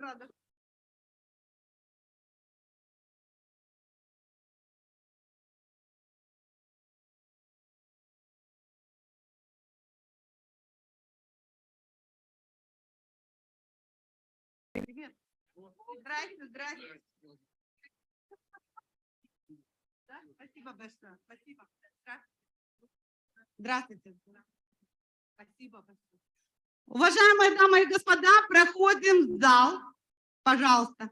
рада. Привет. Здрасте, здрасте. Да? Спасибо большое. Спасибо. Здравствуйте. Спасибо большое. Уважаемые дамы и господа, проходим в зал. Пожалуйста.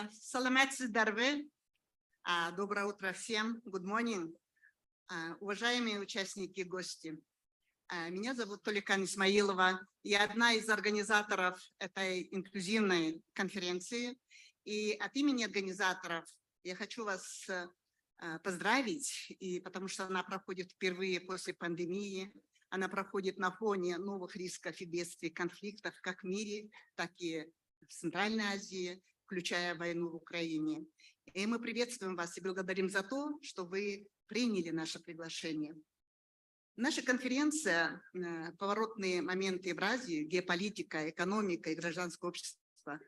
Саламатсыз дарвы. Доброе утро всем. Good morning. Уважаемые участники и гости. Меня зовут Толикан Исмаилова. Я одна из организаторов этой инклюзивной конференции. И от имени организаторов я хочу вас поздравить, потому что она проходит впервые после пандемии. Она проходит на фоне новых рисков и бедствий, конфликтов как в мире, так и в Центральной Азии, включая войну в Украине. И мы приветствуем вас и благодарим за то, что вы приняли наше приглашение. Наша конференция «Поворотные моменты Евразии. Геополитика, экономика и гражданское общество.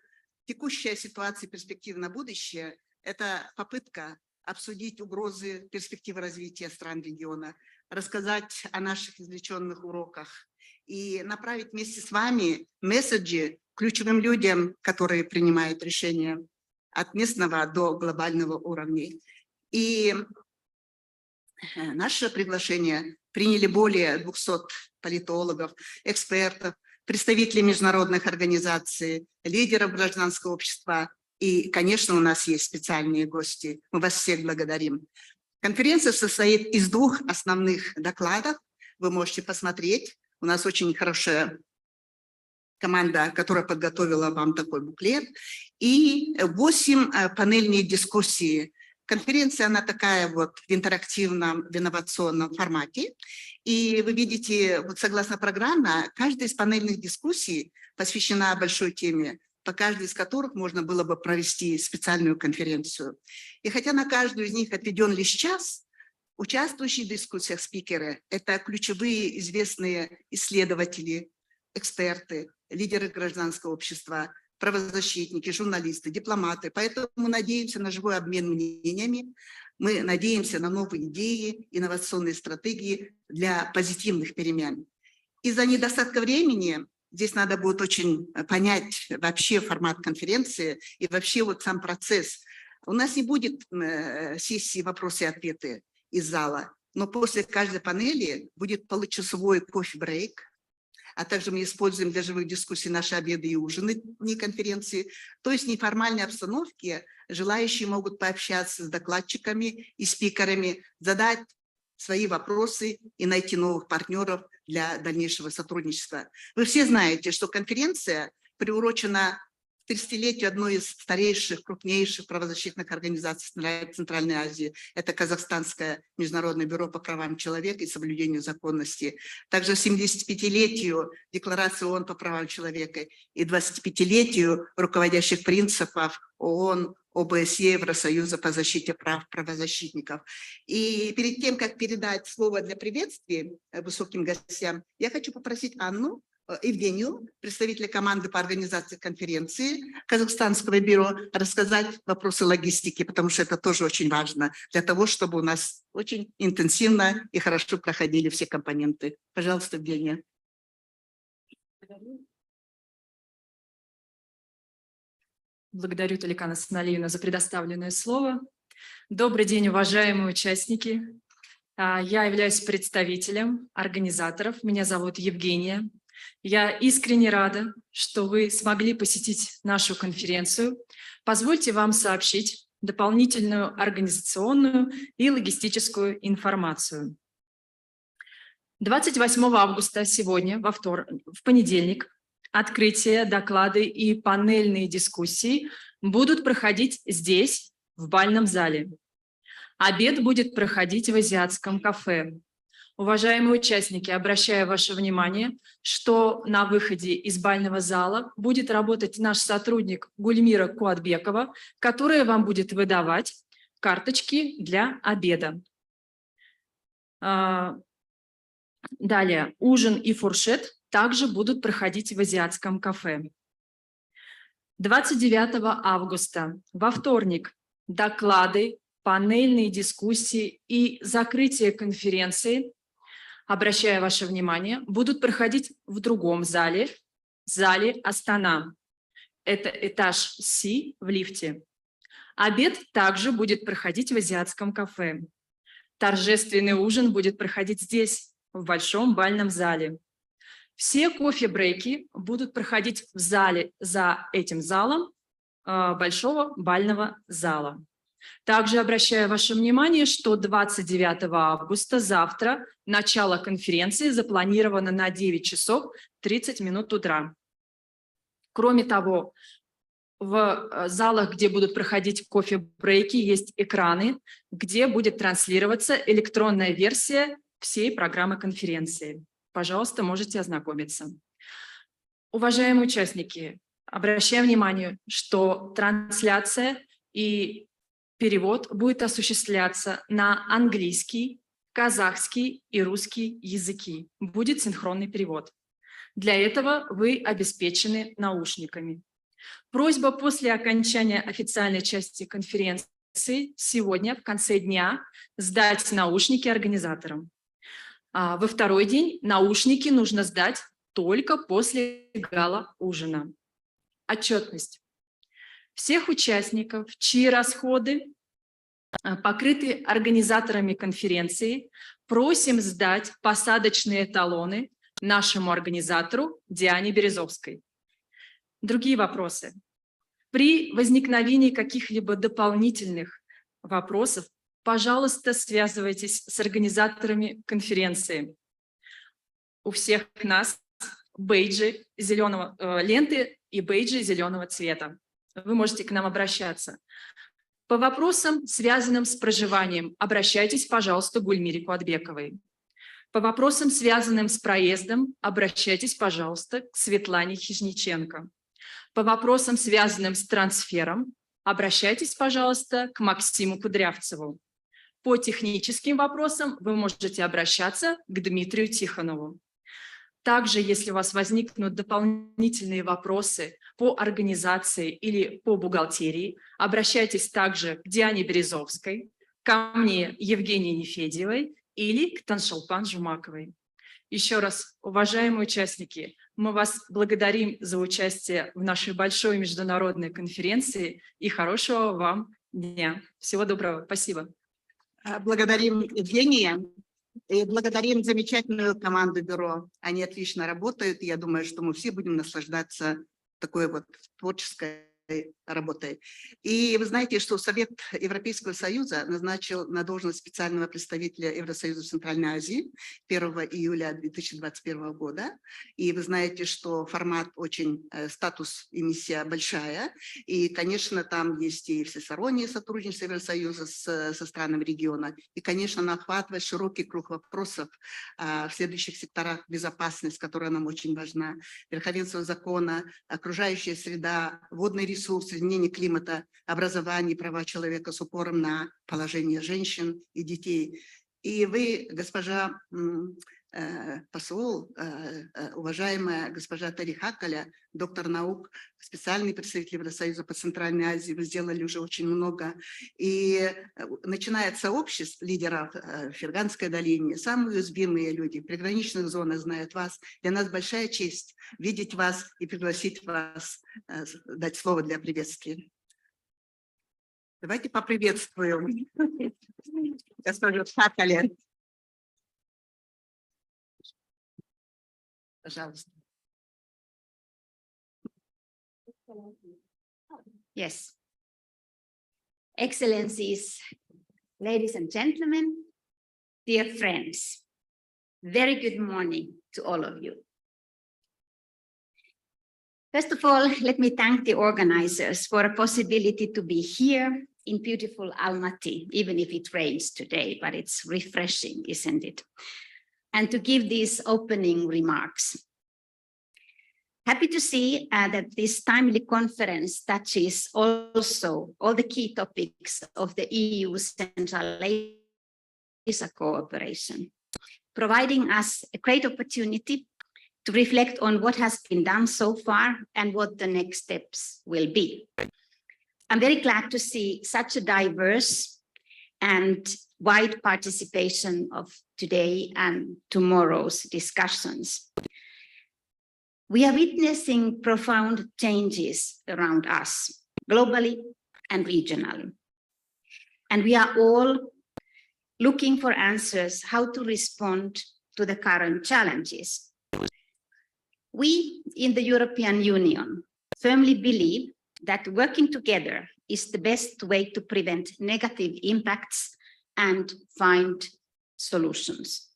Текущая ситуация, перспективы на будущее» – это попытка обсудить угрозы, перспективы развития стран региона, рассказать о наших извлеченных уроках и направить вместе с вами месседжи ключевым людям, которые принимают решения от местного до глобального уровня. И наше приглашение приняли более 200 политологов, экспертов, представителей международных организаций, лидеров гражданского общества. И, конечно, у нас есть специальные гости. Мы вас всех благодарим. Конференция состоит из двух основных докладов. Вы можете посмотреть. У нас очень хорошая команда, которая подготовила вам такой буклет. И 8 панельных дискуссий. Конференция, она такая вот в интерактивном, в инновационном формате. И вы видите, вот согласно программе, каждая из панельных дискуссий посвящена большой теме, по каждой из которых можно было бы провести специальную конференцию. И хотя на каждую из них отведен лишь час, участвующие в дискуссиях спикеры – это ключевые известные исследователи, эксперты, лидеры гражданского общества, правозащитники, журналисты, дипломаты. Поэтому мы надеемся на живой обмен мнениями, мы надеемся на новые идеи, инновационные стратегии для позитивных перемен. Из-за недостатка времени здесь надо будет очень понять вообще формат конференции и вообще вот сам процесс. У нас не будет сессии «Вопросы и ответы» из зала, но после каждой панели будет получасовой кофе-брейк, а также мы используем для живых дискуссий наши обеды и ужины, не конференции. То есть в неформальной обстановке желающие могут пообщаться с докладчиками и спикерами, задать свои вопросы и найти новых партнеров для дальнейшего сотрудничества. Вы все знаете, что конференция приурочена к 30-летию одной из старейших, крупнейших правозащитных организаций Центральной Азии. Это Казахстанское международное бюро по правам человека и соблюдению законности. Также 75-летию Декларации ООН по правам человека и 25-летию руководящих принципов ООН, ОБСЕ, Евросоюза по защите прав правозащитников. И перед тем, как передать слово для приветствия высоким гостям, я хочу попросить Евгению, представителя команды по организации конференции Казахстанского бюро, рассказать вопросы логистики, потому что это тоже очень важно для того, чтобы у нас очень интенсивно и хорошо проходили все компоненты. Пожалуйста, Евгения. Благодарю Таликана Саналиевна за предоставленное слово. Добрый день, уважаемые участники. Я являюсь представителем организаторов. Меня зовут Евгения. Я искренне рада, что вы смогли посетить нашу конференцию. Позвольте вам сообщить дополнительную организационную и логистическую информацию. 28 августа сегодня, в понедельник, открытие, доклады и панельные дискуссии будут проходить здесь, в бальном зале. Обед будет проходить в азиатском кафе. Уважаемые участники, обращаю ваше внимание, что на выходе из бального зала будет работать наш сотрудник Гульмира Куатбекова, которая вам будет выдавать карточки для обеда. Далее, ужин и фуршет также будут проходить в азиатском кафе. 29 августа, во вторник, доклады, панельные дискуссии и закрытие конференции, обращаю ваше внимание, будут проходить в другом зале, зале Астана. Это этаж С в лифте. Обед также будет проходить в азиатском кафе. Торжественный ужин будет проходить здесь, в большом бальном зале. Все кофе-брейки будут проходить в зале за этим залом большого бального зала. Также обращаю ваше внимание, что 29 августа, завтра, начало конференции запланировано на 9 часов 30 минут утра. Кроме того, в залах, где будут проходить кофе-брейки, есть экраны, где будет транслироваться электронная версия всей программы конференции. Пожалуйста, можете ознакомиться. Уважаемые участники, обращаем внимание, что трансляция и перевод будет осуществляться на английский, казахский и русский языки. Будет синхронный перевод. Для этого вы обеспечены наушниками. Просьба после окончания официальной части конференции сегодня в конце дня сдать наушники организаторам. Во второй день наушники нужно сдать только после гала-ужина. Отчетность. Всех участников, чьи расходы покрыты организаторами конференции, просим сдать посадочные талоны нашему организатору Диане Березовской. Другие вопросы. При возникновении каких-либо дополнительных вопросов, пожалуйста, связывайтесь с организаторами конференции. У всех нас бейджи зеленого ленты и бейджи зеленого цвета. Вы можете к нам обращаться. По вопросам, связанным с проживанием, обращайтесь, пожалуйста, к Гульмире Куатбековой. По вопросам, связанным с проездом, обращайтесь, пожалуйста, к Светлане Хижниченко. По вопросам, связанным с трансфером, обращайтесь, пожалуйста, к Максиму Кудрявцеву. По техническим вопросам вы можете обращаться к Дмитрию Тихонову. Также, если у вас возникнут дополнительные вопросы по организации или по бухгалтерии, обращайтесь также к Диане Березовской, ко мне, Евгении Нефедьевой, или к Таншолпан Жумаковой. Еще раз, уважаемые участники, мы вас благодарим за участие в нашей большой международной конференции и хорошего вам дня. Всего доброго. Спасибо. Благодарим Евгения и благодарим замечательную команду бюро. Они отлично работают, и я думаю, что мы все будем наслаждаться такой вот творческой работой. И вы знаете, что Совет Европейского Союза назначил на должность специального представителя Евросоюза в Центральной Азии 1 июля 2021 года. И вы знаете, что формат очень, статус и миссия большая. И, конечно, там есть и всестороннее сотрудничество Евросоюза со странами региона. И, конечно, она охватывает широкий круг вопросов в следующих секторах: безопасность, которая нам очень важна, верховенство закона, окружающая среда, водные ресурсы, изменение климата, образование, права человека с упором на положение женщин и детей. И вы, госпожа посол, уважаемая госпожа Тарихакаля, доктор наук, специальный представитель Евросоюза по Центральной Азии, вы сделали уже очень много. И начиная от сообществ лидеров в Ферганской долине, самые уязвимые люди в приграничных зонах знают вас. Для нас большая честь видеть вас и пригласить вас, дать слово для приветствия. Давайте поприветствуем госпожу Тарихакале. Пожалуйста. Yes. Excellencies, ladies and gentlemen, dear friends, very good morning to all of you. First of all, let me thank the organizers for a possibility to be here in beautiful Almaty, even if it rains today, but it's refreshing, isn't it? And to give these opening remarks. Happy to see that this timely conference touches also all the key topics of the EU Central Asia cooperation, providing us a great opportunity to reflect on what has been done so far and what the next steps will be. I'm very glad to see such a diverse and wide participation of today and tomorrow's discussions. We are witnessing profound changes around us, globally and regionally. And we are all looking for answers how to respond to the current challenges. We in the European Union firmly believe that working together is the best way to prevent negative impacts and find solutions.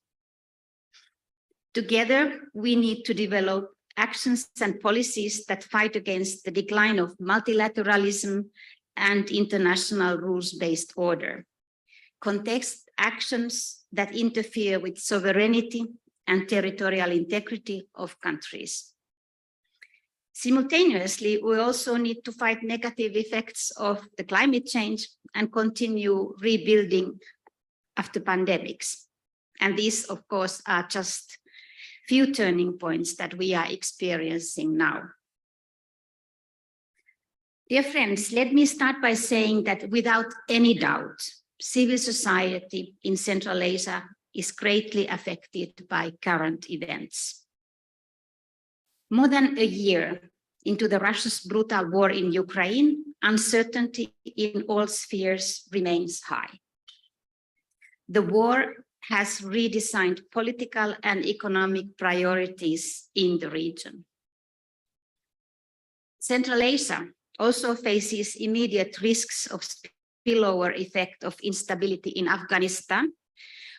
Together, we need to develop actions and policies that fight against the decline of multilateralism and international rules-based order. Context actions that interfere with sovereignty and territorial integrity of countries. Simultaneously, we also need to fight negative effects of the climate change and continue rebuilding after pandemics. And these, of course, are just few turning points that we are experiencing now. Dear friends, let me start by saying that without any doubt, civil society in Central Asia is greatly affected by current events. More than a year into Russia's brutal war in Ukraine, uncertainty in all spheres remains high. The war has redesigned political and economic priorities in the region. Central Asia also faces immediate risks of spillover effect of instability in Afghanistan,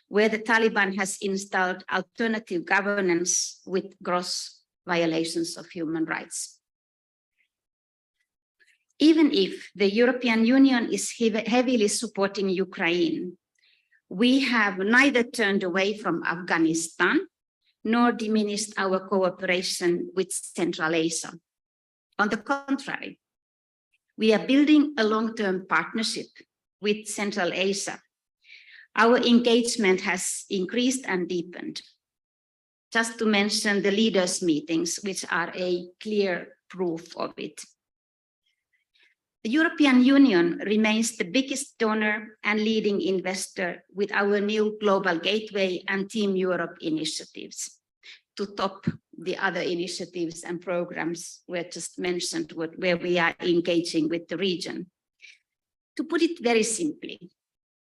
where the Taliban has installed alternative governance with gross violations of human rights. Even if the European Union is heavily supporting Ukraine, we have neither turned away from Afghanistan nor diminished our cooperation with Central Asia. On the contrary, we are building a long-term partnership with Central Asia. Our engagement has increased and deepened. Just to mention the leaders' meetings, which are a clear proof of it. The European Union remains the biggest donor and leading investor with our new Global Gateway and Team Europe initiatives, to top the other initiatives and programs we just mentioned, where we are engaging with the region. To put it very simply,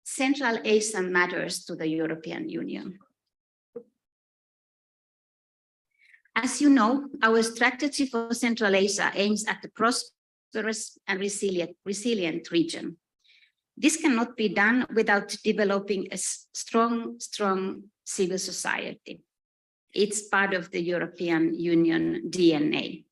Central Asia matters to the European Union. As you know, our strategy for Central Asia aims at the prosperity prosperous and resilient region. This cannot be done without developing a strong civil society. It's part of the European Union DNA.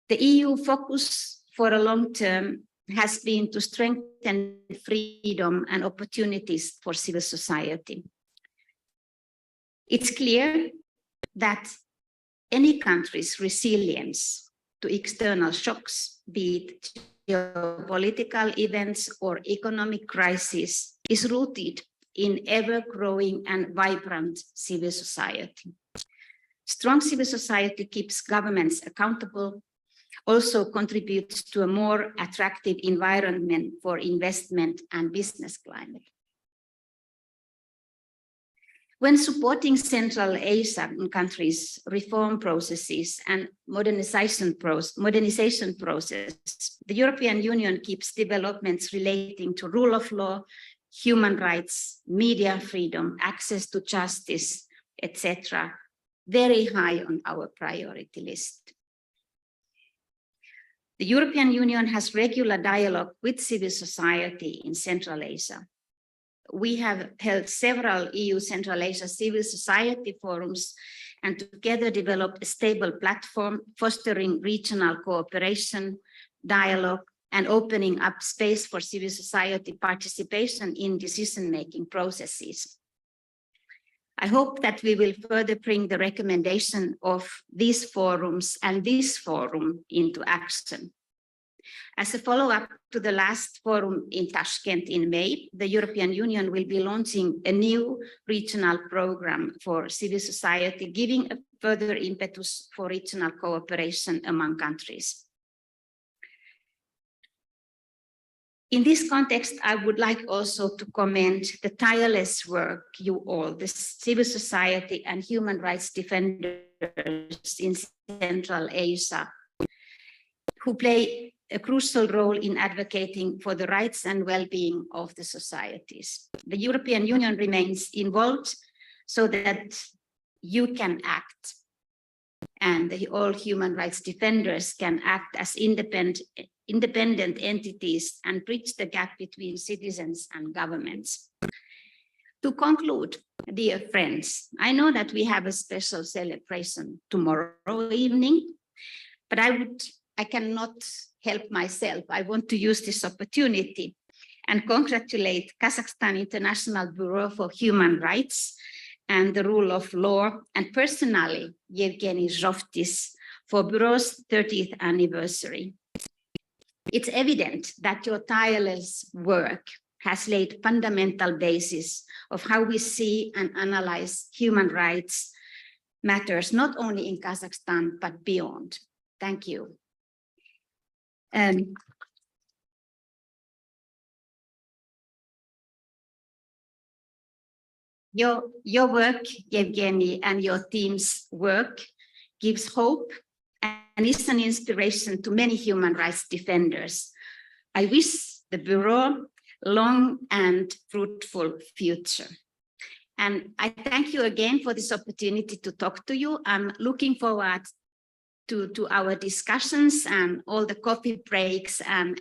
The EU focus for a long term has been to strengthen freedom and opportunities for civil society. It's clear that any country's resilience to external shocks, be it geopolitical events or economic crisis, is rooted in ever-growing and vibrant civil society. Strong civil society keeps governments accountable, also contributes to a more attractive environment for investment and business climate. When supporting Central Asian countries' reform processes and modernization process, the European Union keeps developments relating to rule of law, human rights, media freedom, access to justice, etc., very high on our priority list. The European Union has regular dialogue with civil society in Central Asia. We have held several EU Central Asia civil society forums and together developed a stable platform fostering regional cooperation, dialogue, and opening up space for civil society participation in decision-making processes. I hope that we will further bring the recommendation of these forums and this forum into action. As a follow-up to the last forum in Tashkent in May, the European Union will be launching a new regional program for civil society, giving a further impetus for regional cooperation among countries. In this context, I would like also to commend the tireless work you all, the civil society and human rights defenders in Central Asia, who play a crucial role in advocating for the rights and well-being of the societies. The European Union remains involved so that you can act and all human rights defenders can act as independent entities and bridge the gap between citizens and governments. To conclude, dear friends, I know that we have a special celebration tomorrow evening, but I cannot help myself. I want to use this opportunity and congratulate Kazakhstan International Bureau for Human Rights and the Rule of Law, and personally, Yevgeny Zhovtis, for Bureau's 30th anniversary. It's evident that your tireless work has laid fundamental basis of how we see and analyze human rights matters, not only in Kazakhstan, but beyond. Thank you. Your work, Yevgeny, and your team's work gives hope and is an inspiration to many human rights defenders. I wish the Bureau a long and fruitful future. And I thank you again for this opportunity to talk to you. I'm looking forward to our discussions and all the coffee breaks and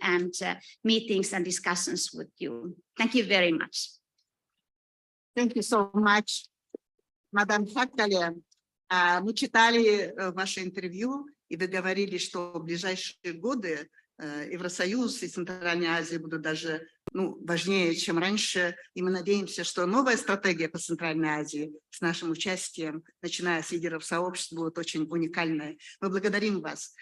meetings and discussions with you. Thank you very much. Thank you so much, Мадам Хаккале. Мы читали ваше интервью, и вы говорили, что в ближайшие годы Евросоюз и Центральная Азия будут даже важнее, чем раньше. И мы надеемся, что новая стратегия по Центральной Азии с нашим участием, начиная с лидеров сообщества, будет очень уникальной. Мы благодарим вас.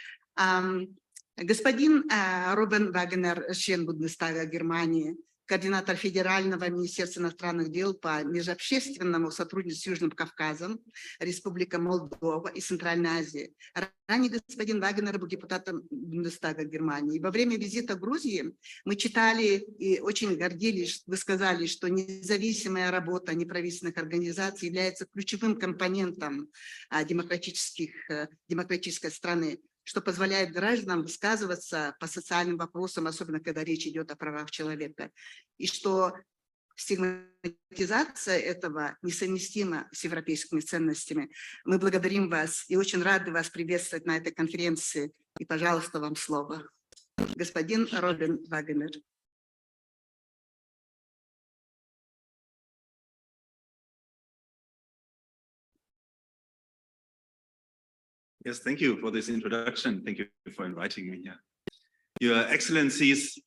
Господин Робен Вагнер, член Бундестага Германии, координатор Федерального министерства иностранных дел по межобщественному сотрудничеству с Южным Кавказом, Республика Молдова и Центральной Азии. Ранее господин Вагнер был депутатом Бундестага Германии. И во время визита в Грузию мы читали и очень гордились, вы сказали, что независимая работа неправительственных организаций является ключевым компонентом демократической страны, что позволяет гражданам высказываться по социальным вопросам, особенно когда речь идет о правах человека. И что стигматизация этого несовместима с европейскими ценностями. Мы благодарим вас и очень рады вас приветствовать на этой конференции. И, пожалуйста, вам слово. Господин Робин Вагнер. Yes, thank you for this introduction. Thank you for inviting me here. Your Excellencies,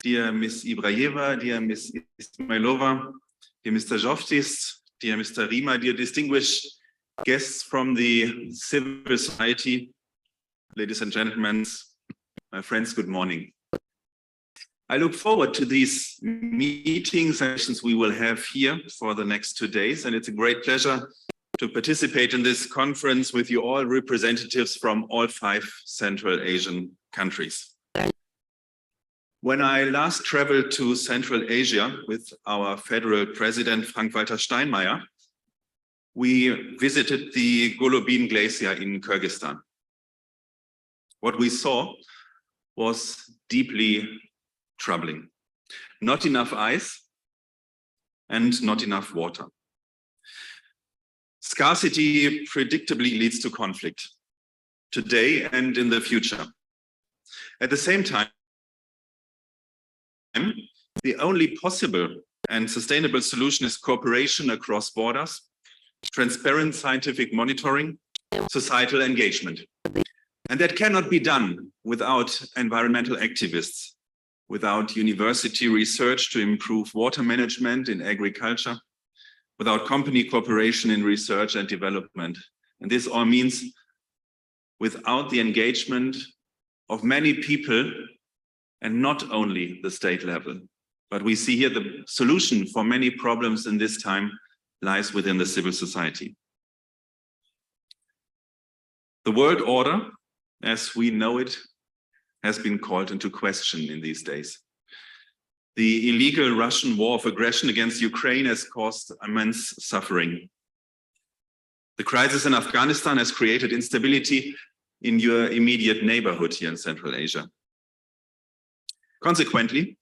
dear Ms. Ibrajeva, dear Ms. Ismailova, dear Mr. Zhovtis, dear Mr. Rima, dear distinguished guests from the civil society, ladies and gentlemen, my friends, good morning. I look forward to these meeting sessions we will have here for the next 2 days, and it's a great pleasure to participate in this conference with you all, representatives from all 5 Central Asian countries. When I last traveled to Central Asia with our federal president, Frank-Walter Steinmeier, we visited the Golubin Glacier in Kyrgyzstan. What we saw was deeply troubling. Not enough ice and not enough water. Scarcity predictably leads to conflict, today and in the future. At the same time, the only possible and sustainable solution is cooperation across borders, transparent scientific monitoring, societal engagement. And that cannot be done without environmental activists, without university research to improve water management in agriculture, without company cooperation in research and development. And this all means without the engagement of many people, and not only the state level. But we see here the solution for many problems in this time lies within the civil society. The world order, as we know it, has been called into question in these days. The illegal Russian war of aggression against Ukraine has caused immense suffering. The crisis in Afghanistan has created instability in your immediate neighborhood here in Central Asia. Consequently,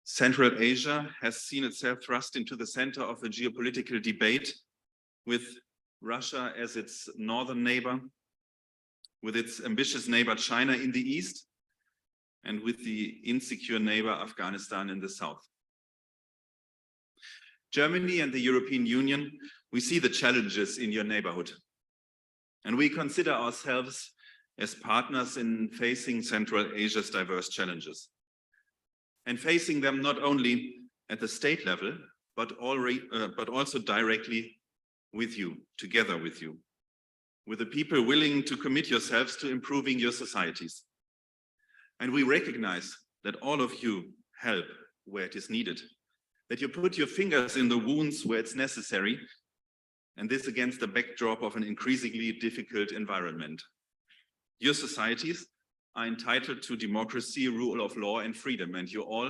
Central Asia has seen itself thrust into the center of a geopolitical debate with Russia as its northern neighbor, with its ambitious neighbor China in the east, and with the insecure neighbor Afghanistan in the south. Germany and the European Union, we see the challenges in your neighborhood, and we consider ourselves as partners in facing Central Asia's diverse challenges, and facing them not only at the state level, but also directly with you, together with you, with the people willing to commit yourselves to improving your societies. And we recognize that all of you help where it is needed, that you put your fingers in the wounds where it's necessary, and this against the backdrop of an increasingly difficult environment. Your societies are entitled to democracy, rule of law, and freedom, and you all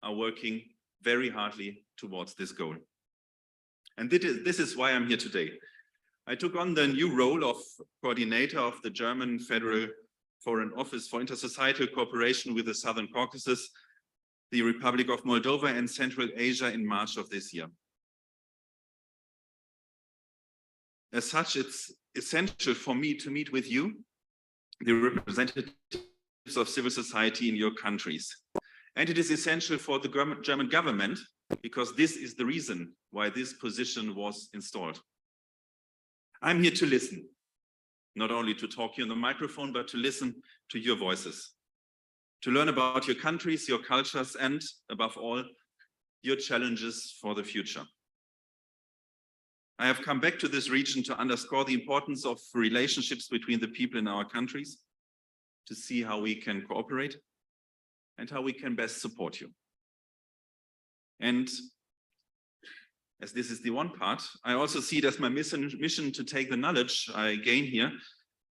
are working very hardly towards this goal. And this is why I'm here today. I took on the new role of coordinator of the German Federal Foreign Office for Intersocietal Cooperation with the Southern Caucasus, the Republic of Moldova, and Central Asia in March of this year. As such, it's essential for me to meet with you, the representatives of civil society in your countries. And it is essential for the German government, because this is the reason why this position was installed. I'm here to listen, not only to talk here on the microphone, but to listen to your voices, to learn about your countries, your cultures, and above all, your challenges for the future. I have come back to this region to underscore the importance of relationships between the people in our countries, to see how we can cooperate and how we can best support you. And as this is the one part, I also see it as my mission to take the knowledge I gain here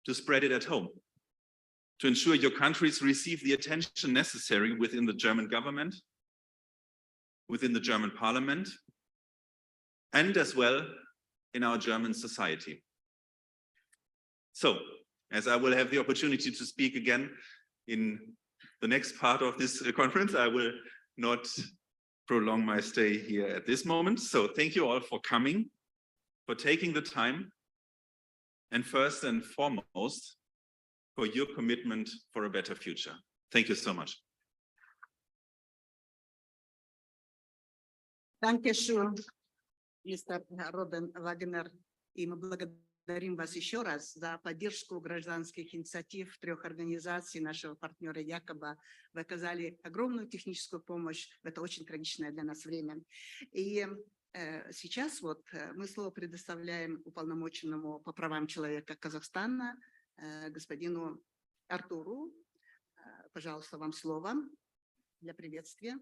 to spread it at home, to ensure your countries receive the attention necessary within the German government, within the German parliament, and as well in our German society. So, as I will have the opportunity to speak again in the next part of this conference, I will not prolong my stay here at this moment. So thank you all for coming, for taking the time, and first and foremost, for your commitment for a better future. Thank you so much. Danke schön, мистер Робин Вагнер. И мы благодарим вас еще раз за поддержку гражданских инициатив 3 организаций нашего партнера Якоба. Вы оказали огромную техническую помощь в это очень трагичное для нас время. И сейчас вот мы слово предоставляем уполномоченному по правам человека Казахстана, господину Артуру. Пожалуйста, вам слово для приветствия.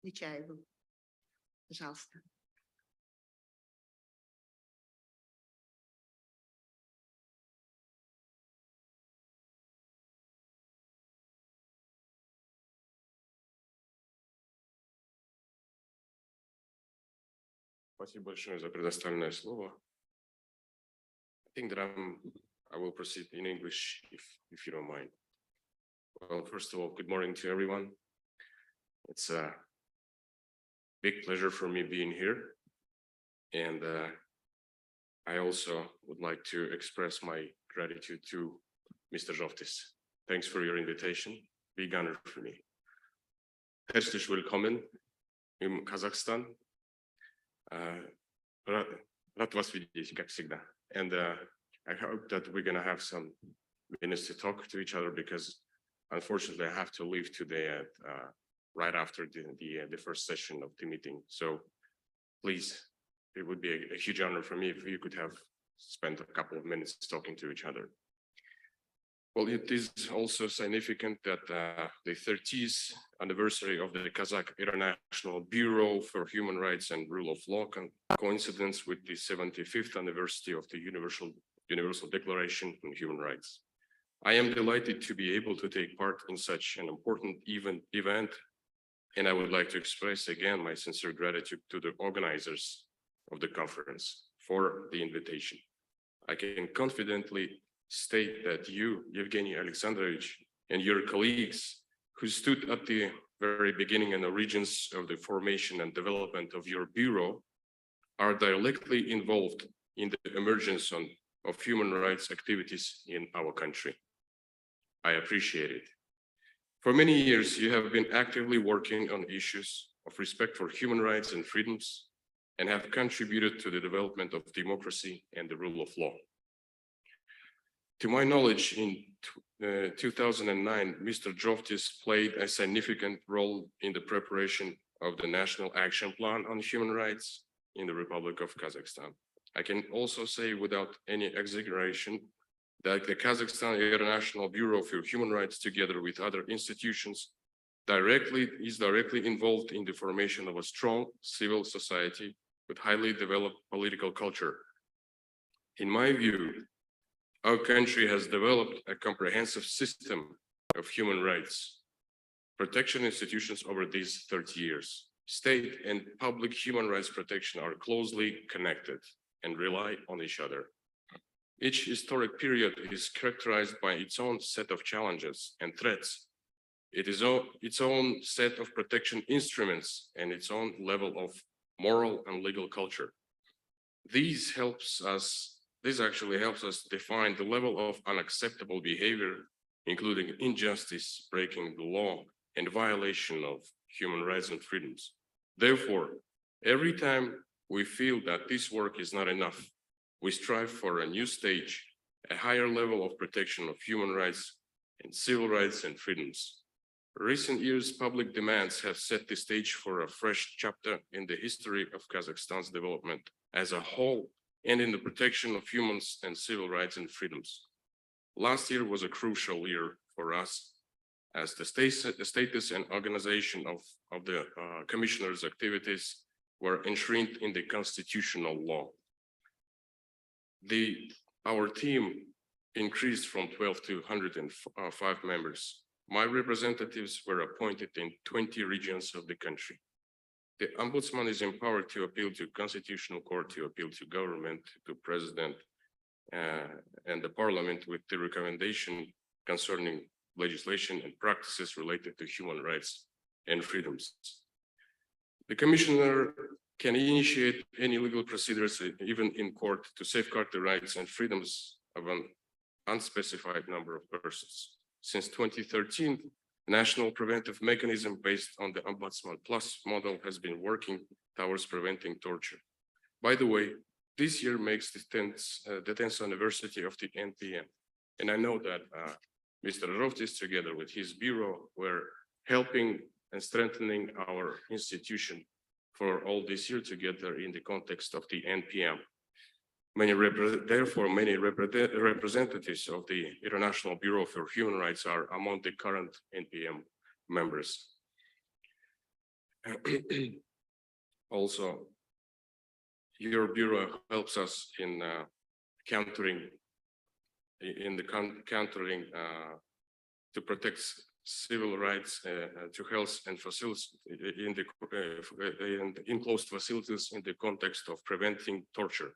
Нечаеву. Пожалуйста. Спасибо большое за предоставленное слово. I think that I will proceed in English if you don't mind. Well, first of all, good morning to everyone. It's a big pleasure for me being here. And I also would like to express my gratitude to Mr. Zhovtis. Thanks for your invitation. Big honor for me. Herzlich willkommen in Kazakhstan. Рад вас видеть, как всегда. And I hope that we're going to have some minutes to talk to each other because unfortunately I have to leave today at right after the first session of the meeting. So please, it would be a huge honor for me if you could have spent a couple of minutes talking to each other. Well, it is also significant that the 30th anniversary of the Kazakh International Bureau for Human Rights and Rule of Law coincides with the 75th anniversary of the Universal Declaration on Human Rights. I am delighted to be able to take part in such an important event, and I would like to express again my sincere gratitude to the organizers of the conference for the invitation. I can confidently state that you, Evgeny Alexandrovich, and your colleagues who stood at the very beginning and origins of the formation and development of your bureau are directly involved in the emergence of human rights activities in our country. I appreciate it. For many years, you have been actively working on issues of respect for human rights and freedoms and have contributed to the development of democracy and the rule of law. To my knowledge, in 2009, Mr. Zhovtis played a significant role in the preparation of the National Action Plan on Human Rights in the Republic of Kazakhstan. I can also say without any exaggeration that the Kazakhstan International Bureau for Human Rights, together with other institutions, is directly involved in the formation of a strong civil society with highly developed political culture. In my view, our country has developed a comprehensive system of human rights protection institutions over these 30 years. State and public human rights protection are closely connected and rely on each other. Each historic period is characterized by its own set of challenges and threats. It is its own set of protection instruments and its own level of moral and legal culture. This actually helps us define the level of unacceptable behavior, including injustice, breaking the law, and violation of human rights and freedoms. Therefore, every time we feel that this work is not enough, we strive for a new stage, a higher level of protection of human rights and civil rights and freedoms. Recent years' public demands have set the stage for a fresh chapter in the history of Kazakhstan's development as a whole and in the protection of humans and civil rights and freedoms. Last year was a crucial year for us as the status and organization of the commissioner's activities were enshrined in the constitutional law. Our team increased from 12 to 105 members. My representatives were appointed in 20 regions of the country. The Ombudsman is empowered to appeal to Constitutional Court, to appeal to government, to President, and the Parliament with the recommendation concerning legislation and practices related to human rights and freedoms. The Commissioner can initiate any legal procedures, even in court, to safeguard the rights and freedoms of an unspecified number of persons. Since 2013, the National Preventive Mechanism based on the Ombudsman Plus model has been working towards preventing torture. By the way, this year makes the 10th anniversary of the NPM. And I know that Mr. Rovtis, together with his bureau, were helping and strengthening our institution for all this year together in the context of the NPM. Therefore, many representatives of the International Bureau for Human Rights are among the current NPM members. Also, your bureau helps us in countering to protect civil rights to health and facilities in enclosed facilities in the context of preventing torture.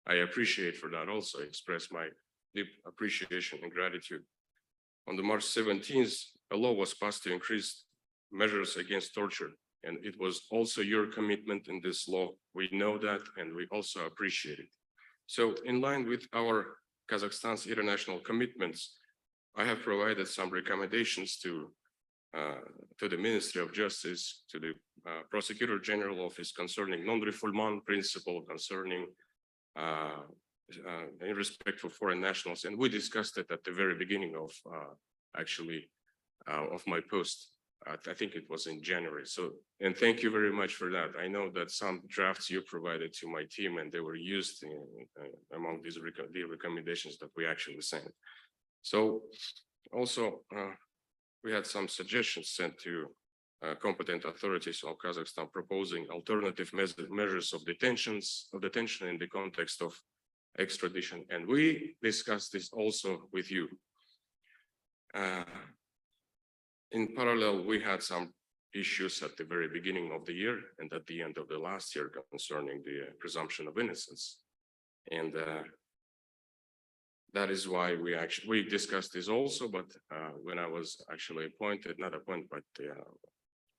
I appreciate for that also, express my deep appreciation and gratitude. On the March 17th, a law was passed to increase measures against torture, and it was also your commitment in this law. We know that, and we also appreciate it. So in line with our Kazakhstan's international commitments, I have provided some recommendations to the Ministry of Justice, to the Prosecutor General Office concerning non-refoulement principle, concerning in respect for foreign nationals, and we discussed it at the very beginning of of my post. I think it was in January. So, and thank you very much for that. I know that some drafts you provided to my team, and they were used among these the recommendations that we actually sent. So, also we had some suggestions sent to competent authorities of Kazakhstan proposing alternative measures of detention in the context of extradition. And we discussed this also with you. In parallel, we had some issues at the very beginning of the year and at the end of the last year concerning the presumption of innocence. And that is why we discussed this also, but when I was actually appointed, not appointed, but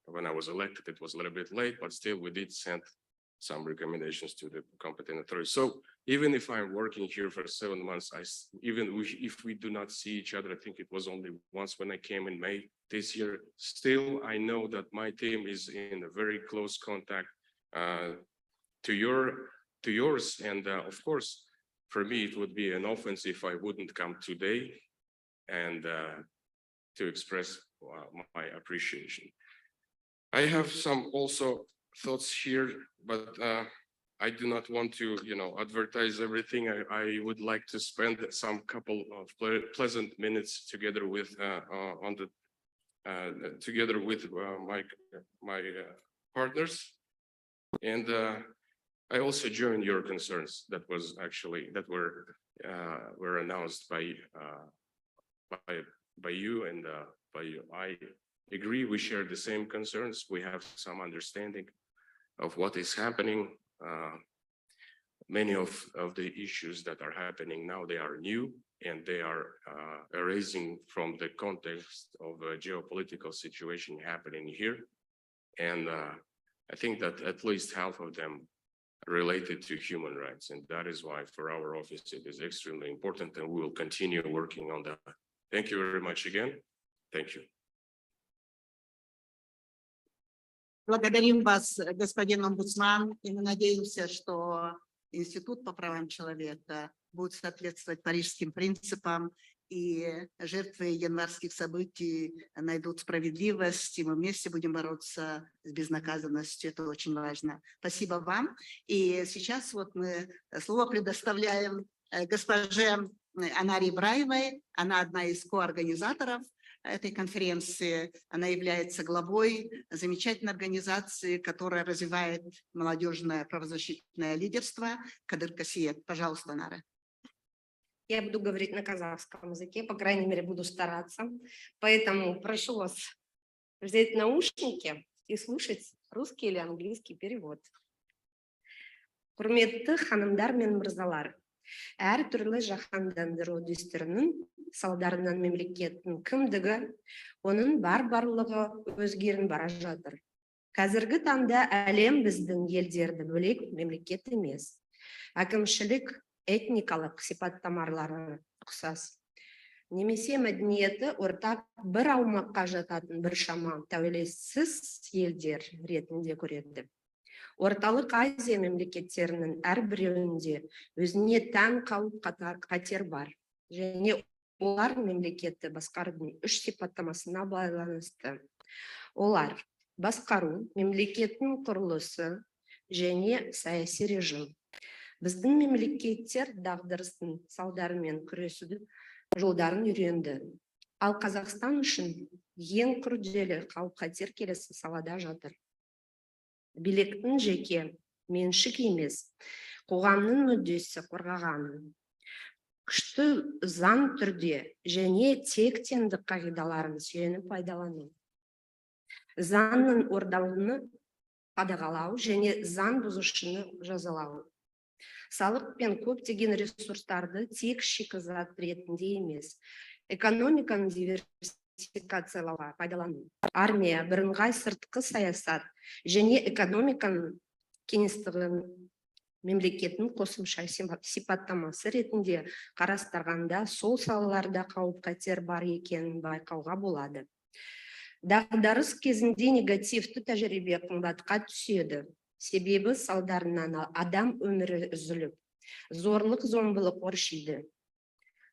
when I was elected, it was a little bit late, but still we did send some recommendations to the competent authorities. So even if I'm working here for 7 months, if we do not see each other, I think it was only once when I came in May this year, still I know that my team is in a very close contact to yours. And of course, for me, it would be an offense if I wouldn't come today and to express my appreciation. I have some also thoughts here, but I do not want to, advertise everything. I would like to spend some couple of pleasant minutes together with my partners, and I also join your concerns that were announced by you and by you. I agree, we share the same concerns. We have some understanding of what is happening. Many of the issues that are happening now, they are new, and they are arising from the context of a geopolitical situation happening here. And I think that at least half of them are related to human rights. And that is why for our office, it is extremely important, and we will continue working on that. Thank you very much again. Thank you. Благодарим вас, господин омбудсман, и мы надеемся, что Институт по правам человека будет соответствовать парижским принципам, и жертвы январских событий найдут справедливость, и мы вместе будем бороться с безнаказанностью. Это очень важно. Спасибо вам. И сейчас вот мы слово предоставляем госпоже Анаре Ибраевой. Она одна из коорганизаторов этой конференции. Она является главой замечательной организации, которая развивает молодежное правозащитное лидерство Кадыр-Касиет. Пожалуйста, Анара. Я буду говорить на казахском языке, по крайней мере, буду стараться. Поэтому прошу вас взять наушники и слушать русский или английский перевод. Құрметті ханымдар мен мырзалар, Әртүрлі жаһандандыру дәстүрінің салдарынан мемлекеттің кімдігі, оның барлығы өзгеріп бара жатыр. Қазіргі таңда әлем біздің елдерді бөлек мемлекет емес. Әкімшілік этникалық сипаттамалары ұқсас. Немесе мәдениеті ортақ бір аумаққа жататын біршама тәуелсіз елдер ретінде көреді. Орталық Азия мемлекеттерінің әрбіреуінде өзіне тән қауіп-қатер бар. Және олар мемлекетті басқарудың үш сипаттамасына байланысты. Олар басқару, мемлекеттің құрылысы және саяси режим. Біздің мемлекеттер дағдарыстың салдарымен күресуді жолдарын үйренді. Ал Қазақстан үшін ең күрделі қауіп-қатер келесі салада жатыр. Биліктің жеке меншік емес, қоғамның мүддесі қорғағанын. Күшті заң түрде және тек теңдік қағидаларын сүйеніп пайдалану. Заңның орындалуын қадағалау және заң бұзушыны жазалау. Салық пен көптеген ресурстарды тек шикізат ретінде емес, экономиканы диверсификациялауға пайдалану. Армия, бірыңғай сыртқы саясат және экономиканың кеңістігін мемлекеттің қосымша сипаттамасы ретінде қарастырғанда сол салаларда қауіп-қатер бар екенін байқауға болады. Дағдарыс кезінде негативті тәжірибе қымбатқа түседі. Себебі салдарынан адам өмірі үзіліп, зорлық-зомбылық өршиді.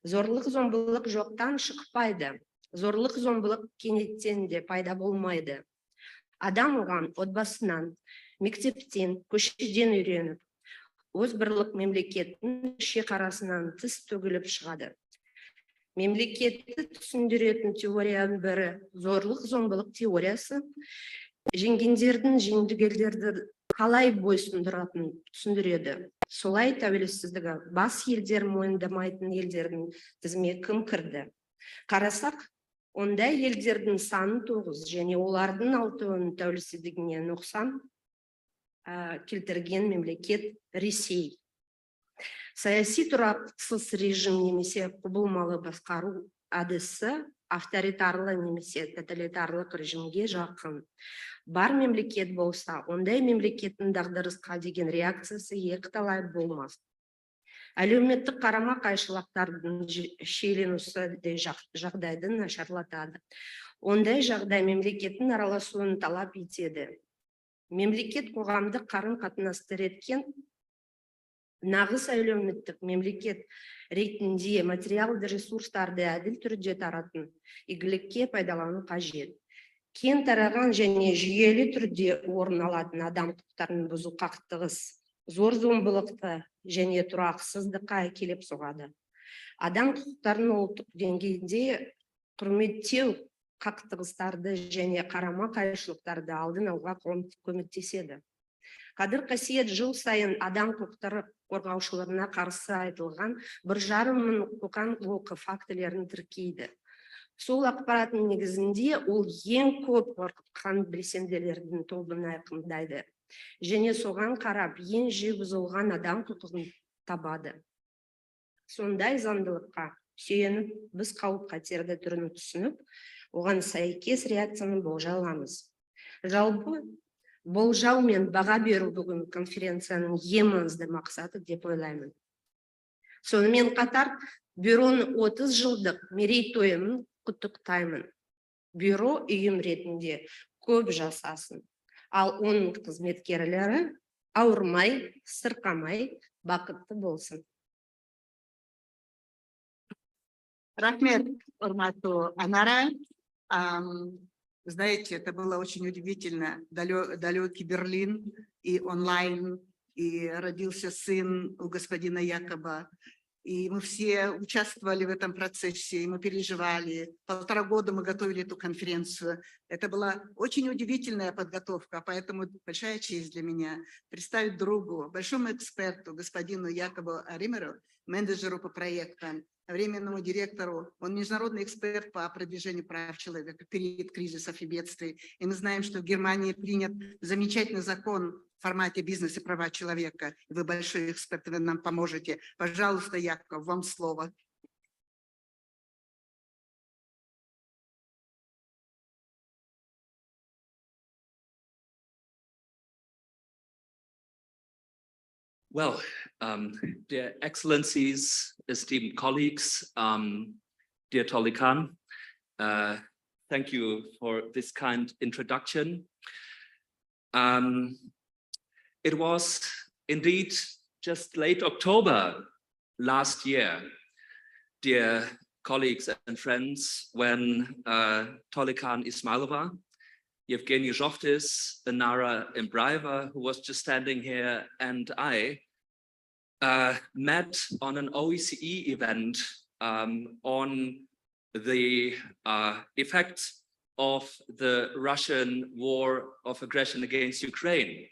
Зорлық-зомбылық жоқтан шықпайды. Зорлық-зомбылық кенеттен де пайда болмайды. Адам оған отбасынан, мектептен, көшеден үйреніп, өз бірлік мемлекеттің шекарасынан тыс төгіліп шығады. Мемлекетті түсіндіретін теорияның бірі зорлық-зомбылық теориясы, жеңгендердің жеңілгендерді қалай бойсұндыратын түсіндіреді. Солай тәуелсіздігі бас елдер мойындамайтын елдердің тізіміне кім кірді? Қарасақ, ондай елдердің саны 9 және олардың 6-ның тәуелсіздігіне нұқсан келтірген мемлекет Ресей. Саяси тұрақсыз режим немесе құбылмалы басқару әдісі авторитарлы немесе тоталитарлық режимге жақын. Бар мемлекет болса, ондай мемлекеттің дағдарысқа деген реакциясы екіталай болмас. Әлеуметтік қарама қайшылықтардың шиеленісі де жағдайды нашарлатады. Ондай жағдай мемлекеттің араласуын талап етеді. Мемлекет қоғамдық қарым-қатынасты реткен нағыз әлеуметтік мемлекет ретінде материалды ресурстарды әділ түрде таратын игілікке пайдалану қажет. Кең тараған және жүйелі түрде орын алатын адам құқықтарын бұзу қақтығыс, зор-зомбылықты және тұрақсыздыққа әкеліп соғады. Адам құқықтарын ұлттық деңгейде құрметтеу қақтығыстарды және қарама қайшылықтарды алдын алуға көмектеседі. Қадір-қасиет жыл сайын адам құқықтары қорғаушыларына қарсы айтылған 1,5 мың қоқан-лоққы фактілерін тіркейді. Сол ақпараттың негізінде ол ең көп қорқытқан белсенділердің тобын айқындайды. Және соған қарап ең жиі бұзылған адам құқығын табады. Сондай заңдылыққа сүйеніп, біз қауіп-қатерді түрін түсініп, оған сәйкес реакцияны болжай аламыз. Жалпы, болжау мен баға беру бүгін конференцияның ең маңызды мақсаты деп ойлаймын. Сонымен қатар, бюроның 30 жылдық мерейтойын құттықтаймын. Бюро ұйым ретінде көп жасасын, ал оның қызметкерлері ауырмай, сырқамай, бақытты болсын. Рахмет, Урмату Анара. Знаете, это было очень удивительно. Далекий Берлин и онлайн, и родился сын у господина Якоба. И мы все участвовали в этом процессе, и мы переживали. 1,5 года мы готовили эту конференцию. Это была очень удивительная подготовка, поэтому большая честь для меня представить другу, большому эксперту, господину Якобу Аримеру, менеджеру по проектам, временному директору. Он международный эксперт по продвижению прав человека в период кризисов и бедствий. И мы знаем, что в Германии принят замечательный закон в формате бизнеса и права человека. Вы большой эксперт, вы нам поможете. Пожалуйста, Яков, вам слово. Well, dear excellencies, esteemed colleagues, dear Tolikan, thank you for this kind introduction. It was indeed just late October last year, dear colleagues and friends, when Tolikan Ismailova, Yevgeny Zhovtis, Nara Imbraeva, who was just standing here, and I met on an OECE event on the effects of the Russian war of aggression against Ukraine.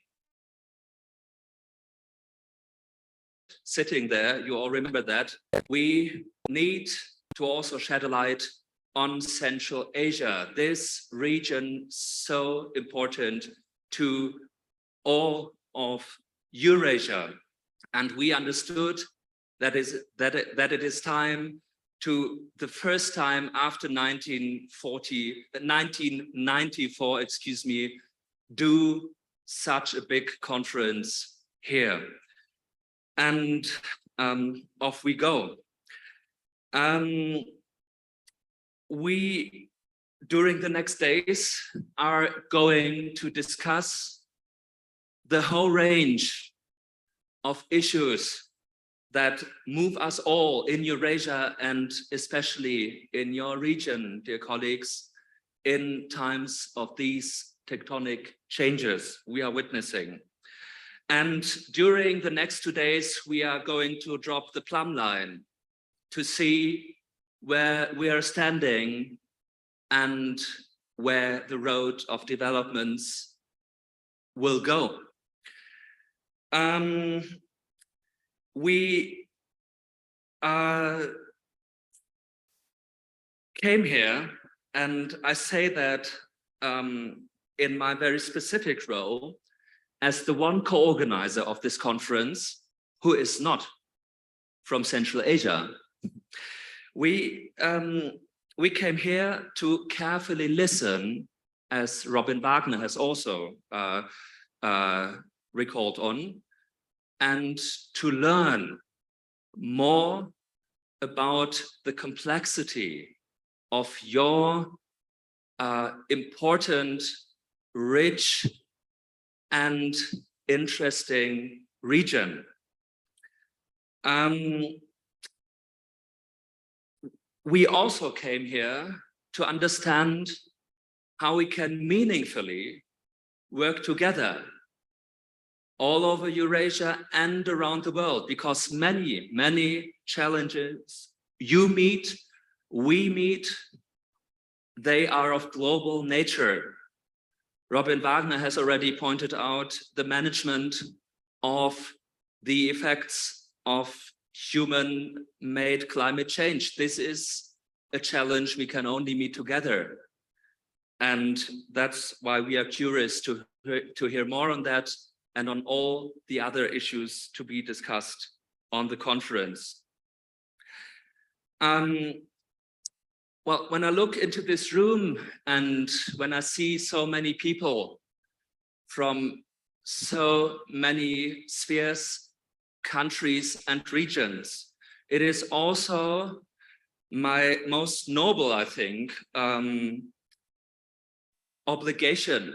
Sitting there, you all remember that, we need to also shed a light on Central Asia, this region so important to all of Eurasia. And we understood that it is time to, the first time after 1994, excuse me, do such a big conference here. And off we go. We, during the next days, are going to discuss the whole range of issues that move us all in Eurasia and especially in your region, dear colleagues, in times of these tectonic changes we are witnessing. And during the next 2 days, we are going to drop the plumb line to see where we are standing and where the road of developments will go. We came here, and I say that in my very specific role as the one co-organizer of this conference who is not from Central Asia. We came here to carefully listen, as Robin Wagner has also recalled on, and to learn more about the complexity of your important, rich, and interesting region. We also came here to understand how we can meaningfully work together all over Eurasia and around the world, because many, many challenges you meet, we meet, they are of global nature. Robin Wagner has already pointed out the management of the effects of human-made climate change. This is a challenge we can only meet together. And that's why we are curious to hear more on that and on all the other issues to be discussed on the conference. Well, when I look into this room and when I see so many people from so many spheres, countries and regions, it is also my most noble, I think, obligation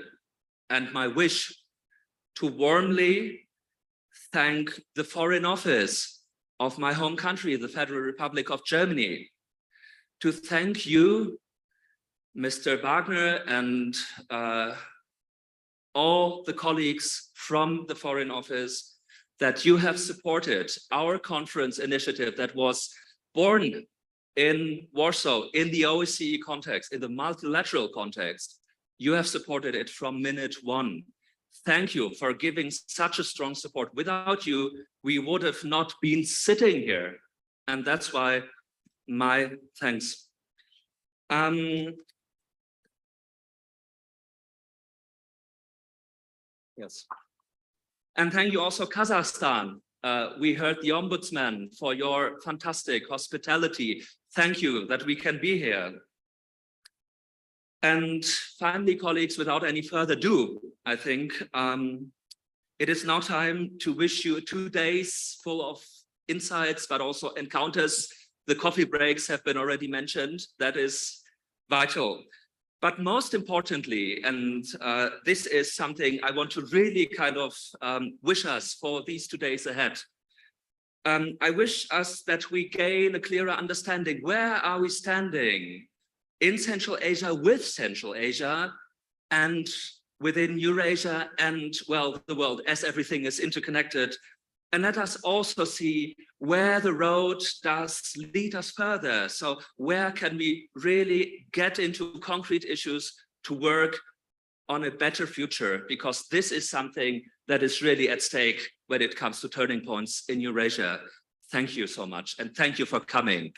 and my wish to warmly thank the Foreign Office of my home country, the Federal Republic of Germany, to thank you, Mr. Wagner, and all the colleagues from the Foreign Office, that you have supported our conference initiative that was born in Warsaw, in the OSCE context, in the multilateral context. You have supported it from minute one. Thank you for giving such a strong support. Without you, we would have not been sitting here. And that's why my thanks. Yes. And thank you also, Kazakhstan. We heard the Ombudsman for your fantastic hospitality. Thank you that we can be here. And finally, colleagues, without any further ado, I think it is now time to wish you 2 days full of insights, but also encounters. The coffee breaks have been already mentioned. That is vital. But most importantly, and this is something I want to really kind of wish us for these 2 days ahead. I wish us that we gain a clearer understanding. Where are we standing in Central Asia, with Central Asia, and within Eurasia, and, well, the world, as everything is interconnected. And let us also see where the road does lead us further. So where can we really get into concrete issues to work on a better future? Because this is something that is really at stake when it comes to turning points in Eurasia. Thank you so much, and thank you for coming.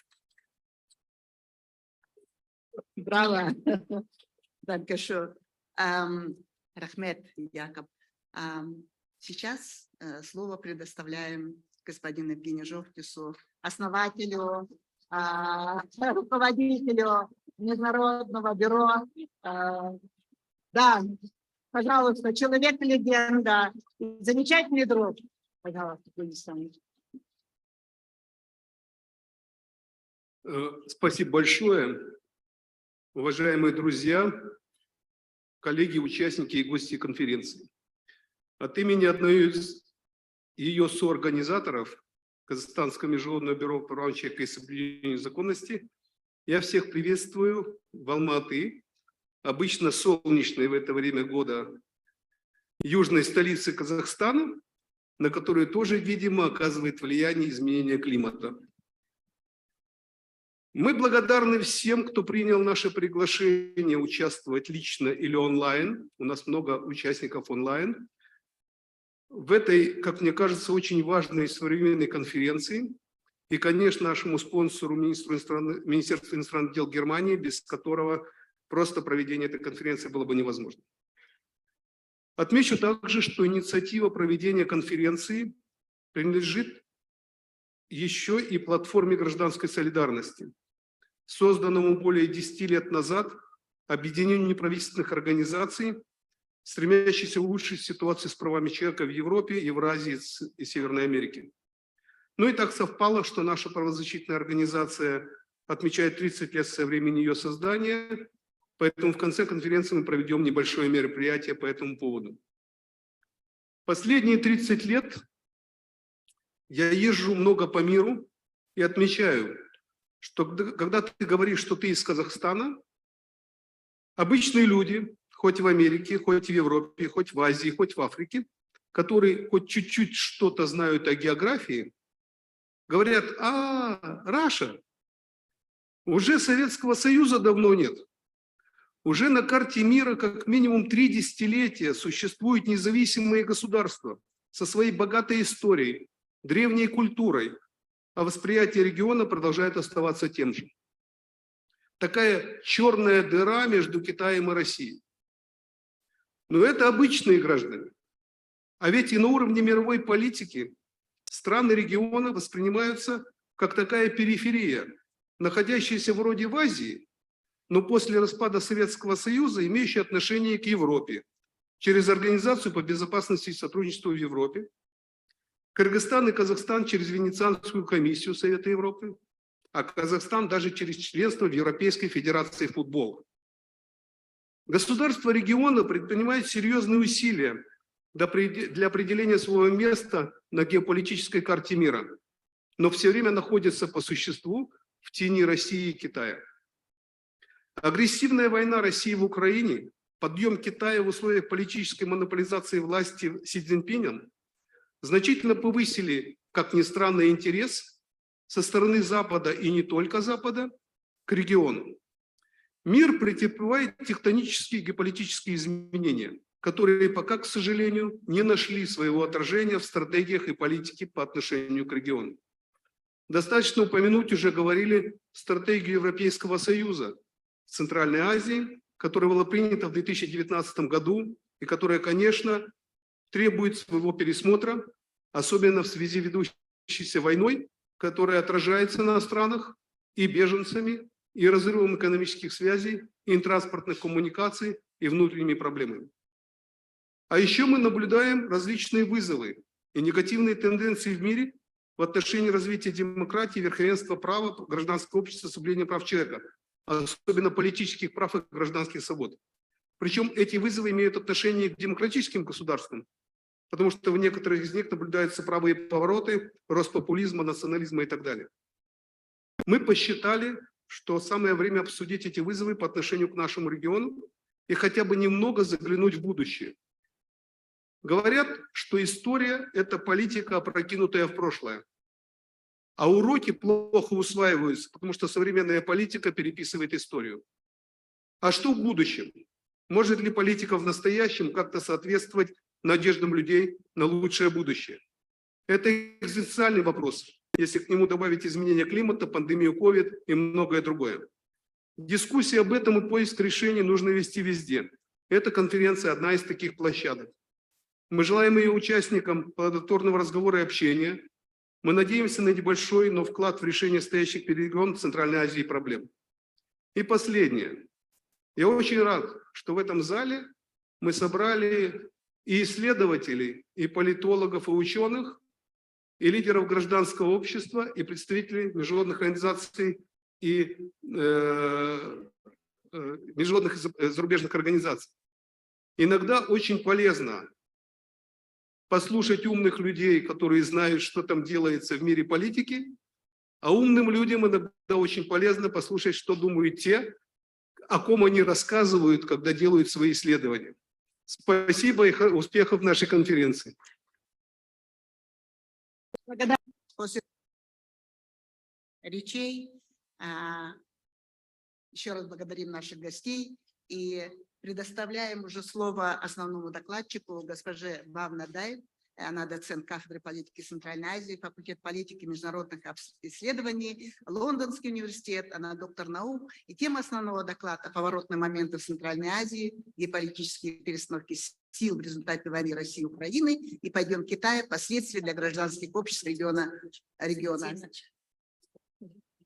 Браво! Dankeschön. Рахмет, Якоб. Сейчас слово предоставляем господину Евгению Жовтису, основателю, руководителю Международного бюро. Да, пожалуйста, человек-легенда, замечательный друг. Пожалуйста, Владислав. Спасибо большое. Уважаемые друзья, коллеги, участники и гости конференции. От имени одной из ее соорганизаторов, Казахстанского международного бюро по правам человека и соблюдению законности, я всех приветствую в Алматы, обычно солнечной в это время года южной столицы Казахстана, на которую тоже, видимо, оказывает влияние изменения климата. Мы благодарны всем, кто принял наше приглашение участвовать лично или онлайн. У нас много участников онлайн. В этой, как мне кажется, очень важной современной конференции. И, конечно, нашему спонсору, Министерству иностранных дел Германии, без которого просто проведение этой конференции было бы невозможно. Отмечу также, что инициатива проведения конференции принадлежит еще и платформе гражданской солидарности, созданному более 10 лет назад объединению неправительственных организаций, стремящихся улучшить ситуацию с правами человека в Европе, Евразии и Северной Америке. Ну и так совпало, что наша правозащитная организация отмечает 30 лет со времени ее создания, поэтому в конце конференции мы проведем небольшое мероприятие по этому поводу. Последние 30 лет я езжу много по миру и отмечаю, что когда ты говоришь, что ты из Казахстана, обычные люди, хоть в Америке, хоть в Европе, хоть в Азии, хоть в Африке, которые хоть чуть-чуть что-то знают о географии, говорят: Раша, уже Советского Союза давно нет. Уже на карте мира как минимум 3 десятилетия существуют независимые государства со своей богатой историей, древней культурой, а восприятие региона продолжает оставаться тем же. Такая черная дыра между Китаем и Россией. Но это обычные граждане. А ведь и на уровне мировой политики страны региона воспринимаются как такая периферия, находящаяся вроде в Азии, но после распада Советского Союза имеющая отношение к Европе через Организацию по безопасности и сотрудничеству в Европе, Кыргызстан и Казахстан через Венецианскую комиссию Совета Европы, а Казахстан даже через членство в Европейской Федерации футбола. Государства региона предпринимают серьезные усилия для определения своего места на геополитической карте мира, но все время находятся по существу в тени России и Китая. Агрессивная война России в Украине, подъем Китая в условиях политической монополизации власти Си Цзиньпинем значительно повысили, как ни странно, интерес со стороны Запада и не только Запада к региону. Мир претерпевает тектонические геополитические изменения, которые пока, к сожалению, не нашли своего отражения в стратегиях и политике по отношению к региону. Достаточно упомянуть, уже говорили, стратегию Европейского Союза в Центральной Азии, которая была принята в 2019 году и которая, конечно, требует своего пересмотра, особенно в связи с ведущейся войной, которая отражается на странах и беженцами, и разрывом экономических связей, и транспортных коммуникаций, и внутренними проблемами. А еще мы наблюдаем различные вызовы и негативные тенденции в мире в отношении развития демократии, верховенства права, гражданского общества, соблюдения прав человека, особенно политических прав и гражданских свобод. Причем эти вызовы имеют отношение к демократическим государствам, потому что в некоторых из них наблюдаются правые повороты, рост популизма, национализма и так далее. Мы посчитали, что самое время обсудить эти вызовы по отношению к нашему региону и хотя бы немного заглянуть в будущее. Говорят, что история – это политика, опрокинутая в прошлое. А уроки плохо усваиваются, потому что современная политика переписывает историю. А что в будущем? Может ли политика в настоящем как-то соответствовать надеждам людей на лучшее будущее? Это экзистенциальный вопрос, если к нему добавить изменения климата, пандемию COVID и многое другое. Дискуссии об этом и поиск решений нужно вести везде. Эта конференция – одна из таких площадок. Мы желаем ее участникам плодотворного разговора и общения. Мы надеемся на небольшой, но вклад в решение стоящих перед регионом Центральной Азии проблем. И последнее. Я очень рад, что в этом зале мы собрали и исследователей, и политологов, и ученых, и лидеров гражданского общества, и представителей международных организаций, и международных и зарубежных организаций. Иногда очень полезно послушать умных людей, которые знают, что там делается в мире политики, а умным людям иногда очень полезно послушать, что думают те, о ком они рассказывают, когда делают свои исследования. Спасибо и успехов в нашей конференции. После речей еще раз благодарим наших гостей и предоставляем уже слово основному докладчику, госпоже Бавна Дай. Она доцент кафедры политики Центральной Азии, факультет политики и международных исследований, Лондонский университет, она доктор наук. И тема основного доклада «Поворотные моменты в Центральной Азии. Геополитические перестановки сил в результате войны России и Украины и подъем Китая. Последствия для гражданских обществ региона.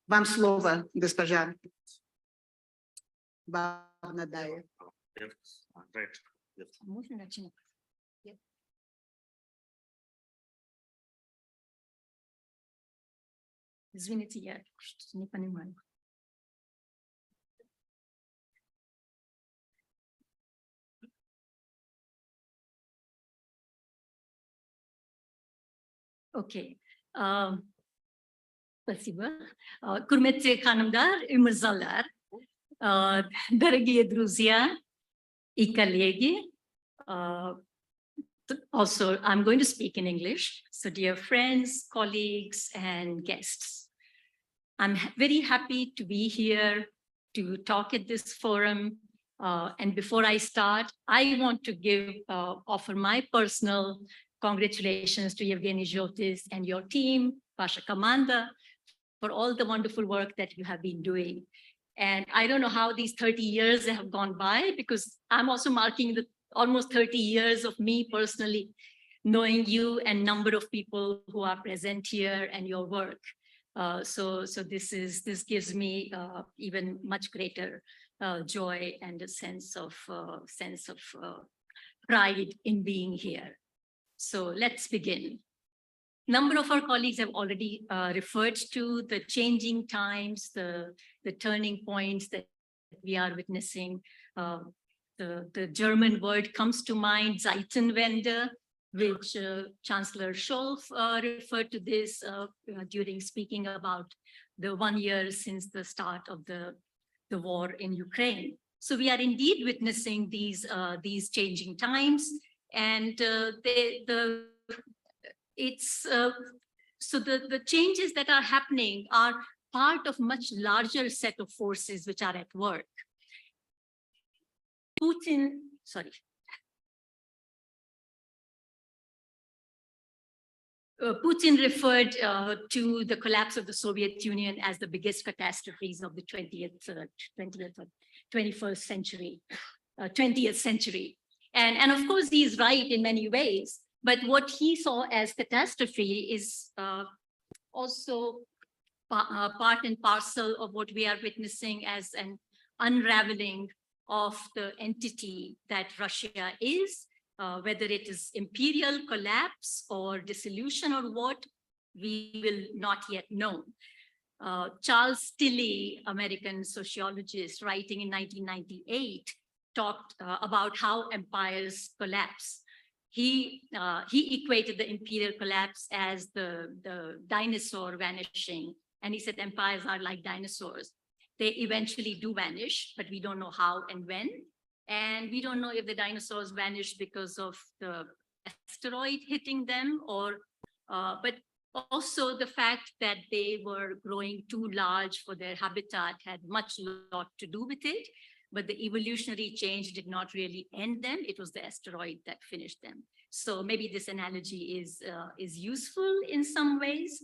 Вам слово, госпожа Бавна Дай. Можно начинать? Извините, я что-то не понимаю. Окей. Спасибо. Курметте ханымдар и мырзалар, дорогие друзья и коллеги. Also, I'm going to speak in English. So dear friends, colleagues, and guests, I'm very happy to be here to talk at this forum. And before I start, I want to offer my personal congratulations to Evgeny Zhotis and your team, Pasha Kamanda, for all the wonderful work that you have been doing. And I don't know how these 30 years have gone by, because I'm also marking the almost 30 years of me personally knowing you and number of people who are present here and your work. So this gives me even much greater joy and a sense of pride in being here. So let's begin. Number of our colleagues have already referred to the changing times, the turning points that we are witnessing. The German word comes to mind, Zeitenwende, which Chancellor Scholz referred to this during speaking about the 1 year since the start of the war in Ukraine. So we are indeed witnessing these changing times, and the changes that are happening are part of much larger set of forces which are at work. Putin referred to the collapse of the Soviet Union as the biggest catastrophes of the 21st century, 20th century. And of course, he is right in many ways. But what he saw as catastrophe is also part and parcel of what we are witnessing as an unraveling of the entity that Russia is, whether it is imperial collapse or dissolution or what, we will not yet know. Charles Tilly, American sociologist, writing in 1998, talked about how empires collapse. He equated the imperial collapse as the dinosaur vanishing. And he said empires are like dinosaurs. They eventually do vanish, but we don't know how and when. And we don't know if the dinosaurs vanished because of the asteroid hitting them, or but also the fact that they were growing too large for their habitat had lot to do with it. But the evolutionary change did not really end them. It was the asteroid that finished them. So maybe this analogy is useful in some ways.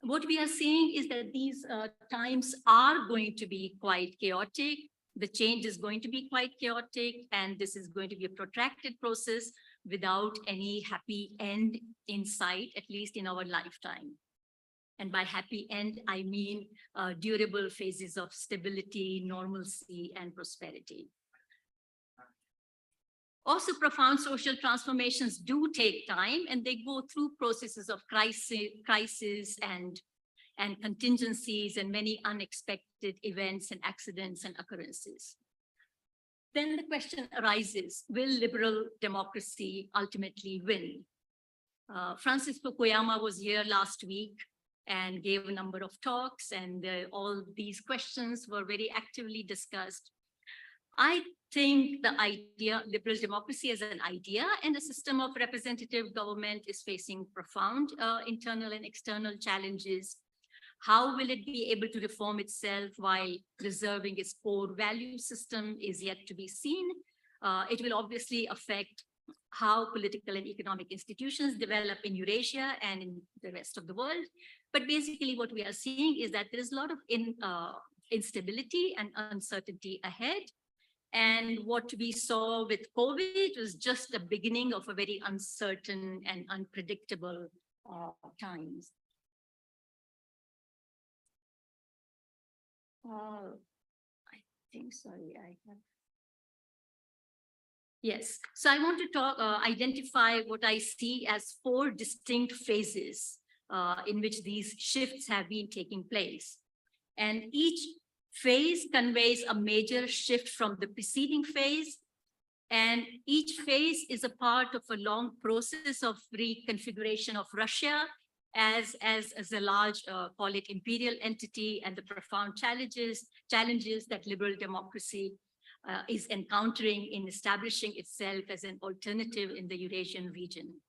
What we are seeing is that these times are going to be quite chaotic. The change is going to be quite chaotic, and this is going to be a protracted process without any happy end in sight, at least in our lifetime. And by happy end, I mean durable phases of stability, normalcy, and prosperity. Also, profound social transformations do take time, and they go through processes of crisis and contingencies and many unexpected events and accidents and occurrences. Then the question arises, will liberal democracy ultimately win? Francis Fukuyama was here last week and gave a number of talks, and all these questions were very actively discussed. I think the idea, liberal democracy as an idea and a system of representative government is facing profound internal and external challenges. How will it be able to reform itself while preserving its core value system is yet to be seen. It will obviously affect how political and economic institutions develop in Eurasia and in the rest of the world. But basically what we are seeing is that there is a lot of instability and uncertainty ahead. And what we saw with COVID was just the beginning of a very uncertain and unpredictable times. I think, sorry, I have. Yes, so I want to identify what I see as 4 distinct phases in which these shifts have been taking place. And each phase conveys a major shift from the preceding phase. And each phase is a part of a long process of reconfiguration of Russia as a large, call it imperial entity, and the profound challenges that liberal democracy is encountering in establishing itself as an alternative in the Eurasian region.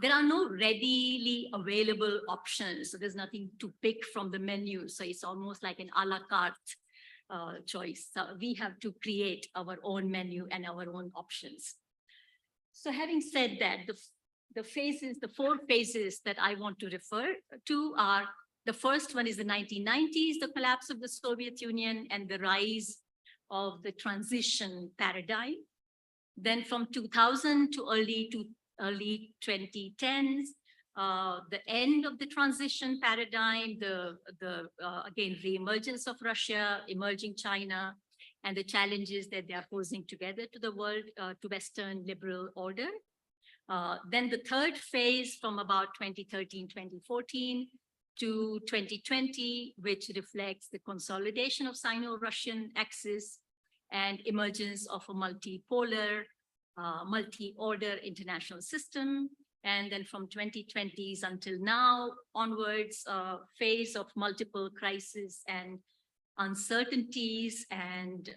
There are no readily available options, so there's nothing to pick from the menu. So it's almost like an a la carte choice. So we have to create our own menu and our own options. So having said that, the 4 phases that I want to refer to are, the first one is the 1990s, the collapse of the Soviet Union and the rise of the transition paradigm. Then from 2000 to early 2010s, the end of the transition paradigm, again, re-emergence of Russia, emerging China, and the challenges that they are posing together to the world, to Western liberal order. Then the third phase from about 2013, 2014 to 2020, which reflects the consolidation of Sino-Russian axis and emergence of a multipolar, multi-order international system. And then from 2020s until now onwards, phase of multiple crises and uncertainties. And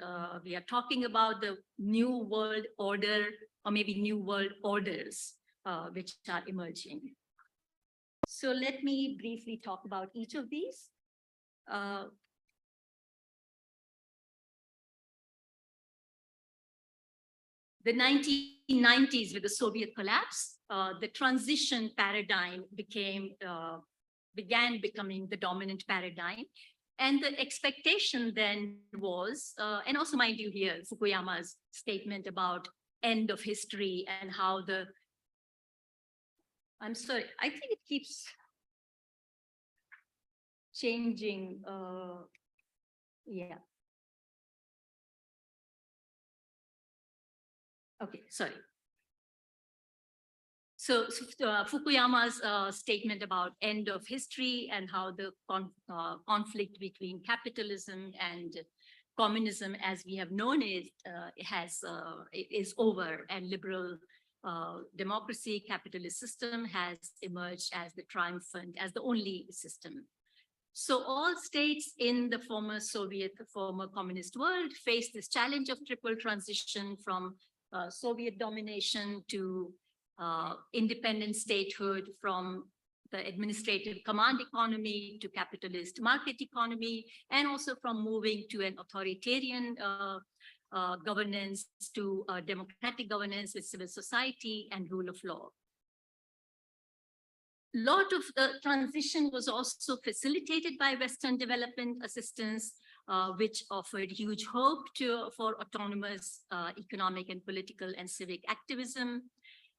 we are talking about the new world order, or maybe new world orders, which are emerging. So let me briefly talk about each of these. the 1990s, with the Soviet collapse, the transition paradigm began becoming the dominant paradigm. And the expectation then was, and also mind you here, Fukuyama's statement about end of history and how I'm sorry, I think it keeps changing. Yeah. Okay, sorry. So Fukuyama's statement about end of history and how the conflict between capitalism and communism, as we have known it, is over, and liberal democracy, capitalist system has emerged as the triumphant, as the only system. So all states in the former Soviet, former communist world faced this challenge of triple transition from Soviet domination to independent statehood, from the administrative command economy to capitalist market economy, and also from moving to an authoritarian governance to democratic governance with civil society and rule of law. A lot of the transition was also facilitated by Western development assistance, which offered huge hope for autonomous economic and political and civic activism.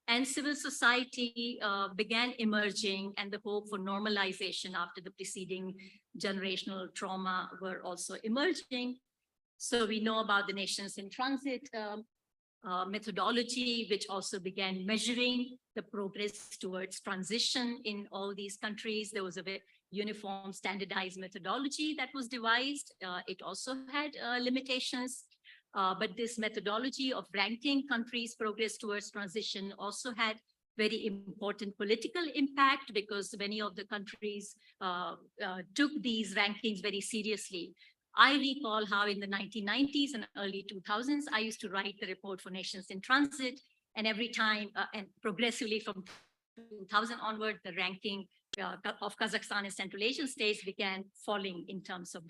And civil society began emerging, and the hope for normalization after the preceding generational trauma were also emerging. So we know about the nations in transit methodology, which also began measuring the progress towards transition in all these countries. There was a very uniform standardized methodology that was devised. It also had limitations. But this methodology of ranking countries' progress towards transition also had very important political impact, because many of the countries took these rankings very seriously. I recall how in the 1990s and early 2000s, I used to write the report for Nations in Transit, and every time, and progressively from 2000 onward, the ranking of Kazakhstan and Central Asian states began falling in terms of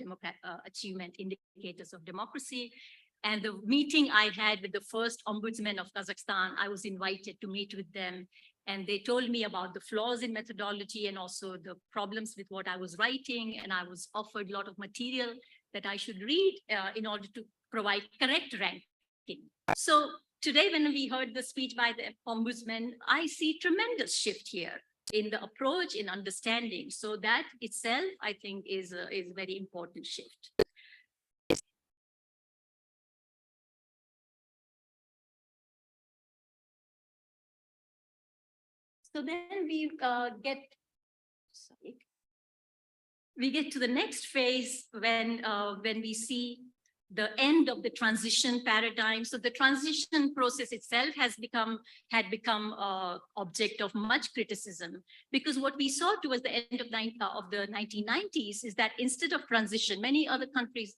achievement indicators of democracy. And the meeting I had with the first ombudsman of Kazakhstan, I was invited to meet with them, and they told me about the flaws in methodology and also the problems with what I was writing. And I was offered a lot of material that I should read in order to provide correct ranking. So today, when we heard the speech by the ombudsman, I see tremendous shift here in the approach, in understanding. So that itself, I think, is a very important shift. So then we get to the next phase when we see the end of the transition paradigm. So the transition process itself had become object of much criticism, because what we saw towards the end of the 1990s is that instead of transition, many countries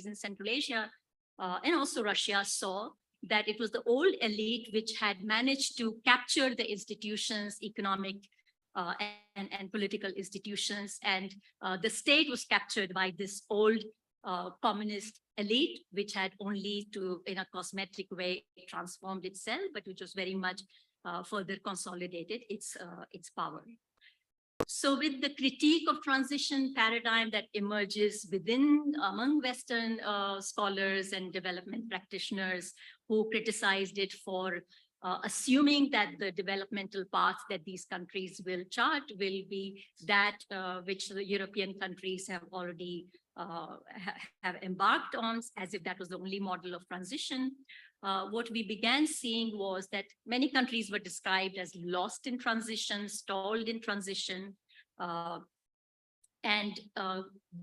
in Central Asia and also Russia saw that it was the old elite which had managed to capture the institutions, economic and political institutions, and the state was captured by this old communist elite, which had only in a cosmetic way, transformed itself, but which was very much further consolidated its power. So with the critique of transition paradigm that emerges among Western scholars and development practitioners who criticized it for assuming that the developmental path that these countries will chart will be that which the European countries have already have embarked on, as if that was the only model of transition. What we began seeing was that many countries were described as lost in transition, stalled in transition, and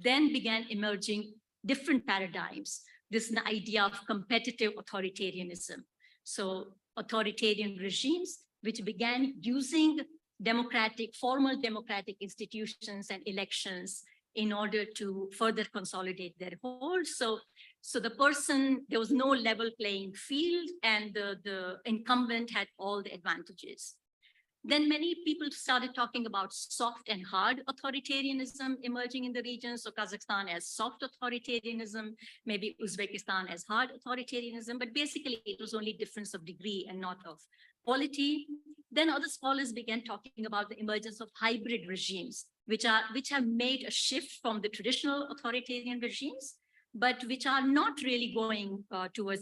then began emerging different paradigms. This is the idea of competitive authoritarianism. So authoritarian regimes which began using formal democratic institutions and elections in order to further consolidate their hold. So there was no level playing field, and the incumbent had all the advantages. Then many people started talking about soft and hard authoritarianism emerging in the region. So Kazakhstan as soft authoritarianism, maybe Uzbekistan as hard authoritarianism, but basically it was only difference of degree and not of quality. Then other scholars began talking about the emergence of hybrid regimes, which have made a shift from the traditional authoritarian regimes, but which are not really going towards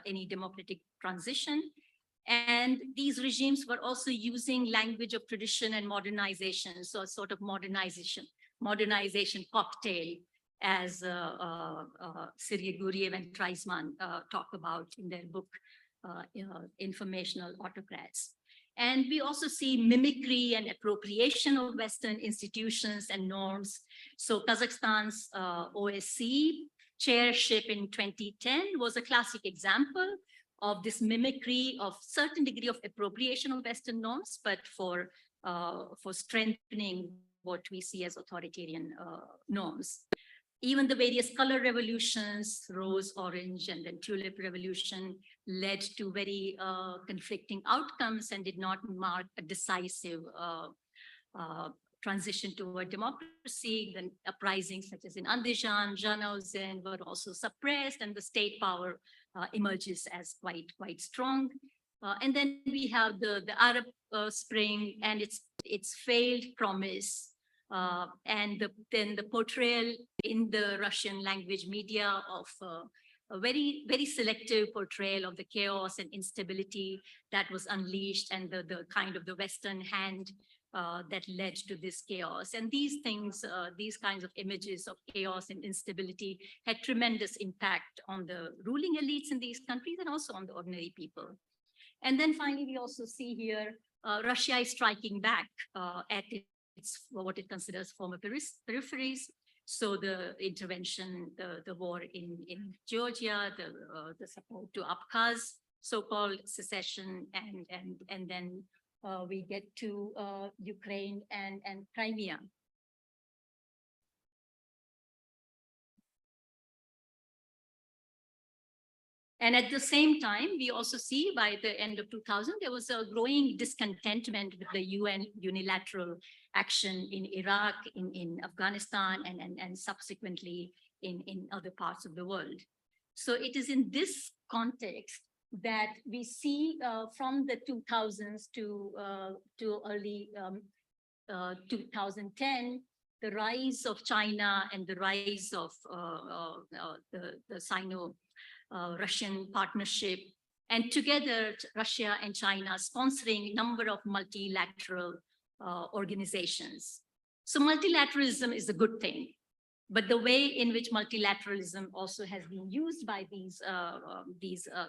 any democratic transition. And these regimes were also using language of tradition and modernization, so a sort of modernization cocktail, as Sergei Guriev and Treisman talk about in their book, Informational Autocrats. And we also see mimicry and appropriation of Western institutions and norms. So Kazakhstan's OSCE chairship in 2010 was a classic example of this mimicry of certain degree of appropriation of Western norms, but for strengthening what we see as authoritarian norms. Even the various color revolutions, rose, orange, and then tulip revolution, led to very conflicting outcomes and did not mark a decisive transition toward democracy. Then uprisings such as in Andijan, Zhanaozen were also suppressed, and the state power emerges as quite strong. And then we have the Arab Spring and its failed promise, and then the portrayal in the Russian language media of a very selective portrayal of the chaos and instability that was unleashed, and the kind of the Western hand that led to this chaos. And these things, these kinds of images of chaos and instability had tremendous impact on the ruling elites in these countries and also on the ordinary people. And then finally, we also see here, Russia is striking back at its what it considers former peripheries. So the intervention, the war in Georgia, the support to Abkhaz, so-called secession, and then we get to Ukraine and Crimea. And at the same time, we also see by the end of 2000, there was a growing discontentment with the UN unilateral action in Iraq, in Afghanistan, and subsequently in other parts of the world. So it is in this context that we see from the 2000s to early 2010, the rise of China and the rise of the Sino-Russian partnership, and together Russia and China sponsoring a number of multilateral organizations. So multilateralism is a good thing, but the way in which multilateralism also has been used by these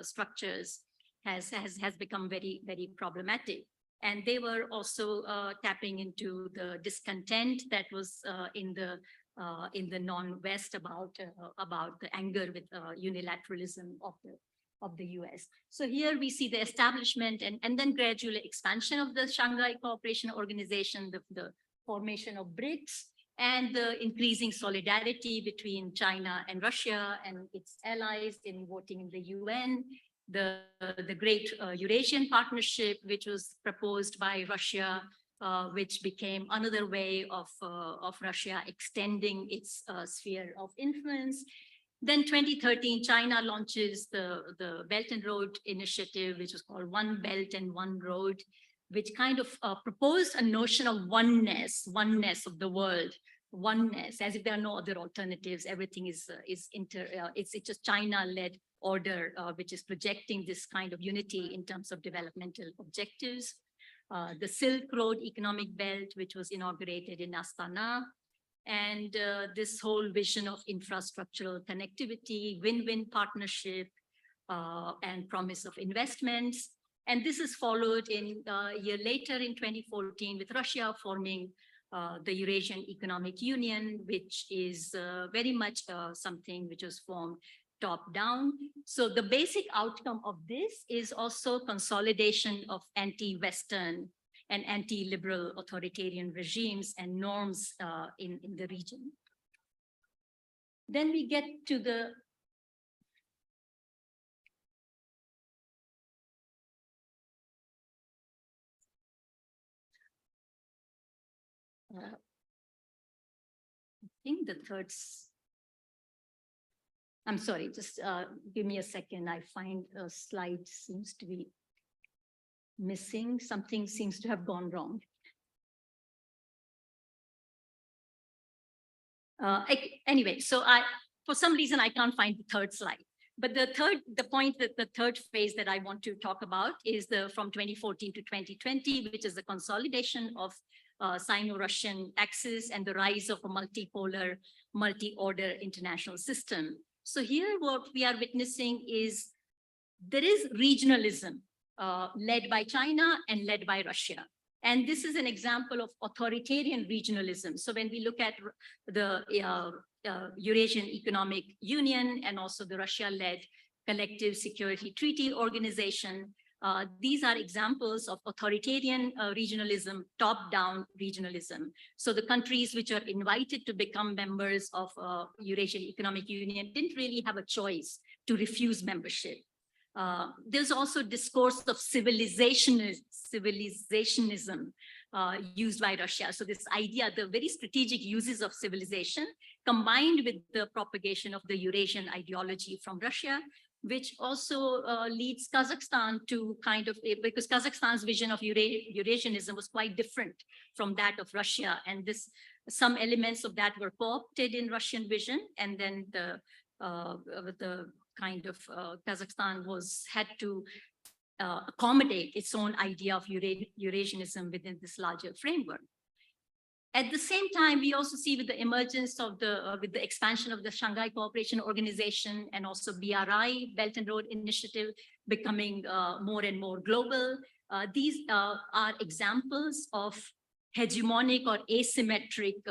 structures has become very problematic. And they were also tapping into the discontent that was in the non-West about the anger with unilateralism of the US. So here we see the establishment and then gradual expansion of the Shanghai Cooperation Organization, the formation of BRICS, and the increasing solidarity between China and Russia and its allies in voting in the UN, the great Eurasian partnership, which was proposed by Russia, which became another way of Russia extending its sphere of influence. Then 2013, China launches the Belt and Road Initiative, which was called One Belt and One Road, which kind of proposed a notion of oneness of the world, oneness, as if there are no other alternatives. Everything is it's just China-led order, which is projecting this kind of unity in terms of developmental objectives. The Silk Road Economic Belt, which was inaugurated in Astana, and this whole vision of infrastructural connectivity, win-win partnership, and promise of investments. And this is followed in a year later in 2014 with Russia forming the Eurasian Economic Union, which is very much something which was formed top-down. So the basic outcome of this is also consolidation of anti-Western and anti-liberal authoritarian regimes and norms in the region. Then we get to the I think the third. I'm sorry, just give me a second. I find a slide seems to be missing. Something seems to have gone wrong. Anyway, so for some reason, I can't find the third slide. But the third phase that I want to talk about is from 2014 to 2020, which is the consolidation of Sino-Russian axis and the rise of a multipolar, multi-order international system. So here what we are witnessing is there is regionalism led by China and led by Russia. And this is an example of authoritarian regionalism. So when we look at the Eurasian Economic Union and also the Russia-led Collective Security Treaty Organization, these are examples of authoritarian regionalism, top-down regionalism. So the countries which are invited to become members of Eurasian Economic Union didn't really have a choice to refuse membership. There's also discourse of civilizationism used by Russia. So this idea, the very strategic uses of civilization combined with the propagation of the Eurasian ideology from Russia, which also leads Kazakhstan to because Kazakhstan's vision of Eurasianism was quite different from that of Russia. And some elements of that were co-opted in Russian vision. And then Kazakhstan had to accommodate its own idea of Eurasianism within this larger framework. At the same time, we also see with the emergence of with the expansion of the Shanghai Cooperation Organization and also BRI, Belt and Road Initiative, becoming more and more global. These are examples of hegemonic or asymmetric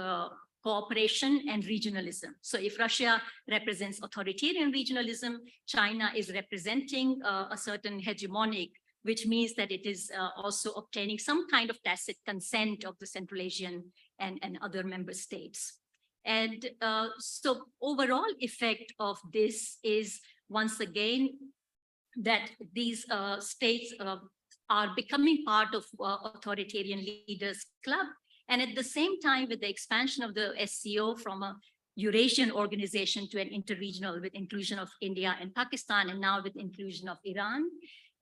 cooperation and regionalism. So if Russia represents authoritarian regionalism, China is representing a certain hegemonic, which means that it is also obtaining some kind of tacit consent of the Central Asian and other member states. And so overall effect of this is once again that these states are becoming part of authoritarian leaders club. And at the same time, with the expansion of the SCO from a Eurasian organization to an interregional with inclusion of India and Pakistan, and now with inclusion of Iran,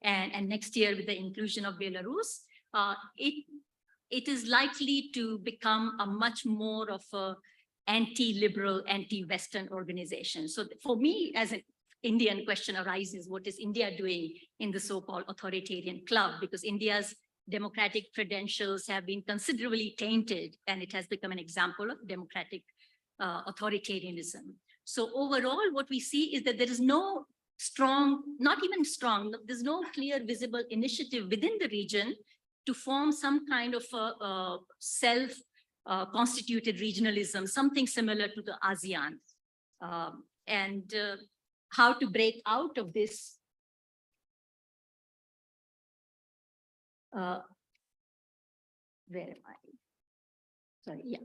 and next year with the inclusion of Belarus, it is likely to become a much more of a anti-liberal, anti-Western organization. So for me, as an Indian question arises, what is India doing in the so-called authoritarian club? Because India's democratic credentials have been considerably tainted, and it has become an example of democratic authoritarianism. So overall, what we see is that there is no strong, not even strong, there's no clear visible initiative within the region to form some kind of self-constituted regionalism, something similar to the ASEAN. And how to break out of this where am I? Sorry, yeah.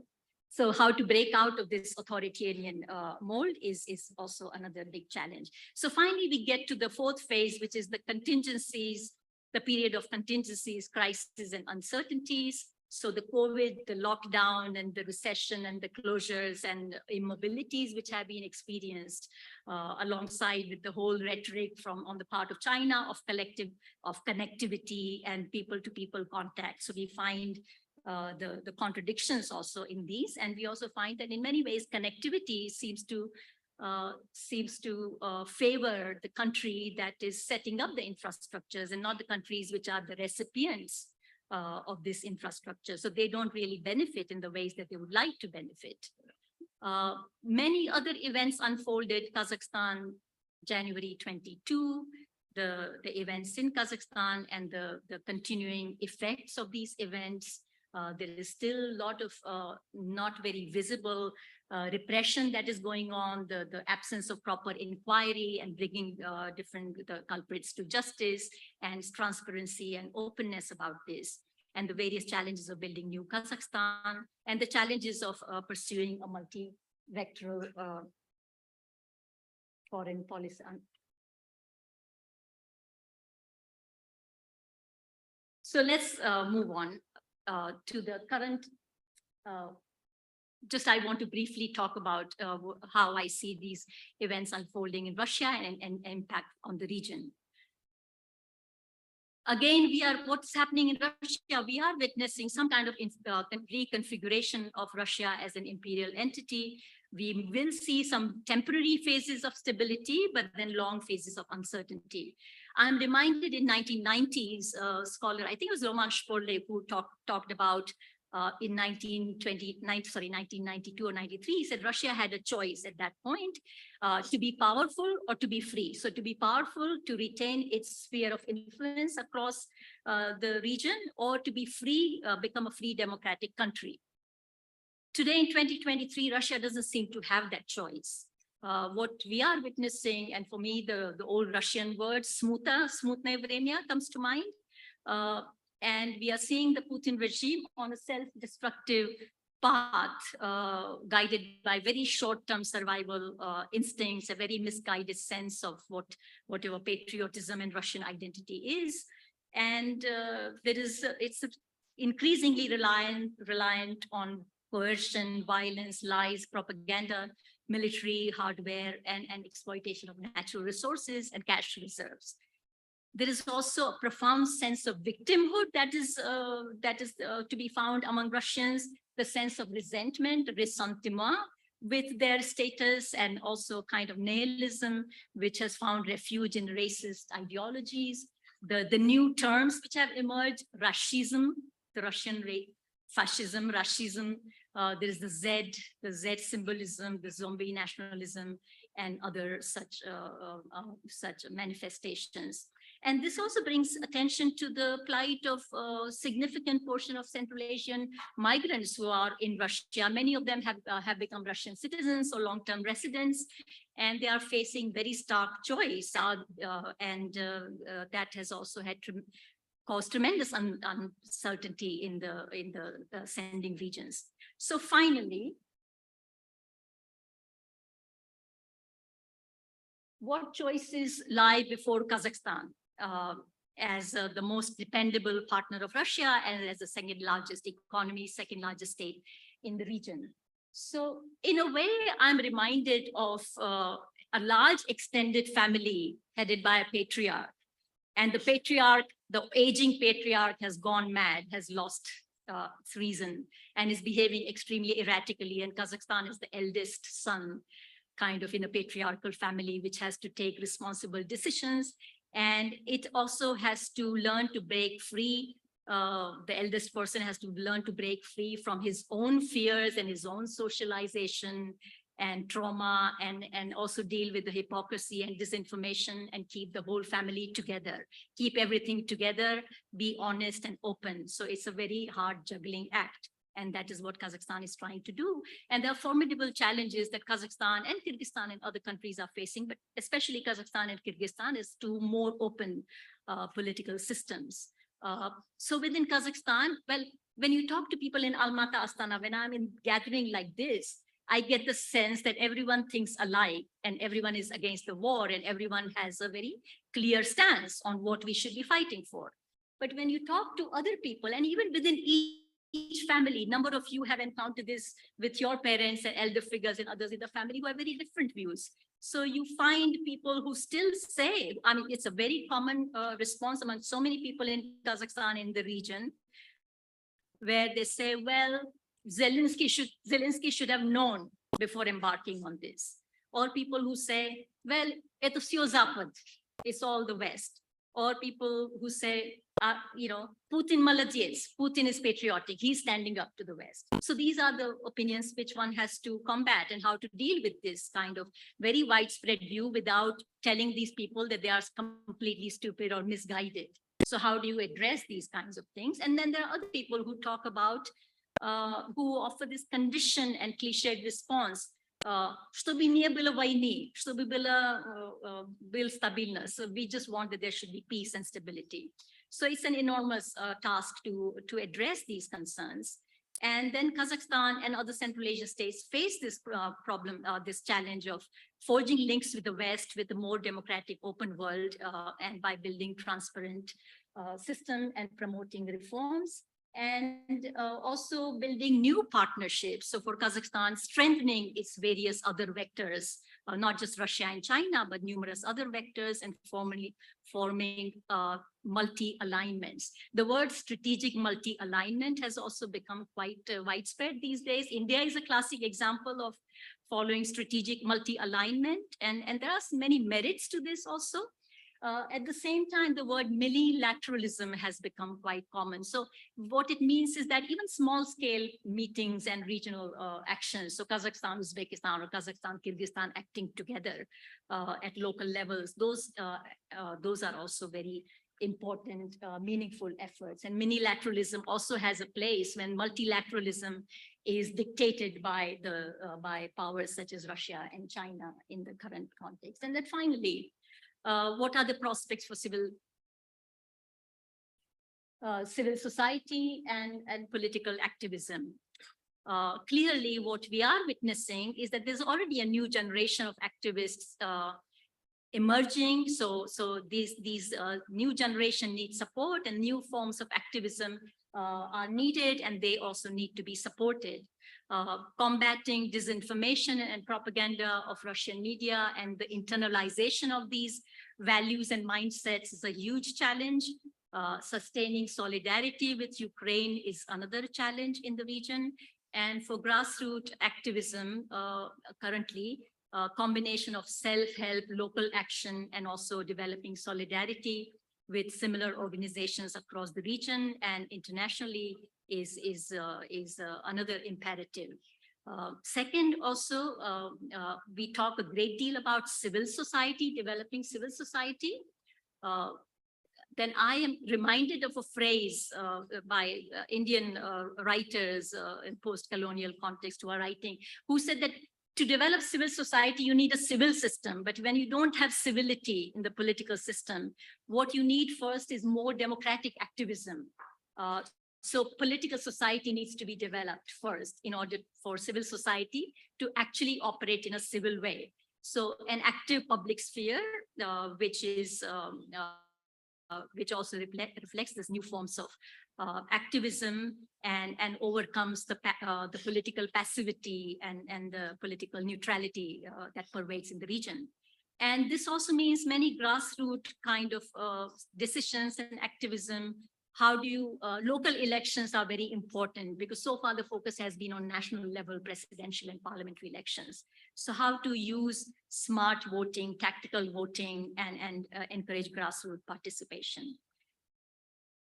So how to break out of this authoritarian mold is also another big challenge. So finally, we get to the fourth phase, which is the contingencies, the period of contingencies, crises, and uncertainties. So the COVID, the lockdown, and the recession, and the closures and immobilities which have been experienced alongside with the whole rhetoric on the part of China of connectivity and people-to-people contact. So we find the contradictions also in these, and we also find that in many ways connectivity seems to favor the country that is setting up the infrastructures and not the countries which are the recipients of this infrastructure. So they don't really benefit in the ways that they would like to benefit. Many other events unfolded. Kazakhstan, January 22, the events in Kazakhstan and the continuing effects of these events. There is still a lot of not very visible repression that is going on, the absence of proper inquiry and bringing the culprits to justice, and transparency and openness about this, and the various challenges of building new Kazakhstan, and the challenges of pursuing a multi-vectoral foreign policy. So let's move on to the current just I want to briefly talk about how I see these events unfolding in Russia and impact on the region. Again, what's happening in Russia, we are witnessing some kind of reconfiguration of Russia as an imperial entity. We will see some temporary phases of stability, but then long phases of uncertainty. I'm reminded in 1990s, scholar, I think it was Roman Sporle, who talked about in 1992 or 93, he said Russia had a choice at that point to be powerful or to be free. So to be powerful, to retain its sphere of influence across the region, or to be free, become a free democratic country. Today in 2023, Russia doesn't seem to have that choice. What we are witnessing, and for me, the old Russian word, smutное время comes to mind. And we are seeing the Putin regime on a self-destructive path, guided by very short-term survival instincts, a very misguided sense of whatever patriotism and Russian identity is. And it's increasingly reliant on coercion, violence, lies, propaganda, military hardware, and exploitation of natural resources and cash reserves. There is also a profound sense of victimhood that is to be found among Russians, the sense of resentment, ressentiment with their status, and also kind of nihilism, which has found refuge in racist ideologies. The new terms which have emerged, Russism, the Russian fascism, Russism, there is the Z symbolism, the zombie nationalism, and other such manifestations. And this also brings attention to the plight of a significant portion of Central Asian migrants who are in Russia. Many of them have become Russian citizens or long-term residents, and they are facing very stark choice. That has also had to cause tremendous uncertainty in the sending regions. So finally, what choices lie before Kazakhstan as the most dependable partner of Russia and as the second largest economy, second largest state in the region? So in a way, I'm reminded of a large extended family headed by a patriarch. And the patriarch, the aging patriarch, has gone mad, has lost reason, and is behaving extremely erratically. And Kazakhstan is the eldest son, kind of in a patriarchal family, which has to take responsible decisions. And it also has to learn to break free. The eldest person has to learn to break free from his own fears and his own socialization and trauma, and also deal with the hypocrisy and disinformation, and keep the whole family together, keep everything together, be honest and open. So it's a very hard juggling act. And that is what Kazakhstan is trying to do. And there are formidable challenges that Kazakhstan and Kyrgyzstan and other countries are facing, but especially Kazakhstan and Kyrgyzstan is two more open political systems. So within Kazakhstan, well, when you talk to people in Almaty, Astana, when I'm in gathering like this, I get the sense that everyone thinks alike and everyone is against the war and everyone has a very clear stance on what we should be fighting for. But when you talk to other people, and even within each family, number of you have encountered this with your parents and elder figures and others in the family who have very different views. So you find people who still say, I mean, it's a very common response among so many people in Kazakhstan, in the region, where they say, well, Zelensky should have known before embarking on this. Or people who say, well, это всё Запад, it's all the West. Or people who say, Putin молодец, Putin is patriotic, he's standing up to the West. So these are the opinions which one has to combat, and how to deal with this kind of very widespread view without telling these people that they are completely stupid or misguided. So how do you address these kinds of things? And then there are other people who talk about, who offer this conditioned and cliched response, чтобы не было войны, чтобы был стабильность. So we just want that there should be peace and stability. So it's an enormous task to address these concerns. And then Kazakhstan and other Central Asia states face this problem, this challenge of forging links with the West, with a more democratic, open world, and by building transparent system and promoting reforms. and also building new partnerships. So for Kazakhstan, strengthening its various other vectors, not just Russia and China, but numerous other vectors, and forming multi-alignments. The word strategic multi-alignment has also become quite widespread these days. India is a classic example of following strategic multi-alignment, and there are many merits to this also. At the same time, the word multilateralism has become quite common. So what it means is that even small scale meetings and regional actions, so Kazakhstan, Uzbekistan, or Kazakhstan, Kyrgyzstan acting together at local levels, those are also very important, meaningful efforts. And multilateralism also has a place when multilateralism is dictated by powers such as Russia and China in the current context. And then finally, what are the prospects for civil society and political activism? Clearly, what we are witnessing is that there's already a new generation of activists emerging. So these new generation need support, and new forms of activism are needed, and they also need to be supported. Combating disinformation and propaganda of Russian media and the internalization of these values and mindsets is a huge challenge. Sustaining solidarity with Ukraine is another challenge in the region. And for grassroots activism, currently, a combination of self-help, local action, and also developing solidarity with similar organizations across the region and internationally is another imperative. Second, also, we talk a great deal about civil society, developing civil society. Then I am reminded of a phrase by Indian writers in post-colonial context who are writing, who said that to develop civil society, you need a civil system. But when you don't have civility in the political system, what you need first is more democratic activism. So political society needs to be developed first in order for civil society to actually operate in a civil way. So an active public sphere, which also reflects this new forms of activism and overcomes the political passivity and the political neutrality that pervades in the region. And this also means many grassroots kind of decisions and activism. How do you, local elections are very important because so far the focus has been on national level presidential and parliamentary elections. So how to use smart voting, tactical voting, and encourage grassroots participation.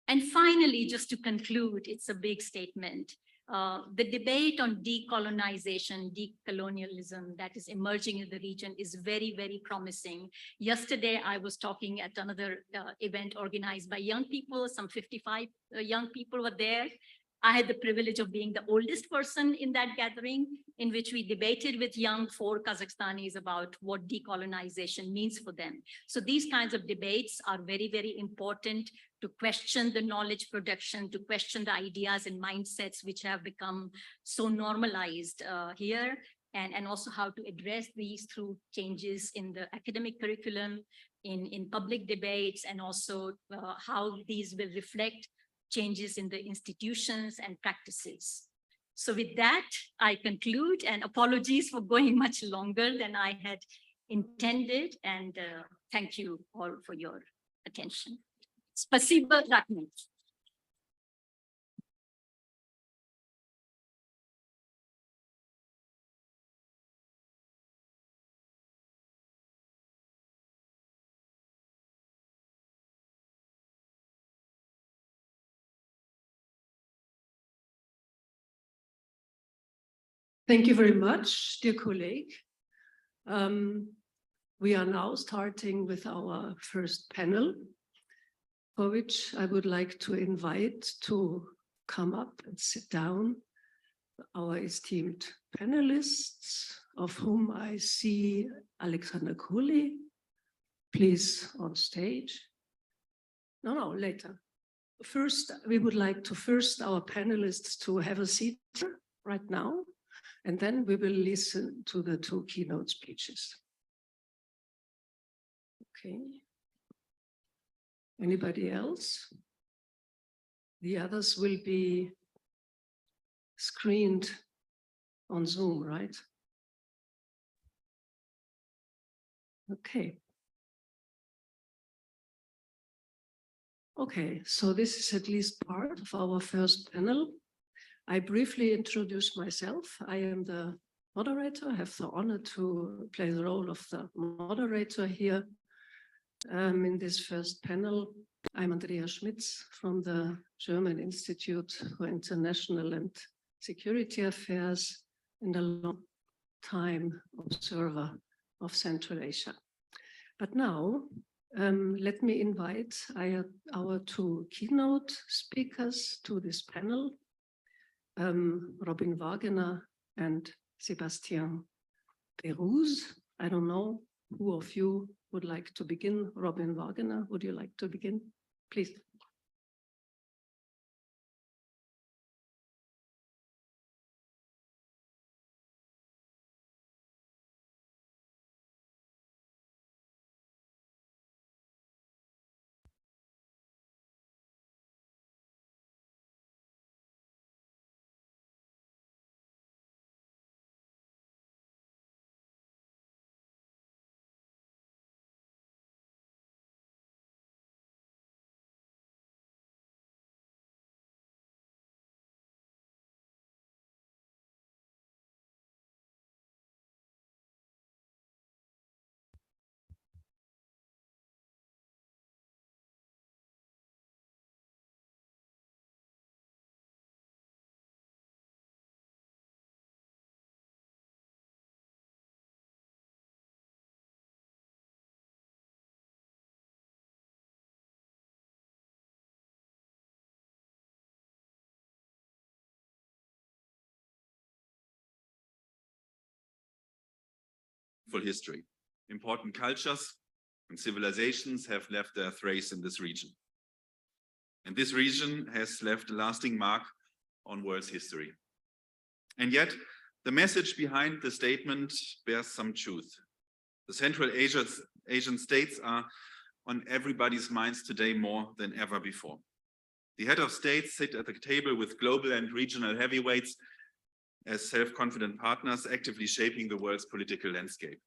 And finally, just to conclude, it's a big statement. The debate on decolonization, decolonialism that is emerging in the region is very, very promising. Yesterday, I was talking at another event organized by young people. Some 55 young people were there. I had the privilege of being the oldest person in that gathering, in which we debated with young 4 Kazakhstanis about what decolonization means for them. So these kinds of debates are very, very important to question the knowledge production, to question the ideas and mindsets which have become so normalized here, and also how to address these through changes in the academic curriculum, in public debates, and also how these will reflect changes in the institutions and practices. So with that, I conclude, and apologies for going much longer than I had intended, and thank you all for your attention. Спасибо, Ratman. Thank you very much, dear colleague. We are now starting with our first panel, for which I would like to invite to come up and sit down our esteemed panelists, of whom I see Alexander Kuli, please on stage. No, later. First, we would like to our panelists to have a seat right now, and then we will listen to the 2 keynote speeches. Okay. Anybody else? The others will be screened on Zoom, right? Okay. Okay, so this is at least part of our first panel. I briefly introduce myself. I am the moderator. I have the honor to play the role of the moderator here in this first panel. I'm Andrea Schmitz from the German Institute for International and Security Affairs and a long time observer of Central Asia. But now, let me invite our two keynote speakers to this panel, Robin Wagener and Sebastian Pérouse. I don't know who of you would like to begin. Robin Wagener, would you like to begin? Please. History. Important cultures and civilizations have left their trace in this region. And this region has left a lasting mark on world's history. And yet, the message behind the statement bears some truth. The Central Asian states are on everybody's minds today more than ever before. The head of states sit at the table with global and regional heavyweights as self-confident partners actively shaping the world's political landscape.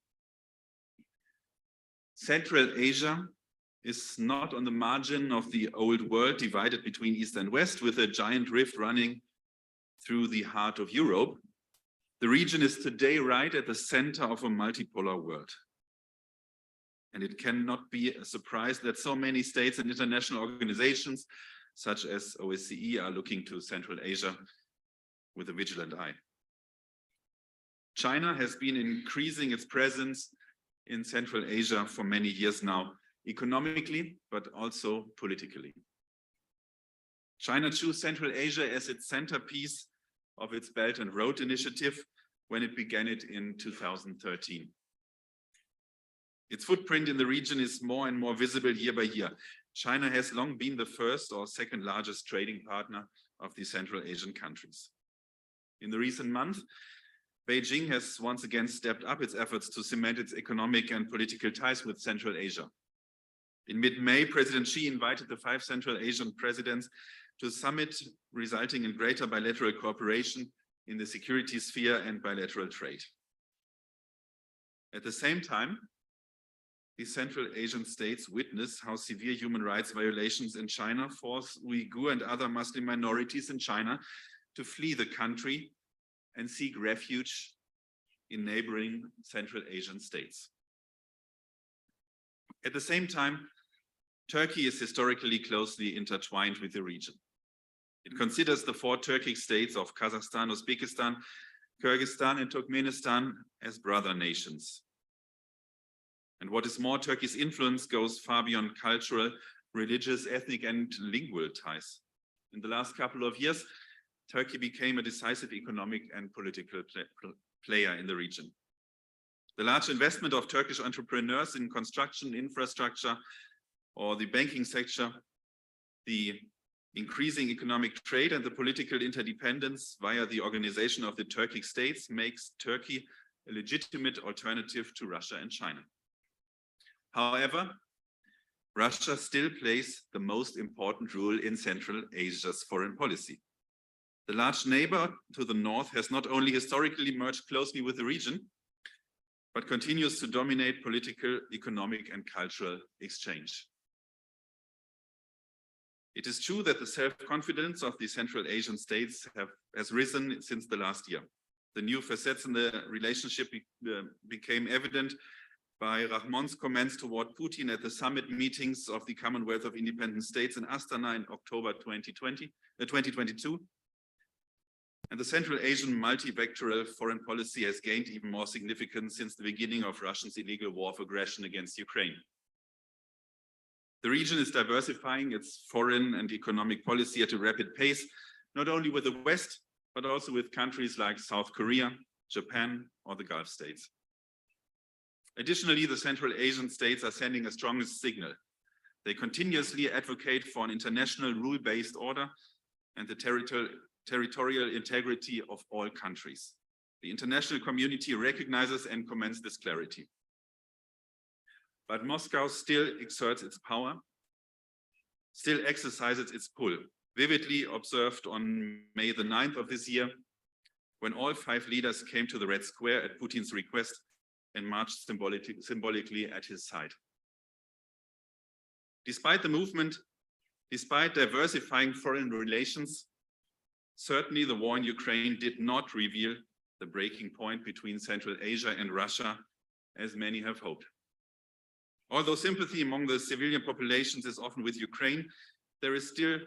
Central Asia is not on the margin of the old world divided between East and West with a giant rift running through the heart of Europe. The region is today right at the center of a multipolar world. And it cannot be a surprise that so many states and international organizations such as OSCE are looking to Central Asia with a vigilant eye. China has been increasing its presence in Central Asia for many years now, economically, but also politically. China chose Central Asia as its centerpiece of its Belt and Road Initiative when it began it in 2013. Its footprint in the region is more and more visible year by year. China has long been the first or second largest trading partner of the Central Asian countries. In the recent months, Beijing has once again stepped up its efforts to cement its economic and political ties with Central Asia. In mid-May, President Xi invited the 5 Central Asian presidents to a summit resulting in greater bilateral cooperation in the security sphere and bilateral trade. At the same time, the Central Asian states witness how severe human rights violations in China force Uyghur and other Muslim minorities in China to flee the country and seek refuge in neighboring Central Asian states. At the same time, Turkey is historically closely intertwined with the region. It considers the 4 Turkic states of Kazakhstan, Uzbekistan, Kyrgyzstan, and Turkmenistan as brother nations. And what is more, Turkey's influence goes far beyond cultural, religious, ethnic, and lingual ties. In the last couple of years, Turkey became a decisive economic and political player in the region. The large investment of Turkish entrepreneurs in construction, infrastructure, or the banking sector, the increasing economic trade and the political interdependence via the organization of the Turkic states makes Turkey a legitimate alternative to Russia and China. However, Russia still plays the most important role in Central Asia's foreign policy. The large neighbor to the north has not only historically merged closely with the region, but continues to dominate political, economic, and cultural exchange. It is true that the self-confidence of the Central Asian states has risen since the last year. The new facets in the relationship became evident by Rahmon's comments toward Putin at the summit meetings of the Commonwealth of Independent States in Astana in October 2022. And the Central Asian multi-vectoral foreign policy has gained even more significance since the beginning of Russia's illegal war of aggression against Ukraine. The region is diversifying its foreign and economic policy at a rapid pace, not only with the West, but also with countries like South Korea, Japan, or the Gulf states. Additionally, the Central Asian states are sending a strong signal. They continuously advocate for an international rule-based order and the territorial integrity of all countries. The international community recognizes and commends this clarity. But Moscow still exerts its power, still exercises its pull, vividly observed on May the 9th of this year, when all 5 leaders came to the Red Square at Putin's request and marched symbolically at his side. Despite the movement, despite diversifying foreign relations, certainly the war in Ukraine did not reveal the breaking point between Central Asia and Russia, as many have hoped. Although sympathy among the civilian populations is often with Ukraine, there is still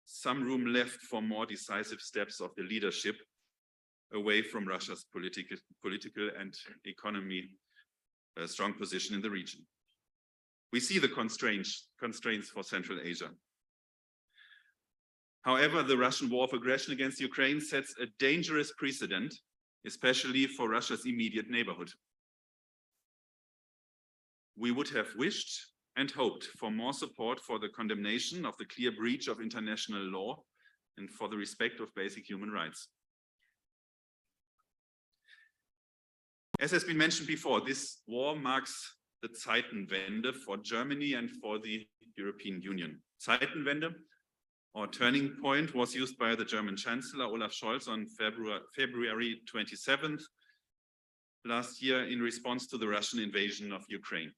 some room left for more decisive steps of the leadership away from Russia's political and economy strong position in the region. We see the constraints for Central Asia. However, the Russian war of aggression against Ukraine sets a dangerous precedent, especially for Russia's immediate neighborhood. We would have wished and hoped for more support for the condemnation of the clear breach of international law and for the respect of basic human rights. As has been mentioned before, this war marks the Zeitenwende for Germany and for the European Union. Zeitenwende, or turning point, was used by the German Chancellor Olaf Scholz on February 27th last year in response to the Russian invasion of Ukraine.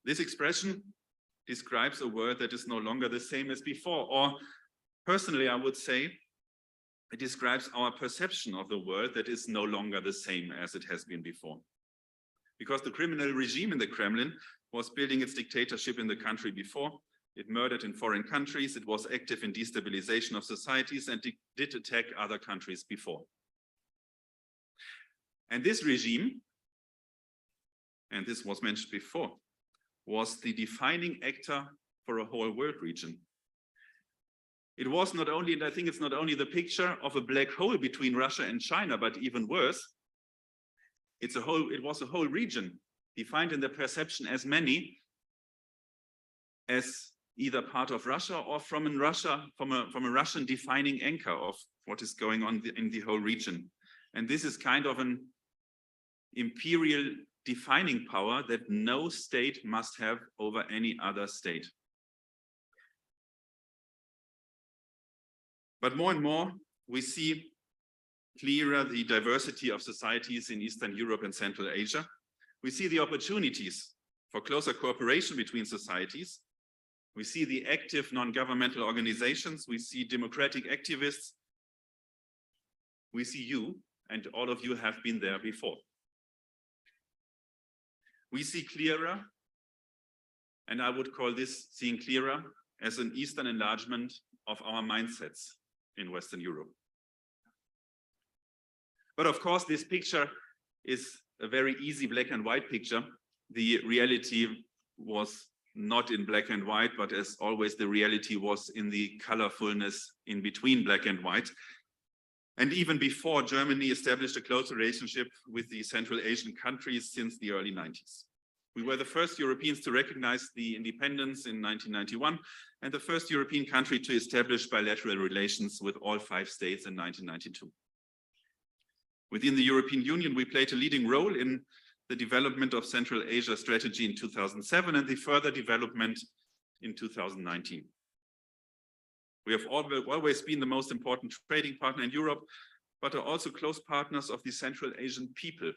This expression describes a world that is no longer the same as before, or personally, I would say, it describes our perception of the world that is no longer the same as it has been before. Because the criminal regime in the Kremlin was building its dictatorship in the country before, it murdered in foreign countries, it was active in destabilization of societies, and it did attack other countries before. And this regime, and this was mentioned before, was the defining actor for a whole world region. It was not only, and I think it's not only the picture of a black hole between Russia and China, but even worse, it was a whole region defined in the perception as many as either part of Russia or from a Russian defining anchor of what is going on in the whole region. And this is kind of an imperial defining power that no state must have over any other state. But more and more, we see clearer the diversity of societies in Eastern Europe and Central Asia. We see the opportunities for closer cooperation between societies. We see the active non-governmental organizations. We see democratic activists. We see you, and all of you have been there before. We see clearer, and I would call this seeing clearer as an Eastern enlargement of our mindsets in Western Europe. But of course, this picture is a very easy black and white picture. The reality was not in black and white, but as always, the reality was in the colorfulness in between black and white. And even before, Germany established a close relationship with the Central Asian countries since the early 90s. We were the first Europeans to recognize the independence in 1991 and the first European country to establish bilateral relations with all 5 states in 1992. Within the European Union, we played a leading role in the development of Central Asia strategy in 2007 and the further development in 2019. We have always been the most important trading partner in Europe, but are also close partners of the Central Asian people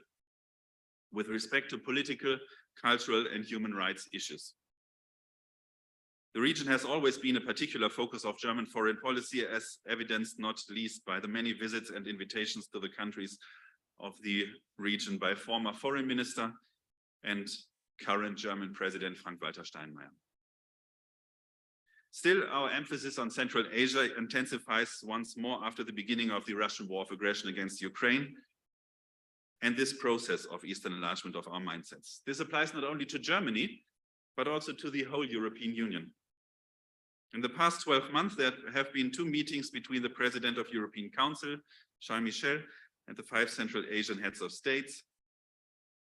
with respect to political, cultural, and human rights issues. The region has always been a particular focus of German foreign policy, as evidenced not least by the many visits and invitations to the countries of the region by former foreign minister and current German President Frank-Walter Steinmeier. Still, our emphasis on Central Asia intensifies once more after the beginning of the Russian war of aggression against Ukraine and this process of Eastern enlargement of our mindsets. This applies not only to Germany, but also to the whole European Union. In the past 12 months, there have been 2 meetings between the President of European Council, Charles Michel, and the 5 Central Asian heads of states.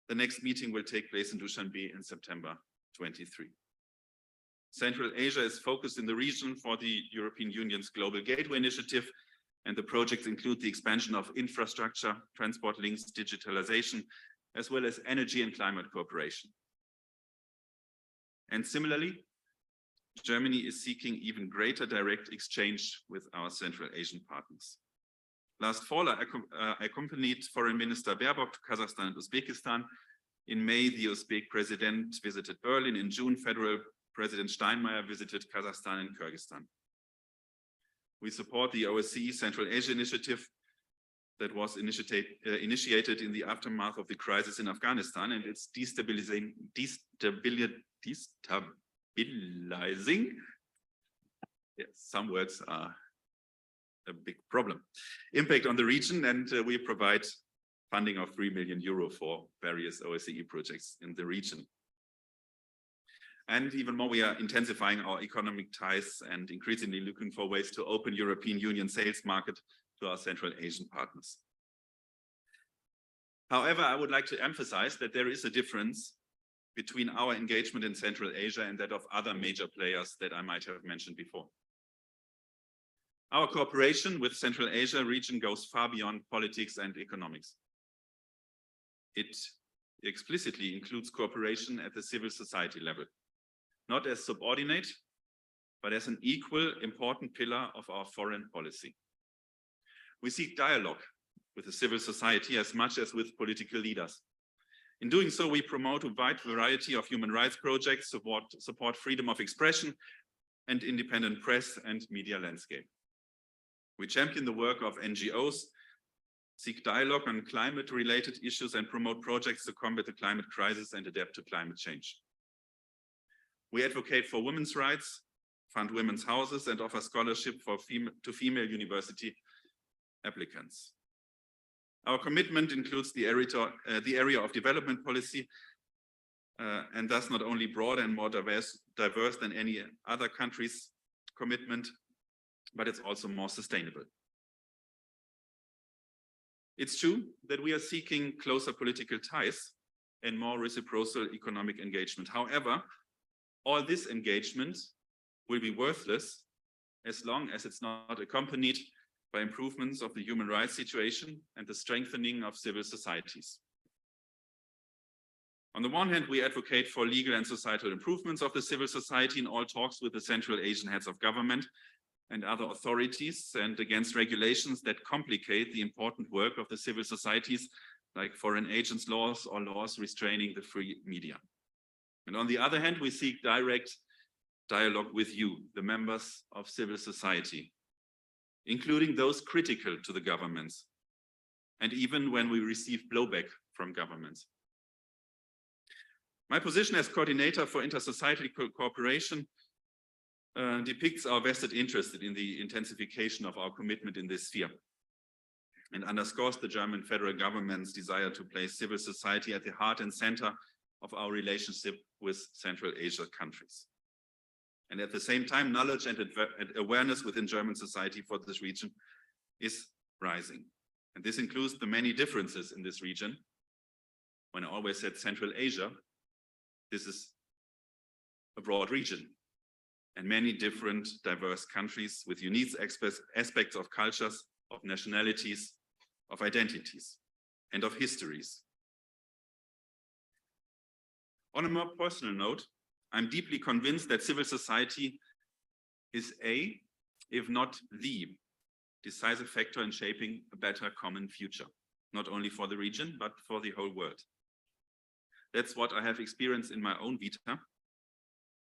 The next meeting will take place in Dushanbe in September 23. Central Asia is focused in the region for the European Union's Global Gateway Initiative, and the projects include the expansion of infrastructure, transport links, digitalization, as well as energy and climate cooperation. And similarly, Germany is seeking even greater direct exchange with our Central Asian partners. Last fall, I accompanied Foreign Minister Baerbock to Kazakhstan and Uzbekistan. In May, the Uzbek president visited Berlin. In June, Federal President Steinmeier visited Kazakhstan and Kyrgyzstan. We support the OSCE Central Asia Initiative that was initiated in the aftermath of the crisis in Afghanistan, and it's destabilizing, yes, some words are a big problem, impact on the region, and we provide funding of €3 million for various OSCE projects in the region. And even more, we are intensifying our economic ties and increasingly looking for ways to open European Union sales market to our Central Asian partners. However, I would like to emphasize that there is a difference between our engagement in Central Asia and that of other major players that I might have mentioned before. Our cooperation with Central Asia region goes far beyond politics and economics. It explicitly includes cooperation at the civil society level, not as subordinate, but as an equal important pillar of our foreign policy. We seek dialogue with the civil society as much as with political leaders. In doing so, we promote a wide variety of human rights projects, support freedom of expression and independent press and media landscape. We champion the work of NGOs, seek dialogue on climate-related issues, and promote projects to combat the climate crisis and adapt to climate change. We advocate for women's rights, fund women's houses, and offer scholarship to female university applicants. Our commitment includes the area of development policy, and thus not only broader and more diverse than any other country's commitment, but it's also more sustainable. It's true that we are seeking closer political ties and more reciprocal economic engagement. However, all this engagement will be worthless as long as it's not accompanied by improvements of the human rights situation and the strengthening of civil societies. On the one hand, we advocate for legal and societal improvements of the civil society in all talks with the Central Asian heads of government and other authorities, and against regulations that complicate the important work of the civil societies, like foreign agents laws or laws restraining the free media. And on the other hand, we seek direct dialogue with you, the members of civil society, including those critical to the governments, and even when we receive blowback from governments. My position as coordinator for inter-societal cooperation depicts our vested interest in the intensification of our commitment in this sphere and underscores the German federal government's desire to place civil society at the heart and center of our relationship with Central Asia countries. And at the same time, knowledge and awareness within German society for this region is rising. And this includes the many differences in this region. When I always said Central Asia, this is a broad region and many different diverse countries with unique aspects of cultures, of nationalities, of identities, and of histories. On a more personal note, I'm deeply convinced that civil society is a, if not the, decisive factor in shaping a better common future, not only for the region, but for the whole world. That's what I have experienced in my own vita,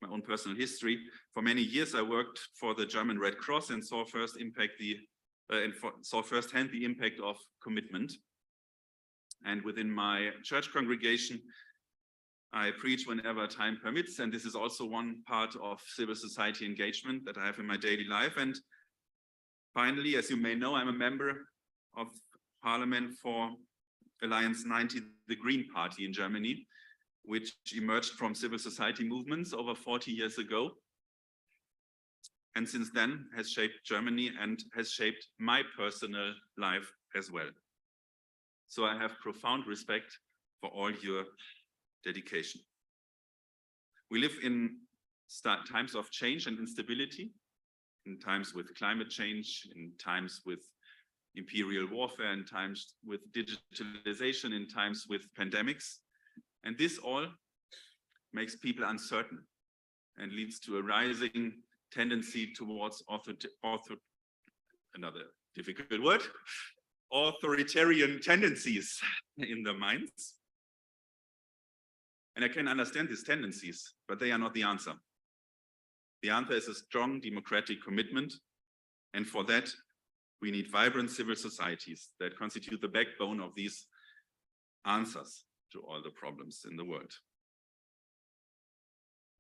my own personal history. For many years, I worked for the German Red Cross and saw firsthand the impact of commitment. And within my church congregation, I preach whenever time permits, and this is also one part of civil society engagement that I have in my daily life. And finally, as you may know, I'm a member of Parliament for Alliance 90, the Green Party in Germany, which emerged from civil society movements over 40 years ago. And since then has shaped Germany and has shaped my personal life as well. So I have profound respect for all your dedication. We live in times of change and instability, in times with climate change, in times with imperial warfare, in times with digitalization, in times with pandemics. And this all makes people uncertain and leads to a rising tendency towards another difficult word, authoritarian tendencies in their minds. And I can understand these tendencies, but they are not the answer. The answer is a strong democratic commitment. And for that, we need vibrant civil societies that constitute the backbone of these answers to all the problems in the world.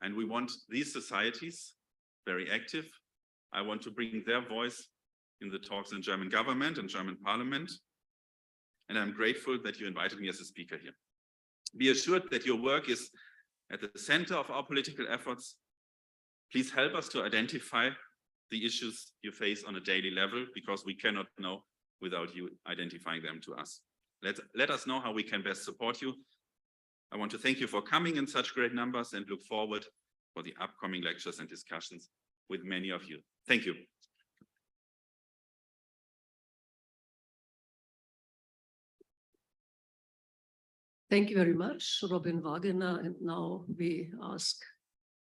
And we want these societies very active. I want to bring their voice in the talks in German government and German parliament. And I'm grateful that you invited me as a speaker here. Be assured that your work is at the center of our political efforts. Please help us to identify the issues you face on a daily level, because we cannot know without you identifying them to us. Let us know how we can best support you. I want to thank you for coming in such great numbers and look forward for the upcoming lectures and discussions with many of you. Thank you. Thank you very much, Robin Wagner. And now we ask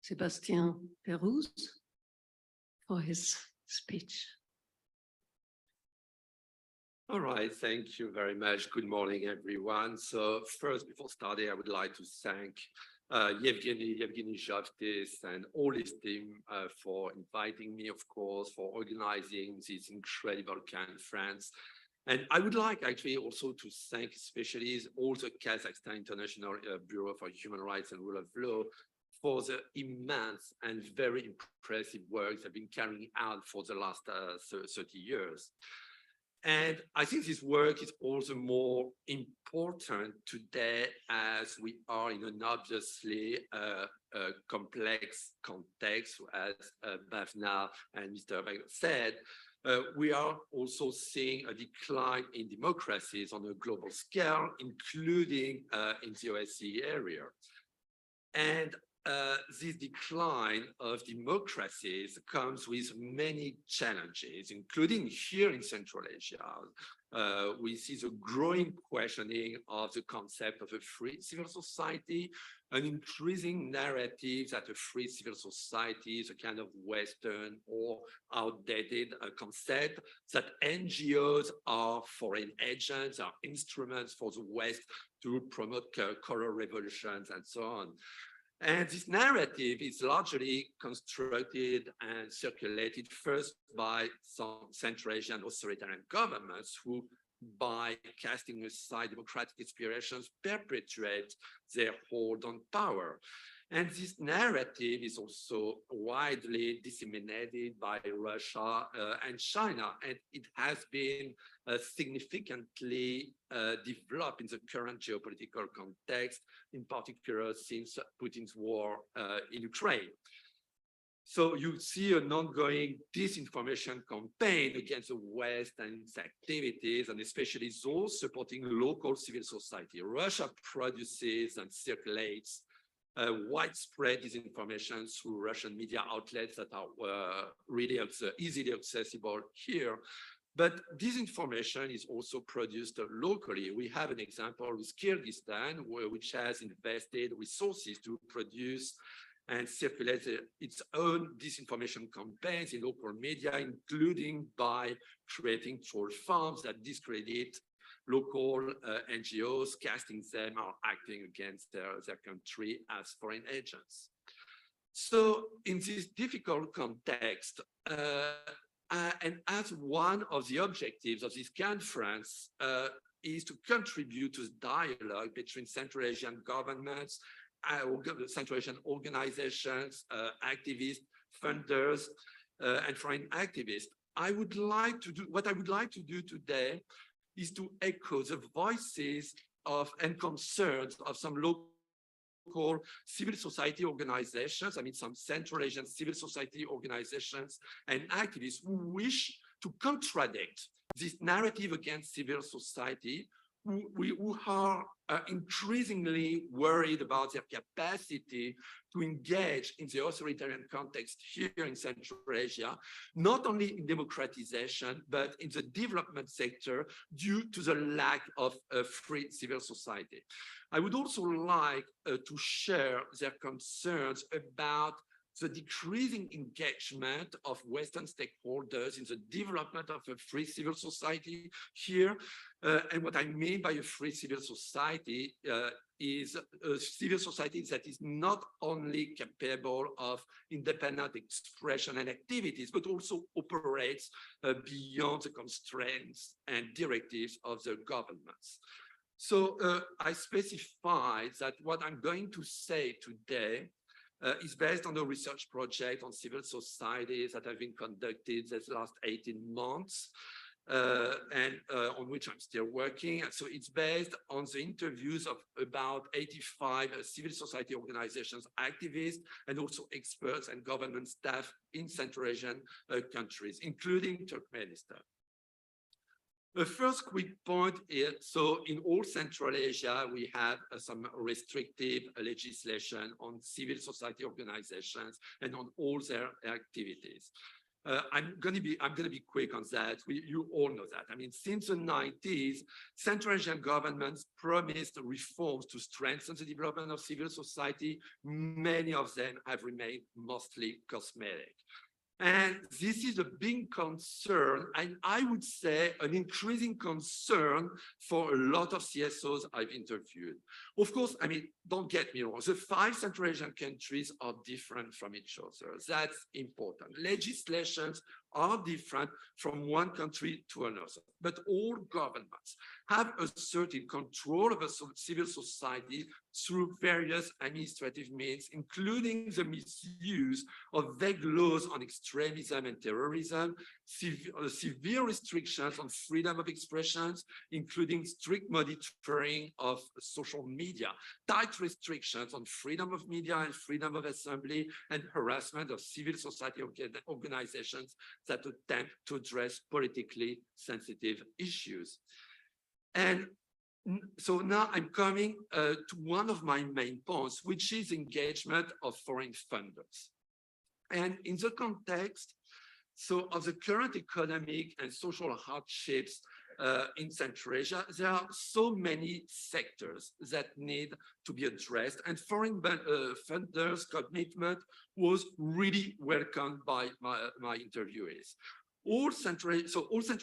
Sébastien Pérouse for his speech. All right, thank you very much. Good morning, everyone. So first, before starting, I would like to thank Yevgeny Javtis and all his team for inviting me, of course, for organizing this incredible conference. And I would like actually also to thank especially all the Kazakhstan International Bureau for Human Rights and Rule of Law for the immense and very impressive work they've been carrying out for the last 30 years. And I think this work is also more important today as we are in an obviously complex context, as Bhavna and Mr. Wagner said. We are also seeing a decline in democracies on a global scale, including in the OSCE area. And this decline of democracies comes with many challenges, including here in Central Asia. We see the growing questioning of the concept of a free civil society, an increasing narrative that a free civil society is a kind of Western or outdated concept, that NGOs are foreign agents, are instruments for the West to promote color revolutions and so on. And this narrative is largely constructed and circulated first by some Central Asian authoritarian governments who, by casting aside democratic aspirations, perpetuate their hold on power. And this narrative is also widely disseminated by Russia and China, and it has been significantly developed in the current geopolitical context, in particular since Putin's war in Ukraine. So you see an ongoing disinformation campaign against the West and its activities, and especially those supporting local civil society. Russia produces and circulates widespread disinformation through Russian media outlets that are really easily accessible here. But this information is also produced locally. We have an example with Kyrgyzstan, which has invested resources to produce and circulate its own disinformation campaigns in local media, including by creating troll farms that discredit local NGOs, casting them or acting against their country as foreign agents. So in this difficult context, and as one of the objectives of this conference is to contribute to the dialogue between Central Asian governments, Central Asian organizations, activists, funders, and foreign activists. What I would like to do today is to echo the voices of and concerns of some local civil society organizations, some Central Asian civil society organizations and activists who wish to contradict this narrative against civil society, who are increasingly worried about their capacity to engage in the authoritarian context here in Central Asia, not only in democratization, but in the development sector due to the lack of a free civil society. I would also like to share their concerns about the decreasing engagement of Western stakeholders in the development of a free civil society here. And what I mean by a free civil society is a civil society that is not only capable of independent expression and activities, but also operates beyond the constraints and directives of the governments. So I specify that what I'm going to say today is based on a research project on civil societies that have been conducted this last 18 months and on which I'm still working. So it's based on the interviews of about 85 civil society organizations, activists, and also experts and government staff in Central Asian countries, including Turkmenistan. The first quick point is, so in all Central Asia, we have some restrictive legislation on civil society organizations and on all their activities. I'm going to be quick on that. You all know that. Since the 90s, Central Asian governments promised reforms to strengthen the development of civil society. Many of them have remained mostly cosmetic. And this is a big concern, and I would say an increasing concern for a lot of CSOs I've interviewed. Of course, don't get me wrong, the 5 Central Asian countries are different from each other. That's important. Legislations are different from one country to another, but all governments have asserted control of a civil society through various administrative means, including the misuse of vague laws on extremism and terrorism, severe restrictions on freedom of expressions, including strict monitoring of social media, tight restrictions on freedom of media and freedom of assembly, and harassment of civil society organizations that attempt to address politically sensitive issues. And so now I'm coming to one of my main points, which is engagement of foreign funders. And in the context of the current economic and social hardships in Central Asia, there are so many sectors that need to be addressed, and foreign funders' commitment was really welcomed by my interviewees. All Central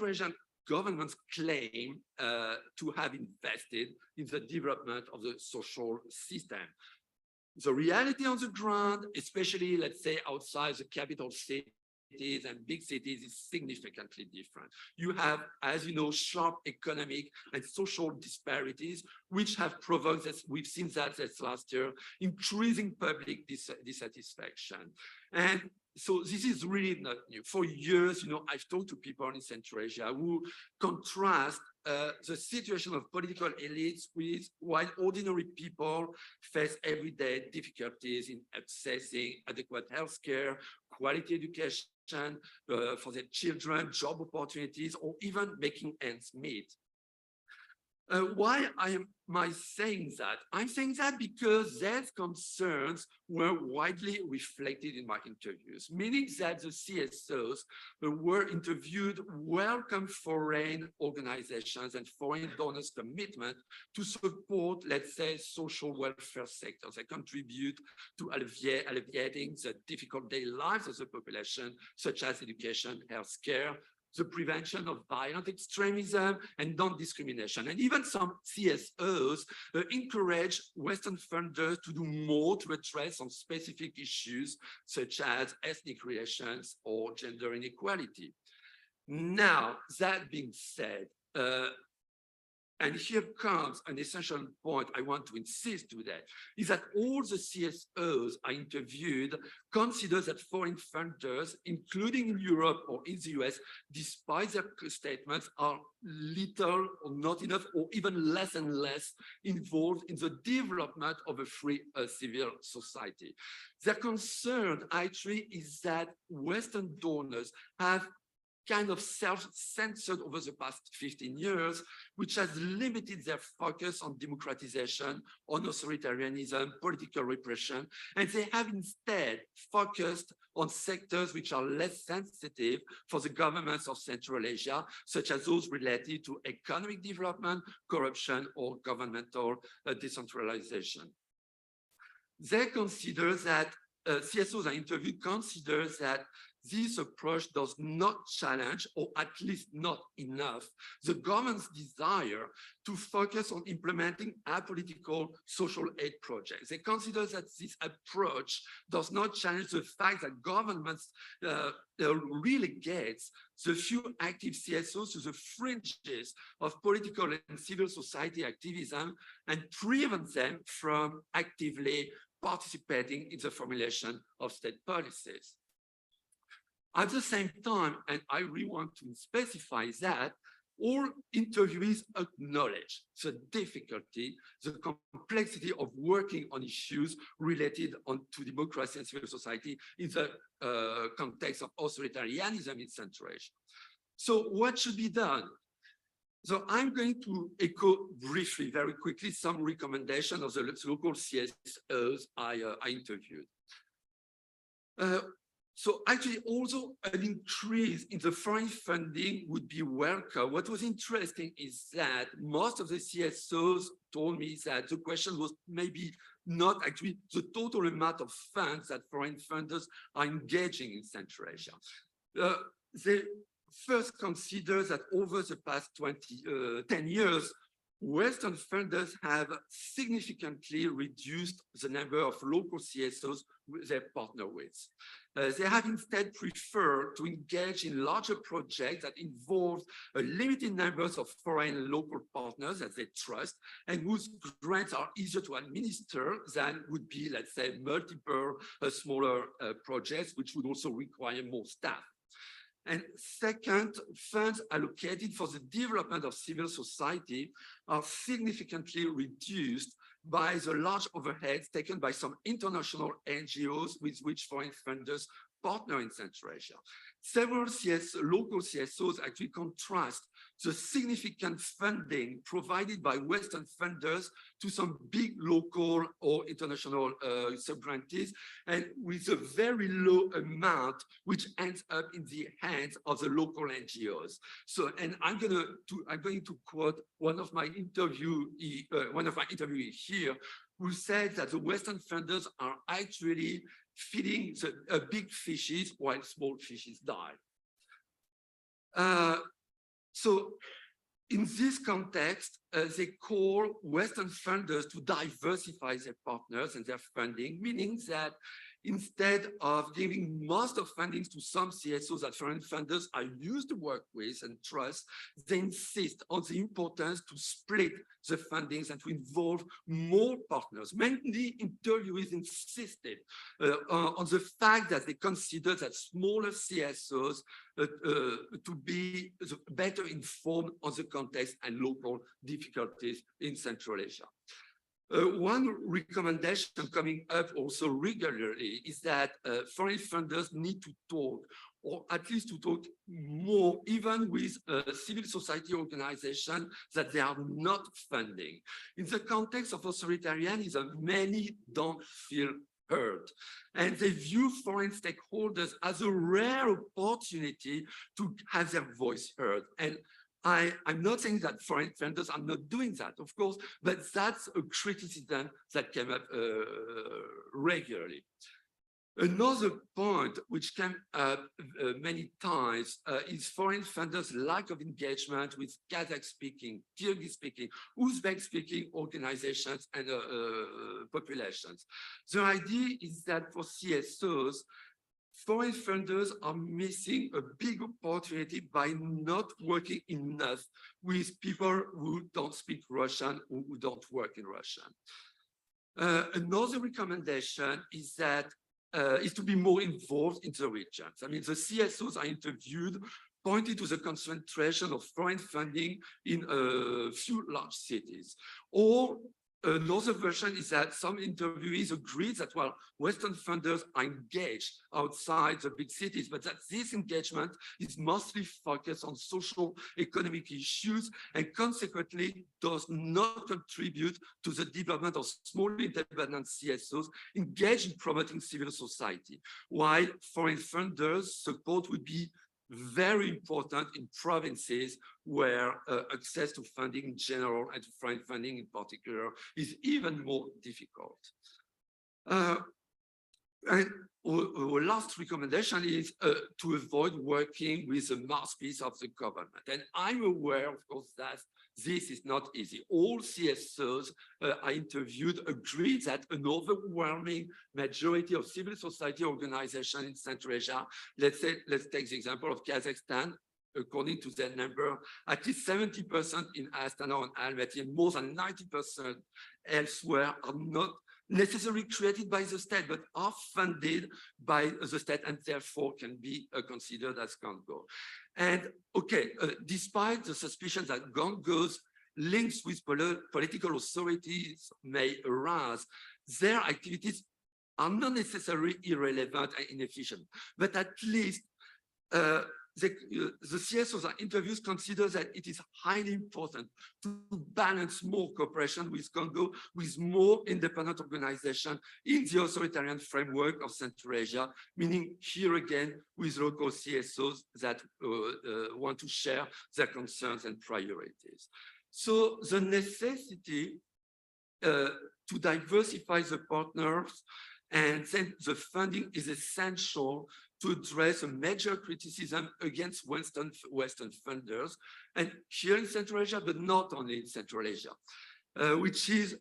Asian governments claim to have invested in the development of the social system. The reality on the ground, especially, let's say, outside the capital cities and big cities, is significantly different. You have, as you know, sharp economic and social disparities, which have provoked, as we've seen that this last year, increasing public dissatisfaction. And so this is really not new. For years, I've talked to people in Central Asia who contrast the situation of political elites with while ordinary people face everyday difficulties in accessing adequate healthcare, quality education for their children, job opportunities, or even making ends meet. Why am I saying that? I'm saying that because these concerns were widely reflected in my interviews, meaning that the CSOs were interviewed welcome foreign organizations and foreign donors' commitment to support, let's say, social welfare sectors that contribute to alleviating the difficult daily lives of the population, such as education, healthcare, the prevention of violent extremism and non-discrimination. And even some CSOs encourage Western funders to do more to address some specific issues such as ethnic relations or gender inequality. Now, that being said, and here comes an essential point I want to insist today, is that all the CSOs I interviewed consider that foreign funders, including in Europe or in the US, despite their statements, are little or not enough or even less and less involved in the development of a free civil society. Their concern actually is that Western donors have kind of self-censored over the past 15 years, which has limited their focus on democratization, on authoritarianism, political repression, and they have instead focused on sectors which are less sensitive for the governments of Central Asia, such as those related to economic development, corruption, or governmental decentralization. They consider that, CSOs I interviewed consider that this approach does not challenge, or at least not enough, the government's desire to focus on implementing apolitical social aid projects. They consider that this approach does not challenge the fact that governments relegates the few active CSOs to the fringes of political and civil society activism and prevent them from actively participating in the formulation of state policies. At the same time, and I really want to specify that, all interviewees acknowledge the difficulty, the complexity of working on issues related to democracy and civil society in the context of authoritarianism in Central Asia. So what should be done? So I'm going to echo briefly, very quickly, some recommendations of the local CSOs I interviewed. So actually, also an increase in the foreign funding would be welcome. What was interesting is that most of the CSOs told me that the question was maybe not actually the total amount of funds that foreign funders are engaging in Central Asia. They first consider that over the past 10 years, Western funders have significantly reduced the number of local CSOs they partner with. They have instead preferred to engage in larger projects that involve a limited number of foreign local partners that they trust and whose grants are easier to administer than would be, let's say, multiple smaller projects, which would also require more staff. And second, funds allocated for the development of civil society are significantly reduced by the large overheads taken by some international NGOs with which foreign funders partner in Central Asia. Several local CSOs actually contrast the significant funding provided by Western funders to some big local or international sub-grantees, and with a very low amount which ends up in the hands of the local NGOs. So, and I'm going to quote one of my interviewees here, who said that the Western funders are actually feeding the big fishes while small fishes die. So in this context, they call Western funders to diversify their partners and their funding, meaning that instead of giving most of fundings to some CSOs that foreign funders are used to work with and trust, they insist on the importance to split the fundings and to involve more partners. Many interviewees insisted on the fact that they consider that smaller CSOs to be better informed on the context and local difficulties in Central Asia. One recommendation coming up also regularly is that foreign funders need to talk or at least to talk more, even with civil society organizations that they are not funding. In the context of authoritarianism, many don't feel heard, and they view foreign stakeholders as a rare opportunity to have their voice heard. And I'm not saying that foreign funders are not doing that, of course, but that's a criticism that came up regularly. Another point which came up many times is foreign funders' lack of engagement with Kazakh-speaking, Kyrgyz-speaking, Uzbek-speaking organizations and populations. The idea is that for CSOs, foreign funders are missing a big opportunity by not working enough with people who don't speak Russian or who don't work in Russian. Another recommendation is that is to be more involved in the regions. I mean, the CSOs are interviewed pointed to the concentration of foreign funding in a few large cities. Or another version is that some interviewees agree that, well, Western funders are engaged outside the big cities, but that this engagement is mostly focused on social economic issues and consequently does not contribute to the development of small independent CSOs engaged in promoting civil society, while foreign funders' support would be very important in provinces where access to funding in general and to foreign funding in particular is even more difficult. And our last recommendation is to avoid working with the mouthpiece of the government. And I'm aware, of course, that this is not easy. All CSOs I interviewed agree that an overwhelming majority of civil society organizations in Central Asia, let's take the example of Kazakhstan, according to their number, at least 70% in Astana and Almaty and more than 90% elsewhere are not necessarily created by the state, but are funded by the state and therefore can be considered as Congo. And okay, despite the suspicion that Congo's links with political authorities may arise, their activities are not necessarily irrelevant and inefficient, but at least the CSOs and interviews consider that it is highly important to balance more cooperation with Congo with more independent organization in the authoritarian framework of Central Asia, meaning here again with local CSOs that want to share their concerns and priorities. So the necessity to diversify the partners and then the funding is essential to address a major criticism against Western funders, and here in Central Asia, but not only in Central Asia, which is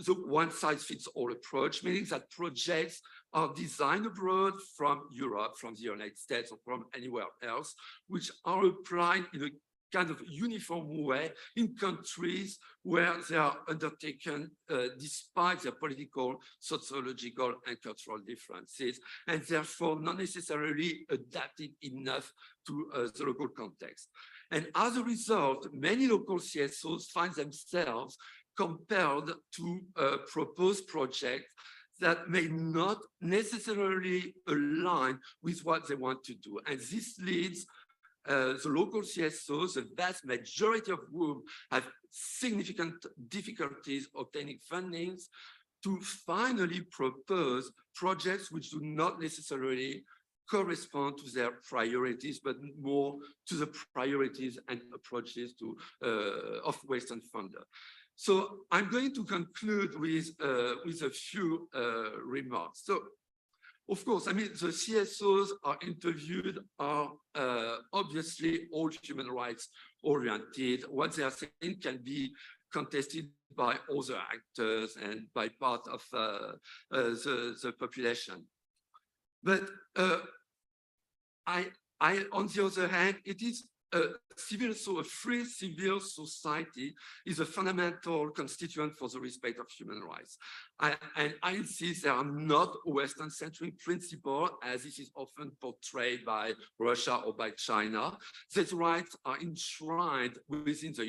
the one-size-fits-all approach, meaning that projects are designed abroad from Europe, from the United States, or from anywhere else, which are applied in a kind of uniform way in countries where they are undertaken despite their political, sociological, and cultural differences, and therefore not necessarily adapted enough to the local context. And as a result, many local CSOs find themselves compelled to propose projects that may not necessarily align with what they want to do. And this leads the local CSOs, the vast majority of whom have significant difficulties obtaining fundings, to finally propose projects which do not necessarily correspond to their priorities, but more to the priorities and approaches of Western funders. So I'm going to conclude with a few remarks. So, of course, I mean, the CSOs are interviewed are obviously all human rights oriented. What they are saying can be contested by other actors and by part of the population. But on the other hand, it is a free civil society is a fundamental constituent for the respect of human rights. And I insist they are not Western-centric principle, as this is often portrayed by Russia or by China. These rights are enshrined within the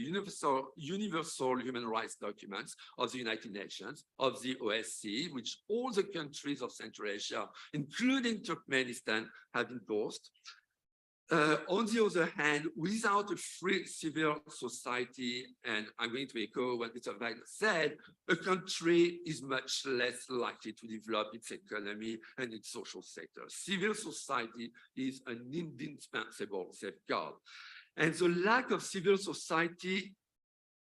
universal human rights documents of the United Nations, of the OSCE, which all the countries of Central Asia, including Turkmenistan, have endorsed. On the other hand, without a free civil society, and I'm going to echo what Mr. Wagner said, a country is much less likely to develop its economy and its social sector. Civil society is an indispensable safeguard. And the lack of civil society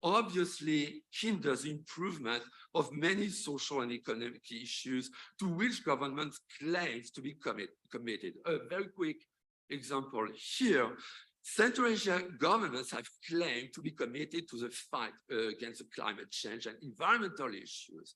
obviously hinders improvement of many social and economic issues to which governments claims to be committed. A very quick example here, Central Asia governments have claimed to be committed to the fight against climate change and environmental issues.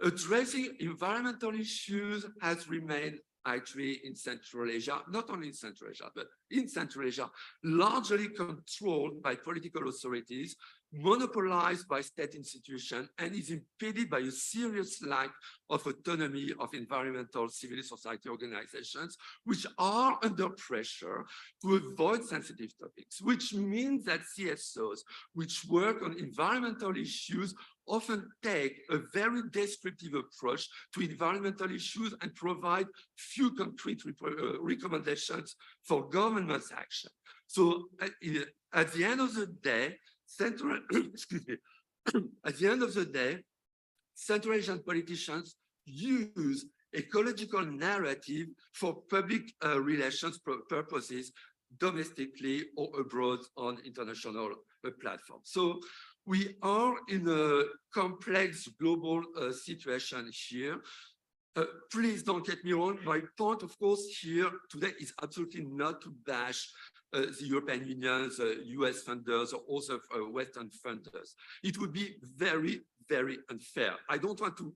Addressing environmental issues has remained actually in Central Asia, not only in Central Asia, but in Central Asia, largely controlled by political authorities, monopolized by state institutions, and is impeded by a serious lack of autonomy of environmental civil society organizations, which are under pressure to avoid sensitive topics, which means that CSOs, which work on environmental issues, often take a very descriptive approach to environmental issues and provide few concrete recommendations for government action. So at the end of the day, Central Asian politicians use ecological narrative for public relations purposes domestically or abroad on international platforms. So we are in a complex global situation here. Please don't get me wrong. My point, of course, here today is absolutely not to bash the European Union, the US funders, or other Western funders. It would be very, very unfair. I don't want to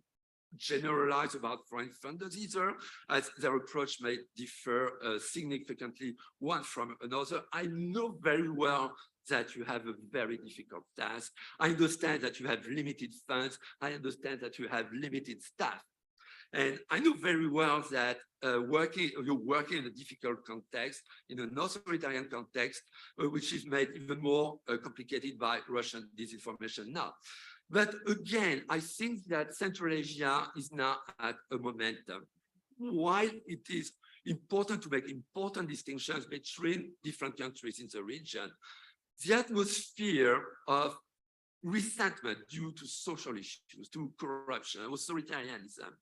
generalize about foreign funders either, as their approach may differ significantly one from another. I know very well that you have a very difficult task. I understand that you have limited funds. I understand that you have limited staff. And I know very well that you're working in a difficult context, in an authoritarian context, which is made even more complicated by Russian disinformation now. But again, I think that Central Asia is now at a momentum. While it is important to make important distinctions between different countries in the region, the atmosphere of resentment due to social issues, to corruption, authoritarianism,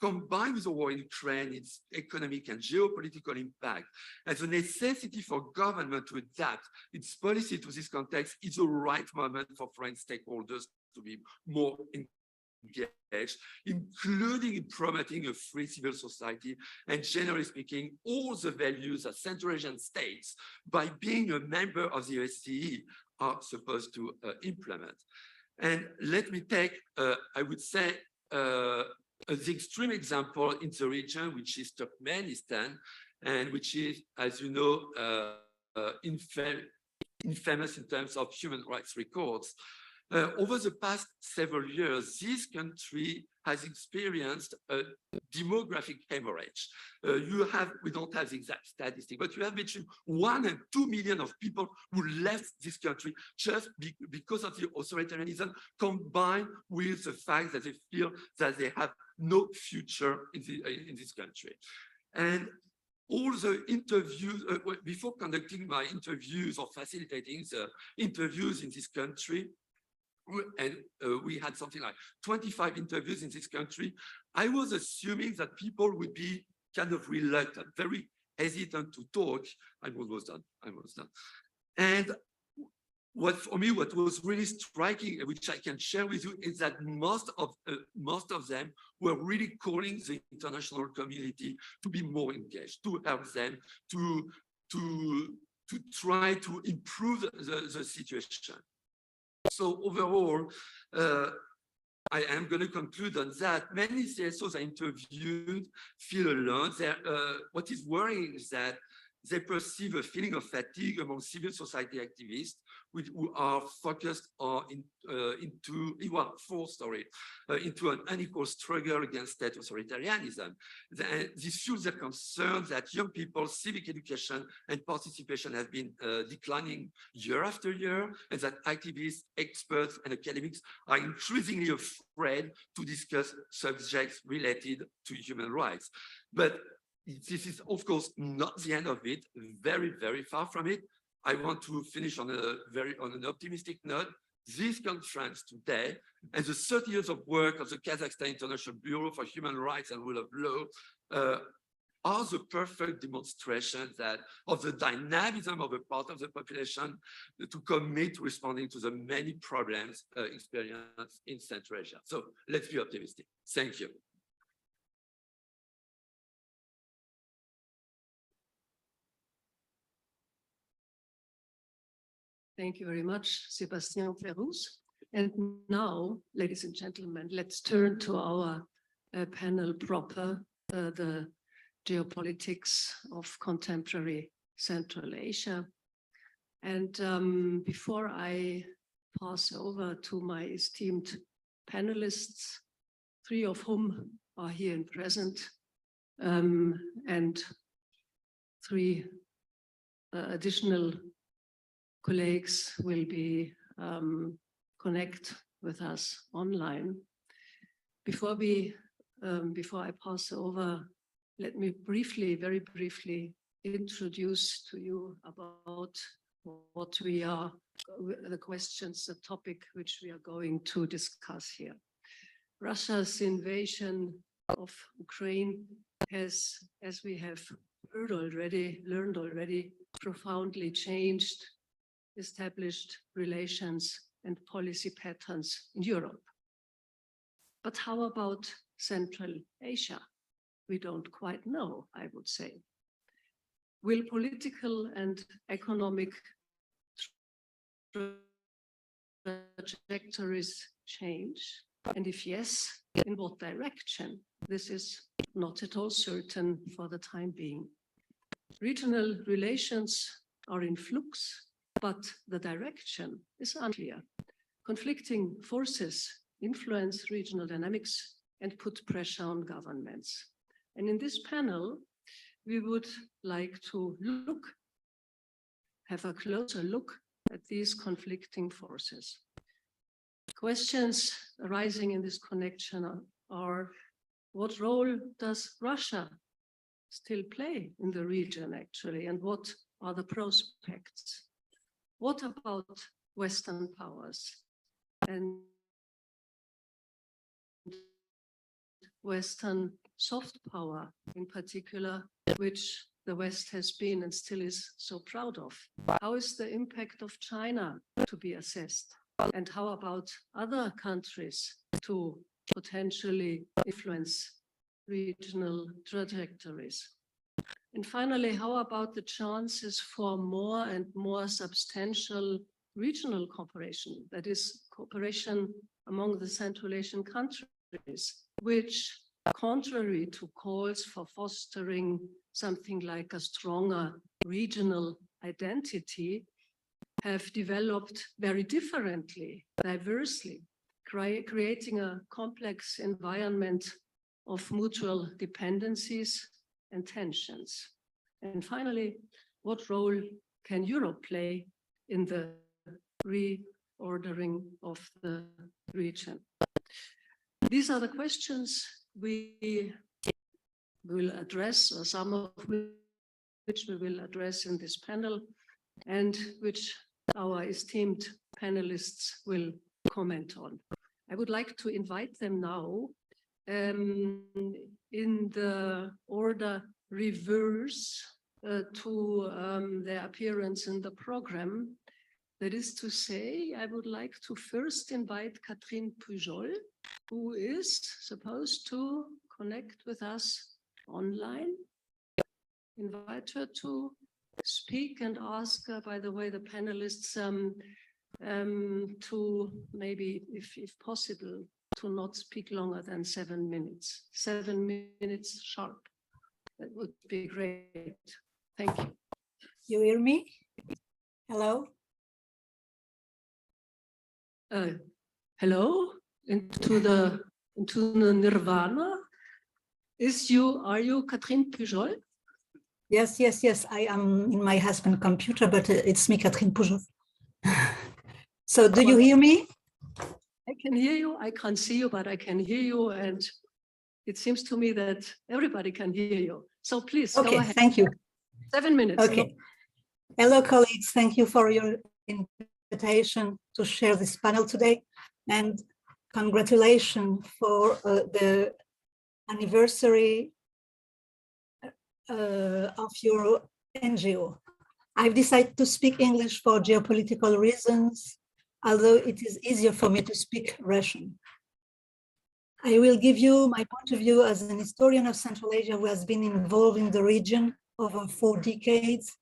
combined with the war in Ukraine, its economic and geopolitical impact, and the necessity for government to adapt its policy to this context is the right moment for foreign stakeholders to be more engaged, including in promoting a free civil society and, generally speaking, all the values that Central Asian states, by being a member of the OSCE, are supposed to implement. And let me take, I would say, the extreme example in the region, which is Turkmenistan, and which is, as you know, infamous in terms of human rights records. Over the past several years, this country has experienced a demographic hemorrhage. We don't have the exact statistic, but you have between 1 and 2 million of people who left this country just because of the authoritarianism, combined with the fact that they feel that they have no future in this country. And all the interviews, before conducting my interviews or facilitating the interviews in this country, and we had something like 25 interviews in this country, I was assuming that people would be kind of reluctant, very hesitant to talk. I'm almost done. And for me, what was really striking, which I can share with you, is that most of them were really calling the international community to be more engaged, to help them, to try to improve the situation. So overall, I am going to conclude on that. Many CSOs I interviewed feel alone. What is worrying is that they perceive a feeling of fatigue among civil society activists who are focused into an unequal struggle against state authoritarianism. This fuels their concern that young people's civic education and participation have been declining year after year, and that activists, experts, and academics are increasingly afraid to discuss subjects related to human rights. But this is, of course, not the end of it, very, very far from it. I want to finish on an optimistic note. This conference today and the 30 years of work of the Kazakhstan International Bureau for Human Rights and Rule of Law are the perfect demonstration of the dynamism of a part of the population to commit to responding to the many problems experienced in Central Asia. So let's be optimistic. Thank you. Thank you very much, Sébastien Ferrous. And now, ladies and gentlemen, let's turn to our panel proper, the geopolitics of contemporary Central Asia. And before I pass over to my esteemed panelists, 3 of whom are here and present, and 3 additional colleagues will be connect with us online. Before I pass over, let me very briefly introduce to you about what we are, the questions, the topic which we are going to discuss here. Russia's invasion of Ukraine has, as we have learned already, profoundly changed established relations and policy patterns in Europe. But how about Central Asia? We don't quite know, I would say. Will political and economic trajectories change? And if yes, in what direction? This is not at all certain for the time being. Regional relations are in flux, but the direction is unclear. Conflicting forces influence regional dynamics and put pressure on governments. And in this panel, we would like to have a closer look at these conflicting forces. Questions arising in this connection are, what role does Russia still play in the region, actually, and what are the prospects? What about Western powers and Western soft power in particular, which the West has been and still is so proud of? How is the impact of China to be assessed? And how about other countries to potentially influence regional trajectories? And finally, how about the chances for more and more substantial regional cooperation, that is, cooperation among the Central Asian countries, which, contrary to calls for fostering something like a stronger regional identity, have developed very differently, diversely, creating a complex environment of mutual dependencies and tensions. And finally, what role can Europe play in the reordering of the region? These are the questions we will address, or some of which we will address in this panel, and which our esteemed panelists will comment on. I would like to invite them now in the order reverse to their appearance in the program. That is to say, I would like to first invite Catherine Pujol, who is supposed to connect with us online. Invite her to speak and ask, by the way, the panelists to maybe, if possible, to not speak longer than 7 minutes. 7 minutes sharp. That would be great. Thank you. You hear me? Hello? Hello? Into the nirvana? Are you Catherine Pujol? Yes. I am in my husband's computer, but it's me, Catherine Pujol. So do you hear me? I can hear you. I can't see you, but I can hear you. And it seems to me that everybody can hear you. So please go Okay, ahead. thank you. 7 minutes. Okay. Hello, colleagues. Thank you for your invitation to share this panel today. And congratulations for the anniversary of your NGO. I've decided to speak English for geopolitical reasons, although it is easier for me to speak Russian. I will give you my point of view as an historian of Central Asia who has been involved in the region over 4 decades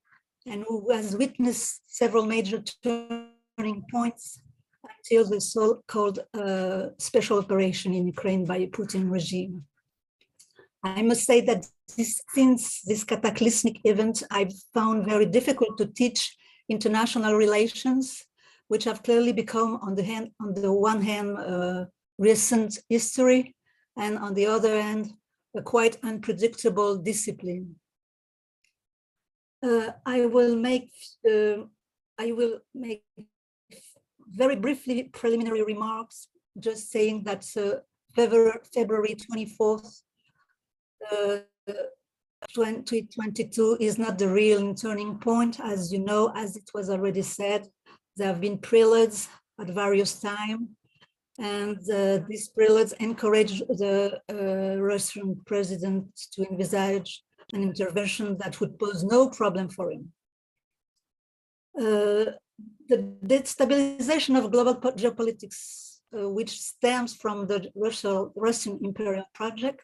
and who has witnessed several major turning points until the so-called special operation in Ukraine by the Putin regime. I must say that since this cataclysmic event, I've found very difficult to teach international relations, which have clearly become, on the one hand, recent history, and on the other hand, a quite unpredictable discipline. I will make very briefly preliminary remarks, just saying that February 24th, 2022 is not the real turning point. As you know, as it was already said, there have been preludes at various times, and these preludes encourage the Russian president to envisage an intervention that would pose no problem for him. The destabilization of global geopolitics, which stems from the Russian imperial project,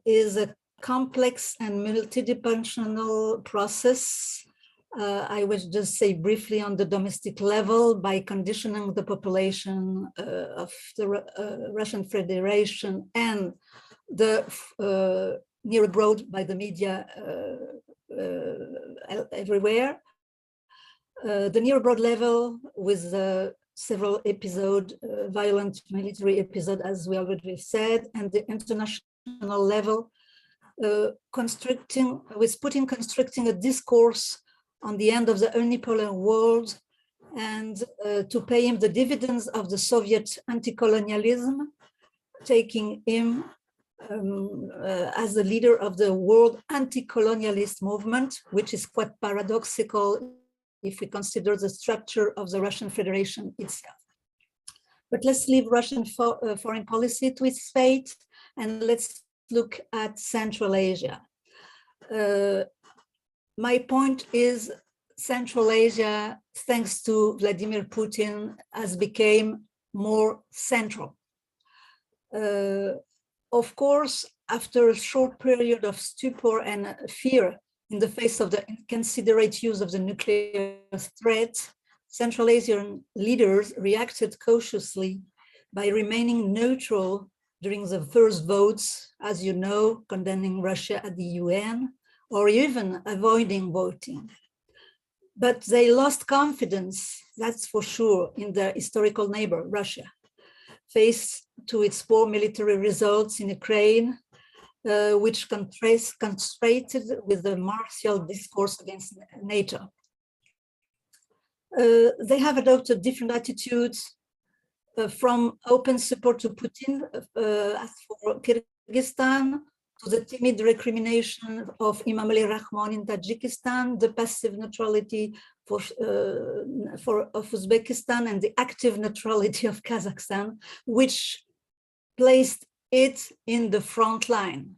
is a complex and multidimensional process. I would just say briefly on the domestic level by conditioning the population of the Russian Federation and the near abroad by the media everywhere. The near abroad level with several episodes, violent military episode, as we already said, and the international level, with Putin constricting a discourse on the end of the unipolar world and to pay him the dividends of the Soviet anti-colonialism, taking him as the leader of the world anti-colonialist movement, which is quite paradoxical if we consider the structure of the Russian Federation itself. But let's leave Russian foreign policy to its fate, and let's look at Central Asia. My point is Central Asia, thanks to Vladimir Putin, has become more central. Of course, after a short period of stupor and fear in the face of the inconsiderate use of the nuclear threat, Central Asian leaders reacted cautiously by remaining neutral during the first votes, as you know, condemning Russia at the UN, or even avoiding voting. But they lost confidence, that's for sure, in their historical neighbor, Russia, faced to its poor military results in Ukraine, which contrasted with the martial discourse against NATO. They have adopted different attitudes from open support to Putin as for Kyrgyzstan, to the timid recrimination of Imamali Rahmon in Tajikistan, the passive neutrality of Uzbekistan, and the active neutrality of Kazakhstan, which placed it in the front line.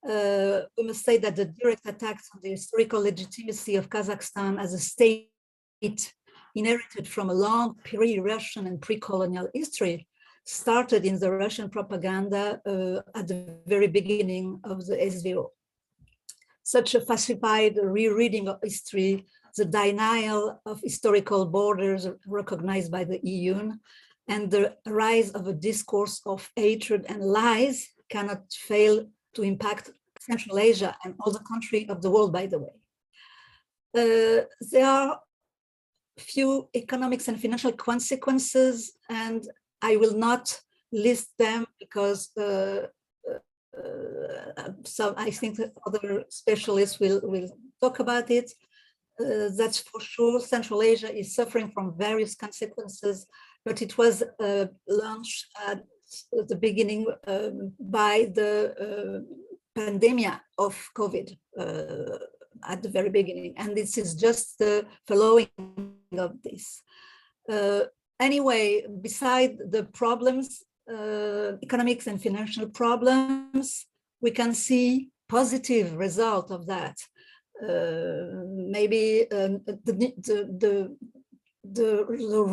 We must say that the direct attacks on the historical legitimacy of Kazakhstan as a state inherited from a long pre-Russian and pre-colonial history started in the Russian propaganda at the very beginning of the SVO. Such a falsified rereading of history, the denial of historical borders recognized by the EU, and the rise of a discourse of hatred and lies cannot fail to impact Central Asia and all the countries of the world, by the way. There are few economics and financial consequences, and I will not list them because I think that other specialists will talk about it. That's for sure. Central Asia is suffering from various consequences, but it was launched at the beginning by the pandemic of COVID at the very beginning, and this is just the following of this. Anyway, beside the problems, economics and financial problems, we can see positive result of that. Maybe the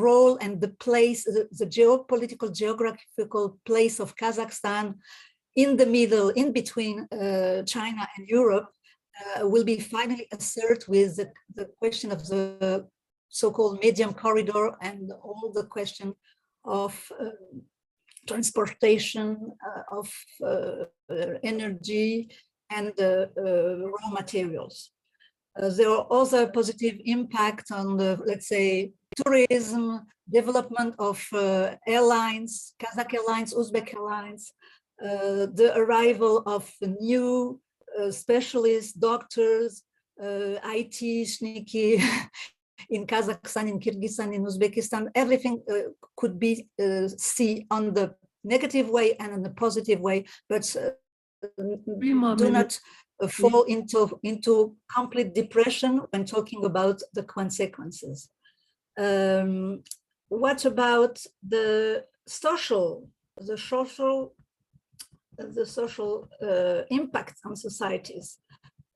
role and the place, the geopolitical, geographical place of Kazakhstan in the middle, in between China and Europe, will be finally asserted with the question of the so-called medium corridor and all the question of transportation, of energy and raw materials. There are also positive impact on the, let's say, tourism, development of airlines, Kazakh Airlines, Uzbek Airlines, the arrival of new specialists, doctors, IT, Shniki, in Kazakhstan, in Kyrgyzstan, in Uzbekistan, everything could be seen on the negative way and in the positive way, but do not fall into complete depression when talking about the consequences. What about the social impact on societies?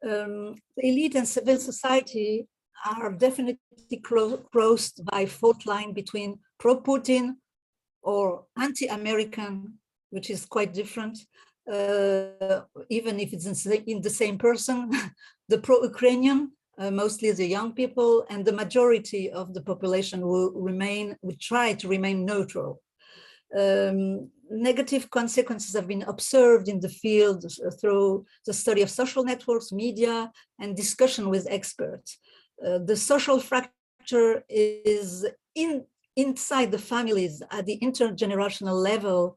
The elite and civil society are definitely crossed by fault line between pro-Putin or anti-American, which is quite different, even if it's in the same person, the pro-Ukrainian, mostly the young people, and the majority of the population will try to remain neutral. Negative consequences have been observed in the field through the study of social networks, media, and discussion with experts. The social fracture is inside the families at the intergenerational level,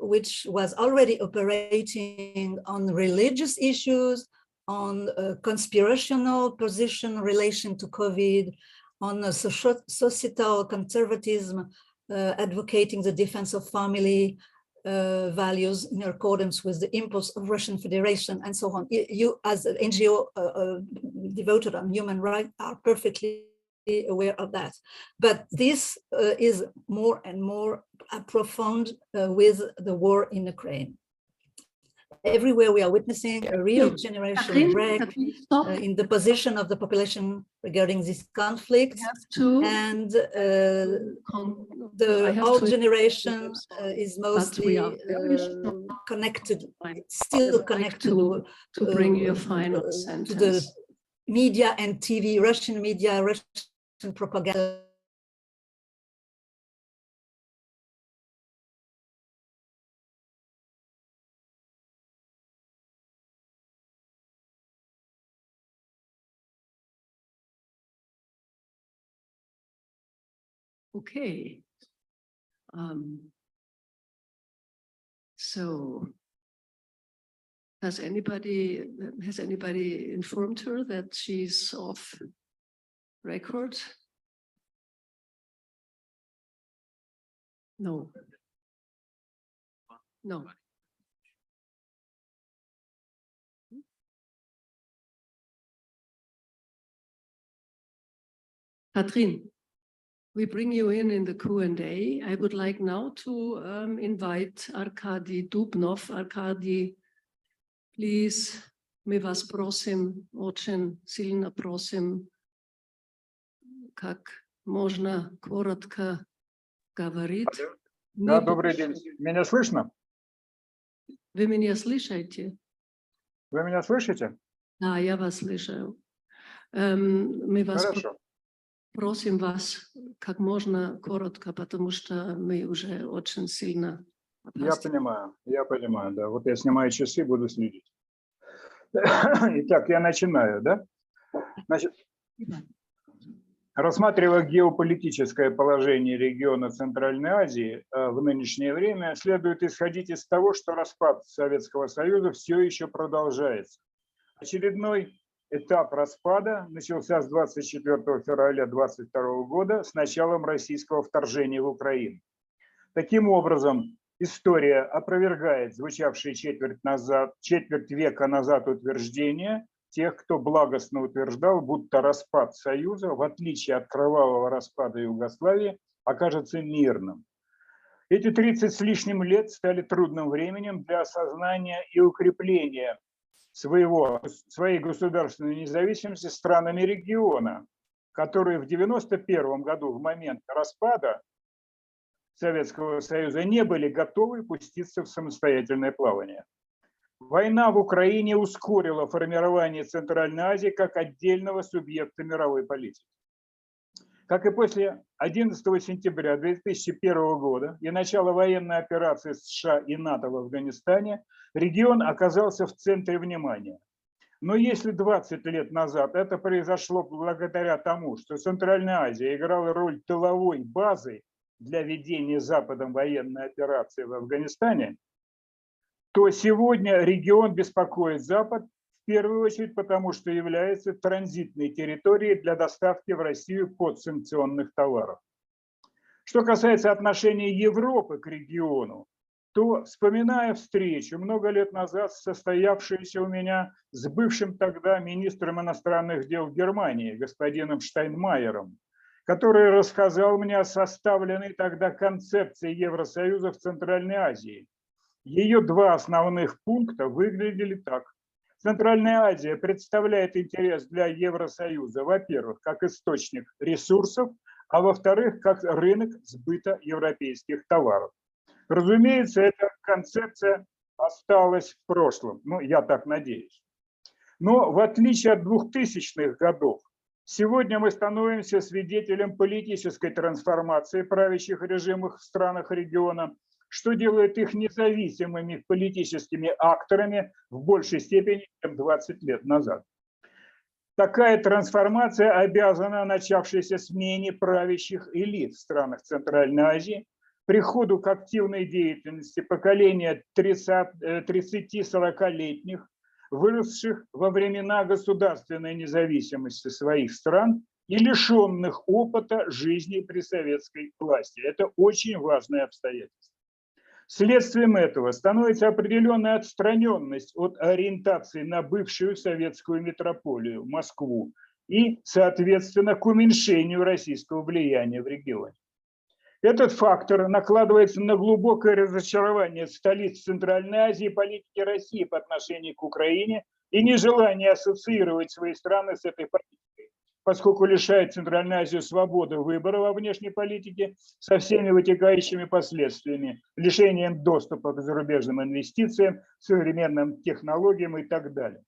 which was already operating on religious issues, on conspirational position relation to COVID, on societal conservatism, advocating the defense of family values in accordance with the impulse of Russian Federation and so on. You, as an NGO devoted on human rights, are perfectly aware of that. But this is more and more profound with the war in Ukraine. Everywhere we are witnessing a real generation break in the position of the population regarding this conflict, and the old generation is mostly connected, still connected to bring your final sentence. To the media and TV, Russian media, Russian propaganda. Okay. So has anybody informed her that she's off record? No. No. Katrin, we bring you in the Q&A. I would like now to invite Arkady Dubnov. Arkady, please, мы вас просим, очень сильно просим, как можно коротко говорить. Да, добрый день. Меня слышно? Вы меня слышите? Вы меня слышите? Да, я вас слышу. Мы вас Хорошо. просим вас как можно коротко, потому что мы уже очень сильно опаздываем. Я понимаю, да. Вот я снимаю часы, буду следить. Итак, я начинаю, да? Значит, рассматривая геополитическое положение региона Центральной Азии в нынешнее время, следует исходить из того, что распад Советского Союза все еще продолжается. Очередной этап распада начался с 24 февраля 2022 года с началом российского вторжения в Украину. Таким образом, История опровергает звучавшие четверть века назад утверждения тех, кто благостно утверждал, будто распад Союза, в отличие от кровавого распада Югославии, окажется мирным. Эти 30 с лишним лет стали трудным временем для осознания и укрепления своей государственной независимости странами региона, которые в 1991 году, в момент распада Советского Союза, не были готовы пуститься в самостоятельное плавание. Война в Украине ускорила формирование Центральной Азии как отдельного субъекта мировой политики. Как и после 11 сентября 2001 года и начала военной операции США и НАТО в Афганистане, регион оказался в центре внимания. Но если 20 лет назад это произошло благодаря тому, что Центральная Азия играла роль тыловой базы для ведения Западом военной операции в Афганистане, то сегодня регион беспокоит Запад в первую очередь потому, что является транзитной территорией для доставки в Россию подсанкционных товаров. Что касается отношений Европы к региону, то, вспоминая встречу много лет назад, состоявшуюся у меня с бывшим тогда министром иностранных дел Германии, господином Штайнмайером, который рассказал мне о составленной тогда концепции Евросоюза в Центральной Азии. Ее два основных пункта выглядели так. Центральная Азия представляет интерес для Евросоюза, во-первых, как источник ресурсов, а во-вторых, как рынок сбыта европейских товаров. Разумеется, эта концепция осталась в прошлом, ну, я так надеюсь. Но в отличие от 2000-х годов, сегодня мы становимся свидетелем политической трансформации правящих режимов в странах региона, что делает их независимыми политическими акторами в большей степени, чем 20 лет назад. Такая трансформация обязана начавшейся смене правящих элит в странах Центральной Азии, приходу к активной деятельности поколения 30-40-летних, выросших во времена государственной независимости своих стран и лишенных опыта жизни при советской власти. Это очень важное обстоятельство. Следствием этого становится определенная отстраненность от ориентации на бывшую советскую метрополию, Москву, и, соответственно, к уменьшению российского влияния в регионе. Этот фактор накладывается на глубокое разочарование столиц Центральной Азии и политики России по отношению к Украине и нежелание ассоциировать свои страны с этой политикой, поскольку лишает Центральную Азию свободы выбора во внешней политике со всеми вытекающими последствиями, лишением доступа к зарубежным инвестициям, современным технологиям и так далее.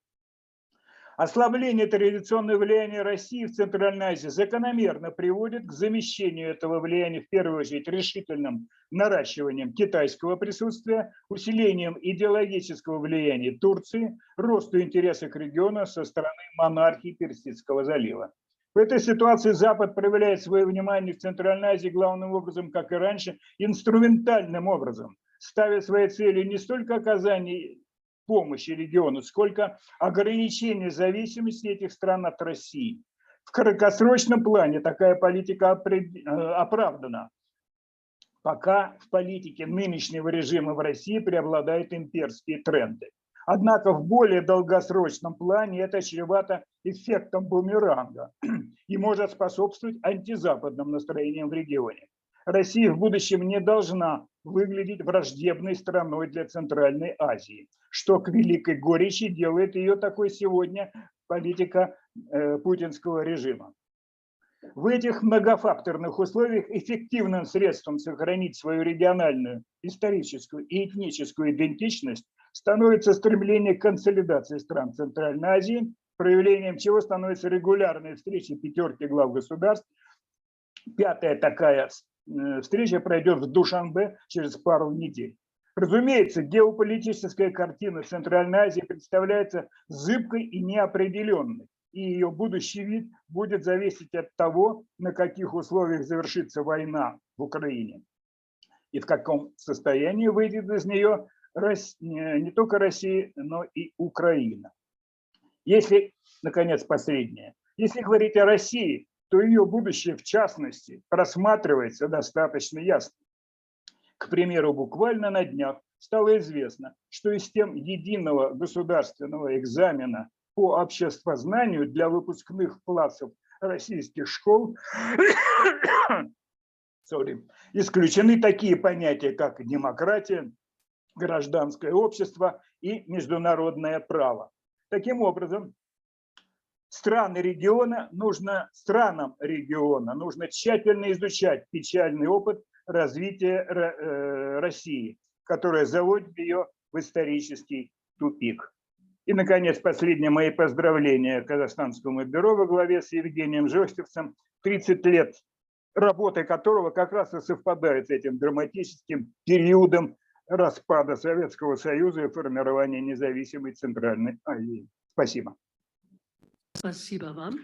Ослабление традиционного влияния России в Центральной Азии закономерно приводит к замещению этого влияния в первую очередь решительным наращиванием китайского присутствия, усилением идеологического влияния Турции, росту интереса к региону со стороны монархии Персидского залива. В этой ситуации Запад проявляет свое внимание в Центральной Азии главным образом, как и раньше, инструментальным образом, ставя своей целью не столько оказание помощи региону, сколько ограничение зависимости этих стран от России. В краткосрочном плане такая политика оправдана, пока в политике нынешнего режима в России преобладают имперские тренды. Однако в более долгосрочном плане это чревато эффектом бумеранга и может способствовать антизападным настроениям в регионе. Россия в будущем не должна выглядеть враждебной страной для Центральной Азии, что к великой горечи делает ее такой сегодня политика путинского режима. В этих многофакторных условиях эффективным средством сохранить свою региональную, историческую и этническую идентичность становится стремление к консолидации стран Центральной Азии, проявлением чего становятся регулярные встречи пятерки глав государств. Пятая такая встреча пройдет в Душанбе через пару недель. Разумеется, геополитическая картина Центральной Азии представляется зыбкой и неопределенной, и ее будущий вид будет зависеть от того, на каких условиях завершится война в Украине и в каком состоянии выйдет из нее не только Россия, но и Украина. Если, наконец, последнее, если говорить о России, то ее будущее, в частности, просматривается достаточно ясно. К примеру, буквально на днях стало известно, что из тем единого государственного экзамена по обществознанию для выпускных классов российских школ исключены такие понятия, как демократия, гражданское общество и международное право. Таким образом, странам региона нужно тщательно изучать печальный опыт развития России, которое заводит ее в исторический тупик. И, наконец, последние мои поздравления Казахстанскому бюро во главе с Евгением Жостевцем, 30 лет работы которого как раз и совпадает с этим драматическим периодом распада Советского Союза и формирования независимой Центральной Азии. Спасибо. Спасибо вам.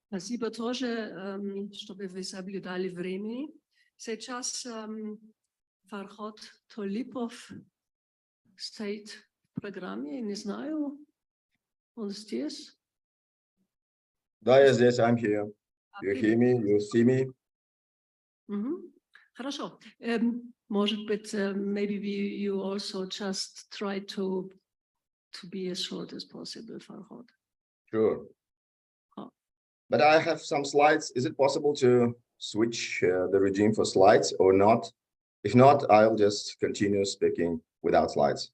Спасибо тоже, чтобы вы соблюдали время. Сейчас Farhod Tolipov стоит в программе, не знаю, он здесь? Да, я здесь, I'm here. You hear me, you see me? Хорошо. Может быть, maybe you also just try to be as short as possible, Farhod. Sure. But I have some slides. Is it possible to switch the regime for slides or not? If not, I'll just continue speaking without slides.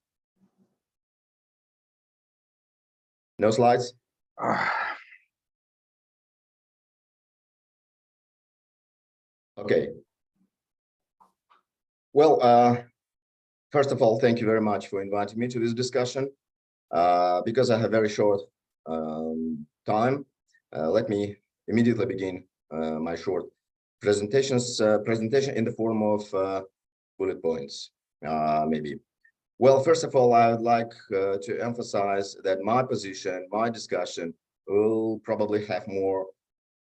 No slides? Okay. Well, first of all, thank you very much for inviting me to this discussion. Because I have very short time, let me immediately begin my short presentation in the form of bullet points, maybe. Well, first of all, I would like to emphasize that my position, my discussion will probably have more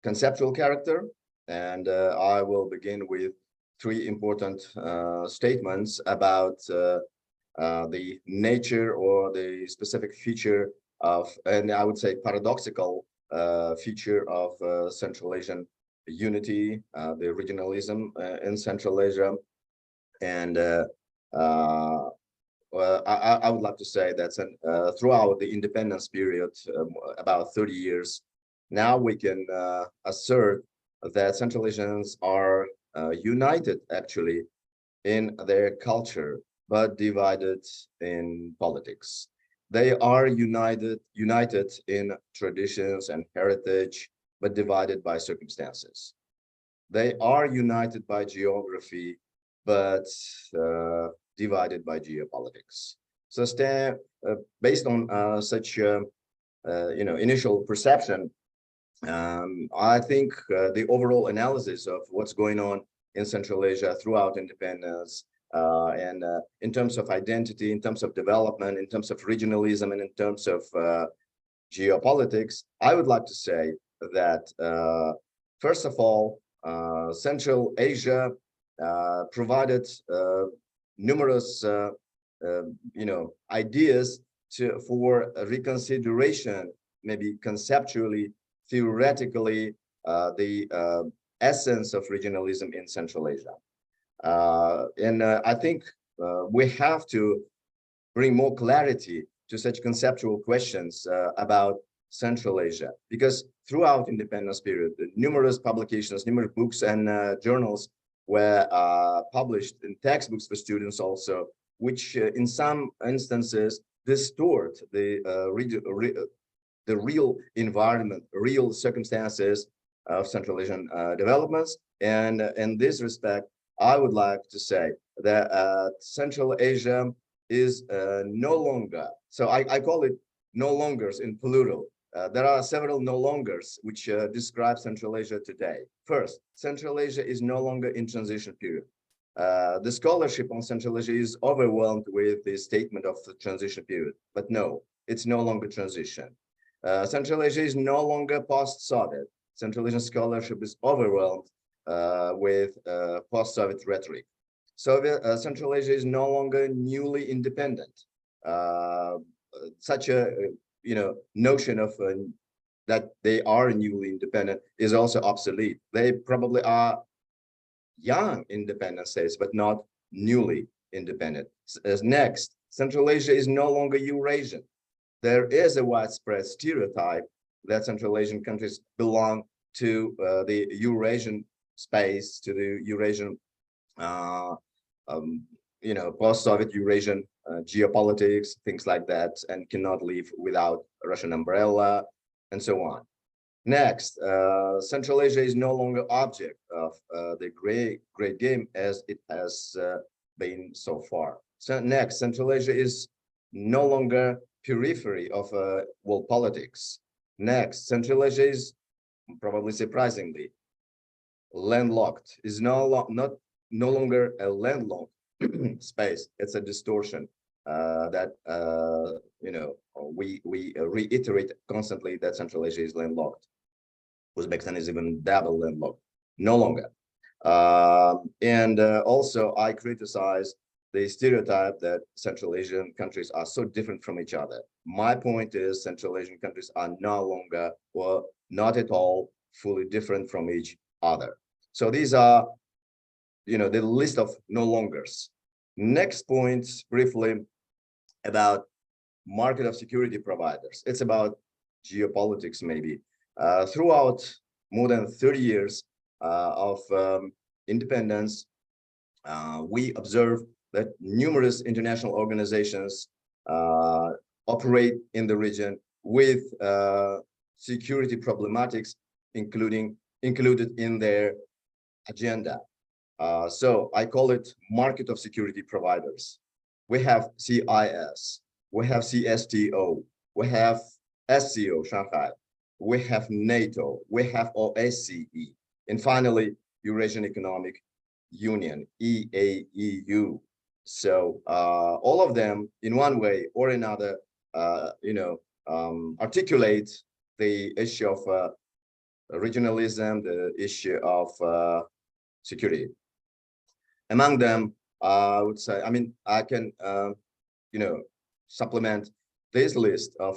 conceptual character, and I will begin with three important statements about the nature or the specific feature of, and I would say paradoxical feature of Central Asian unity, the regionalism in Central Asia. And I would like to say that throughout the independence period, about 30 years, now we can assert that Central Asians are united actually in their culture, but divided in politics. They are united in traditions and heritage, but divided by circumstances. They are united by geography, but divided by geopolitics. So based on such initial perception, I think the overall analysis of what's going on in Central Asia throughout independence, and in terms of identity, in terms of development, in terms of regionalism, and in terms of geopolitics, I would like to say that, first of all, Central Asia provided numerous ideas for reconsideration, maybe conceptually, theoretically, the essence of regionalism in Central Asia. And I think we have to bring more clarity to such conceptual questions about Central Asia, because throughout independence period, numerous publications, numerous books and journals were published in textbooks for students also, which in some instances distort the real environment, real circumstances of Central Asian developments. And in this respect, I would like to say that Central Asia is no longer, so I call it no longers in plural. There are several no longers which describe Central Asia today. First, Central Asia is no longer in transition period. The scholarship on Central Asia is overwhelmed with the statement of the transition period, but no, it's no longer transition. Central Asia is no longer post-Soviet. Central Asian scholarship is overwhelmed with post-Soviet rhetoric. Central Asia is no longer newly independent. Such a notion of that they are newly independent is also obsolete. They probably are young independent states, but not newly independent. As next, Central Asia is no longer Eurasian. There is a widespread stereotype that Central Asian countries belong to the Eurasian space, to the Eurasian, post-Soviet Eurasian geopolitics, things like that, and cannot live without Russian umbrella, and so on. Next, Central Asia is no longer object of the great game as it has been so far. So next, Central Asia is no longer periphery of world politics. Next, Central Asia is, probably surprisingly, landlocked, is no longer a landlocked space. It's a distortion that we reiterate constantly that Central Asia is landlocked. Uzbekistan is even double landlocked, no longer. And also I criticize the stereotype that Central Asian countries are so different from each other. My point is Central Asian countries are no longer, or not at all, fully different from each other. So these are, the list of no longers. Next point, briefly, about market of security providers. It's about geopolitics, maybe. Throughout more than 30 years of independence, we observe that numerous international organizations operate in the region with security problematics included in their agenda. So I call it market of security providers. We have CIS, we have CSTO, we have SCO, Shanghai, we have NATO, we have OSCE, and finally, Eurasian Economic Union, EAEU. So all of them, in one way or another, articulate the issue of regionalism, the issue of security. Among them, I would say, I can, supplement this list of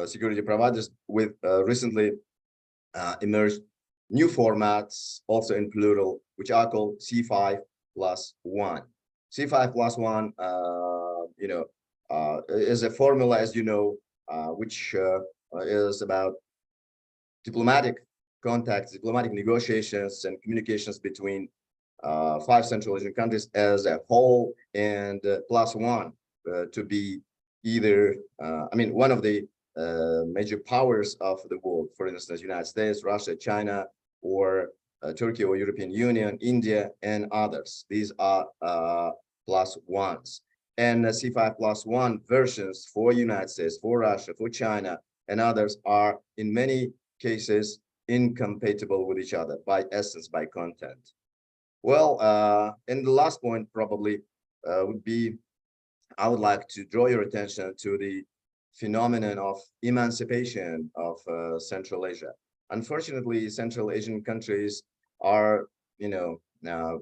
security providers with recently emerged new formats, also in plural, which are called C5+1. C5+1, is a formula, as you know, which is about diplomatic contacts, diplomatic negotiations, and communications between 5 Central Asian countries as a whole, and +1 to be either, one of the major powers of the world, for instance, United States, Russia, China, or Turkey or European Union, India, and others. These are +1s. And C5+1 versions for United States, for Russia, for China, and others are in many cases incompatible with each other by essence, by content. Well, and the last point probably would be, I would like to draw your attention to the phenomenon of emancipation of Central Asia. Unfortunately, Central Asian countries are, now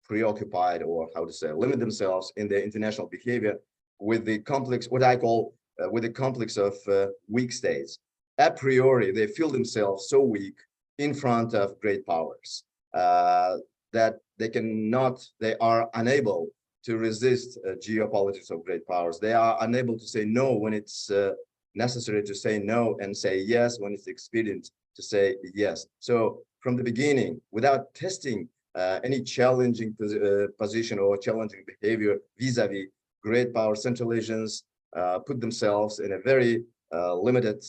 preoccupied, or how to say, limit themselves in their international behavior with the complex, what I call, with the complex of weak states. A priori, they feel themselves so weak in front of great powers that they are unable to resist geopolitics of great powers. They are unable to say no when it's necessary to say no, and say yes when it's expedient to say yes. So from the beginning, without testing any challenging position or challenging behavior vis-a-vis great power, Central Asians put themselves in a very limited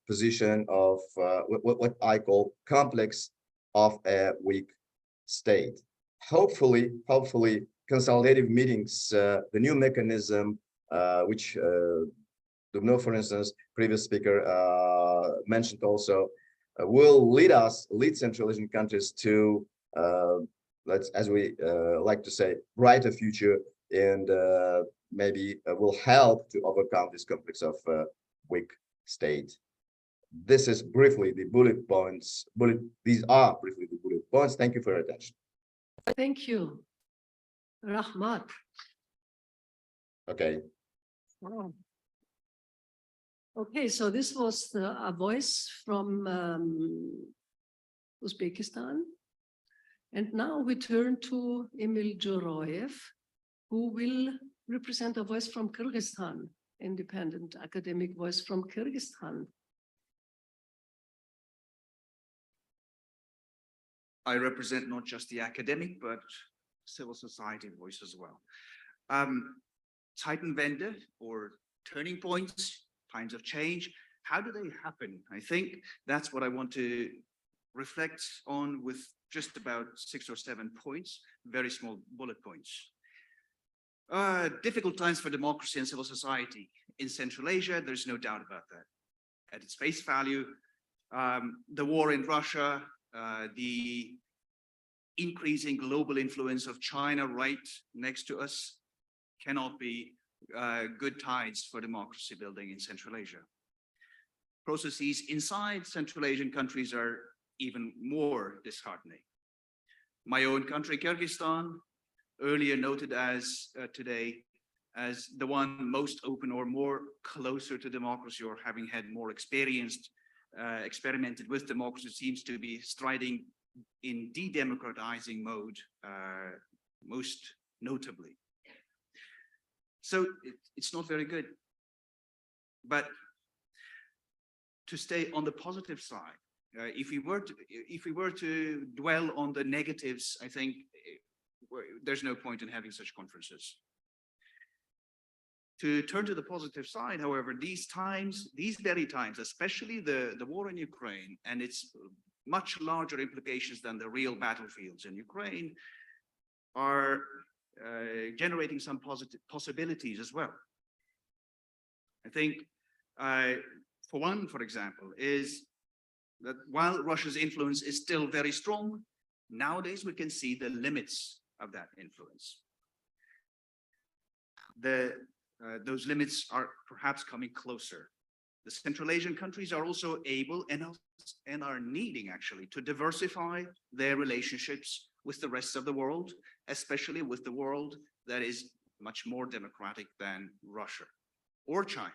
position of what I call complex of a weak state. Hopefully, consolidative meetings, the new mechanism, which Dubno, for instance, previous speaker mentioned also, will lead Central Asian countries to, as we like to say, brighter future, and maybe will help to overcome this complex of weak state. This is briefly the bullet points. These are briefly the bullet points. Thank you for your attention. Thank you, Rahmat. Okay. Wow. Okay, so this was a voice from Uzbekistan. And now we turn to Emil Joroyev, who will represent a voice from Kyrgyzstan, independent academic voice from Kyrgyzstan. I represent not just the academic, but civil society voice as well. Zeitenwende, or turning points, times of change, how do they happen? I think that's what I want to reflect on with just about 6 or 7 points, very small bullet points. Difficult times for democracy and civil society in Central Asia, there's no doubt about that. At its face value, the war in Russia, the increasing global influence of China right next to us cannot be good tides for democracy building in Central Asia. Processes inside Central Asian countries are even more disheartening. My own country, Kyrgyzstan, earlier noted as today as the one most open or more closer to democracy, or having had more experimented with democracy, seems to be striding in de-democratizing mode, most notably. So it's not very good. But to stay on the positive side, if we were to dwell on the negatives, I think there's no point in having such conferences. To turn to the positive side, however, these very times, especially the war in Ukraine and its much larger implications than the real battlefields in Ukraine, are generating some positive possibilities as well. I think, for one, for example, is that while Russia's influence is still very strong, nowadays we can see the limits of that influence. Those limits are perhaps coming closer. The Central Asian countries are also able and are needing actually to diversify their relationships with the rest of the world, especially with the world that is much more democratic than Russia or China.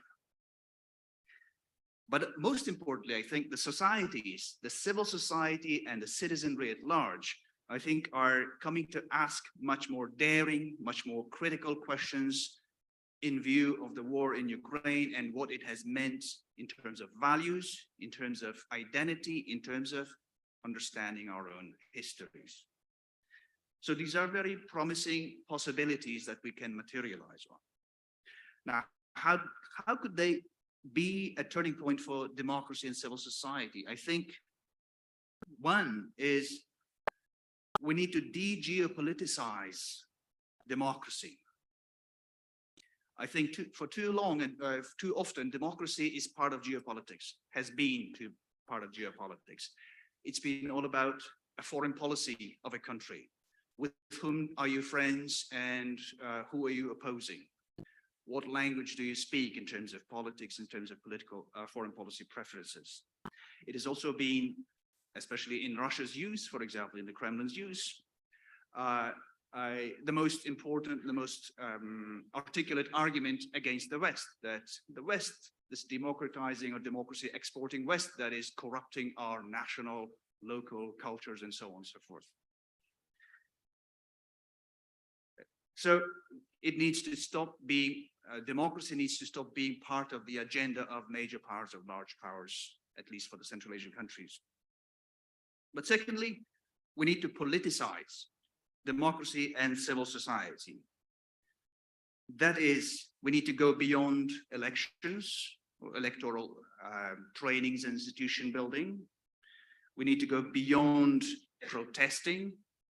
But most importantly, I think the societies, the civil society and the citizenry at large, I think are coming to ask much more daring, much more critical questions in view of the war in Ukraine and what it has meant in terms of values, in terms of identity, in terms of understanding our own histories. So these are very promising possibilities that we can materialize on. Now, how could they be a turning point for democracy and civil society? I think one is we need to de-geopoliticize democracy. I think for too long and too often, democracy is part of geopolitics, has been part of geopolitics. It's been all about a foreign policy of a country. With whom are you friends and who are you opposing? What language do you speak in terms of politics, in terms of political foreign policy preferences? It has also been, especially in Russia's use, for example, in the Kremlin's use, the most important, the most articulate argument against the West, that the West, this democratizing or democracy exporting West, that is corrupting our national, local cultures and so on and so forth. So it needs to stop being, democracy needs to stop being part of the agenda of major powers, of large powers, at least for the Central Asian countries. But secondly, we need to politicize democracy and civil society. That is, we need to go beyond elections, or electoral trainings and institution building. We need to go beyond protesting.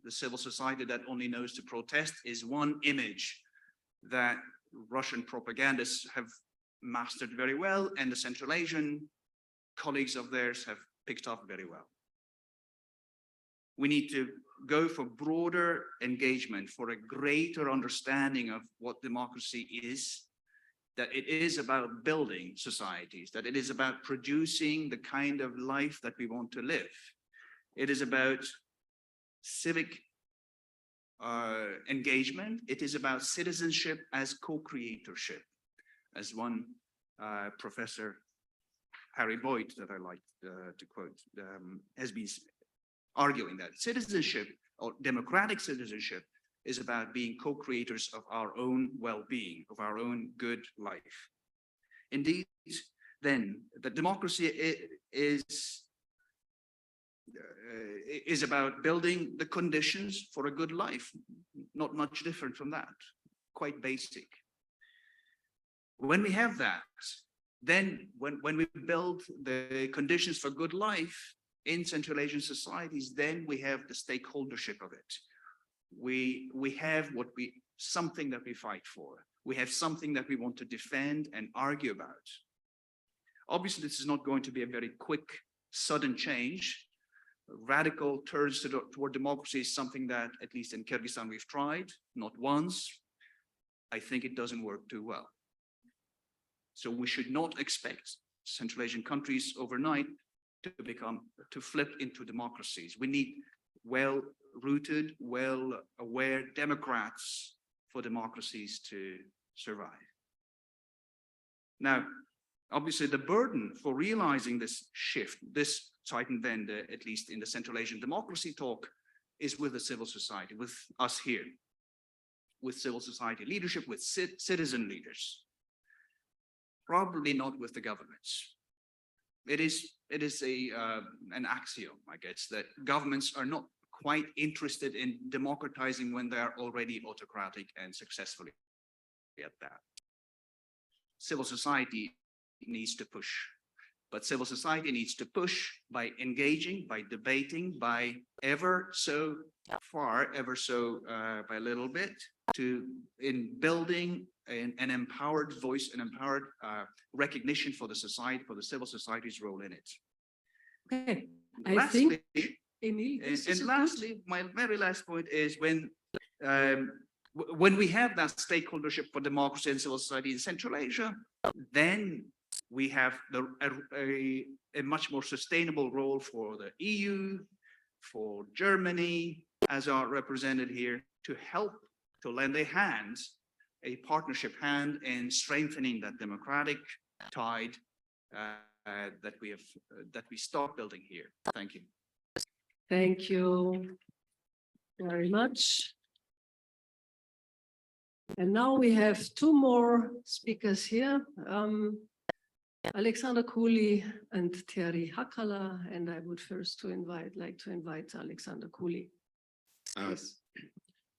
The civil society that only knows to protest is one image that Russian propagandists have mastered very well, and the Central Asian colleagues of theirs have picked up very well. We need to go for broader engagement, for a greater understanding of what democracy is, that it is about building societies, that it is about producing the kind of life that we want to live. It is about civic engagement. It is about citizenship as co-creatorship, as one professor Harry Boyd, that I like to quote, has been arguing that citizenship or democratic citizenship is about being co-creators of our own well-being, of our own good life. Indeed, then the democracy is about building the conditions for a good life, not much different from that, quite basic. When we have that, then when we build the conditions for good life in Central Asian societies, then we have the stakeholdership of it. We have something that we fight for. We have something that we want to defend and argue about. Obviously, this is not going to be a very quick, sudden change. Radical turns toward democracy is something that, at least in Kyrgyzstan, we've tried, not once. I think it doesn't work too well. So we should not expect Central Asian countries overnight to flip into democracies. We need well-rooted, well-aware Democrats for democracies to survive. Now, obviously, the burden for realizing this shift, this Zeitenwende, at least in the Central Asian democracy talk, is with the civil society, with us here, with civil society leadership, with citizen leaders. Probably not with the governments. It is an axiom, I guess, that governments are not quite interested in democratizing when they are already autocratic and successfully at that. Civil society needs to push, but civil society needs to push by engaging, by debating, by ever so far, by a little bit, in building an empowered voice, an empowered recognition for the society, for the civil society's role in it. Okay, Lastly, Emil, and lastly, my very last point is when we have that stakeholdership for democracy and civil society in Central Asia, then we have a much more sustainable role for the EU, for Germany, as are represented here, to help, to lend a hand, a partnership hand in strengthening that democratic tide that we start building here. Thank you. Thank you very much. And now we have two more speakers here, Alexander Cooley and Terry Hakala, and I would first like to invite Alexander Cooley.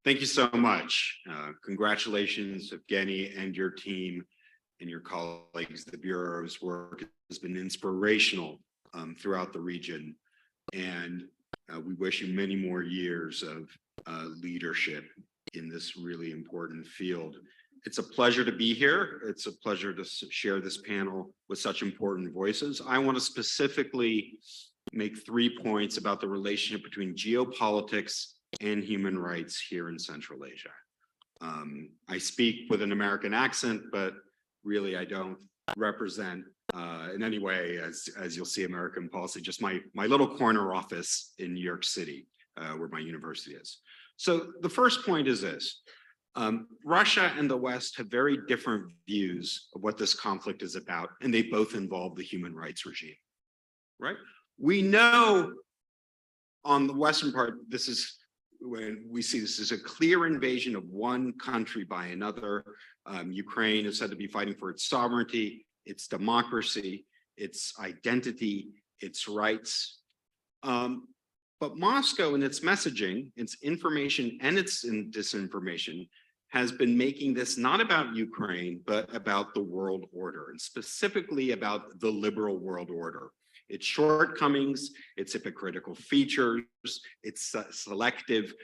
Thank you so much. Congratulations, Evgeny, and your team and your colleagues. The Bureau's work has been inspirational throughout the region, and we wish you many more years of leadership in this really important field. It's a pleasure to be here. It's a pleasure to share this panel with such important voices. I want to specifically make 3 points about the relationship between geopolitics and human rights here in Central Asia. I speak with an American accent, but really I don't represent in any way, as you'll see, American policy, just my little corner office in New York City, where my university is. So the first point is this. Russia and the West have very different views of what this conflict is about, and they both involve the human rights regime, right? We know on the Western part, this is when we see this as a clear invasion of one country by another. Ukraine is said to be fighting for its sovereignty, its democracy, its identity, its rights. But Moscow in its messaging, its information and its disinformation has been making this not about Ukraine, but about the world order, and specifically about the liberal world order. Its shortcomings, its hypocritical features, its selective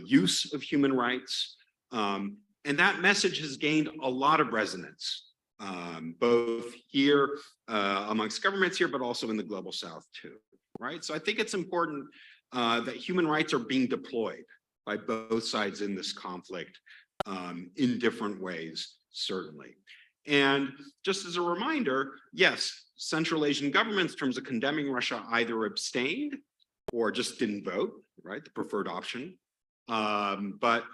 use of human rights. And that message has gained a lot of resonance, both here amongst governments here, but also in the global South too, right? So I think it's important that human rights are being deployed by both sides in this conflict in different ways, certainly. And just as a reminder, yes, Central Asian governments in terms of condemning Russia either abstained or just didn't vote, right? The preferred option. But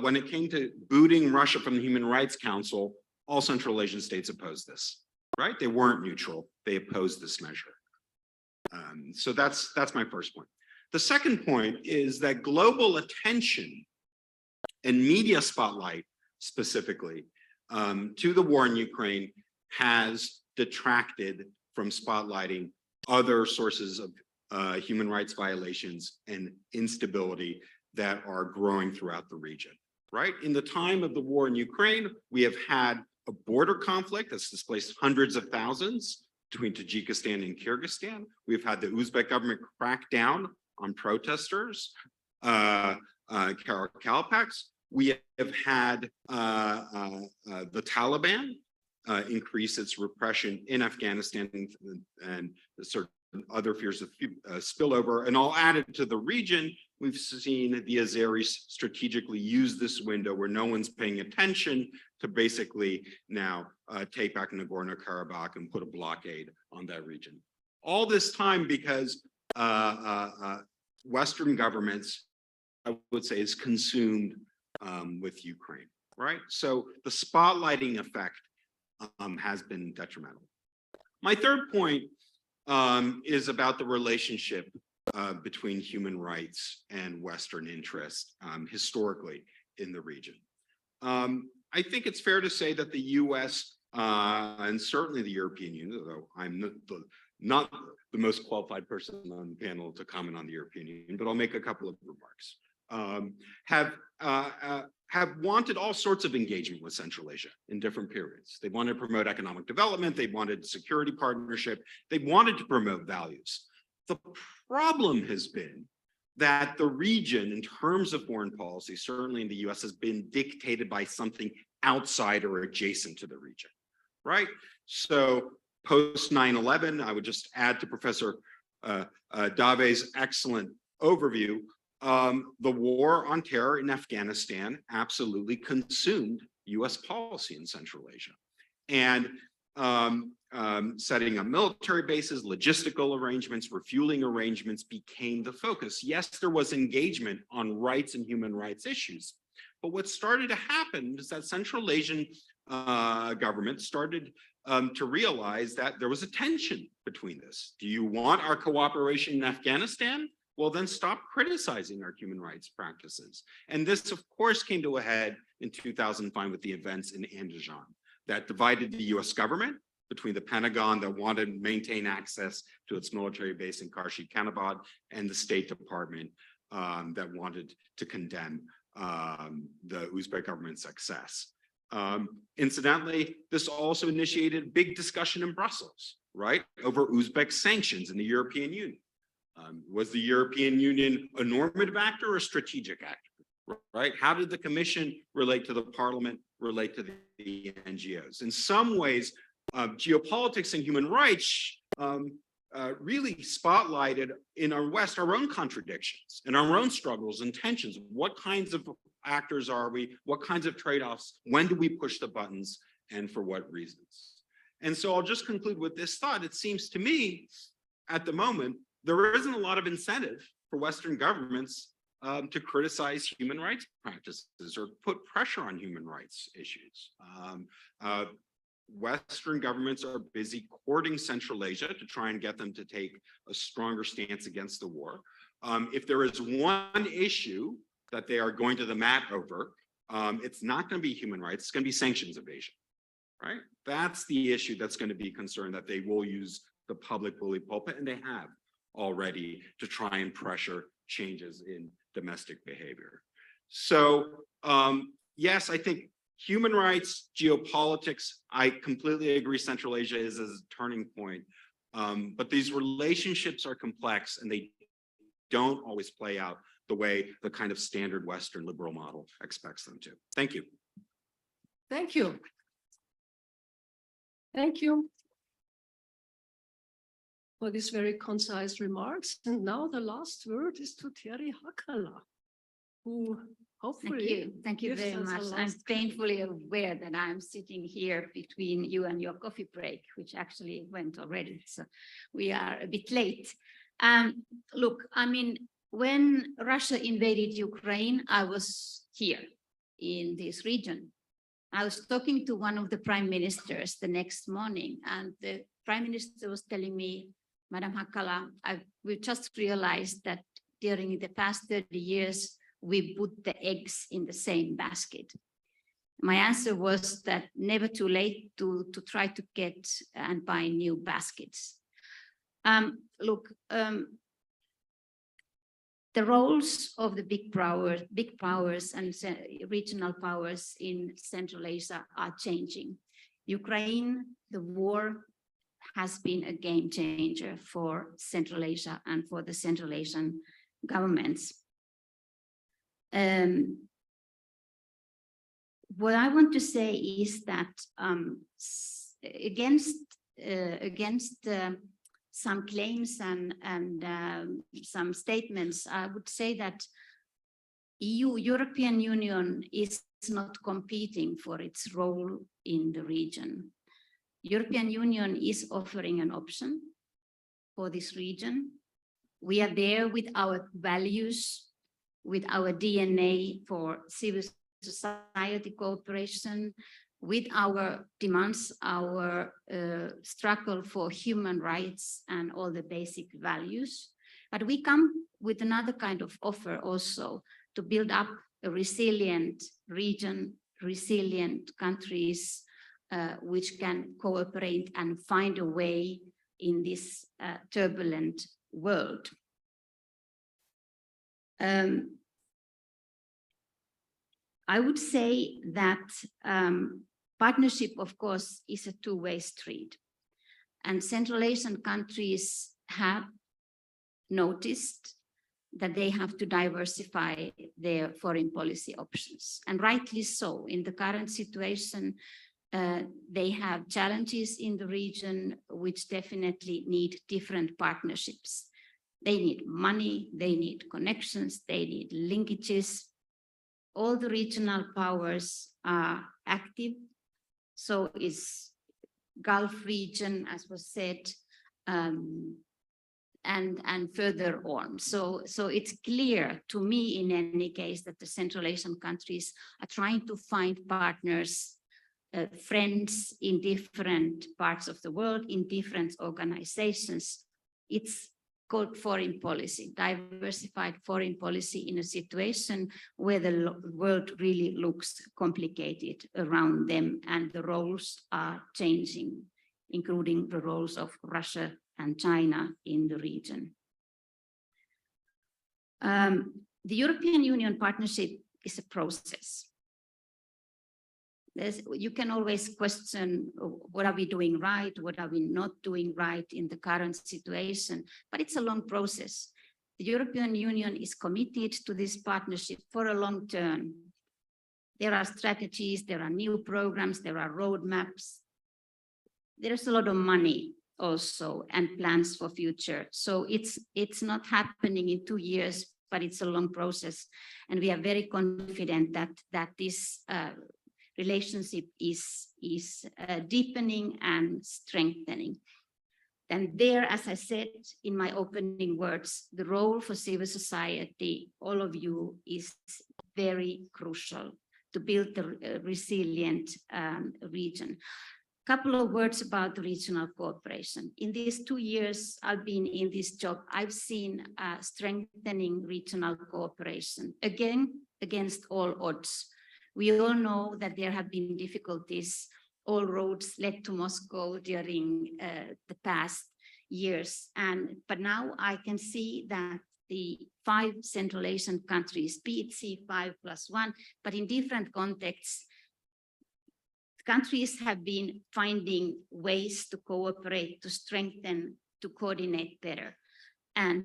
when it came to booting Russia from the Human Rights Council, all Central Asian states opposed this. right? They weren't neutral. They opposed this measure. So that's my first point. The second point is that global attention and media spotlight specifically to the war in Ukraine has detracted from spotlighting other sources of human rights violations and instability that are growing throughout the region, right? In the time of the war in Ukraine, we have had a border conflict that's displaced hundreds of thousands between Tajikistan and Kyrgyzstan. We've had the Uzbek government crack down on protesters, Kalapaks. We have had the Taliban increase its repression in Afghanistan and certain other fears of spillover. And all added to the region, we've seen the Azeris strategically use this window where no one's paying attention to basically now take back Nagorno-Karabakh and put a blockade on that region. All this time because Western governments, I would say, is consumed with Ukraine, right? So the spotlighting effect has been detrimental. My third point is about the relationship between human rights and Western interest historically in the region. I think it's fair to say that the US and certainly the European Union, although I'm not the most qualified person on the panel to comment on the European Union, but I'll make a couple of remarks, have wanted all sorts of engagement with Central Asia in different periods. They wanted to promote economic development. They wanted security partnership. They wanted to promote values. The problem has been that the region, in terms of foreign policy, certainly in the US, has been dictated by something outside or adjacent to the region, right? So post 9/11, I would just add to Professor Dave's excellent overview, the war on terror in Afghanistan absolutely consumed US policy in Central Asia. And setting up military bases, logistical arrangements, refueling arrangements became the focus. Yes, there was engagement on rights and human rights issues, but what started to happen is that Central Asian governments started to realize that there was a tension between this. Do you want our cooperation in Afghanistan? Well, then stop criticizing our human rights practices. And this, of course, came to a head in 2005 with the events in Andijan that divided the US government between the Pentagon that wanted to maintain access to its military base in Karshi-Kanabad and the State Department that wanted to condemn the Uzbek government's excess. Incidentally, this also initiated big discussion in Brussels, right, over Uzbek sanctions in the European Union. Was the European Union a normative actor or a strategic actor, right? How did the Commission relate to the Parliament, relate to the NGOs? In some ways, geopolitics and human rights really spotlighted in our West our own contradictions and our own struggles and tensions. What kinds of actors are we? What kinds of trade-offs? When do we push the buttons and for what reasons? And so I'll just conclude with this thought. It seems to me at the moment, there isn't a lot of incentive for Western governments to criticize human rights practices or put pressure on human rights issues. Western governments are busy courting Central Asia to try and get them to take a stronger stance against the war. If there is one issue that they are going to the mat over, it's not going to be human rights, it's going to be sanctions evasion, right? That's the issue that's going to be concerned, that they will use the public bully pulpit, and they have already, to try and pressure changes in domestic behavior. So yes, I think human rights, geopolitics, I completely agree Central Asia is a turning point, but these relationships are complex and they don't always play out the way the kind of standard Western liberal model expects them to. Thank you. Thank you. Thank you for these very concise remarks. And now the last word is to Terry Hakala, who hopefully— Thank you very much. I'm painfully aware that I'm sitting here between you and your coffee break, which actually went already. So we are a bit late. Look, I mean, when Russia invaded Ukraine, I was here in this region. I was talking to one of the prime ministers the next morning, and the prime minister was telling me, Madam Hakala, we just realized that during the past 30 years, we put the eggs in the same basket. My answer was that never too late to try to get and buy new baskets. The roles of the big powers and regional powers in Central Asia are changing. Ukraine, the war has been a game changer for Central Asia and for the Central Asian governments. What I want to say is that against some claims and some statements, I would say that European Union is not competing for its role in the region. European Union is offering an option for this region. We are there with our values, with our DNA for civil society cooperation, with our demands, our struggle for human rights and all the basic values. But we come with another kind of offer also to build up a resilient region, resilient countries which can cooperate and find a way in this turbulent world. I would say that partnership, of course, is a two-way street. And Central Asian countries have noticed that they have to diversify their foreign policy options. And rightly so. In the current situation, they have challenges in the region which definitely need different partnerships. They need money, they need connections, they need linkages. All the regional powers are active. So is Gulf region, as was said, and further on. So it's clear to me in any case that the Central Asian countries are trying to find partners, friends in different parts of the world, in different organizations. It's called foreign policy, diversified foreign policy in a situation where the world really looks complicated around them and the roles are changing, including the roles of Russia and China in the region. The European Union partnership is a process. You can always question what are we doing right, what are we not doing right in the current situation, but it's a long process. The European Union is committed to this partnership for a long term. There are strategies, there are new programs, there are roadmaps. There's a lot of money also and plans for future. So it's not happening in 2 years, but it's a long process. And we are very confident that this relationship is deepening and strengthening. And there, as I said in my opening words, the role for civil society, all of you, is very crucial to build the resilient region. Couple of words about the regional cooperation. In these 2 years I've been in this job, I've seen strengthening regional cooperation, again, against all odds. We all know that there have been difficulties. All roads led to Moscow during the past years. But now I can see that the 5 Central Asian countries, be it C5+1, but in different contexts, countries have been finding ways to cooperate, to strengthen, to coordinate better. And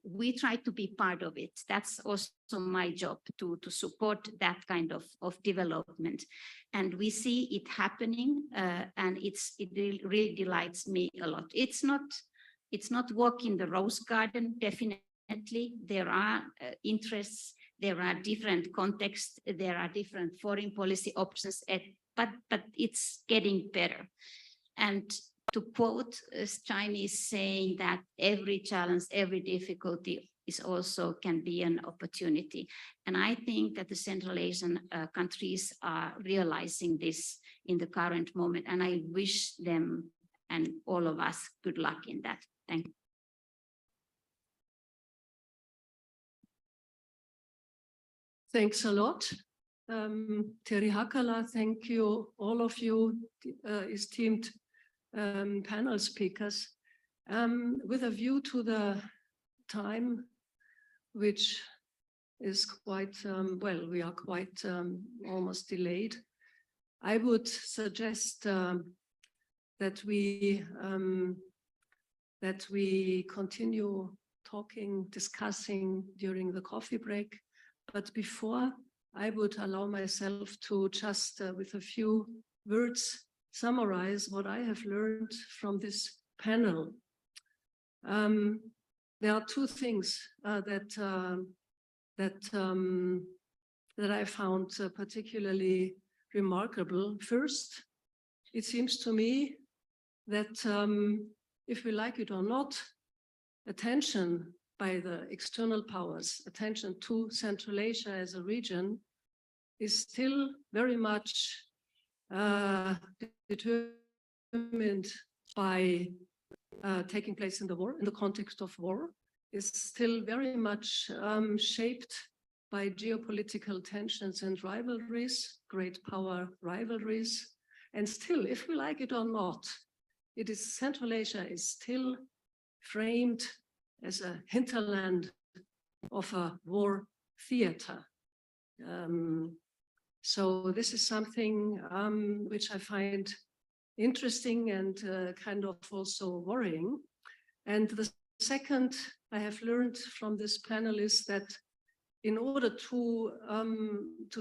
we try to be part of it. That's also my job, to support that kind of development. And we see it happening, and it really delights me a lot. It's not walk in the rose garden, definitely. There are interests, there are different contexts, there are different foreign policy options, but it's getting better. And to quote a Chinese saying that every challenge, every difficulty is also can be an opportunity. And I think that the Central Asian countries are realizing this in the current moment. And I wish them and all of us good luck in that. Thank you. Thanks a lot. Terry Hakala, thank you, all of you, esteemed panel speakers. With a view to the time, which is quite, well, we are quite almost delayed, I would suggest that we continue talking, discussing during the coffee break. But before, I would allow myself to just with a few words summarize what I have learned from this panel. There are two things that I found particularly remarkable. First, it seems to me that if we like it or not, attention by the external powers, attention to Central Asia as a region is still very much determined by taking place in the war, in the context of war, is still very much shaped by geopolitical tensions and rivalries, great power rivalries. And still, if we like it or not, it is Central Asia is still framed as a hinterland of a war theater. So this is something which I find interesting and kind of also worrying. And the second I have learned from this panel is that in order to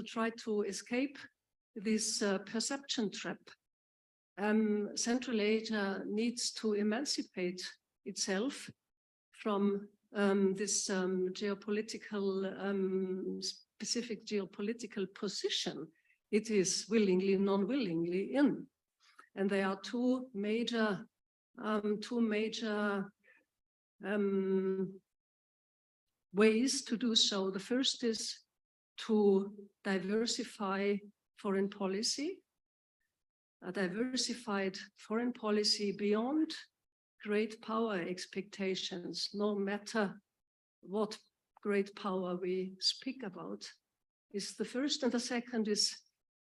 try to escape this perception trap, Central Asia needs to emancipate itself from this geopolitical, specific geopolitical position it is willingly, non-willingly in. And there are two major ways to do so. The first is to diversify foreign policy, a diversified foreign policy beyond great power expectations, no matter what great power we speak about, is the first. And the second is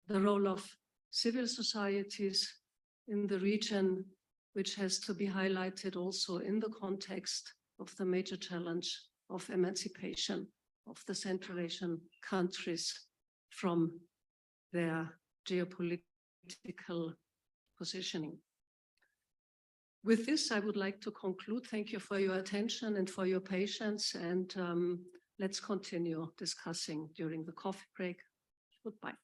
the role of civil societies in the region, which has to be highlighted also in the context of the major challenge of emancipation of the Central Asian countries from their geopolitical positioning. With this, I would like to conclude. Thank you for your attention and for your patience, and let's continue discussing during the coffee break. Goodbye.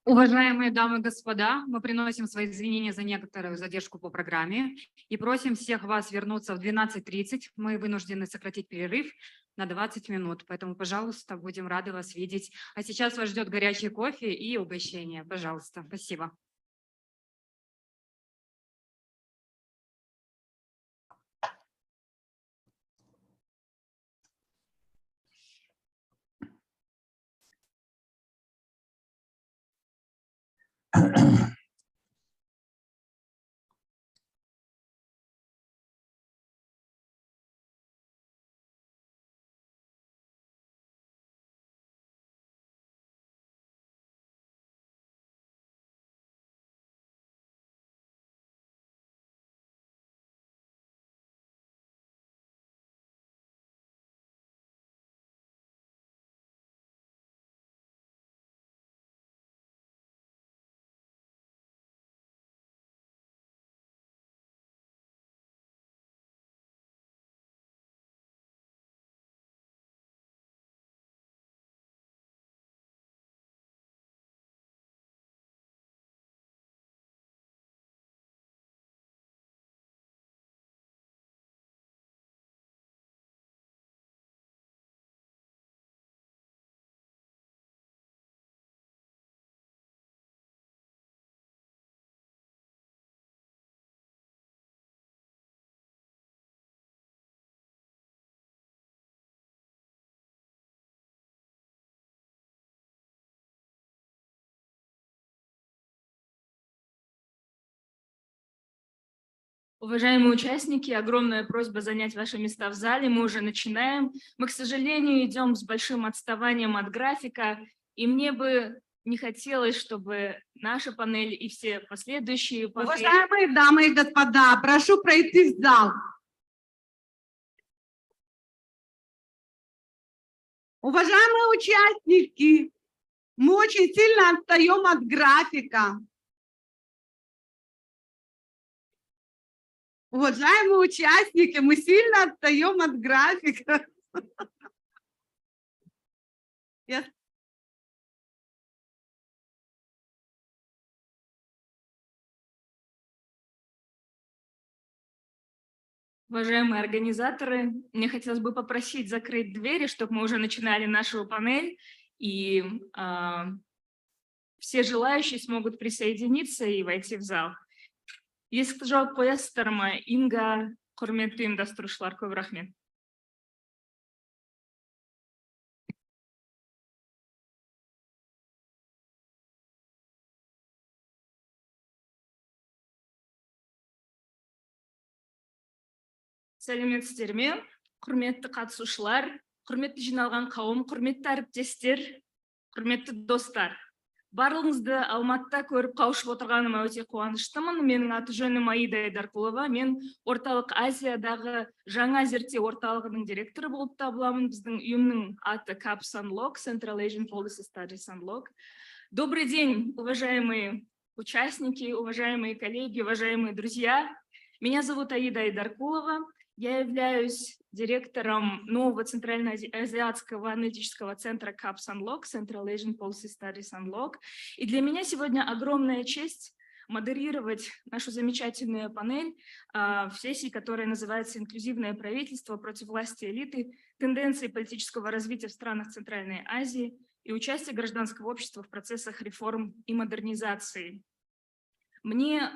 Уважаемые дамы и господа, мы приносим свои извинения за некоторую задержку по программе и просим всех вас вернуться в 12:30. Мы вынуждены сократить перерыв на 20 минут, поэтому, пожалуйста, будем рады вас видеть. А сейчас вас ждет горячий кофе и угощение. Пожалуйста, спасибо. Уважаемые участники, огромная просьба занять ваши места в зале. Мы уже начинаем. Мы, к сожалению, идем с большим отставанием от графика, и мне бы не хотелось, чтобы наша панель и все последующие панели... Уважаемые дамы и господа, прошу пройти в зал. Уважаемые участники, мы очень сильно отстаем от графика. Уважаемые участники, мы сильно отстаем от графика. Уважаемые организаторы, мне хотелось бы попросить закрыть двери, чтобы мы уже начинали нашу панель, и все желающие смогут присоединиться и войти в зал. Есікті жауып қоясыздар ма? Инга, құрметті ұйымдастырушылар, көп рахмет. Сәлеметсіздер ме? Құрметті қатысушылар, құрметті жиналған қауым, құрметті әріптестер, құрметті достар. Барлығыңызды Алматыда көріп қауышып отырғаныма өте қуаныштымын. Менің аты жөнім Аида Айдарқұлова. Мен Орталық Азиядағы жаңа зерттеу орталығының директоры болып табыламын. Біздің ұйымның аты CAPS-Unlock, Central Asian Policy Studies Unlock. Добрый день, уважаемые участники, уважаемые коллеги, уважаемые друзья. Меня зовут Аида Айдарқұлова. Я являюсь директором нового центральноазиатского аналитического центра CAPS-Unlock, Central Asian Policy Studies Unlock. И для меня сегодня огромная честь модерировать нашу замечательную панель в сессии, которая называется «Инклюзивное правительство против власти элиты. Тенденции политического развития в странах Центральной Азии и участие гражданского общества в процессах реформ и модернизации». Мне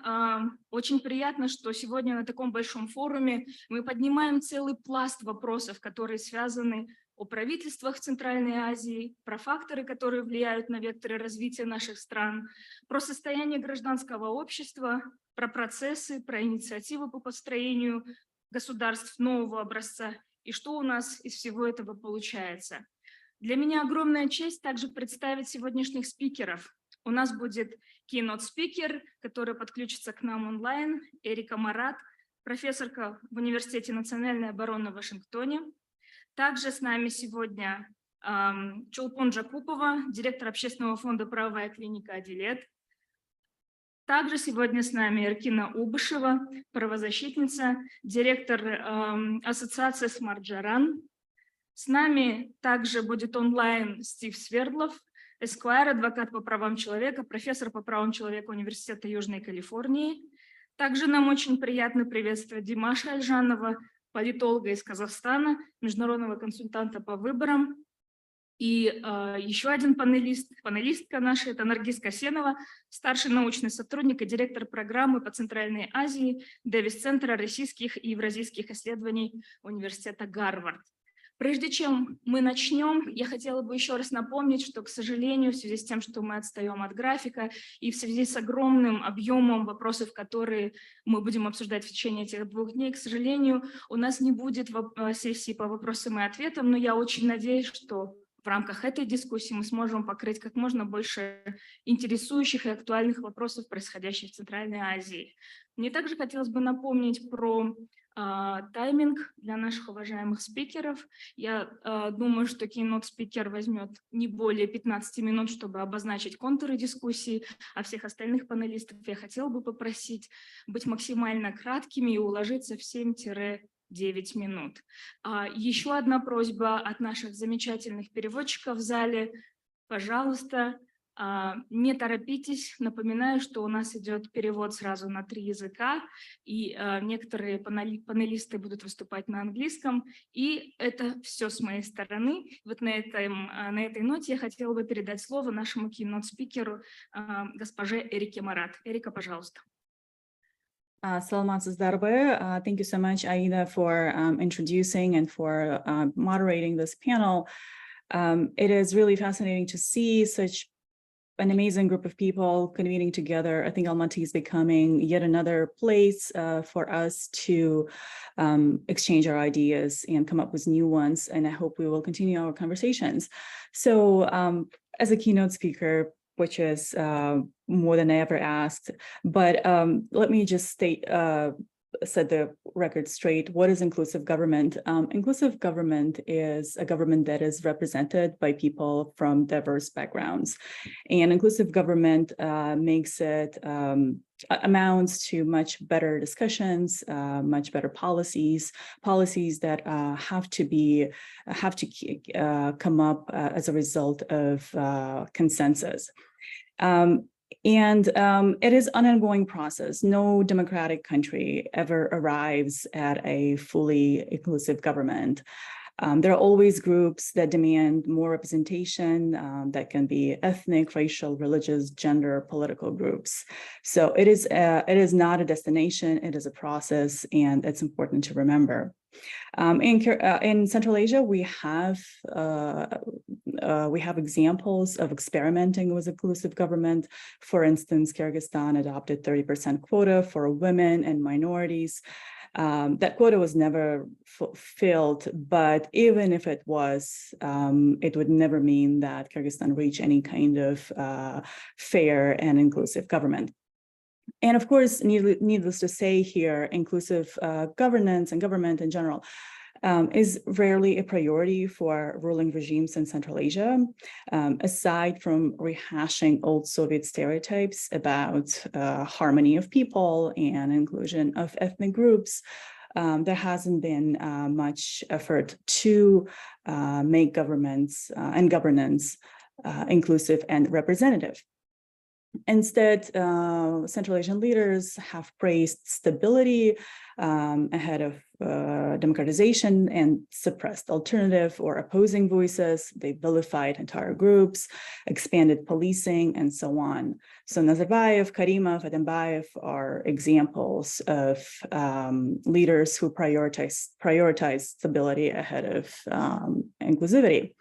очень приятно, что сегодня на таком большом форуме мы поднимаем целый пласт вопросов, которые связаны о правительствах в Центральной Азии, про факторы, которые влияют на векторы развития наших стран, про состояние гражданского общества, про процессы, про инициативы по построению государств нового образца и что у нас из всего этого получается. Для меня огромная честь также представить сегодняшних спикеров. У нас будет keynote-спикер, который подключится к нам онлайн, Эрика Марат, профессорка в Университете национальной обороны в Вашингтоне. Также с нами сегодня Чолпон Джакупова, директор общественного фонда «Правовая клиника Адилет». Также сегодня с нами Эркина Убышева, правозащитница, директор ассоциации «Смарт-Джаран». С нами также будет онлайн Стив Свердлов, Эсквайр, адвокат по правам человека, профессор по правам человека Университета Южной Калифорнии. Также нам очень приятно приветствовать Димаша Альжанова, политолога из Казахстана, международного консультанта по выборам. И еще один панелистка наша, это Наргиз Касенова, старший научный сотрудник и директор программы по Центральной Азии Дэвис-центра российских и евразийских исследований Университета Гарвард. Прежде чем мы начнем, я хотела бы еще раз напомнить, что, к сожалению, в связи с тем, что мы отстаем от графика и в связи с огромным объемом вопросов, которые мы будем обсуждать в течение этих 2 дней, к сожалению, у нас не будет сессии по вопросам и ответам, но я очень надеюсь, что в рамках этой дискуссии мы сможем покрыть как можно больше интересующих и актуальных вопросов, происходящих в Центральной Азии. Мне также хотелось бы напомнить про тайминг для наших уважаемых спикеров. Я думаю, что keynote-спикер возьмет не более 15 минут, чтобы обозначить контуры дискуссии, а всех остальных панелистов я хотела бы попросить быть максимально краткими и уложиться в 7-9 минут. Еще одна просьба от наших замечательных переводчиков в зале. Пожалуйста, не торопитесь. Напоминаю, что у нас идет перевод сразу на 3 языка, и некоторые панелисты будут выступать на английском. И это все с моей стороны. Вот на этой ноте я хотела бы передать слово нашему keynote-спикеру, госпоже Эрике Марат. Эрика, пожалуйста. Саламатсыздар бе. Thank you so much, Aida, for introducing and for moderating this panel. It is really fascinating to see such an amazing group of people convening together. I think Almaty is becoming yet another place for us to exchange our ideas and come up with new ones. And I hope we will continue our conversations. So as a keynote speaker, which is more than I ever asked, but let me just set the record straight. What is inclusive government? Inclusive government is a government that is represented by people from diverse backgrounds. And inclusive government makes it, amounts to much better discussions, much better policies that have to come up as a result of consensus. And it is an ongoing process. No democratic country ever arrives at a fully inclusive government. There are always groups that demand more representation, that can be ethnic, racial, religious, gender, political groups. So it is not a destination, it is a process, and it's important to remember. In Central Asia, we have examples of experimenting with inclusive government. For instance, Kyrgyzstan adopted 30% quota for women and minorities. That quota was never fulfilled, but even if it was, it would never mean that Kyrgyzstan reached any kind of fair and inclusive government. And of course, needless to say here, inclusive governance and government in general is rarely a priority for ruling regimes in Central Asia. Aside from rehashing old Soviet stereotypes about harmony of people and inclusion of ethnic groups, there hasn't been much effort to make governments and governance inclusive and representative. Instead, Central Asian leaders have praised stability ahead of democratization and suppressed alternative or opposing voices. They vilified entire groups, expanded policing, and so on. So Nazarbayev, Karimov, Atambayev are examples of leaders who prioritize stability ahead of inclusivity.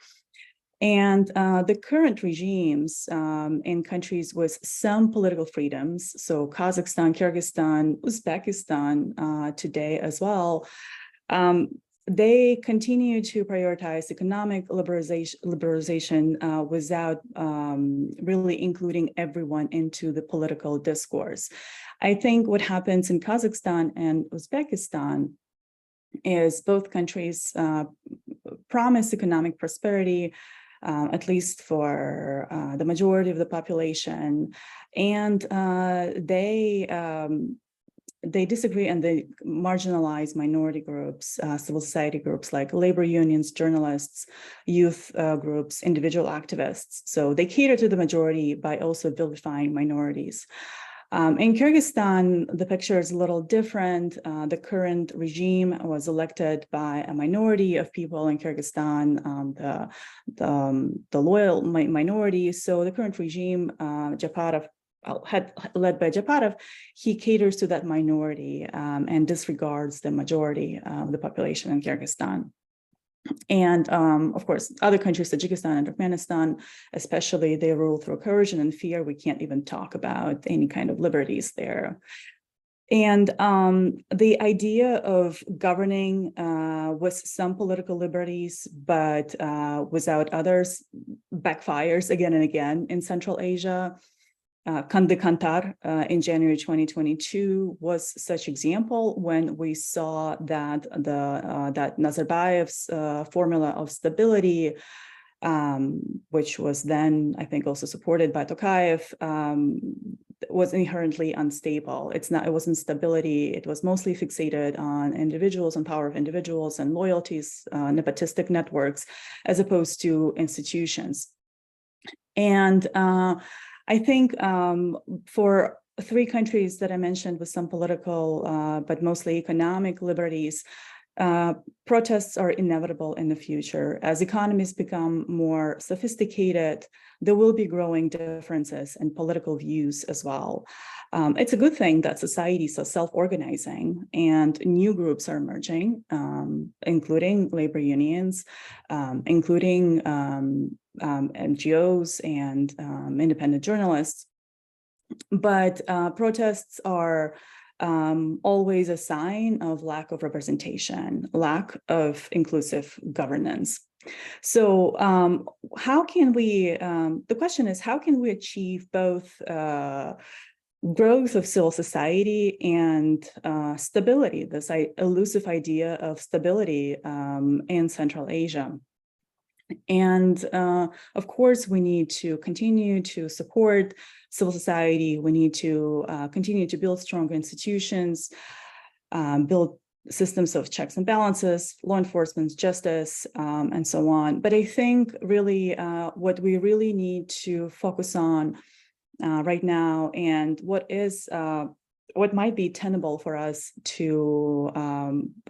And the current regimes in countries with some political freedoms, so Kazakhstan, Kyrgyzstan, Uzbekistan today as well, they continue to prioritize economic liberalization without really including everyone into the political discourse. I think what happens in Kazakhstan and Uzbekistan is both countries promise economic prosperity, at least for the majority of the population, and they disagree and they marginalize minority groups, civil society groups like labor unions, journalists, youth groups, individual activists. So they cater to the majority by also vilifying minorities. In Kyrgyzstan, the picture is a little different. The current regime was elected by a minority of people in Kyrgyzstan, the loyal minority. So the current regime, Japarov, led by Japarov, he caters to that minority and disregards the majority of the population in Kyrgyzstan. And of course, other countries, Tajikistan and Turkmenistan, especially, they rule through coercion and fear. We can't even talk about any kind of liberties there. And the idea of governing with some political liberties, but without others, backfires again and again in Central Asia. Kandi Kantar in January 2022 was such example when we saw that that Nazarbayev's formula of stability, which was then I think also supported by Tokayev, was inherently unstable. It wasn't stability. It was mostly fixated on individuals and power of individuals and loyalties, nepotistic networks, as opposed to institutions. And I think for three countries that I mentioned with some political, but mostly economic liberties, protests are inevitable in the future. As economies become more sophisticated, there will be growing differences in political views as well. It's a good thing that societies are self-organizing and new groups are emerging, including labor unions, including NGOs and independent journalists. But protests are always a sign of lack of representation, lack of inclusive governance. So how can we, the question is, how can we achieve both growth of civil society and stability, this elusive idea of stability in Central Asia? And of course, we need to continue to support civil society. We need to continue to build stronger institutions, build systems of checks and balances, law enforcement, justice, and so on. But I think really what we really need to focus on right now, and what might be tenable for us to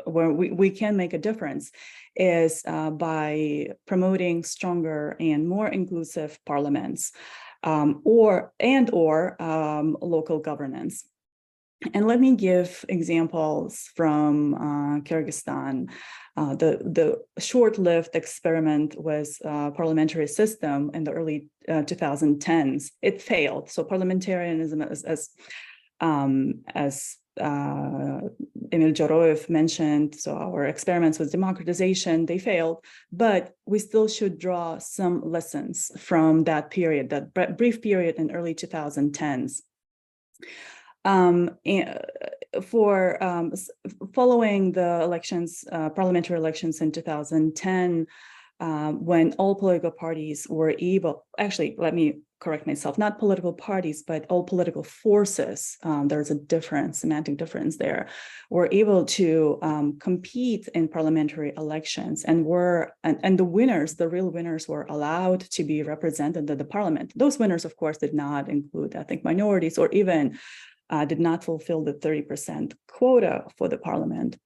where we can make a difference, is by promoting stronger and more inclusive parliaments or local governance. And let me give examples from Kyrgyzstan. The short-lived experiment with parliamentary system in the early 2010s, it failed. So parliamentarianism, as Emil Joroev mentioned, so our experiments with democratization, they failed, but we still should draw some lessons from that period, that brief period in early 2010s. Following the elections, parliamentary elections in 2010, when all political parties were able, actually, let me correct myself, not political parties, but all political forces, there's a difference, semantic difference there, were able to compete in parliamentary elections, and the winners, the real winners, were allowed to be represented in the parliament. Those winners, of course, did not include ethnic minorities, or even did not fulfill the 30% quota for the parliament.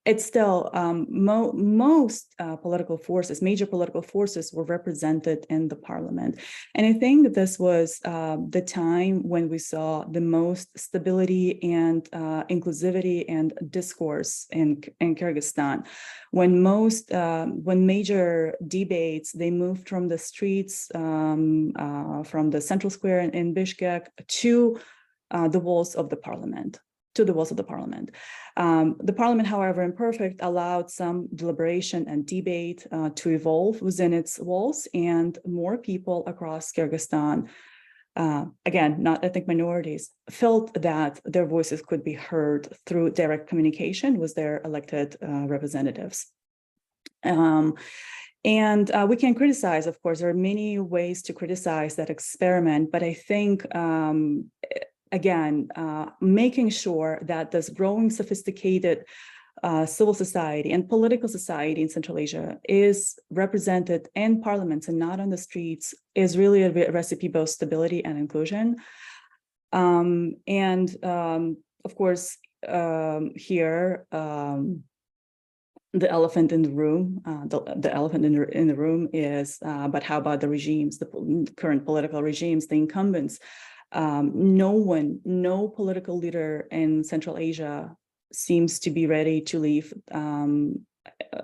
It's still most political forces, major political forces, were represented in the parliament. And I think this was the time when we saw the most stability and inclusivity and discourse in Kyrgyzstan, when major debates, they moved from the streets, from the central square in Bishkek to the walls of the parliament. The parliament, however imperfect, allowed some deliberation and debate to evolve within its walls, and more people across Kyrgyzstan, again, not ethnic minorities, felt that their voices could be heard through direct communication with their elected representatives. And we can criticize, of course, there are many ways to criticize that experiment, but I think again, making sure that this growing sophisticated civil society and political society in Central Asia is represented in parliaments and not on the streets is really a recipe both stability and inclusion. Of course, here, the elephant in the room, the elephant in the room is, but how about the regimes, the current political regimes, the incumbents? No political leader in Central Asia seems to be ready to leave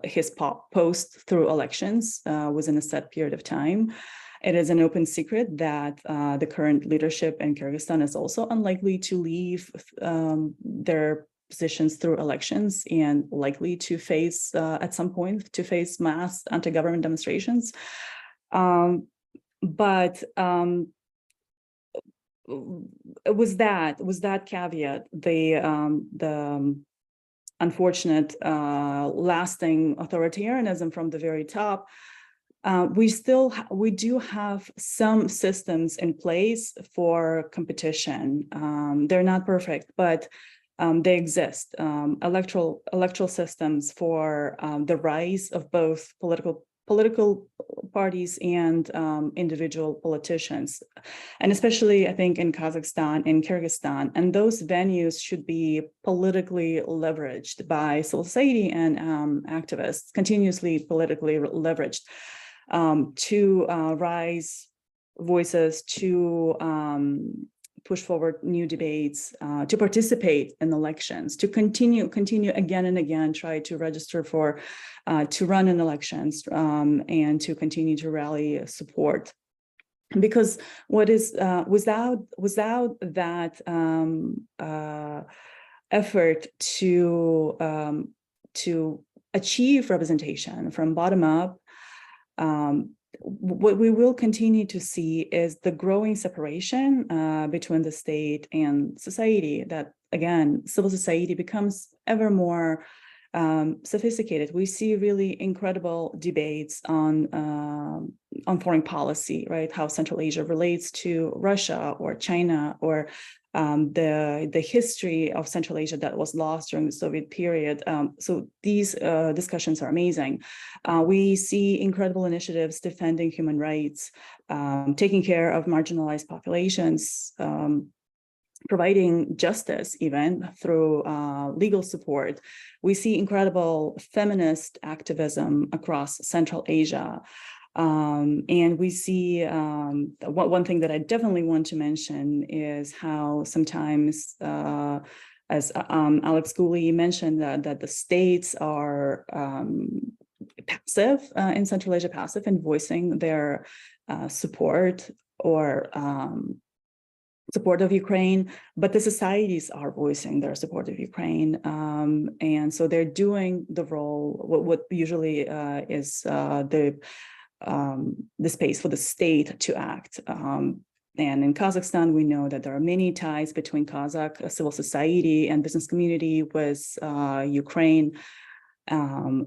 his post through elections within a set period of time. It is an open secret that the current leadership in Kyrgyzstan is also unlikely to leave their positions through elections, and likely to face, at some point, to face mass anti-government demonstrations. With that caveat, the unfortunate lasting authoritarianism from the very top, we do have some systems in place for competition. They're not perfect, but they exist. Electoral systems for the rise of both political parties and individual politicians, and especially I think in Kazakhstan and Kyrgyzstan, and those venues should be politically leveraged by civil society and activists, continuously politically leveraged to raise voices, to push forward new debates, to participate in elections, to continue again and again, try to register for, to run in elections, and to continue to rally support. Because what is without that effort to achieve representation from bottom up, what we will continue to see is the growing separation between the state and society. That again, civil society becomes ever more sophisticated. We see really incredible debates on foreign policy, right? How Central Asia relates to Russia or China, or the history of Central Asia that was lost during the Soviet period. So these discussions are amazing. We see incredible initiatives defending human rights, taking care of marginalized populations, providing justice even through legal support. We see incredible feminist activism across Central Asia. And we see one thing that I definitely want to mention is how sometimes, as Alex Gooley mentioned, that the states are passive in Central Asia, passive in voicing their support or support of Ukraine, but the societies are voicing their support of Ukraine. And so they're doing the role, what usually is the space for the state to act. And in Kazakhstan, we know that there are many ties between Kazakh civil society and business community with Ukraine,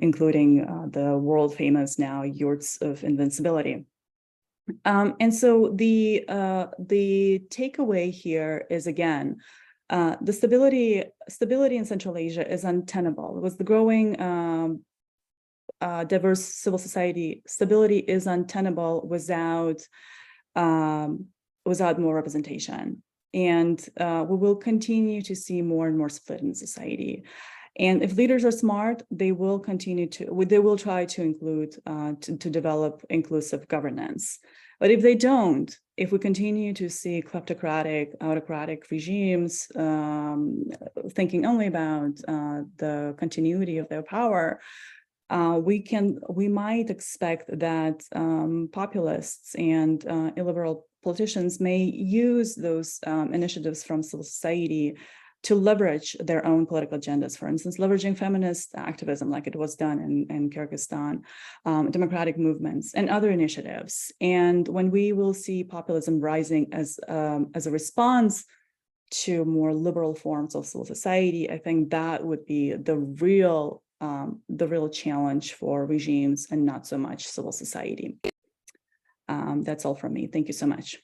including the world famous now yurts of invincibility. And so the takeaway here is, again, the stability in Central Asia is untenable. It was the growing diverse civil society. Stability is untenable without more representation, and we will continue to see more and more split in society. And if leaders are smart, they will try to include, to develop inclusive governance. But if they don't, if we continue to see kleptocratic, autocratic regimes thinking only about the continuity of their power, we might expect that populists and illiberal politicians may use those initiatives from civil society to leverage their own political agendas, for instance, leveraging feminist activism like it was done in Kyrgyzstan, democratic movements and other initiatives. And when we will see populism rising as a response to more liberal forms of civil society, I think that would be the real challenge for regimes and not so much civil society. That's all from me. Thank you so much.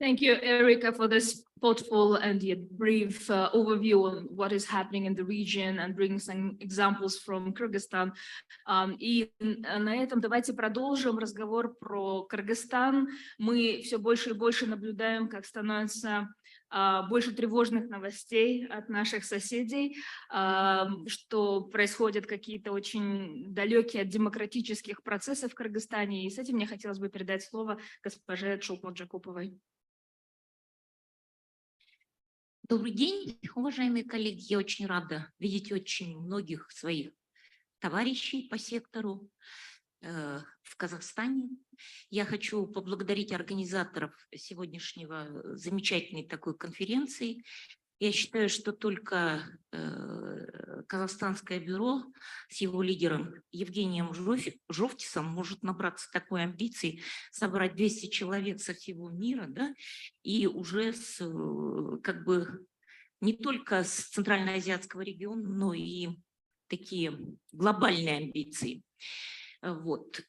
Thank you, Erika, for this thoughtful and yet brief overview on what is happening in the region and bringing some examples from Kyrgyzstan. И на этом давайте продолжим разговор про Кыргызстан. Мы все больше и больше наблюдаем, как становится больше тревожных новостей от наших соседей, что происходят какие-то очень далекие от демократических процессов в Кыргызстане. И с этим мне хотелось бы передать слово госпоже Чулпан-Джакуповой. Добрый день, уважаемые коллеги. Я очень рада видеть очень многих своих товарищей по сектору в Казахстане. Я хочу поблагодарить организаторов сегодняшнего замечательной такой конференции. Я считаю, что только Казахстанское бюро с его лидером Евгением Жовтисом может набраться такой амбиции собрать 200 человек со всего мира, да, и уже как бы не только с центральноазиатского региона, но и такие глобальные амбиции. Вот.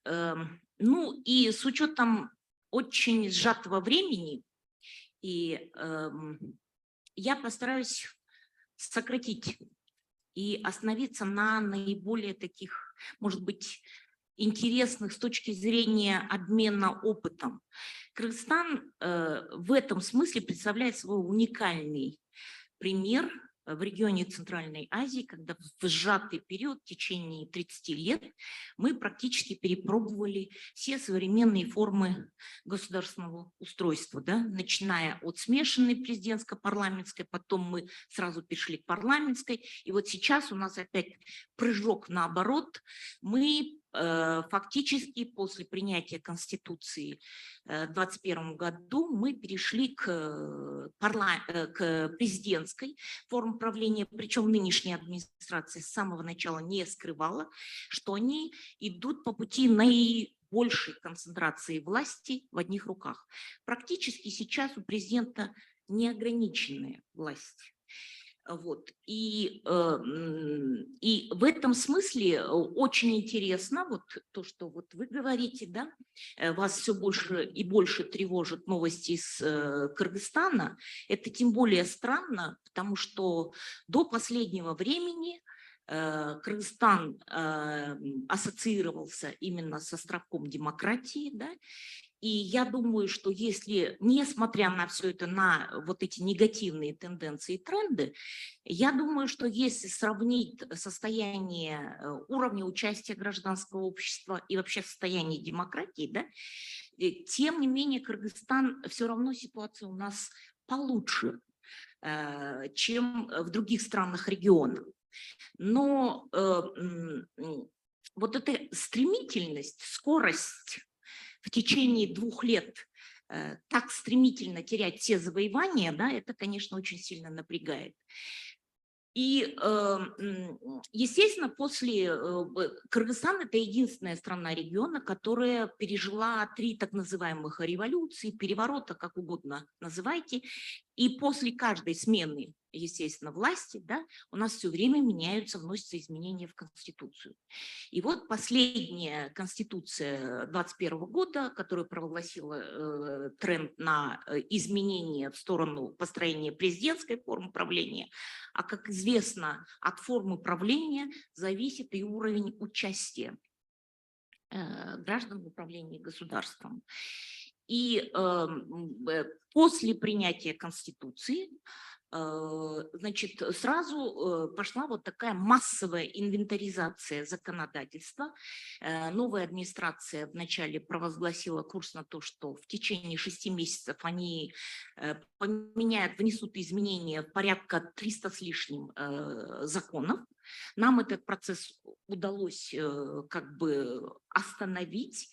Ну и с учетом очень сжатого времени я постараюсь сократить и остановиться на наиболее таких, может быть, интересных с точки зрения обмена опытом. Кыргызстан в этом смысле представляет свой уникальный пример в регионе Центральной Азии, когда в сжатый период в течение 30 лет мы практически перепробовали все современные формы государственного устройства, да? Начиная от смешанной президентско-парламентской, потом мы сразу перешли к парламентской, и вот сейчас у нас опять прыжок наоборот. Мы фактически после принятия Конституции в 2021 году мы перешли к президентской форме правления, причем нынешняя администрация с самого начала не скрывала, что они идут по пути наибольшей концентрации власти в одних руках. Практически сейчас у президента неограниченная власть. Вот. И в этом смысле очень интересно вот то, что вот вы говорите, да, вас все больше и больше тревожат новости из Кыргызстана. Это тем более странно, потому что до последнего времени Кыргызстан ассоциировался именно с островком демократии, да, и я думаю, что если, несмотря на все это, на вот эти негативные тенденции и тренды, я думаю, что если сравнить состояние уровня участия гражданского общества и вообще состояние демократии, да, тем не менее Кыргызстан, все равно ситуация у нас получше, чем в других странах региона. Но вот эта стремительность, скорость в течение 2 лет так стремительно терять все завоевания, да, это, конечно, очень сильно напрягает. И, естественно, после Кыргызстан – это единственная страна региона, которая пережила 3 так называемых революции, переворота, как угодно называйте. И после каждой смены, естественно, власти, да, у нас все время меняются, вносятся изменения в Конституцию. И вот последняя Конституция 2021 года, которая провозгласила тренд на изменение в сторону построения президентской формы правления, а, как известно, от формы правления зависит и уровень участия граждан в управлении государством. И после принятия Конституции, значит, сразу пошла вот такая массовая инвентаризация законодательства. Новая администрация вначале провозгласила курс на то, что в течение 6 месяцев они поменяют, внесут изменения в порядка 300 с лишним законов. Нам этот процесс удалось как бы остановить.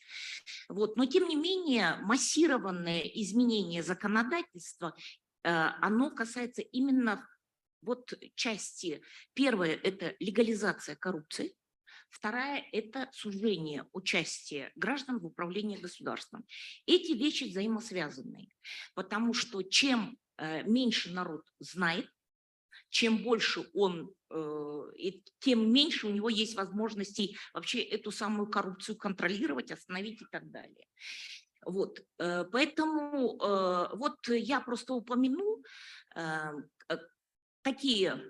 Вот. Но тем не менее массированное изменение законодательства, оно касается именно вот части. Первая – это легализация коррупции. Вторая – это сужение участия граждан в управлении государством. Эти вещи взаимосвязаны, потому что чем меньше народ знает, чем больше он, тем меньше у него есть возможностей вообще эту самую коррупцию контролировать, остановить и так далее. Вот, поэтому вот я просто упомяну такие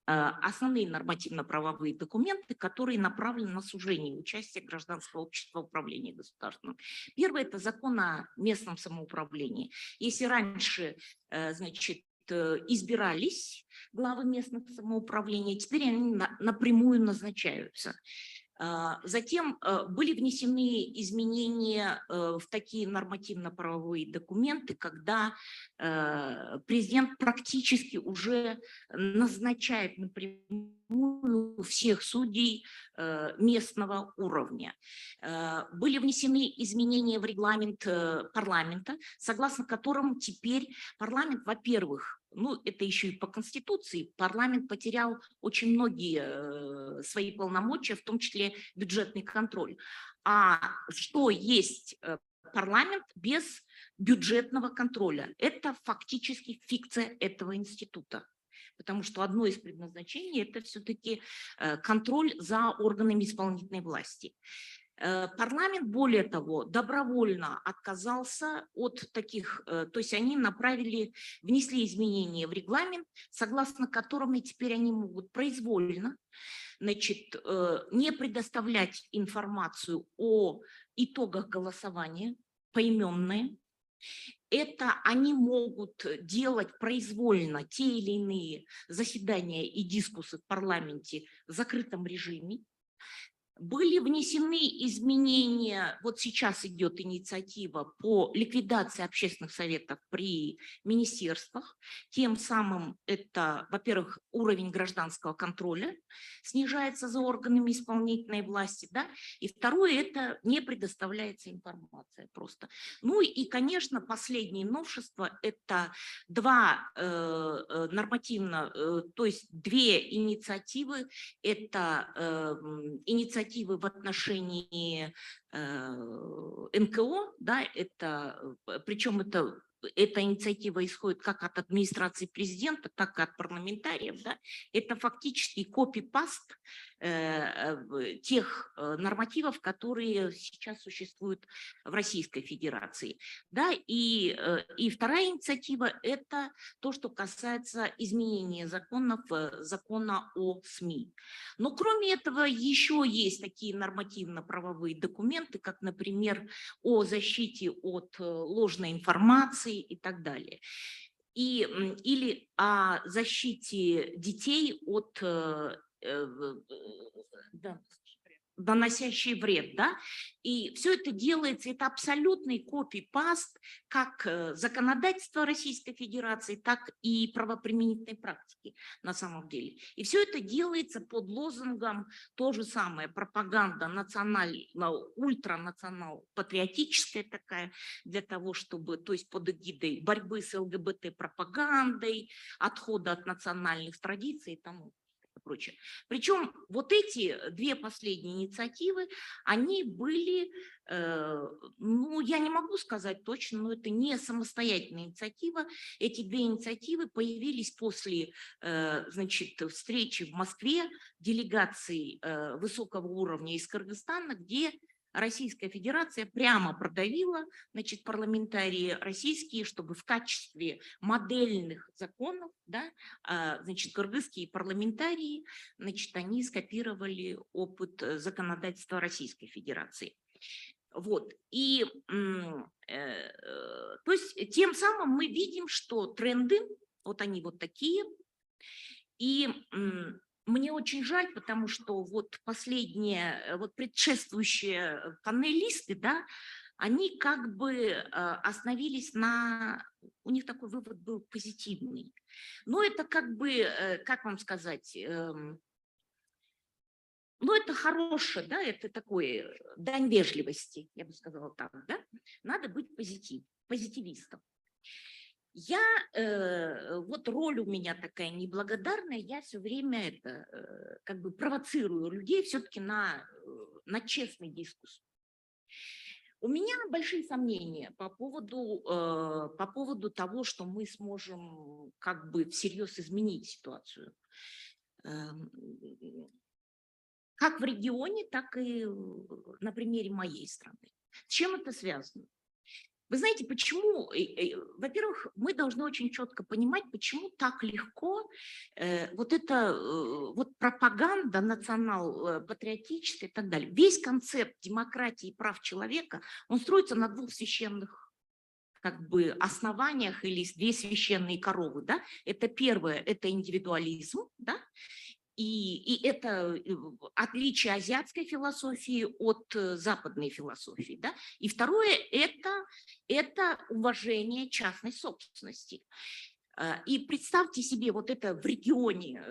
основные нормативно-правовые документы, которые направлены на сужение участия гражданского общества в управлении государством. Первый – это закон о местном самоуправлении. Если раньше, значит, избирались главы местных самоуправлений, теперь они напрямую назначаются. Затем были внесены изменения в такие нормативно-правовые документы, когда президент практически уже назначает напрямую всех судей местного уровня. Были внесены изменения в регламент парламента, согласно которым теперь парламент, во-первых, ну, это еще и по Конституции, парламент потерял очень многие свои полномочия, в том числе бюджетный контроль. А что есть парламент без бюджетного контроля? Это фактически фикция этого института. Потому что одно из предназначений – это все-таки контроль за органами исполнительной власти. Парламент, более того, добровольно отказался от таких, то есть они внесли изменения в регламент, согласно которым теперь они могут произвольно, значит, не предоставлять информацию о итогах голосования, поименные, это они могут делать произвольно те или иные заседания и дискуссии в парламенте в закрытом режиме. Были внесены изменения, вот сейчас идет инициатива по ликвидации общественных советов при министерствах. Тем самым это, во-первых, уровень гражданского контроля снижается за органами исполнительной власти, да, и второе, это не предоставляется информация просто. Ну и, конечно, последнее новшество – это два нормативно, то есть две инициативы, это инициативы в отношении НКО, да, это, причем эта инициатива исходит как от администрации президента, так и от парламентариев, да, это фактически копи-паст тех нормативов, которые сейчас существуют в Российской Федерации. Да, и вторая инициатива – это то, что касается изменения закона о СМИ. Но кроме этого еще есть такие нормативно-правовые документы, как, например, о защите от ложной информации и так далее. Или о защите детей от наносящий вред, да, и все это делается, это абсолютный копи-паст как законодательства Российской Федерации, так и правоприменительной практики на самом деле. И все это делается под лозунгом то же самое, пропаганда ультранационал-патриотическая такая, для того, чтобы, то есть под эгидой борьбы с ЛГБТ-пропагандой, отхода от национальных традиций и тому прочее. Причем вот эти две последние инициативы, они были, ну, я не могу сказать точно, но это не самостоятельная инициатива. Эти две инициативы появились после, значит, встречи в Москве делегаций высокого уровня из Кыргызстана, где Российская Федерация прямо продавила, значит, парламентарии российские, чтобы в качестве модельных законов, да, значит, кыргызские парламентарии, значит, они скопировали опыт законодательства Российской Федерации. Вот, и то есть тем самым мы видим, что тренды, вот они вот такие, и мне очень жаль, потому что вот последние, вот предшествующие панелисты, да, они как бы остановились на, у них такой вывод был позитивный. Но это как бы, как вам сказать, ну это хорошее, да, это такое дань вежливости, я бы сказала так, да, надо быть позитивистом. Я, вот роль у меня такая неблагодарная, я все время это, как бы провоцирую людей все-таки на честный дискурс. У меня большие сомнения по поводу того, что мы сможем как бы всерьез изменить ситуацию. Как в регионе, так и на примере моей страны. С чем это связано? Вы знаете, почему, во-первых, мы должны очень четко понимать, почему так легко вот эта вот пропаганда национал-патриотическая и так далее. Весь концепт демократии и прав человека, он строится на двух священных как бы основаниях или две священные коровы. Да? Это первое, это индивидуализм, да? И это отличие азиатской философии от западной философии. Да? И второе – это уважение частной собственности. И представьте себе вот это в регионе,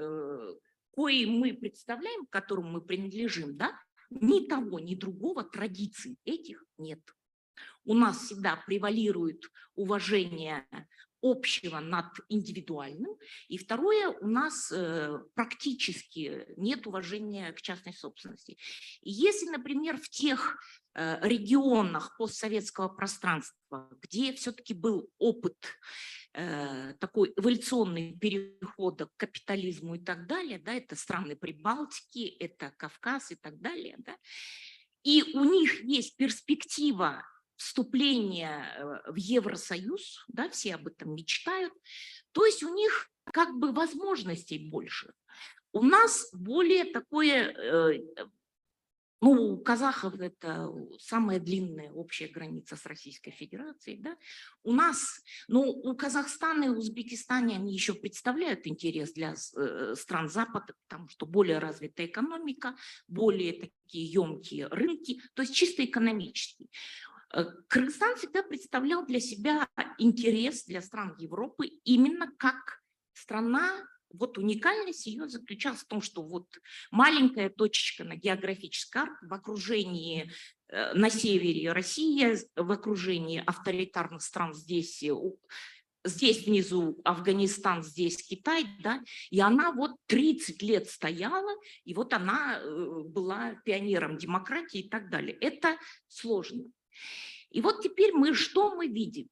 кое мы представляем, к которому мы принадлежим, да? Ни того, ни другого традиций этих нет. У нас всегда превалирует уважение общего над индивидуальным. И второе, у нас практически нет уважения к частной собственности. И если, например, в тех регионах постсоветского пространства, где все-таки был опыт такой эволюционный перехода к капитализму и так далее, да, это страны Прибалтики, это Кавказ и так далее, да, и у них есть перспектива вступления в Евросоюз, да, все об этом мечтают, то есть у них как бы возможностей больше. У нас более такое, Ну, у казахов это самая длинная общая граница с Российской Федерацией, да. У нас, ну, у Казахстана и Узбекистана они еще представляют интерес для стран Запада, потому что более развитая экономика, более такие емкие рынки, то есть чисто экономический. Кыргызстан всегда представлял для себя интерес для стран Европы именно как страна. Вот уникальность ее заключалась в том, что вот маленькая точечка на географической карте в окружении на севере Россия, в окружении авторитарных стран здесь внизу Афганистан, здесь Китай, да, и она вот 30 лет стояла, и вот она была пионером демократии и так далее. Это сложно. И вот теперь что мы видим?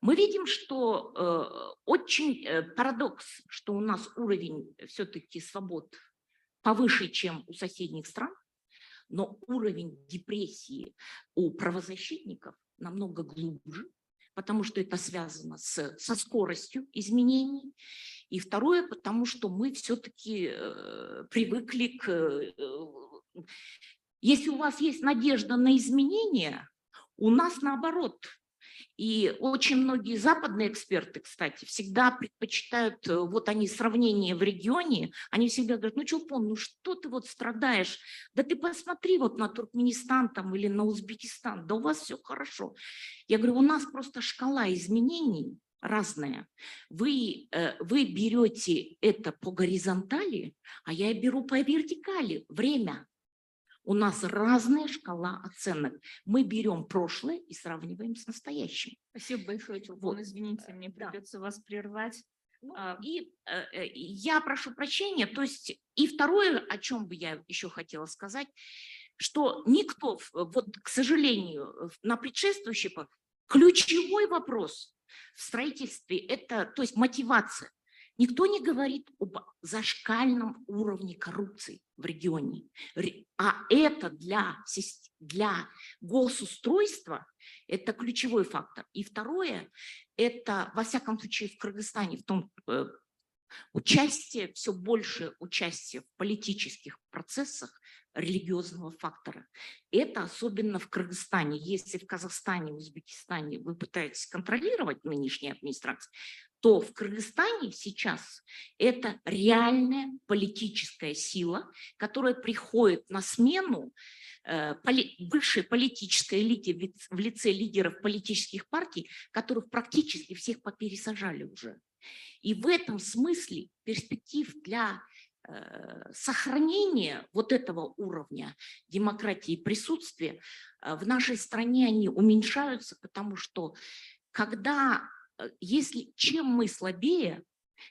Мы видим, что очень парадокс, что у нас уровень все-таки свобод повыше, чем у соседних стран, но уровень депрессии у правозащитников намного глубже, потому что это связано со скоростью изменений. И второе, потому что мы все-таки привыкли Если у вас есть надежда на изменения, у нас наоборот. И очень многие западные эксперты, кстати, всегда предпочитают, вот они сравнения в регионе, они всегда говорят, ну Чулпон, ну что ты вот страдаешь? Да ты посмотри вот на Туркменистан там или на Узбекистан, да у вас все хорошо. Я говорю, у нас просто шкала изменений разная. Вы берете это по горизонтали, а я беру по вертикали, время. У нас разная шкала оценок. Мы берем прошлое и сравниваем с настоящим. Спасибо большое, Чулпон. Извините, мне придется вас прервать. Я прошу прощения. То есть, и второе, о чем бы я еще хотела сказать, что никто, вот, к сожалению, на предшествующий ключевой вопрос в строительстве – это, то есть мотивация. Никто не говорит об зашкальном уровне коррупции в регионе. А это для госустройства это ключевой фактор. И второе, это, во всяком случае, в Кыргызстане, в том участие, все больше участия в политических процессах религиозного фактора. Это особенно в Кыргызстане. Если в Казахстане, в Узбекистане вы пытаетесь контролировать нынешнюю администрацию, то в Кыргызстане сейчас это реальная политическая сила, которая приходит на смену высшей политической элите в лице лидеров политических партий, которых практически всех попересажали уже. И в этом смысле перспектив для сохранения вот этого уровня демократии и присутствия в нашей стране они уменьшаются, потому что чем мы слабее,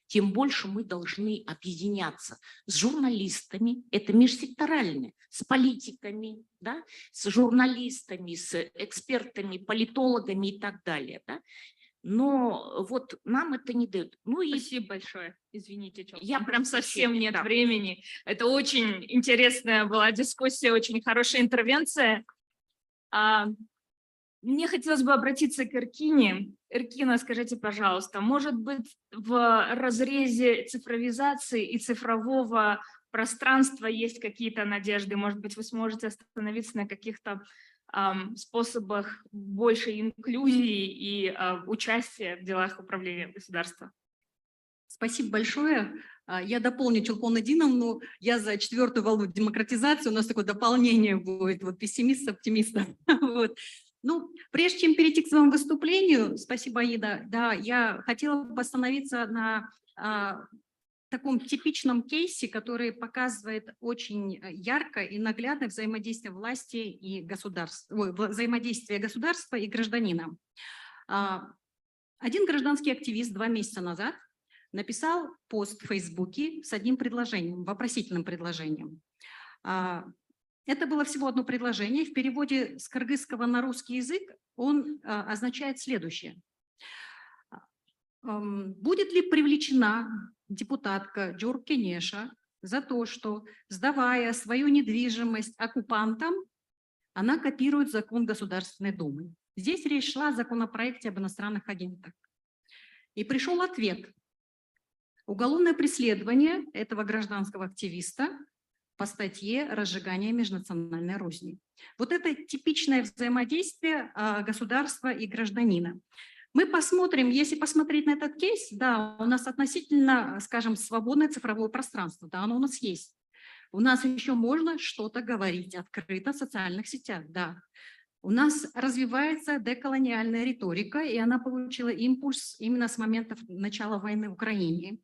тем больше мы должны объединяться с журналистами, это межсекторально, с политиками, да, с журналистами, с экспертами, политологами и так далее. Да. Но вот нам это не дают. Спасибо большое. Извините, я прям совсем нет времени. Это очень интересная была дискуссия, очень хорошая интервенция. Мне хотелось бы обратиться к Эркине. Эркина, скажите, пожалуйста, может быть, в разрезе цифровизации и цифрового пространства есть какие-то надежды? Может быть, вы сможете остановиться на каких-то способах большей инклюзии и участия в делах управления государства? Спасибо большое. Я дополню Чулпон Эдиновну. Я за 4-ю волну демократизации. У нас такое дополнение будет, вот пессимист с оптимистом. Вот. Ну, прежде чем перейти к своему выступлению, спасибо, Аида, да, я хотела бы остановиться на таком типичном кейсе, который показывает очень ярко и наглядно взаимодействие власти и государства, взаимодействие государства и гражданина. Один гражданский активист 2 месяца назад написал пост в Фейсбуке с одним предложением, вопросительным предложением. Это было всего одно предложение. В переводе с кыргызского на русский язык он означает следующее. Будет ли привлечена депутатка Джур Кенеша за то, что, сдавая свою недвижимость оккупантам, она копирует закон Государственной Думы? Здесь речь шла о законопроекте об иностранных агентах. И пришел ответ. Уголовное преследование этого гражданского активиста по статье «Разжигание межнациональной розни». Вот это типичное взаимодействие государства и гражданина. Мы посмотрим, если посмотреть на этот кейс, да, у нас относительно, скажем, свободное цифровое пространство, да, оно у нас есть. У нас еще можно что-то говорить открыто в социальных сетях, да. У нас развивается деколониальная риторика, и она получила импульс именно с момента начала войны в Украине.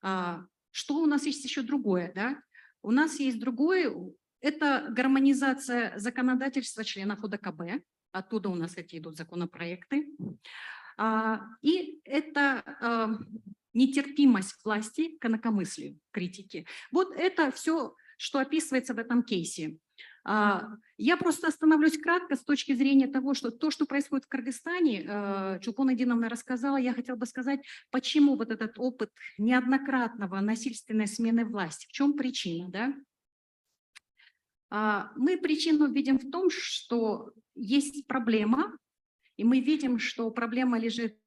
Что у нас есть еще другое, да? У нас есть другое, это гармонизация законодательства членов ОДКБ, оттуда у нас эти идут законопроекты. И это нетерпимость власти к инакомыслию, критике. Вот это все, что описывается в этом кейсе. Я просто остановлюсь кратко с точки зрения того, что то, что происходит в Кыргызстане, ч.1 рассказала, я хотела бы сказать, почему вот этот опыт неоднократного насильственной смены власти, в чем причина, да? Мы причину видим в том, что есть проблема, и мы видим, что проблема лежит,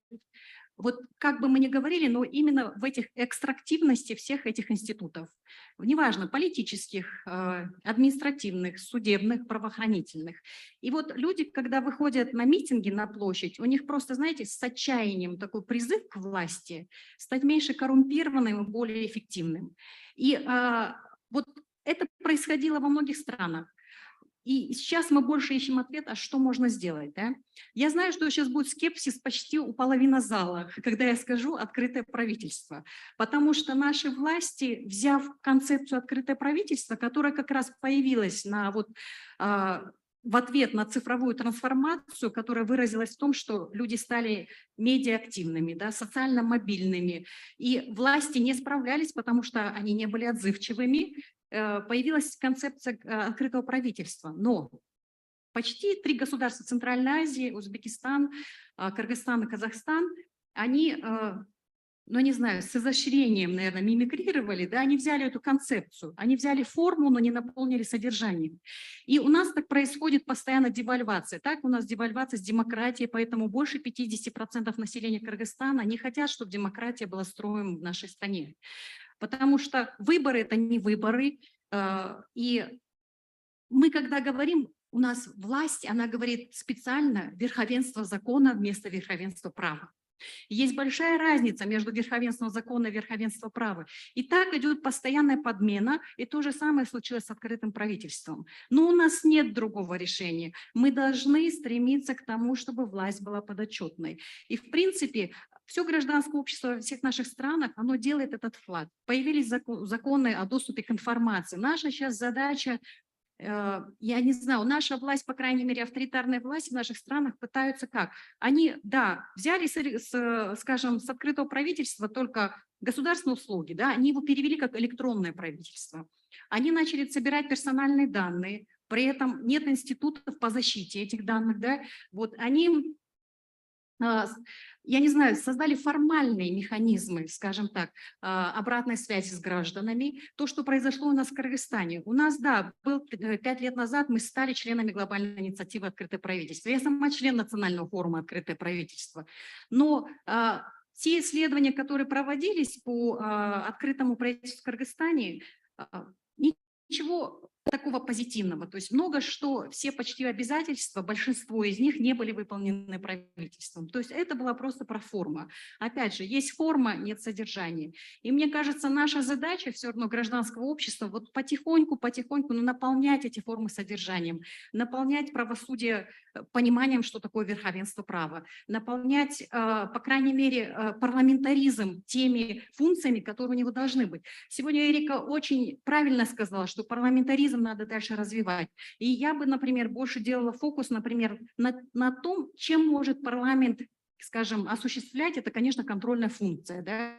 вот как бы мы ни говорили, но именно в этих экстрактивности всех этих институтов, неважно, политических, административных, судебных, правоохранительных. И вот люди, когда выходят на митинги, на площадь, у них просто, знаете, с отчаянием такой призыв к власти стать меньше коррумпированным и более эффективным. И вот это происходило во многих странах. И сейчас мы больше ищем ответ, а что можно сделать. Да? Я знаю, что сейчас будет скепсис почти у половины зала, когда я скажу «открытое правительство». Потому что наши власти, взяв концепцию «открытое правительство», которая как раз появилась на, вот, в ответ на цифровую трансформацию, которая выразилась в том, что люди стали медиаактивными, да, социально мобильными, и власти не справлялись, потому что они не были отзывчивыми, появилась концепция открытого правительства. Но почти 3 государства Центральной Азии, Узбекистан, Кыргызстан и Казахстан, они, ну не знаю, с изощрением, наверное, мимикрировали, да, они взяли эту концепцию, они взяли форму, но не наполнили содержанием. И у нас так происходит постоянно девальвация. Так у нас девальвация с демократией, поэтому больше 50% населения Кыргызстана не хотят, чтобы демократия была строем в нашей стране. Потому что выборы – это не выборы. И мы, когда говорим, у нас власть, она говорит специально верховенство закона вместо верховенства права. Есть большая разница между верховенством закона и верховенством права. И так идет постоянная подмена, и то же самое случилось с открытым правительством. Но у нас нет другого решения. Мы должны стремиться к тому, чтобы власть была подотчетной. И в принципе, все гражданское общество во всех наших странах, оно делает этот вклад. Появились законы о доступе к информации. Наша сейчас задача, я не знаю, наша власть, по крайней мере, авторитарная власть в наших странах пытаются как? Они, да, взяли, скажем, с открытого правительства только государственные услуги, да, они его перевели как электронное правительство. Они начали собирать персональные данные, при этом нет институтов по защите этих данных, да, вот они... Я не знаю, создали формальные механизмы, скажем так, обратной связи с гражданами. То, что произошло у нас в Кыргызстане. У нас, да, 5 лет назад мы стали членами глобальной инициативы «Открытое правительство». Я сама член национального форума «Открытое правительство». Но те исследования, которые проводились по открытому правительству в Кыргызстане, ничего такого позитивного. То есть много что, все почти обязательства, большинство из них не были выполнены правительством. То есть это была просто проформа. Опять же, есть форма, нет содержания. И мне кажется, наша задача все равно гражданского общества вот потихоньку, наполнять эти формы содержанием, наполнять правосудие пониманием, что такое верховенство права, наполнять, по крайней мере, парламентаризм теми функциями, которые у него должны быть. Сегодня Эрика очень правильно сказала, что парламентаризм надо дальше развивать. И я бы, например, больше делала фокус, например, на том, чем может парламент, скажем, осуществлять, это, конечно, контрольная функция. Да?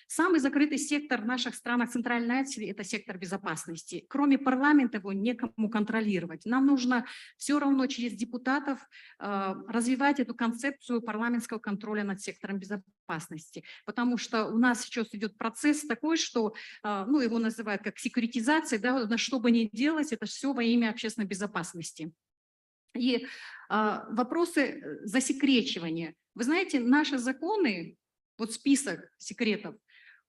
Самый закрытый сектор в наших странах Центральной Азии – это сектор безопасности. Кроме парламента его некому контролировать. Нам нужно все равно через депутатов развивать эту концепцию парламентского контроля над сектором безопасности. Потому что у нас сейчас идет процесс такой, что ну, его называют как секьюритизация, да, что бы ни делать, это все во имя общественной безопасности. И вопросы засекречивания. Вы знаете, наши законы, вот список секретов,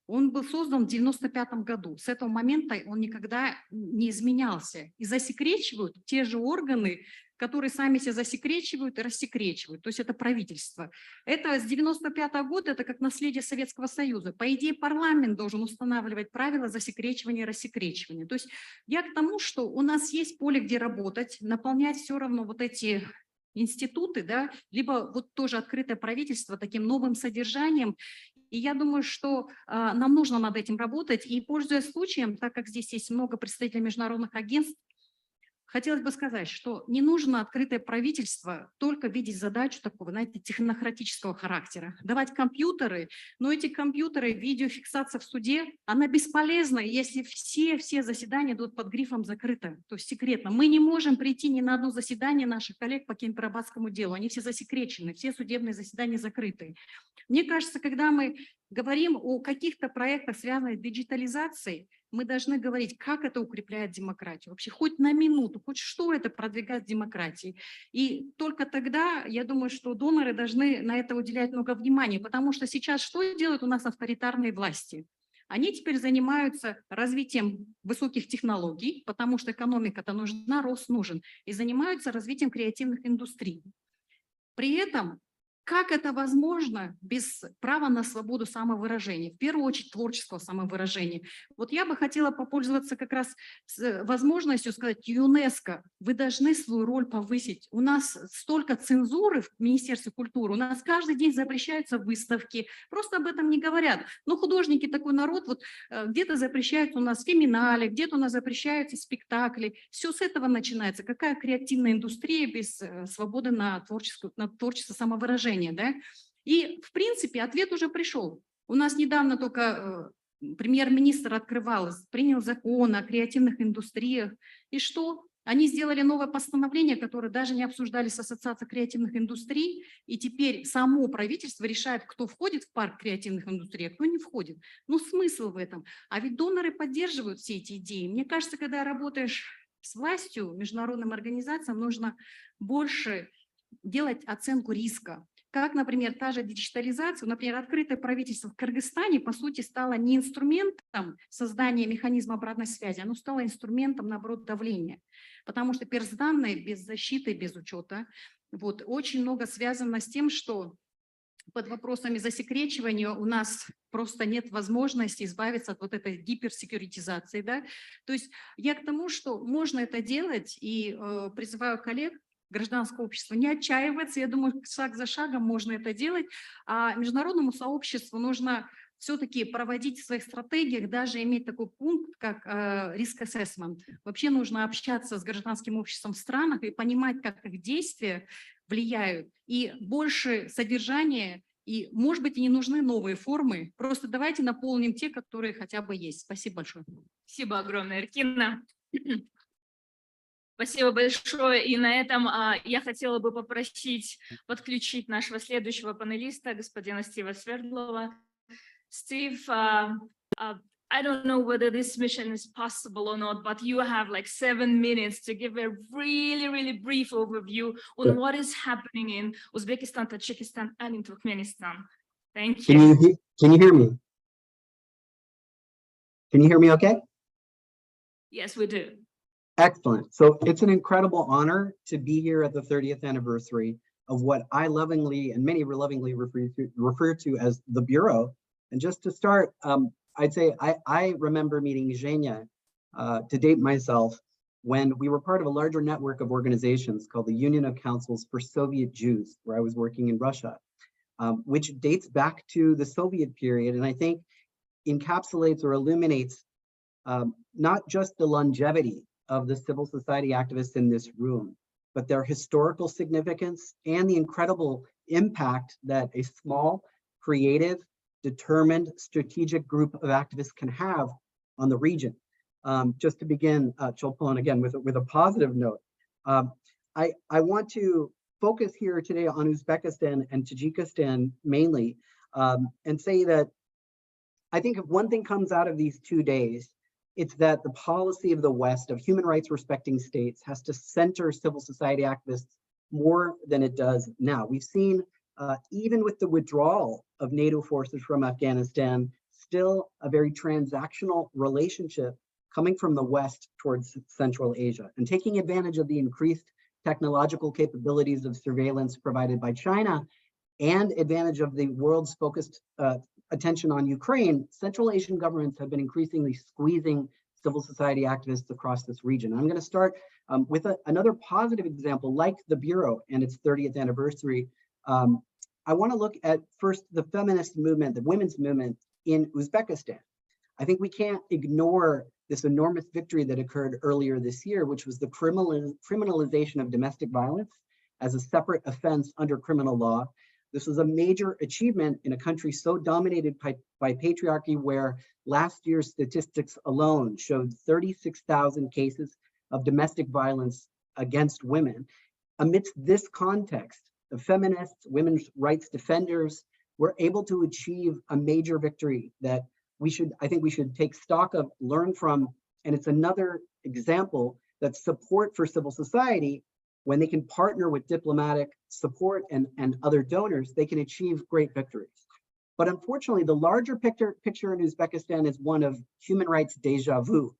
Он был создан в 1995 году. С этого момента он никогда не изменялся. И засекречивают те же органы, которые сами себя засекречивают и рассекречивают. То есть это правительство. Это с 1995 года, это как наследие Советского Союза. По идее, парламент должен устанавливать правила засекречивания и рассекречивания. То есть я к тому, что у нас есть поле, где работать, наполнять все равно вот эти институты, да, либо вот тоже открытое правительство таким новым содержанием. И я думаю, что нам нужно над этим работать. И, пользуясь случаем, так как здесь есть много представителей международных агентств, хотелось бы сказать, что не нужно открытое правительство только видеть задачу такого, знаете, технократического характера. Давать компьютеры, но эти компьютеры, видеофиксация в суде, она бесполезна, если все заседания идут под грифом «закрыто», то есть секретно. Мы не можем прийти ни на одно заседание наших коллег по кемпирабадскому делу, они все засекречены, все судебные заседания закрыты. Мне кажется, когда мы говорим о каких-то проектах, связанных с диджитализацией, мы должны говорить, как это укрепляет демократию. Вообще хоть на минуту, хоть что это продвигает демократии. И только тогда, я думаю, что доноры должны на это уделять много внимания, потому что сейчас что делают у нас авторитарные власти? Они теперь занимаются развитием высоких технологий, потому что экономика-то нужна, рост нужен, и занимаются развитием креативных индустрий. При этом, как это возможно без права на свободу самовыражения, в первую очередь творческого самовыражения? Вот я бы хотела попользоваться как раз возможностью сказать: ЮНЕСКО, вы должны свою роль повысить. У нас столько цензуры в Министерстве культуры, у нас каждый день запрещаются выставки, просто об этом не говорят. Но художники такой народ, вот где-то запрещаются у нас феминали, где-то у нас запрещаются спектакли. Все с этого начинается. Какая креативная индустрия без свободы на творчество самовыражения? Да? И, в принципе, ответ уже пришел. У нас недавно только премьер-министр принял закон о креативных индустриях. И что? Они сделали новое постановление, которое даже не обсуждали с Ассоциацией креативных индустрий. И теперь само правительство решает, кто входит в парк креативных индустрий, а кто не входит. Ну, смысл в этом? А ведь доноры поддерживают все эти идеи. Мне кажется, когда работаешь с властью, международным организациям, нужно больше делать оценку риска. Как, например, та же диджитализация, например, открытое правительство в Кыргызстане, по сути, стало не инструментом создания механизма обратной связи, оно стало инструментом, наоборот, давления. Потому что персданные без защиты, без учета, вот, очень много связано с тем, что под вопросами засекречивания у нас просто нет возможности избавиться от вот этой гиперсекьюритизации. Да? То есть я к тому, что можно это делать, и призываю коллег гражданского общества не отчаиваться. Я думаю, шаг за шагом можно это делать. А международному сообществу нужно все-таки проводить в своих стратегиях, даже иметь такой пункт, как риск-ассессмент. Вообще нужно общаться с гражданским обществом в странах и понимать, как их действия влияют. И больше содержания, и, может быть, и не нужны новые формы. Просто давайте наполним те, которые хотя бы есть. Спасибо большое. Спасибо огромное, Эркина. Спасибо большое. И на этом я хотела бы попросить подключить нашего следующего панелиста, господина Стива Свердлова. Steve, I don't know whether this mission is possible or not, but you have like 7 minutes to give a really, really brief overview on what is happening in Uzbekistan, Tajikistan, and in Turkmenistan. Thank you. Can you hear me? Can you hear me okay? Yes, we do. Excellent. So it's an incredible honor to be here at the 30th anniversary of what I lovingly and many lovingly refer to as the Bureau. And just to start, I'd say I remember meeting Zhenya, to date myself, when we were part of a larger network of organizations called the Union of Councils for Soviet Jews, where I was working in Russia, which dates back to the Soviet period, and I think encapsulates or illuminates not just the longevity of the civil society activists in this room, but their historical significance and the incredible impact that a small, creative, determined, strategic group of activists can have on the region. Just to begin, Cholpon, again, with a positive note, I want to focus here today on Uzbekistan and Tajikistan mainly, and say that I think if one thing comes out of these 2 days, it's that the policy of the West of human rights respecting states has to center civil society activists more than it does now. We've seen, even with the withdrawal of NATO forces from Afghanistan, still a very transactional relationship coming from the West towards Central Asia, and taking advantage of the increased technological capabilities of surveillance provided by China and advantage of the world's focused attention on Ukraine, Central Asian governments have been increasingly squeezing civil society activists across this region. I'm going to start with another positive example, like the Bureau and its 30th anniversary. I want to look at first the feminist movement, the women's movement in Uzbekistan. I think we can't ignore this enormous victory that occurred earlier this year, which was the criminalization of domestic violence as a separate offense under criminal law. This was a major achievement in a country so dominated by patriarchy, where last year's statistics alone showed 36,000 cases of domestic violence against women. Amidst this context, the feminists, women's rights defenders were able to achieve a major victory that I think we should take stock of, learn from, and it's another example that support for civil society, when they can partner with diplomatic support and other donors, they can achieve great victories. But unfortunately, the larger picture in Uzbekistan is one of human rights deja vu.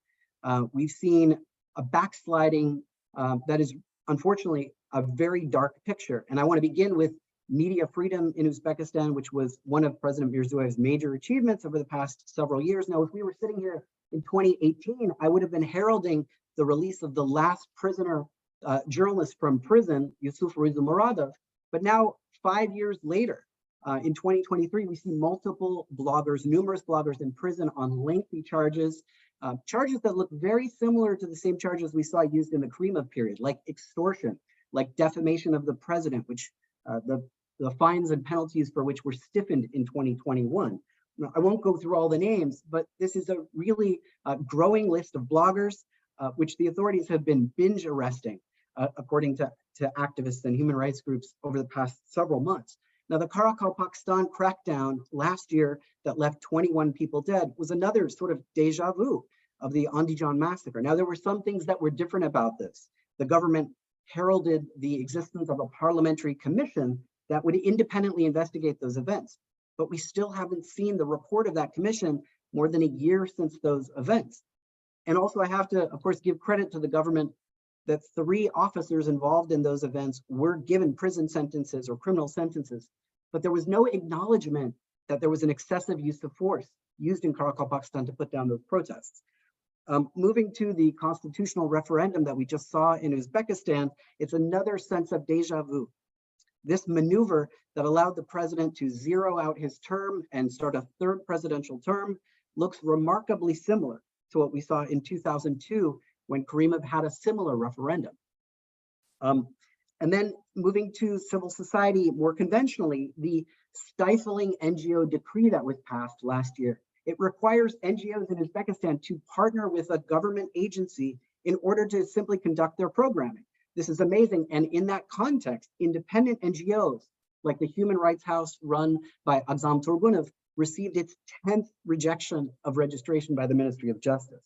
We've seen a backsliding that is unfortunately a very dark picture. And I want to begin with media freedom in Uzbekistan, which was one of President Mirziyoyev's major achievements over the past several years. Now, if we were sitting here in 2018, I would have been heralding the release of the last prisoner journalist from prison, Yusuf Muradov. But now, 5 years later, in 2023, we see multiple bloggers, numerous bloggers in prison on lengthy charges, charges that look very similar to the same charges we saw used in the Karimov period, like extortion, like defamation of the president, which the fines and penalties for which were stiffened in 2021. Now, I won't go through all the names, but this is a really growing list of bloggers, which the authorities have been binge arresting, according to activists and human rights groups over the past several months. Now, the Karakalpakstan crackdown last year that left 21 people dead was another sort of deja vu of the Andijan massacre. Now, there were some things that were different about this. The government heralded the existence of a parliamentary commission that would independently investigate those events. But we still haven't seen the report of that commission more than a year since those events. And also, I have to, of course, give credit to the government that 3 officers involved in those events were given prison sentences or criminal sentences, but there was no acknowledgement that there was an excessive use of force used in Karakalpakstan to put down those protests. Moving to the constitutional referendum that we just saw in Uzbekistan, it's another sense of deja vu. This maneuver that allowed the president to zero out his term and start a 3rd presidential term looks remarkably similar to what we saw in 2002 when Karimov had a similar referendum. And then moving to civil society more conventionally, the stifling NGO decree that was passed last year, it requires NGOs in Uzbekistan to partner with a government agency in order to simply conduct their programming. This is amazing. And in that context, independent NGOs like the Human Rights House run by Agzam Turgunov received its 10th rejection of registration by the Ministry of Justice.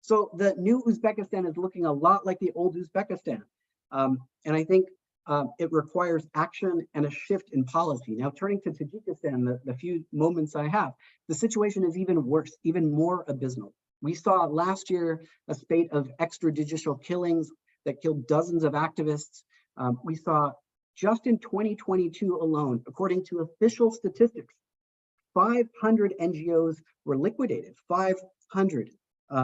So the new Uzbekistan is looking a lot like the old Uzbekistan. And I think it requires action and a shift in policy. Now, turning to Tajikistan, the few moments I have, the situation is even worse, even more abysmal. We saw last year a spate of extrajudicial killings that killed dozens of activists. We saw just in 2022 alone, according to official statistics, 500 NGOs were liquidated, 500.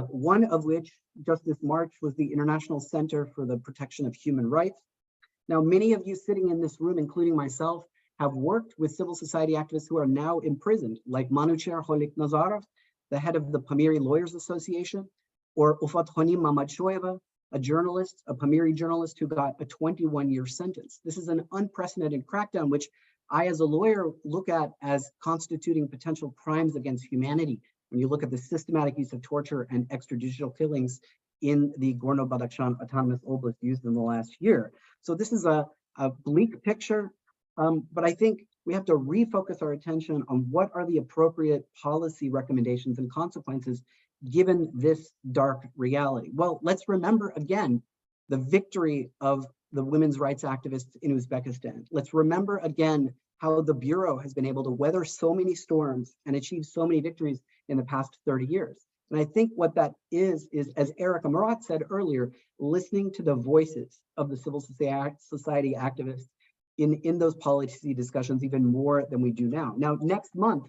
One of which, just this March, was the International Center for the Protection of Human Rights. Now, many of you sitting in this room, including myself, have worked with civil society activists who are now imprisoned, like Manucher Holik Nazarov, the head of the Pamiri Lawyers Association, or Ufat Honim Mamadshoeva, a journalist, a Pamiri journalist who got a 21-year sentence. This is an unprecedented crackdown, which I, as a lawyer, look at as constituting potential crimes against humanity. When you look at the systematic use of torture and extrajudicial killings in the Gorno-Badakhshan Autonomous Oblast used in the last year. So this is a bleak picture, but I think we have to refocus our attention on what are the appropriate policy recommendations and consequences given this dark reality. Well, let's remember again the victory of the women's rights activists in Uzbekistan. Let's remember again how the Bureau has been able to weather so many storms and achieve so many victories in the past 30 years. And I think what that is, as Erica Murat said earlier, listening to the voices of the civil society activists in those policy discussions even more than we do now. Now, next month,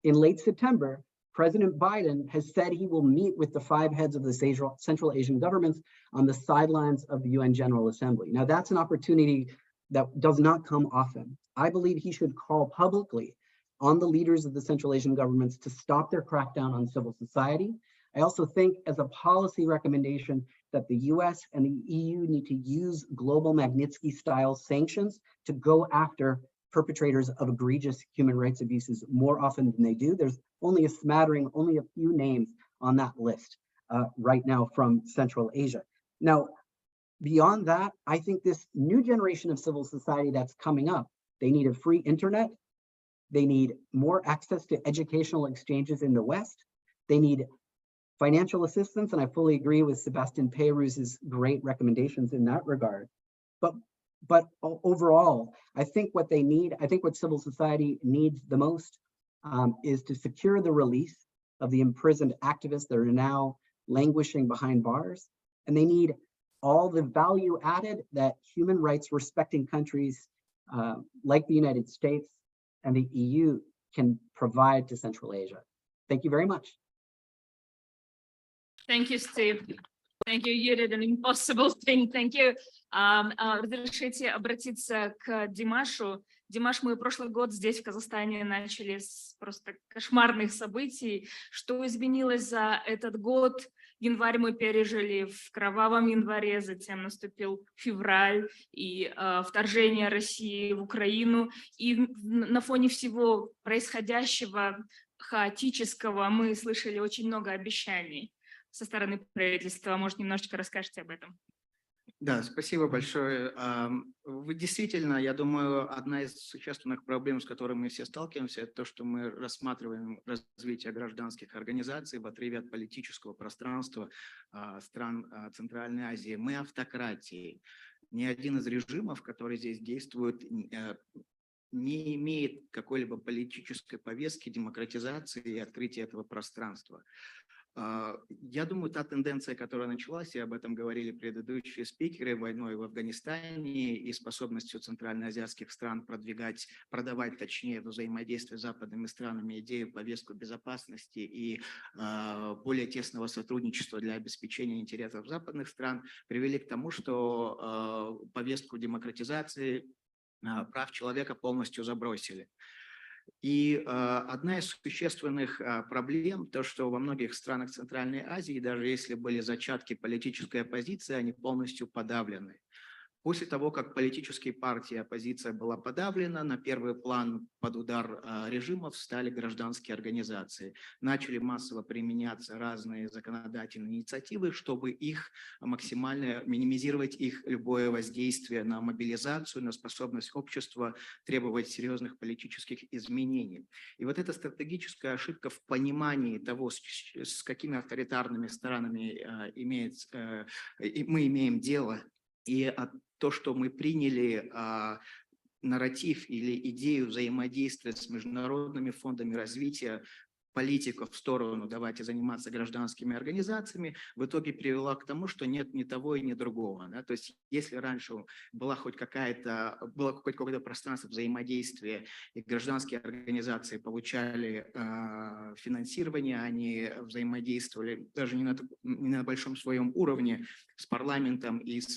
in late September, President Biden has said he will meet with the 5 heads of the Central Asian governments on the sidelines of the UN General Assembly. Now, that's an opportunity that does not come often. I believe he should call publicly on the leaders of the Central Asian governments to stop their crackdown on civil society. I also think as a policy recommendation that the US and the EU need to use global Magnitsky-style sanctions to go after perpetrators of egregious human rights abuses more often than they do. There's only a smattering, only a few names on that list right now from Central Asia. Now, beyond that, I think this new generation of civil society that's coming up, they need a free internet. They need more access to educational exchanges in the West. They need financial assistance, and I fully agree with Sebastian Peyrus's great recommendations in that regard. But overall, I think what they need, I think what civil society needs the most is to secure the release of the imprisoned activists that are now languishing behind bars. And they need all the value added that human rights respecting countries like the United States and the EU can provide to Central Asia. Thank you very much. Thank you, Steve. Thank you. You did an impossible thing. Thank you. Разрешите обратиться к Димашу. Димаш, мы прошлый год здесь, в Казахстане, начали с просто кошмарных событий. Что изменилось за этот год? Январь мы пережили в кровавом январе, затем наступил февраль и вторжение России в Украину. И на фоне всего происходящего, хаотического, мы слышали очень много обещаний со стороны правительства. Может, немножечко расскажете об этом? Да, спасибо большое. Вы действительно, я думаю, одна из существенных проблем, с которыми мы все сталкиваемся, это то, что мы рассматриваем развитие гражданских организаций в отрыве от политического пространства стран Центральной Азии. Мы автократии. Ни один из режимов, которые здесь действуют, не имеет какой-либо политической повестки, демократизации и открытия этого пространства. Я думаю, та тенденция, которая началась, и об этом говорили предыдущие спикеры, войной в Афганистане и способностью центральноазиатских стран продавать точнее взаимодействие с западными странами идею, повестку безопасности и более тесного сотрудничества для обеспечения интересов западных стран, привели к тому, что повестку демократизации прав человека полностью забросили. И одна из существенных проблем, то, что во многих странах Центральной Азии, даже если были зачатки политической оппозиции, они полностью подавлены. После того, как политические партии, оппозиция была подавлена, на первый план под удар режимов встали гражданские организации. Начали массово применяться разные законодательные инициативы, чтобы их максимально минимизировать их любое воздействие на мобилизацию, на способность общества требовать серьезных политических изменений. И вот эта стратегическая ошибка в понимании того, с какими авторитарными странами мы имеем дело, и то, что мы приняли нарратив или идею взаимодействия с международными фондами развития, политиков в сторону «давайте заниматься гражданскими организациями», в итоге привела к тому, что нет ни того и ни другого. Да? То есть если раньше было хоть какое-то пространство взаимодействия, и гражданские организации получали финансирование, они взаимодействовали даже не на большом своем уровне с парламентом и с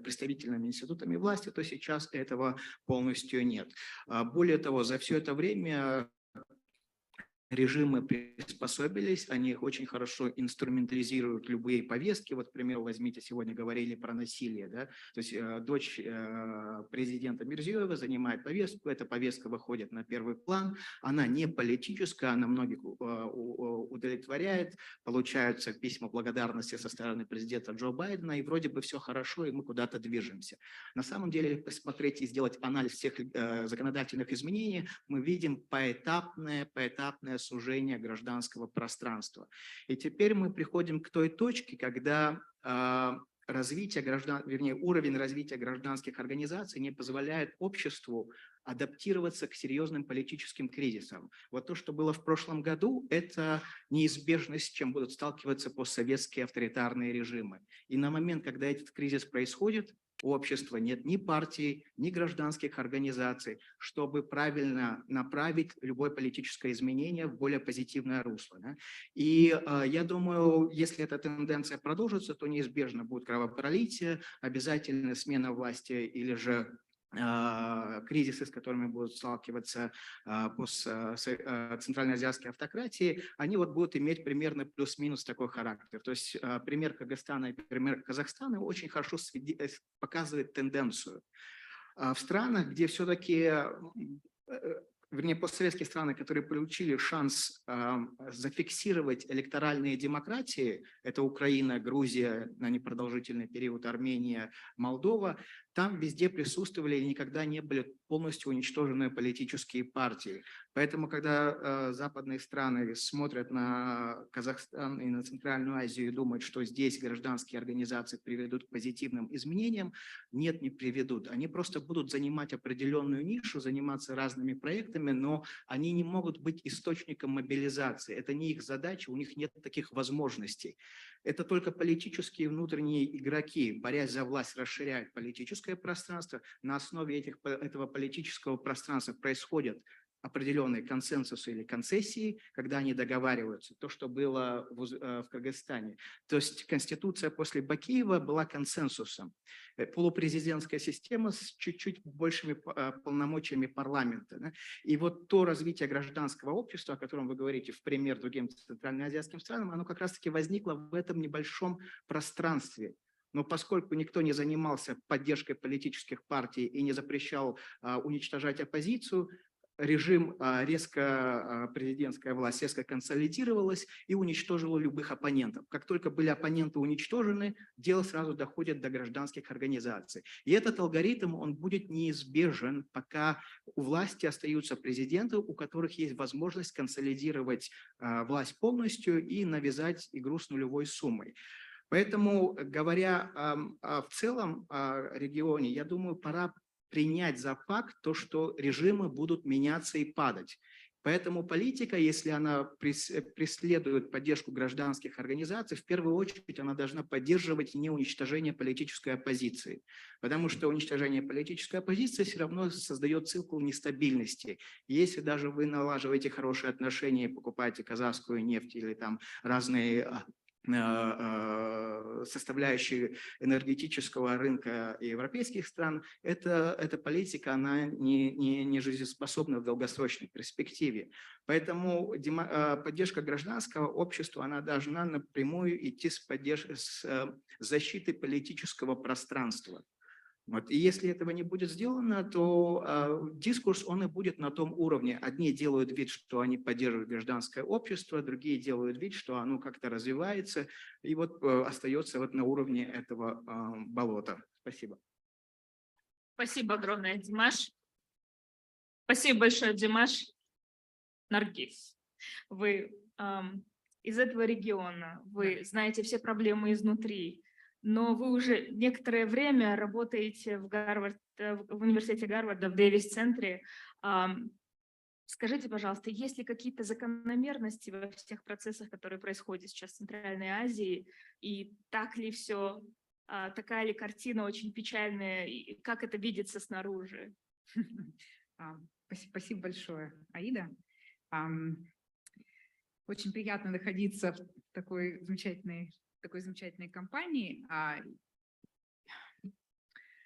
представительными институтами власти, то сейчас этого полностью нет. Более того, за все это время режимы приспособились, они очень хорошо инструментализируют любые повестки. Вот, к примеру, возьмите, сегодня говорили про насилие. Да? То есть дочь президента Мирзиёева занимает повестку, эта повестка выходит на первый план, она не политическая, она многих удовлетворяет, получаются письма благодарности со стороны президента Джо Байдена, и вроде бы все хорошо, и мы куда-то движемся. На самом деле, посмотреть и сделать анализ всех законодательных изменений, мы видим поэтапное сужение гражданского пространства. И теперь мы приходим к той точке, когда уровень развития гражданских организаций не позволяет обществу адаптироваться к серьезным политическим кризисам. Вот то, что было в прошлом году, это неизбежность, с чем будут сталкиваться постсоветские авторитарные режимы. И на момент, когда этот кризис происходит, у общества нет ни партий, ни гражданских организаций, чтобы правильно направить любое политическое изменение в более позитивное русло. Да? И я думаю, если эта тенденция продолжится, то неизбежно будет кровопролитие, обязательно смена власти или же кризисы, с которыми будут сталкиваться центральноазиатские автократии, они вот будут иметь примерно плюс-минус такой характер. То есть пример Кыргызстана и пример Казахстана очень хорошо показывает тенденцию. В странах, где все-таки, вернее, постсоветские страны, которые получили шанс зафиксировать электоральные демократии, это Украина, Грузия на непродолжительный период, Армения, Молдова, там везде присутствовали и никогда не были полностью уничтожены политические партии. Поэтому, когда западные страны смотрят на Казахстан и на Центральную Азию и думают, что здесь гражданские организации приведут к позитивным изменениям, нет, не приведут. Они просто будут занимать определенную нишу, заниматься разными проектами, но они не могут быть источником мобилизации. Это не их задача, у них нет таких возможностей. Это только политические внутренние игроки, борясь за власть, расширяют политическое пространство. На основе этого политического пространства происходят определенные консенсусы или концессии, когда они договариваются. То, что было в Кыргызстане. То есть конституция после Бакиева была консенсусом. Полупрезидентская система с чуть-чуть большими полномочиями парламента. Да? И вот то развитие гражданского общества, о котором вы говорите, в пример другим центральноазиатским странам, оно как раз-таки возникло в этом небольшом пространстве. Но поскольку никто не занимался поддержкой политических партий и не запрещал уничтожать оппозицию, режим президентская власть резко консолидировалась и уничтожила любых оппонентов. Как только были оппоненты уничтожены, дело сразу доходит до гражданских организаций. И этот алгоритм, он будет неизбежен, пока у власти остаются президенты, у которых есть возможность консолидировать власть полностью и навязать игру с нулевой суммой. Поэтому, говоря в целом о регионе, я думаю, пора принять за факт то, что режимы будут меняться и падать. Поэтому политика, если она преследует поддержку гражданских организаций, в первую очередь она должна поддерживать не уничтожение политической оппозиции. Потому что уничтожение политической оппозиции все равно создает цикл нестабильности. Если даже вы налаживаете хорошие отношения, покупаете казахскую нефть или там разные составляющие энергетического рынка европейских стран, эта политика, она не жизнеспособна в долгосрочной перспективе. Поэтому поддержка гражданского общества, она должна напрямую идти с защитой политического пространства. Вот. И если этого не будет сделано, то дискурс, он и будет на том уровне. Одни делают вид, что они поддерживают гражданское общество, другие делают вид, что оно как-то развивается, и вот остается вот на уровне этого болота. Спасибо. Спасибо огромное, Димаш. Спасибо большое, Димаш. Наргиз, вы из этого региона, вы знаете все проблемы изнутри, но вы уже некоторое время работаете в университете Гарварда, в Дэвис-центре. Скажите, пожалуйста, есть ли какие-то закономерности во всех процессах, которые происходят сейчас в Центральной Азии, и так ли все, такая ли картина очень печальная, и как это видится снаружи? Спасибо большое, Аида. Очень приятно находиться в такой замечательной компании.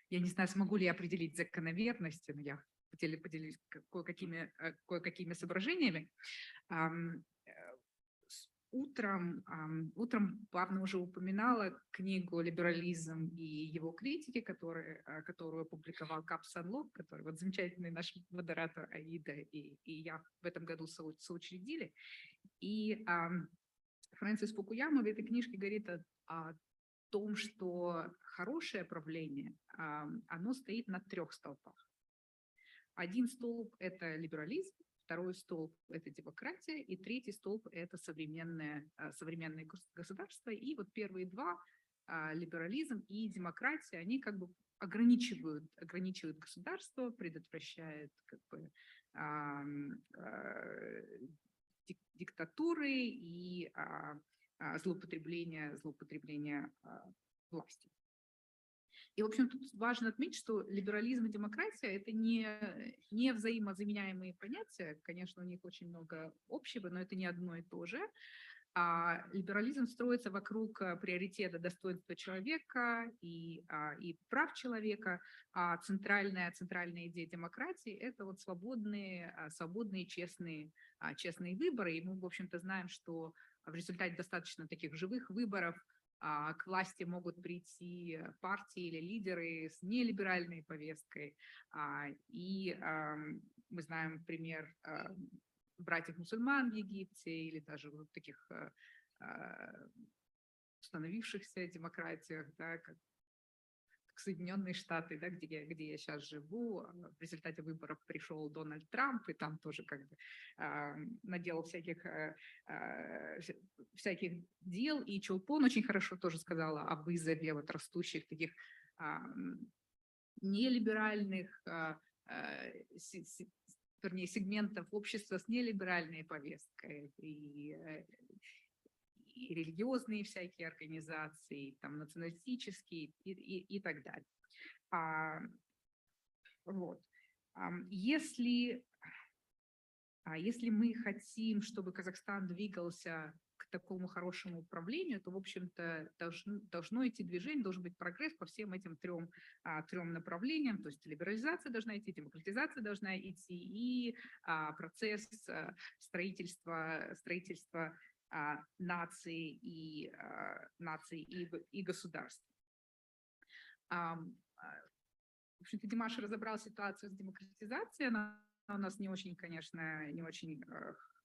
Я не знаю, смогу ли я определить закономерности, но я поделюсь кое-какими соображениями. Утром Павна уже упоминала книгу «Либерализм и его критики», которую опубликовал Кап Санлок, который вот замечательный наш модератор Аида и я в этом году соучредили. И Фрэнсис Фукуяма в этой книжке говорит о том, что хорошее правление, оно стоит на 3 столпах. Один столб – это либерализм, второй столб – это демократия, и третий столб – это современное государство. И вот первые 2 либерализм и демократия, они как бы ограничивают государство, предотвращают как бы, диктатуры и злоупотребление власти. И, в общем, тут важно отметить, что либерализм и демократия – это не взаимозаменяемые понятия. Конечно, у них очень много общего, но это не одно и то же. Либерализм строится вокруг приоритета достоинства человека и прав человека, а центральная идея демократии – это вот свободные, честные выборы. И мы, в общем-то, знаем, что в результате достаточно таких живых выборов к власти могут прийти партии или лидеры с нелиберальной повесткой. И мы знаем пример братьев-мусульман в Египте или даже в таких установившихся демократиях, да, как Соединенные Штаты, да, где я сейчас живу. В результате выборов пришел Дональд Трамп, и там тоже как бы наделал всяких дел. И ч.1 очень хорошо тоже сказала о вызове вот растущих таких нелиберальных, вернее, сегментов общества с нелиберальной повесткой, и религиозные всякие организации, там, националистические и так далее. Вот. Если мы хотим, чтобы Казахстан двигался к такому хорошему управлению, то, в общем-то, должно идти движение, должен быть прогресс по всем этим трем направлениям, то есть либерализация должна идти, демократизация должна идти и процесс строительства нации и государств. В общем-то, Димаш разобрал ситуацию с демократизацией, она у нас не очень, конечно, не очень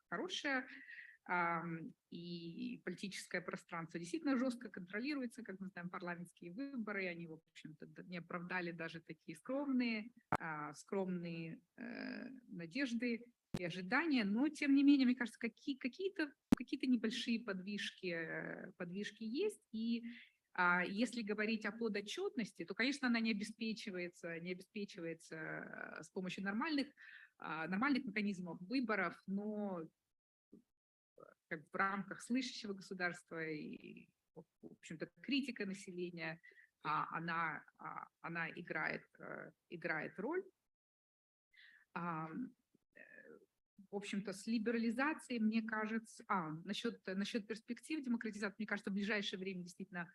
хорошая, и политическое пространство действительно жестко контролируется, как мы знаем, парламентские выборы, они, в общем-то, не оправдали даже такие скромные надежды и ожидания, но, тем не менее, мне кажется, какие-то небольшие подвижки есть, и если говорить о подотчетности, то, конечно, она не обеспечивается с помощью нормальных механизмов выборов, но как в рамках слышащего государства и, в общем-то, критика населения, она играет роль. В общем-то, с либерализацией, мне кажется, насчет перспектив демократизации, мне кажется, в ближайшее время действительно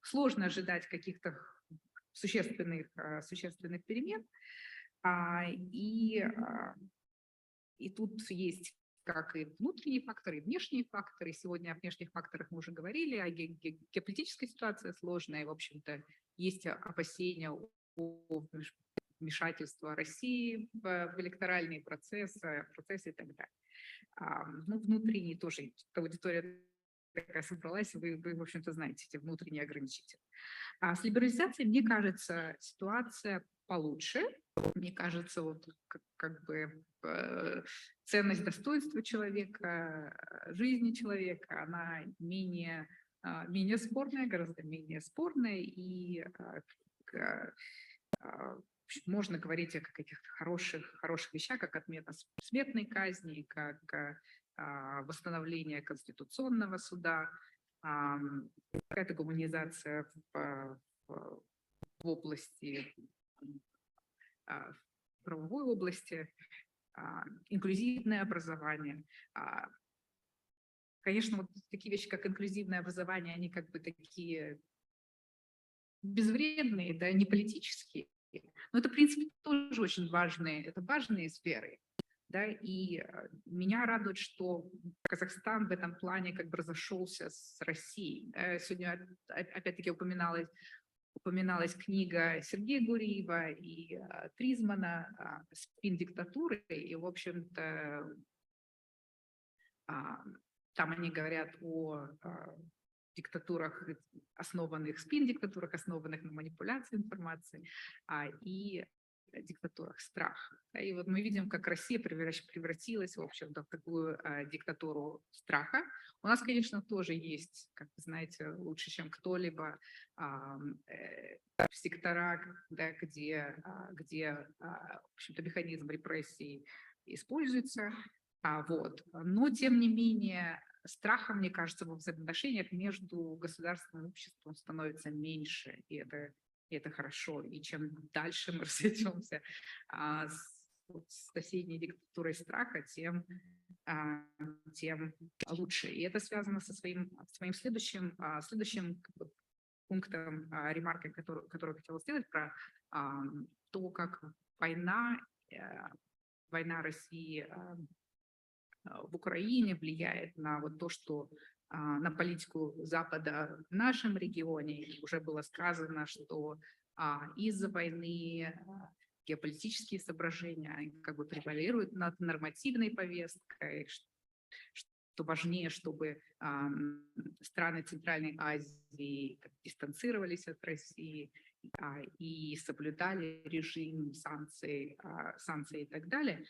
сложно ожидать каких-то существенных перемен. И тут есть как и внутренние факторы, и внешние факторы. Сегодня о внешних факторах мы уже говорили, а геополитическая ситуация сложная. И, в общем-то, есть опасения о вмешательстве России в электоральные процессы и так далее. Внутренние тоже, аудитория такая собралась, вы, в общем-то, знаете эти внутренние ограничители. С либерализацией, мне кажется, ситуация получше. Мне кажется, вот как бы ценность достоинства человека, жизни человека, она менее спорная, гораздо менее спорная, и можно говорить о каких-то хороших вещах, как отмена смертной казни, как восстановление Конституционного суда, какая-то гуманизация в области, в правовой области, инклюзивное образование. Конечно, вот такие вещи, как инклюзивное образование, они как бы такие безвредные, да, не политические. Но это, в принципе, тоже очень важные сферы. Да, и меня радует, что Казахстан в этом плане как бы разошелся с Россией. Сегодня опять-таки упоминалась книга Сергея Гуриева и Тризмана «Спин диктатуры», и, в общем-то, там они говорят о диктатурах, спин-диктатурах, основанных на манипуляции информацией, и диктатурах страха. И вот мы видим, как Россия превратилась, в общем-то, в такую диктатуру страха. У нас, конечно, тоже есть, как вы знаете, лучше, чем кто-либо, сектора, да, где в общем-то, механизм репрессий используется. Но, тем не менее, страха, мне кажется, во взаимоотношениях между государством и обществом становится меньше, и это хорошо. И чем дальше мы разойдемся с соседней диктатурой страха, тем лучше. И это связано со своим следующим как бы, пунктом, ремаркой, которую хотела сделать, про то, как война России в Украине влияет на вот то, что на политику Запада в нашем регионе. И уже было сказано, что из-за войны геополитические соображения они как бы превалируют над нормативной повесткой, что важнее, чтобы страны Центральной Азии дистанцировались от России и соблюдали режим санкций и так далее.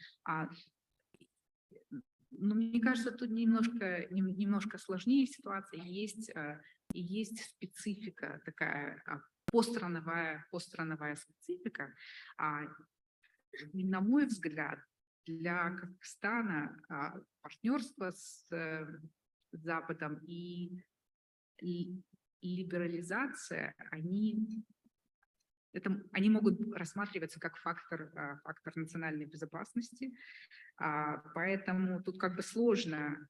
Но мне кажется, тут немножко сложнее ситуация. Есть специфика такая, постстрановая специфика. На мой взгляд, для Казахстана партнерство с Западом и либерализация, они могут рассматриваться как фактор национальной безопасности, поэтому тут как бы сложно,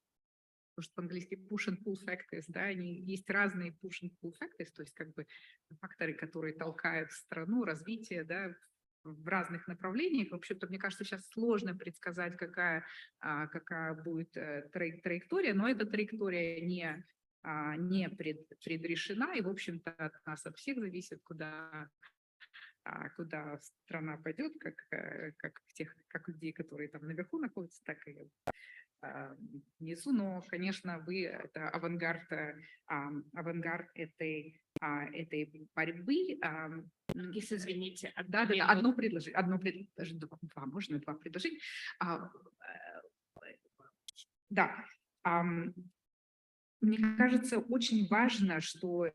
потому что по-английски push and pull factors, да, есть разные push and pull factors, то есть как бы факторы, которые толкают страну, развитие, да, в разных направлениях. В общем-то, мне кажется, сейчас сложно предсказать, какая будет траектория, но эта траектория не предрешена, и, в общем-то, от нас, от всех зависит, куда страна пойдет, как людей, которые там наверху находятся, так и внизу. Но, конечно, вы это авангард этой борьбы. Если извините, одно предложение, два предложения. Мне кажется, очень важно, что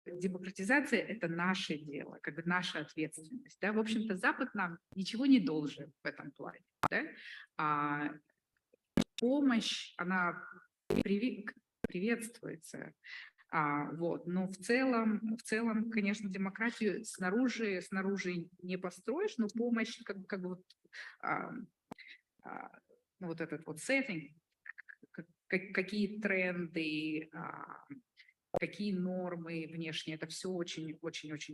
демократизация – это наше дело, как бы наша ответственность. Да? В общем-то, Запад нам ничего не должен в этом плане. Да? Помощь, она приветствуется. Но в целом, конечно, демократию снаружи не построишь, но помощь, как бы вот этот вот сеттинг, какие тренды, какие нормы внешние, это все очень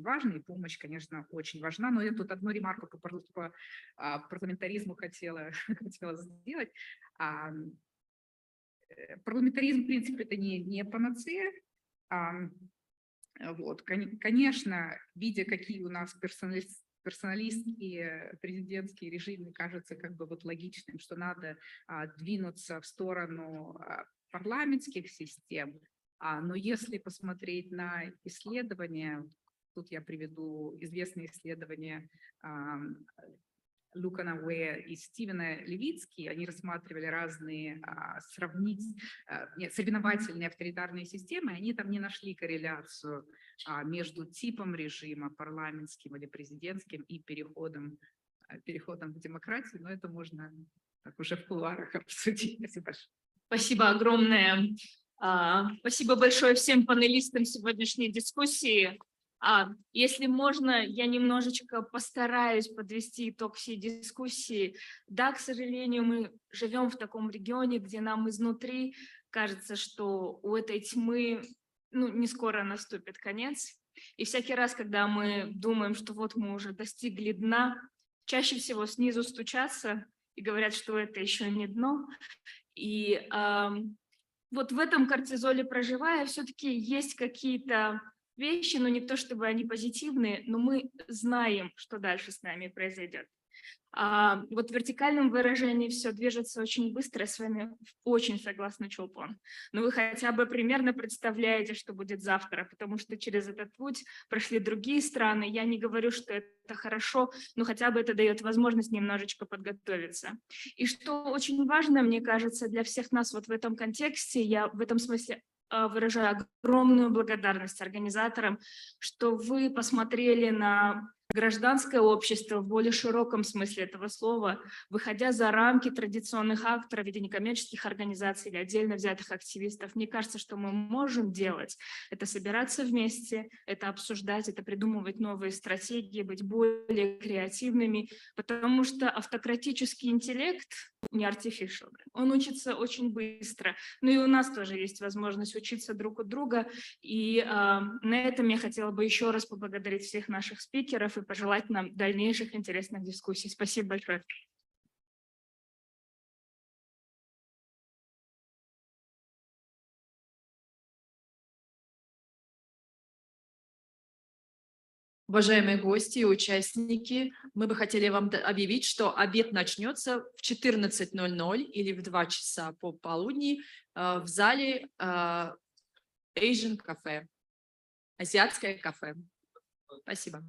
важно, и помощь, конечно, очень важна. Но я тут одну ремарку по парламентаризму хотела сделать. Парламентаризм, в принципе, это не панацея. Конечно, видя, какие у нас персоналистские президентские режимы, кажется как бы вот логичным, что надо двинуться в сторону парламентских систем. Но если посмотреть на исследования, тут я приведу известные исследования Люка Науэ и Стивена Левицки, они рассматривали разные соревновательные авторитарные системы, они там не нашли корреляцию между типом режима, парламентским или президентским, и переходом в демократию, но это можно так уже в кулуарах обсудить. Спасибо большое. Спасибо огромное. Спасибо большое всем панелистам сегодняшней дискуссии. Если можно, я немножечко постараюсь подвести итог всей дискуссии. Да, к сожалению, мы живем в таком регионе, где нам изнутри кажется, что у этой тьмы не скоро наступит конец. И всякий раз, когда мы думаем, что вот мы уже достигли дна, чаще всего снизу стучатся и говорят, что это еще не дно. И вот в этом кортизоле проживая, все-таки есть какие-то вещи, но не то чтобы они позитивные, но мы знаем, что дальше с нами произойдет. Вот в вертикальном выражении все движется очень быстро, я с вами очень согласна, ч.1. Но вы хотя бы примерно представляете, что будет завтра, потому что через этот путь прошли другие страны. Я не говорю, что это хорошо, но хотя бы это дает возможность немножечко подготовиться. И что очень важно, мне кажется, для всех нас вот в этом контексте, я в этом смысле выражаю огромную благодарность организаторам, что вы посмотрели на гражданское общество в более широком смысле этого слова, выходя за рамки традиционных акторов в виде некоммерческих организаций или отдельно взятых активистов. Мне кажется, что мы можем делать — это собираться вместе, это обсуждать, это придумывать новые стратегии, быть более креативными, потому что автократический интеллект, не artificial, он учится очень быстро. Ну и у нас тоже есть возможность учиться друг у друга. И на этом я хотела бы еще раз поблагодарить всех наших спикеров и пожелать нам дальнейших интересных дискуссий. Спасибо большое. Уважаемые гости и участники, мы бы хотели вам объявить, что обед начнется в 14:00 или в 2 часа пополудни в зале Asian кафе, азиатское кафе. Спасибо.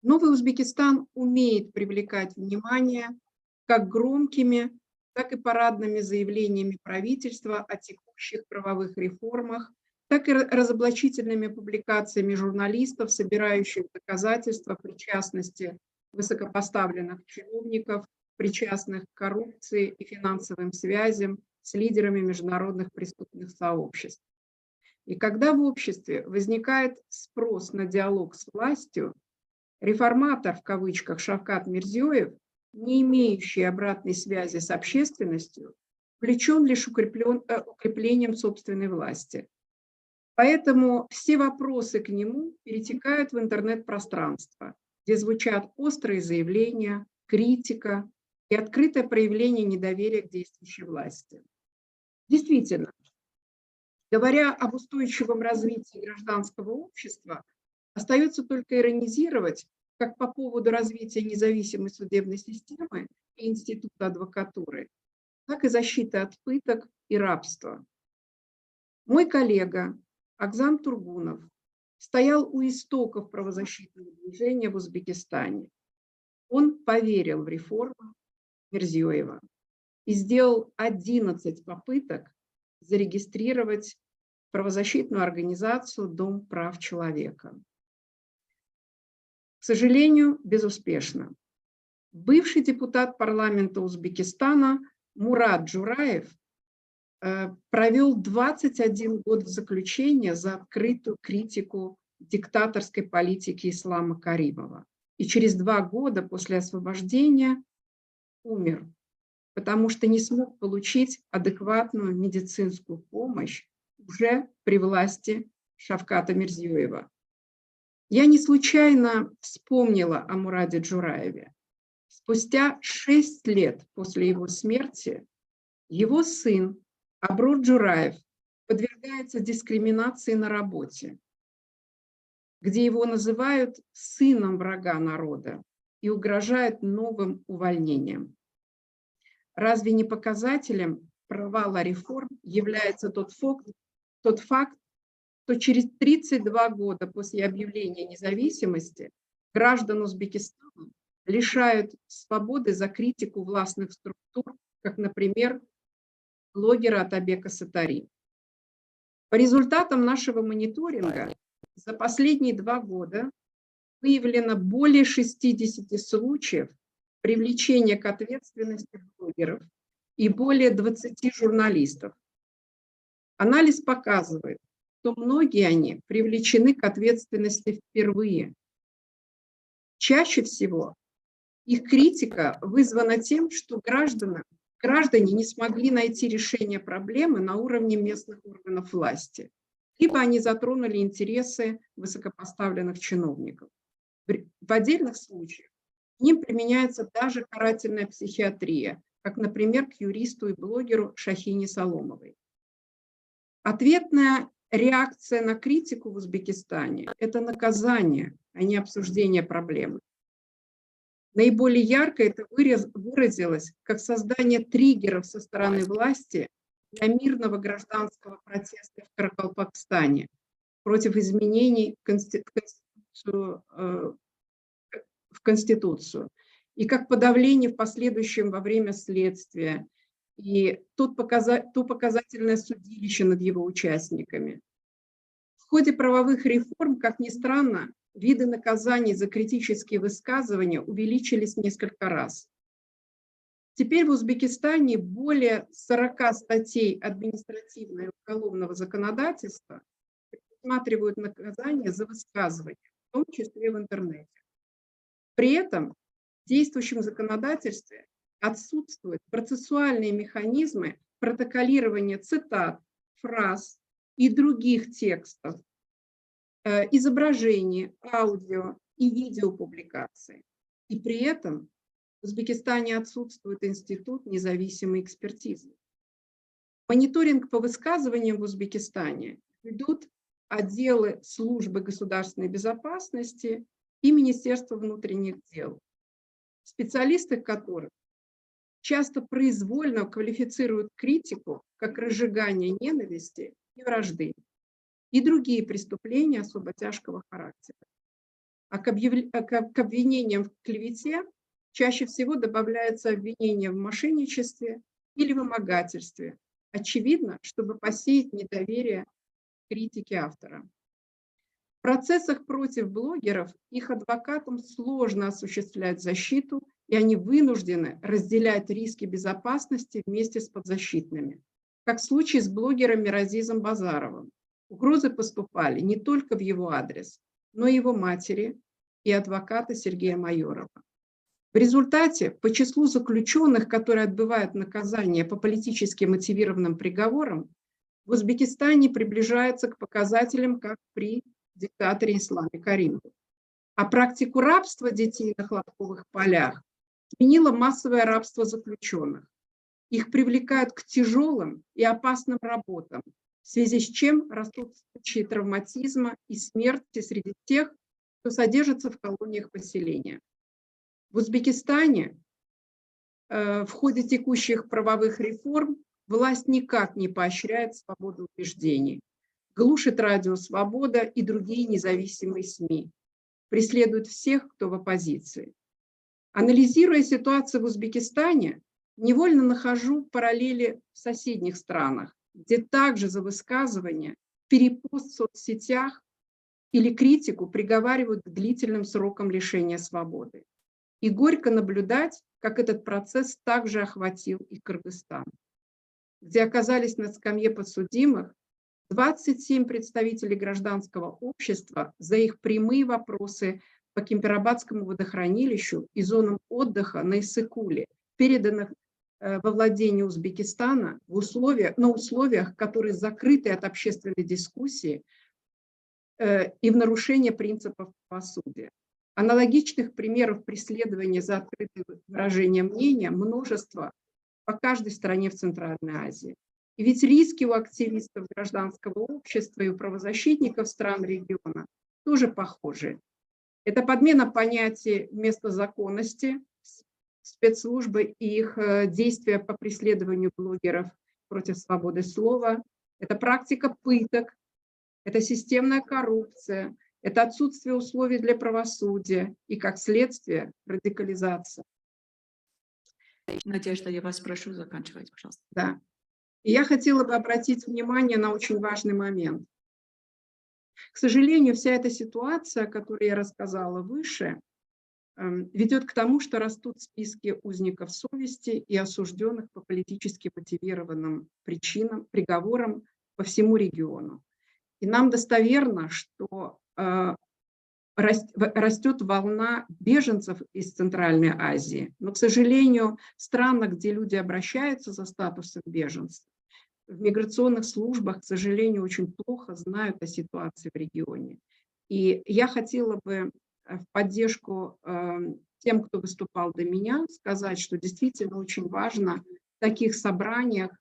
Новый Узбекистан умеет привлекать внимание как громкими, так и парадными заявлениями правительства о текущих правовых реформах, так и разоблачительными публикациями журналистов, собирающих доказательства причастности высокопоставленных чиновников, причастных к коррупции и финансовым связям с лидерами международных преступных сообществ. И когда в обществе возникает спрос на диалог с властью, реформатор, в кавычках, Шавкат Мирзиёев, не имеющий обратной связи с общественностью, увлечен лишь укреплением собственной власти. Поэтому все вопросы к нему перетекают в интернет-пространство, где звучат острые заявления, критика и открытое проявление недоверия к действующей власти. Действительно, говоря об устойчивом развитии гражданского общества, остается только иронизировать как по поводу развития независимой судебной системы и института адвокатуры, так и защиты от пыток и рабства. Мой коллега Акзам Тургунов стоял у истоков правозащитного движения в Узбекистане. Он поверил в реформу Мирзиёева и сделал 11 попыток зарегистрировать правозащитную организацию «Дом прав человека». К сожалению, безуспешно. Бывший депутат парламента Узбекистана Мурат Джураев провел 21 год в заключении за открытую критику диктаторской политики Ислама Каримова. И через 2 года после освобождения умер, потому что не смог получить адекватную медицинскую помощь уже при власти Шавката Мирзиёева. Я не случайно вспомнила о Мураде Джураеве. Спустя 6 лет после его смерти его сын Аброр Джураев подвергается дискриминации на работе, где его называют сыном врага народа и угрожают новым увольнением. Разве не показателем провала реформ является тот факт, что через 32 года после объявления независимости граждан Узбекистана лишают свободы за критику властных структур, как, например, блогера Атабека Сатари. По результатам нашего мониторинга за последние 2 года выявлено более 60 случаев привлечения к ответственности блогеров и более 20 журналистов. Анализ показывает, что многие они привлечены к ответственности впервые. Чаще всего их критика вызвана тем, что граждане не смогли найти решение проблемы на уровне местных органов власти, либо они затронули интересы высокопоставленных чиновников. В отдельных случаях к ним применяется даже карательная психиатрия, как, например, к юристу и блогеру Шахине Соломовой. Ответная реакция на критику в Узбекистане – это наказание, а не обсуждение проблемы. Наиболее ярко это выразилось как создание триггеров со стороны власти для мирного гражданского протеста в Каракалпакстане против изменений в Конституцию, и как подавление в последующем во время следствия, и то показательное судилище над его участниками. В ходе правовых реформ, как ни странно, виды наказаний за критические высказывания увеличились несколько раз. Теперь в Узбекистане более 40 статей административного и уголовного законодательства предусматривают наказания за высказывания, в том числе в интернете. При этом в действующем законодательстве отсутствуют процессуальные механизмы протоколирования цитат, фраз и других текстов, изображений, аудио и видеопубликаций. И при этом в Узбекистане отсутствует институт независимой экспертизы. Мониторинг по высказываниям в Узбекистане ведут отделы службы государственной безопасности и Министерства внутренних дел, специалисты которых часто произвольно квалифицируют критику как разжигание ненависти и вражды и другие преступления особо тяжкого характера. А к обвинениям в клевете чаще всего добавляется обвинение в мошенничестве или вымогательстве, очевидно, чтобы посеять недоверие к критике автора. В процессах против блогеров их адвокатам сложно осуществлять защиту, и они вынуждены разделять риски безопасности вместе с подзащитными, как в случае с блогером Миразизом Базаровым. Угрозы поступали не только в его адрес, но и его матери и адвоката Сергея Майорова. В результате по числу заключенных, которые отбывают наказание по политически мотивированным приговорам, в Узбекистане приближается к показателям, как при диктаторе Исламе Каримове. А практику рабства детей на хлопковых полях сменило массовое рабство заключенных. Их привлекают к тяжелым и опасным работам, в связи с чем растут случаи травматизма и смерти среди тех, кто содержится в колониях поселения. В Узбекистане в ходе текущих правовых реформ власть никак не поощряет свободу убеждений, глушит радио «Свобода» и другие независимые СМИ, преследует всех, кто в оппозиции. Анализируя ситуацию в Узбекистане, невольно нахожу параллели в соседних странах, где также за высказывание, перепост в соцсетях или критику приговаривают к длительным срокам лишения свободы. И горько наблюдать, как этот процесс также охватил и Кыргызстан, где оказались на скамье подсудимых 27 представителей гражданского общества за их прямые вопросы по Кемпирабадскому водохранилищу и зонам отдыха на Иссык-Куле, переданных во владение Узбекистана на условиях, которые закрыты от общественной дискуссии и в нарушение принципов правосудия. Аналогичных примеров преследования за открытое выражение мнения множество по каждой стране в Центральной Азии. И ведь риски у активистов гражданского общества и у правозащитников стран региона тоже похожи. Это подмена понятия вместо законности, спецслужбы и их действия по преследованию блогеров против свободы слова, это практика пыток, это системная коррупция, это отсутствие условий для правосудия и, как следствие, радикализация. Надежда, я вас прошу заканчивать, пожалуйста. Да. И я хотела бы обратить внимание на очень важный момент. К сожалению, вся эта ситуация, о которой я рассказала выше, ведет к тому, что растут списки узников совести и осужденных по политически мотивированным причинам, приговорам по всему региону. И нам достоверно, что растет волна беженцев из Центральной Азии. Но, к сожалению, в странах, где люди обращаются за статусом беженцев, в миграционных службах, к сожалению, очень плохо знают о ситуации в регионе. И я хотела бы в поддержку тем, кто выступал до меня, сказать, что действительно очень важно в таких собраниях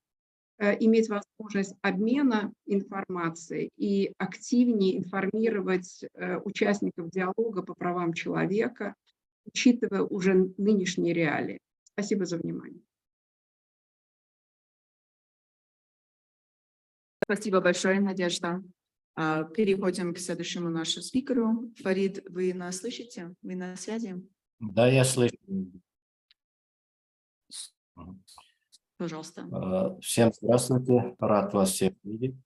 иметь возможность обмена информацией и активнее информировать участников диалога по правам человека, учитывая уже нынешние реалии. Спасибо за внимание. Спасибо большое, Надежда. Переходим к следующему нашему спикеру. Фарид, вы нас слышите? Вы на связи? Да, я слышу. Пожалуйста. Всем здравствуйте, рад вас всех видеть.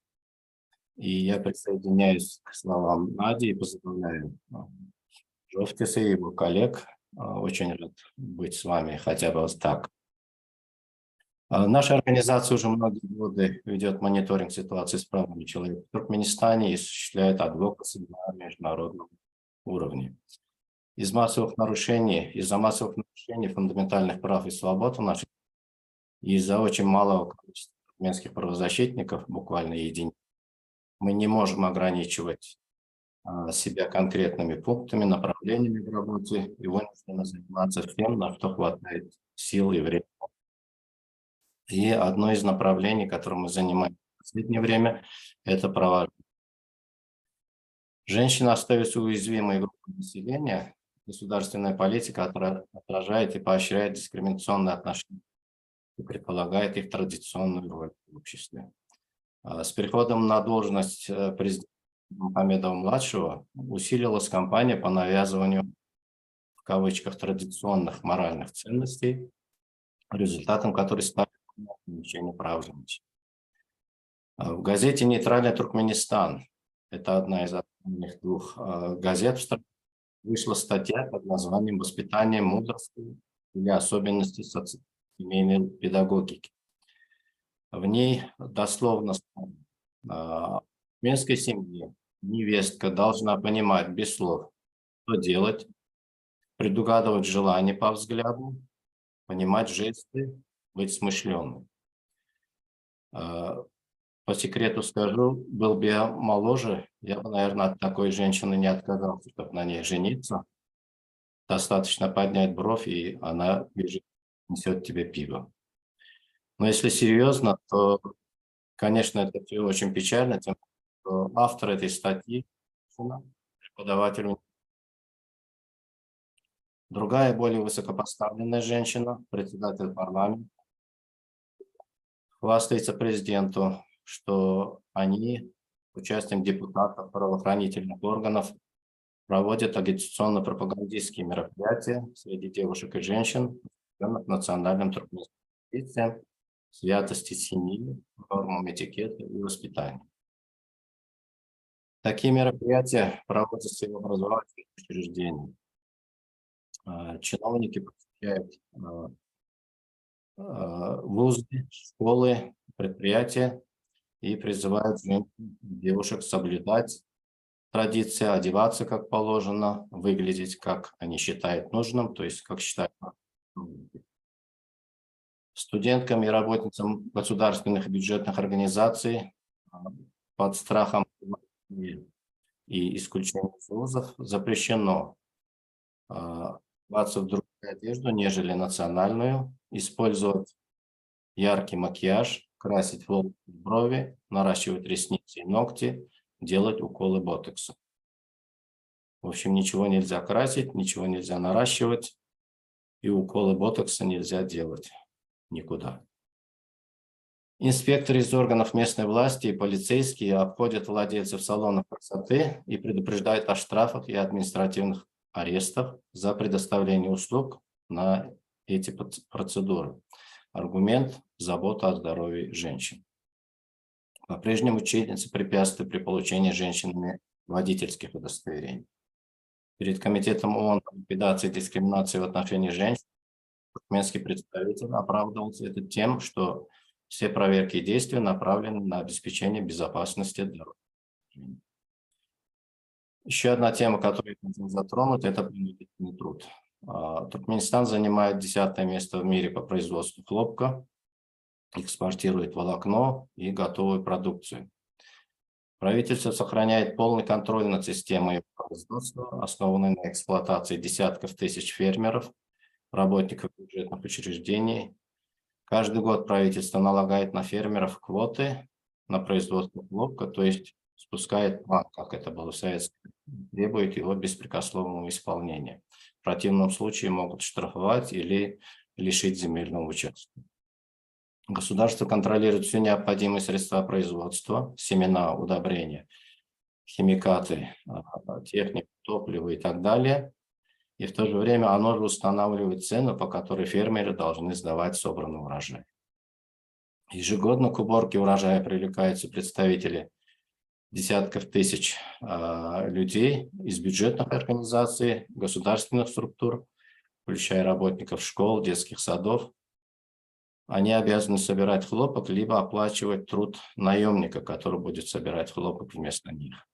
И я присоединяюсь к словам Нади и поздравляю Жовтиса и его коллег. Очень рад быть с вами хотя бы вот так. Наша организация уже многие годы ведет мониторинг ситуации с правами человека в Туркменистане и осуществляет адвокацию на международном уровне. Из-за массовых нарушений фундаментальных прав и свобод в нашей из-за очень малого количества туркменских правозащитников, буквально единиц, мы не можем ограничивать себя конкретными пунктами, направлениями в работе и вынуждены заниматься всем, на что хватает сил и времени. И одно из направлений, которым мы занимаемся в последнее время, это права. Женщины остаются уязвимой группой населения. Государственная политика отражает и поощряет дискриминационные отношения и предполагает их традиционную роль в обществе. С переходом на должность президента Мухаммедова-младшего усилилась кампания по навязыванию, в кавычках, традиционных моральных ценностей, результатом которой стали ограничение прав женщин. В газете «Нейтральный Туркменистан», это одна из основных двух газет в стране, вышла статья под названием «Воспитание мудрости или особенности семейной педагогики». В ней дословно в туркменской семье невестка должна понимать без слов, что делать, предугадывать желания по взгляду, понимать жесты, быть смышленным. По секрету скажу, был бы я моложе, я бы, наверное, от такой женщины не отказался, чтобы на ней жениться. Достаточно поднять бровь, и она бежит, несет тебе пиво. Но если серьезно, то, конечно, это все очень печально, тем что автор этой статьи, преподаватель. Другая, более высокопоставленная женщина, председатель парламента, хвастается президенту, что они, участием депутатов, правоохранительных органов, проводят агитационно-пропагандистские мероприятия среди девушек и женщин, посвященных национальным туркменским традициям, святости семьи, нормам этикета и воспитания. Такие мероприятия проводятся в образовательных учреждениях. Чиновники посещают вузы, школы, предприятия и призывают девушек соблюдать традиции, одеваться как положено, выглядеть как они считают нужным, то есть как считают. Студенткам и работницам государственных и бюджетных организаций под страхом и исключением вузов запрещено одеваться в другую одежду, нежели национальную, использовать яркий макияж, красить волосы, брови, наращивать ресницы и ногти, делать уколы ботокса. В общем, ничего нельзя красить, ничего нельзя наращивать, и уколы ботокса нельзя делать никуда. Инспекторы из органов местной власти и полицейские обходят владельцев салонов красоты и предупреждают о штрафах и административных арестах за предоставление услуг на эти процедуры. Аргумент – забота о здоровье женщин. По-прежнему чинятся препятствия при получении женщинами водительских удостоверений. Перед Комитетом ООН по ликвидации дискриминации в отношении женщин туркменский представитель оправдывался это тем, что все проверки и действия направлены на обеспечение безопасности здоровья. Еще одна тема, которую я хотел затронуть, это принудительный труд. Туркменистан занимает 10-е место в мире по производству хлопка, экспортирует волокно и готовую продукцию. Правительство сохраняет полный контроль над системой производства, основанной на эксплуатации десятков тысяч фермеров, работников бюджетных учреждений. Каждый год правительство налагает на фермеров квоты на производство хлопка, то есть спускает план, как это было в советском, требует его беспрекословного исполнения. В противном случае могут штрафовать или лишить земельного участка. Государство контролирует все необходимые средства производства, семена, удобрения, химикаты, технику, топливо и так далее. И в то же время оно же устанавливает цену, по которой фермеры должны сдавать собранный урожай. Ежегодно к уборке урожая привлекаются представители десятков тысяч людей из бюджетных организаций, государственных структур, включая работников школ, детских садов. Они обязаны собирать хлопок, либо оплачивать труд наемника, который будет собирать хлопок вместо них.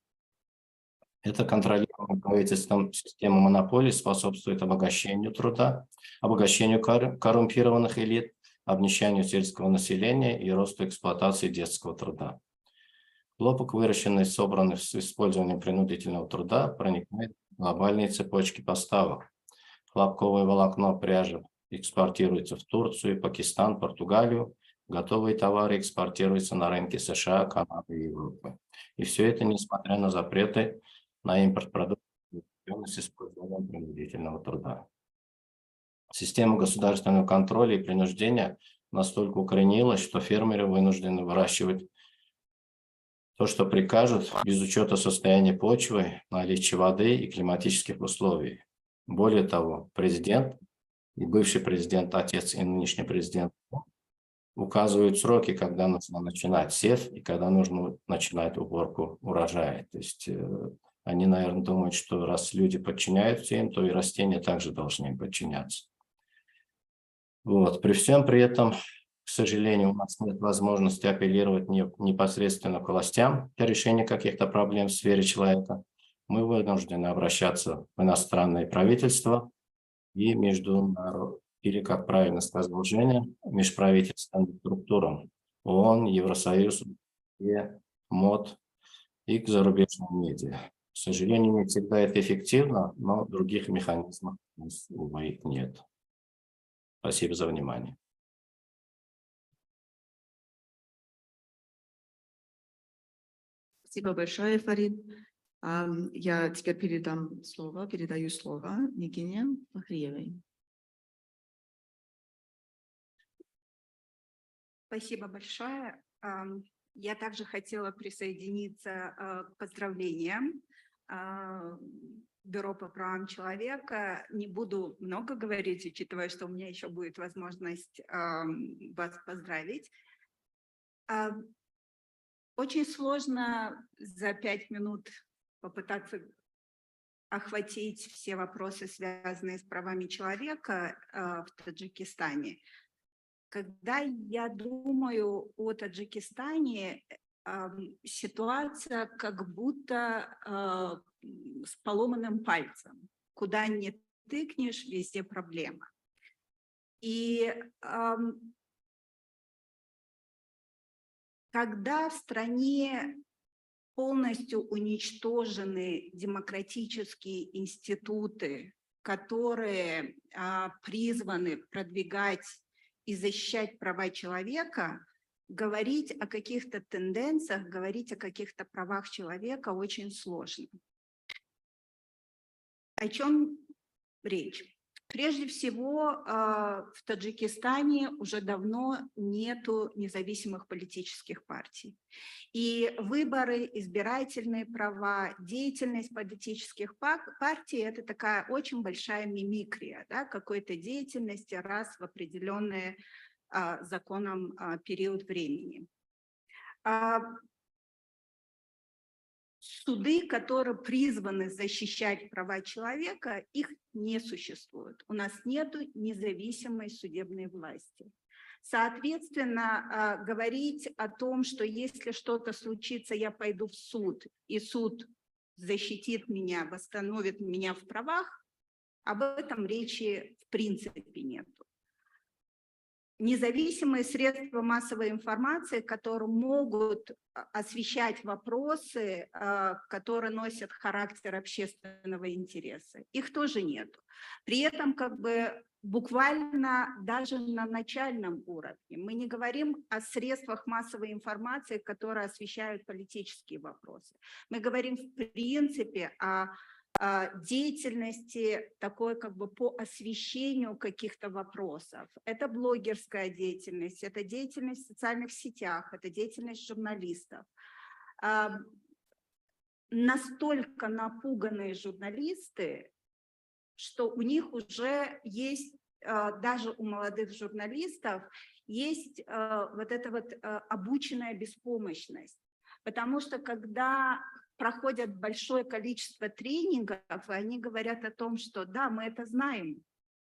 Эта контролируемая правительством система монополий способствует обогащению труда, обогащению коррумпированных элит, обнищанию сельского населения и росту эксплуатации детского труда. Хлопок, выращенный и собранный с использованием принудительного труда, проникает в глобальные цепочки поставок. Хлопковое волокно пряжи экспортируется в Турцию, Пакистан, Португалию. Готовые товары экспортируются на рынки США, Канады и Европы. И все это несмотря на запреты на импорт продуктов с использованием принудительного труда. Система государственного контроля и принуждения настолько укоренилась, что фермеры вынуждены выращивать то, что прикажут, без учета состояния почвы, наличия воды и климатических условий. Более того, президент и бывший президент, отец и нынешний президент указывают сроки, когда нужно начинать сев и когда нужно начинать уборку урожая. То есть они, наверное, думают, что раз люди подчиняются им, то и растения также должны им подчиняться. Вот. При всем при этом, к сожалению, у нас нет возможности апеллировать непосредственно к властям для решения каких-то проблем в сфере человека. Мы вынуждены обращаться в иностранные правительства и международные, или, как правильно сказал Женя, межправительственным структурам ООН, Евросоюз, МОД и к зарубежным медиа. К сожалению, не всегда это эффективно, но других механизмов, увы, нет. Спасибо за внимание. Спасибо большое, Фарид. Я теперь передаю слово Нигине Махриевой. Спасибо большое. Я также хотела присоединиться к поздравлениям Бюро по правам человека. Не буду много говорить, учитывая, что у меня еще будет возможность вас поздравить. Очень сложно за 5 минут попытаться охватить все вопросы, связанные с правами человека в Таджикистане. Когда я думаю о Таджикистане, ситуация как будто с поломанным пальцем. Куда ни тыкнешь, везде проблема. И когда в стране полностью уничтожены демократические институты, которые призваны продвигать и защищать права человека, говорить о каких-то тенденциях, говорить о каких-то правах человека очень сложно. О чем речь? Прежде всего, в Таджикистане уже давно нету независимых политических партий. И выборы, избирательные права, деятельность политических партий – это такая очень большая мимикрия, да, какой-то деятельности раз в определенный законом период времени. Суды, которые призваны защищать права человека, их не существует. У нас нет независимой судебной власти. Соответственно, говорить о том, что если что-то случится, я пойду в суд, и суд защитит меня, восстановит меня в правах, об этом речи в принципе нет. Независимые средства массовой информации, которые могут освещать вопросы, которые носят характер общественного интереса. Их тоже нет. При этом как бы буквально даже на начальном уровне. Мы не говорим о средствах массовой информации, которые освещают политические вопросы. Мы говорим в принципе о деятельности такой как бы по освещению каких-то вопросов. Это блогерская деятельность, это деятельность в социальных сетях, это деятельность журналистов. Настолько напуганные журналисты, что у них уже есть, даже у молодых журналистов, есть вот эта вот обученная беспомощность. Потому что когда проходят большое количество тренингов, и они говорят о том, что да, мы это знаем,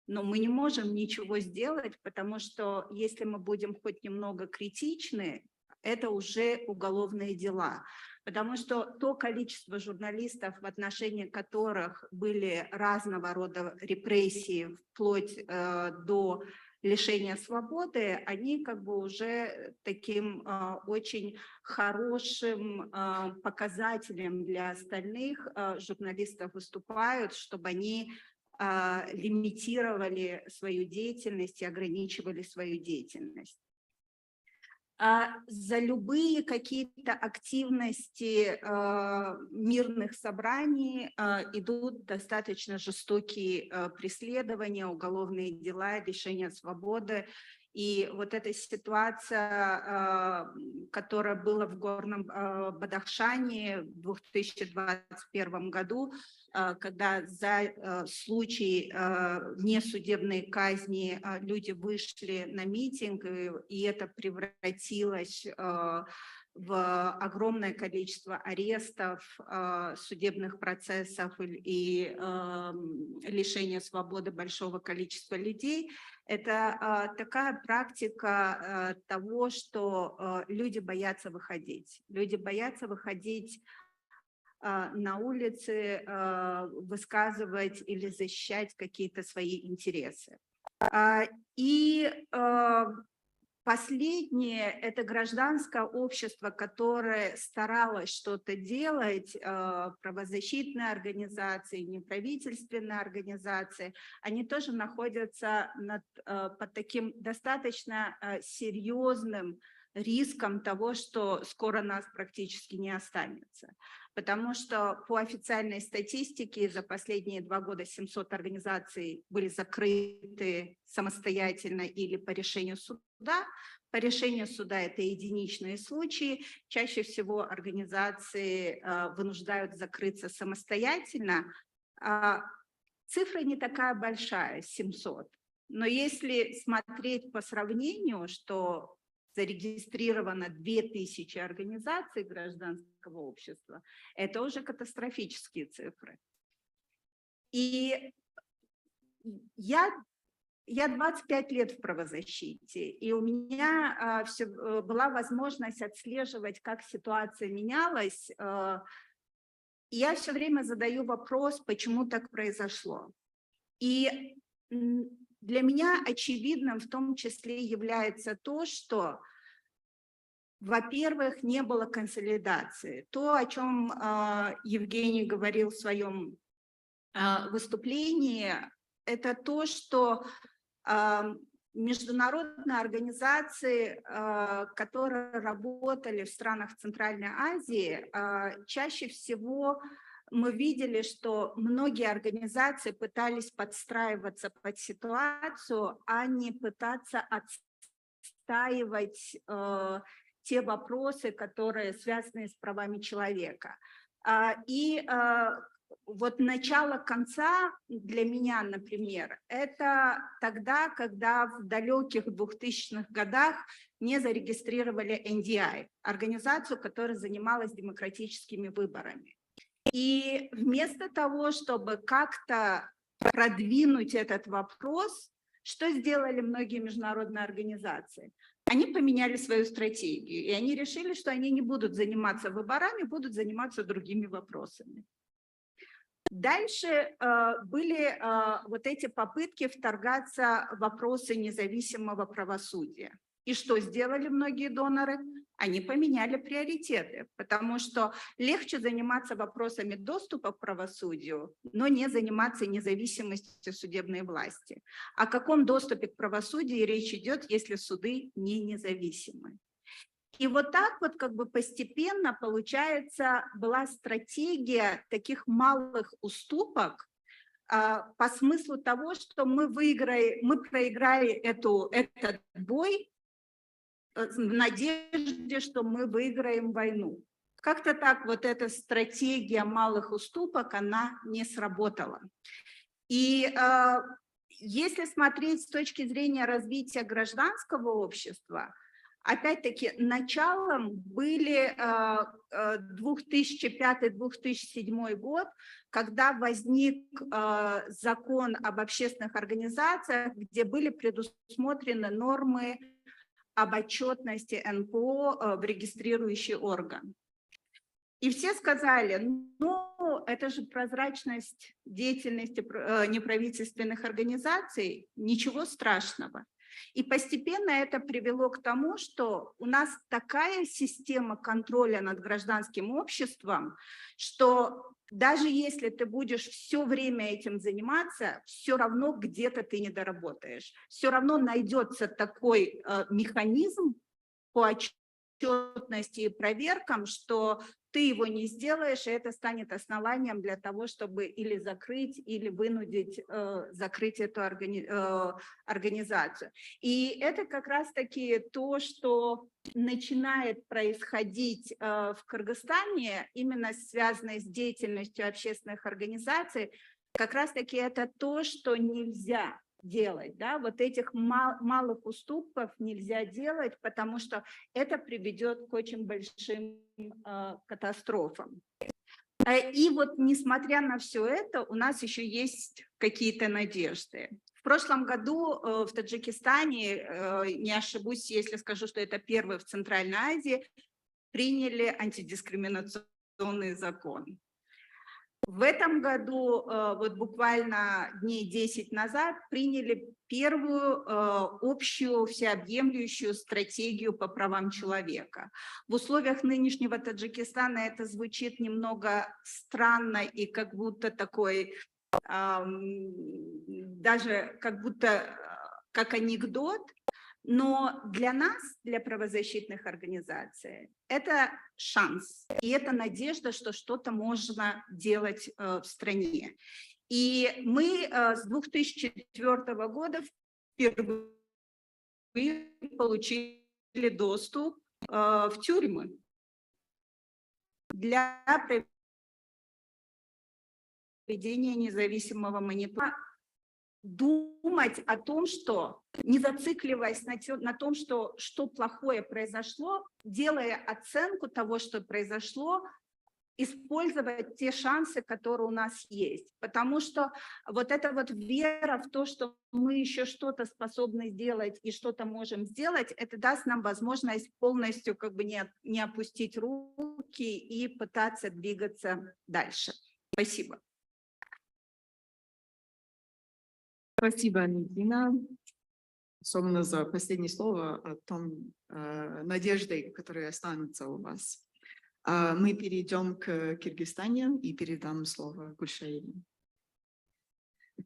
но мы не можем ничего сделать, потому что если мы будем хоть немного критичны, это уже уголовные дела. Потому что то количество журналистов, в отношении которых были разного рода репрессии, вплоть до лишения свободы, они как бы уже таким очень хорошим показателем для остальных журналистов выступают, чтобы они лимитировали свою деятельность и ограничивали свою деятельность. За любые какие-то активности мирных собраний идут достаточно жестокие преследования, уголовные дела, лишение свободы. И вот эта ситуация, которая была в Горном Бадахшане в 2021 году, когда за случай несудебной казни люди вышли на митинг, и это превратилось в огромное количество арестов, судебных процессов и лишения свободы большого количества людей. Это такая практика того, что люди боятся выходить. Люди боятся выходить на улицы, высказывать или защищать какие-то свои интересы. И последнее – это гражданское общество, которое старалось что-то делать, правозащитные организации, неправительственные организации, они тоже находятся под таким достаточно серьезным риском того, что скоро нас практически не останется. Потому что по официальной статистике за последние 2 года 700 организаций были закрыты самостоятельно или по решению суда. По решению суда это единичные случаи. Чаще всего организации вынуждают закрыться самостоятельно. Цифра не такая большая, 700. Но если смотреть по сравнению, что зарегистрировано 2000 организаций гражданского общества, это уже катастрофические цифры. И я 25 лет в правозащите, и у меня была возможность отслеживать, как ситуация менялась. И я все время задаю вопрос, почему так произошло. И для меня очевидным в том числе является то, что, во-первых, не было консолидации. То, о чем Евгений говорил в своем выступлении, это то, что международные организации, которые работали в странах Центральной Азии, чаще всего мы видели, что многие организации пытались подстраиваться под ситуацию, а не пытаться отстаивать те вопросы, которые связаны с правами человека. Вот начало конца для меня, например, это тогда, когда в далеких 2000-х годах не зарегистрировали NDI, организацию, которая занималась демократическими выборами. И вместо того, чтобы как-то продвинуть этот вопрос, что сделали многие международные организации? Они поменяли свою стратегию, и они решили, что они не будут заниматься выборами, будут заниматься другими вопросами. Дальше были вот эти попытки вторгаться в вопросы независимого правосудия. И что сделали многие доноры? Они поменяли приоритеты, потому что легче заниматься вопросами доступа к правосудию, но не заниматься независимостью судебной власти. О каком доступе к правосудию речь идет, если суды не независимы? И вот так вот как бы постепенно, получается, была стратегия таких малых уступок по смыслу того, что мы проиграли этот бой в надежде, что мы выиграем войну. Как-то так вот эта стратегия малых уступок, она не сработала. И если смотреть с точки зрения развития гражданского общества, опять-таки, началом были 2005-2007 год, когда возник закон об общественных организациях, где были предусмотрены нормы об отчетности НПО в регистрирующий орган. И все сказали, ну, это же прозрачность деятельности неправительственных организаций, ничего страшного. И постепенно это привело к тому, что у нас такая система контроля над гражданским обществом, что даже если ты будешь все время этим заниматься, все равно где-то ты не доработаешь. Все равно найдется такой механизм по отчетности и проверкам, что ты его не сделаешь, и это станет основанием для того, чтобы или закрыть, или вынудить закрыть эту организацию. И это как раз-таки то, что начинает происходить в Кыргызстане, именно связанное с деятельностью общественных организаций, как раз-таки это то, что нельзя делать, да, вот этих малых уступков нельзя делать, потому что это приведет к очень большим катастрофам. И вот несмотря на все это, у нас еще есть какие-то надежды. В прошлом году в Таджикистане, не ошибусь, если скажу, что это первый в Центральной Азии, приняли антидискриминационный закон. В этом году, вот буквально дней 10 назад, приняли первую общую всеобъемлющую стратегию по правам человека. В условиях нынешнего Таджикистана это звучит немного странно и как будто такой, даже как будто как анекдот. Но для нас, для правозащитных организаций, это шанс, и это надежда, что что-то можно делать в стране. И мы с 2004 года впервые получили доступ в тюрьмы для проведения независимого мониторинга. Думать о том, что, не зацикливаясь на том, что плохое произошло, делая оценку того, что произошло, использовать те шансы, которые у нас есть. Потому что вот эта вот вера в то, что мы еще что-то способны сделать и что-то можем сделать, это даст нам возможность полностью как бы не опустить руки и пытаться двигаться дальше. Спасибо. Спасибо, Нигина, особенно за последнее слово о том надежде, которая останется у вас. Мы перейдем к Кыргызстану и передам слово Гульшаире.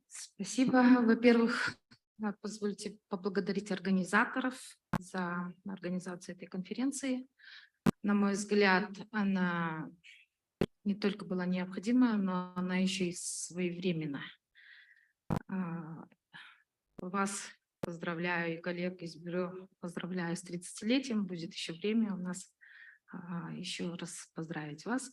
Спасибо. Во-первых, позвольте поблагодарить организаторов за организацию этой конференции. На мой взгляд, она не только была необходима, но она еще и своевременна. Вас поздравляю, и коллег из бюро поздравляю с 30-летием. Будет еще время у нас еще раз поздравить вас.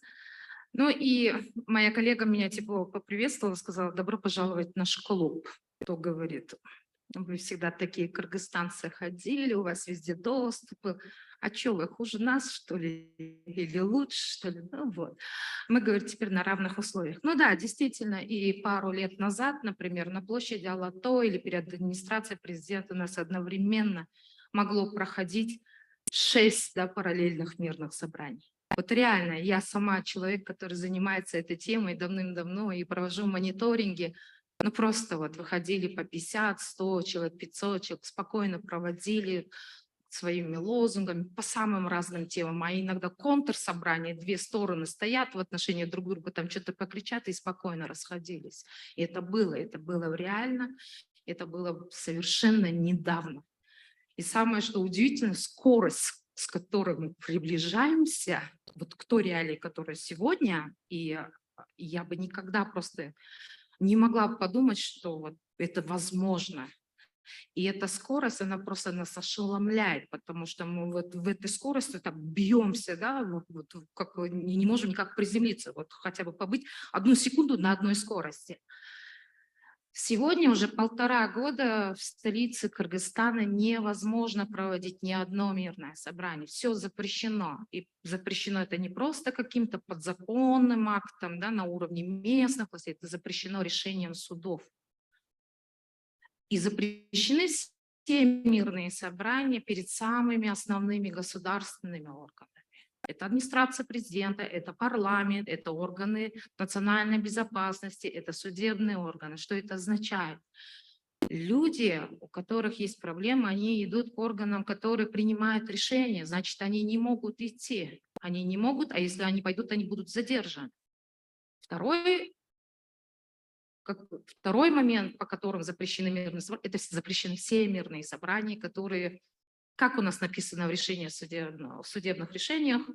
Ну и моя коллега меня тепло поприветствовала, сказала: добро пожаловать в наш клуб. Кто говорит: вы всегда такие кыргызстанцы ходили, у вас везде доступы. А что, вы хуже нас, что ли? Или лучше, что ли? Ну вот. Мы, говорим, теперь на равных условиях. Ну да, действительно, и пару лет назад, например, на площади Алато или перед администрацией президента у нас одновременно могло проходить 6 параллельных мирных собраний. Вот реально, я сама человек, который занимается этой темой давным-давно и провожу мониторинги. Ну просто вот выходили по 50, 100 человек, 500 человек, спокойно проводили своими лозунгами по самым разным темам, а иногда контрсобрания, 2 стороны стоят в отношении друг друга, там что-то покричат и спокойно расходились. И это было реально, это было совершенно недавно. И самое, что удивительно, скорость, с которой мы приближаемся, вот к той реалии, которая сегодня, и я бы никогда просто не могла подумать, что вот это возможно. И эта скорость, она просто нас ошеломляет, потому что мы вот в этой скорости так бьемся, да, вот как не можем никак приземлиться, вот хотя бы побыть 1 секунду на одной скорости. Сегодня уже 1,5 года в столице Кыргызстана невозможно проводить ни одно мирное собрание. Все запрещено. И запрещено это не просто каким-то подзаконным актом, да, на уровне местных властей, это запрещено решением судов. И запрещены все мирные собрания перед самыми основными государственными органами. Это администрация президента, это парламент, это органы национальной безопасности, это судебные органы. Что это означает? Люди, у которых есть проблемы, они идут к органам, которые принимают решения, значит, они не могут идти. Они не могут, а если они пойдут, они будут задержаны. Второй момент, по которым запрещены мирные собрания, это запрещены все мирные собрания, которые, как у нас написано в решении в судебных решениях,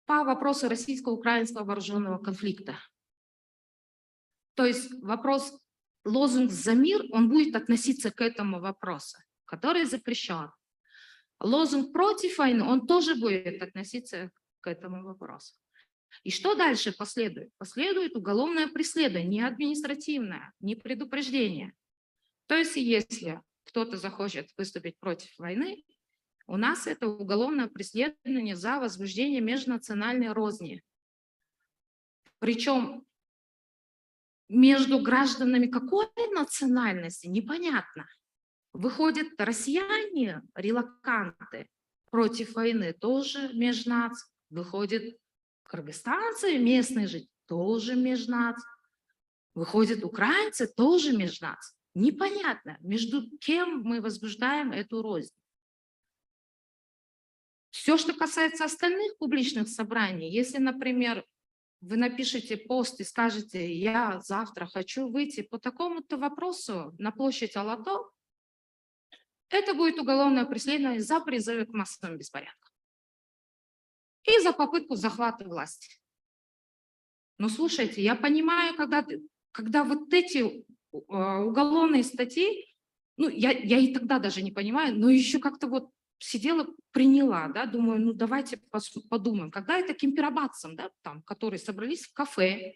по вопросу российско-украинского вооруженного конфликта. То есть лозунг «За мир», он будет относиться к этому вопросу, который запрещен. Лозунг «Против войны», он тоже будет относиться к этому вопросу. И что дальше последует? Последует уголовное преследование, не административное, не предупреждение. То есть если кто-то захочет выступить против войны, у нас это уголовное преследование за возбуждение межнациональной розни. Причем между гражданами какой национальности, непонятно. Выходят россияне, релоканты против войны, тоже межнац. Выходят кыргызстанцы, местные жители, тоже межнац. Выходят украинцы, тоже межнац. Непонятно, между кем мы возбуждаем эту рознь. Все, что касается остальных публичных собраний, если, например, вы напишите пост и скажете: я завтра хочу выйти по такому-то вопросу на площадь Алато, это будет уголовное преследование за призывы к массовым беспорядкам и за попытку захвата власти. Но слушайте, я понимаю, когда вот эти уголовные статьи, ну, я и тогда даже не понимаю, но еще как-то вот сидела, приняла, да, думаю, ну давайте подумаем, когда это кемпирабадцам, да, там, которые собрались в кафе,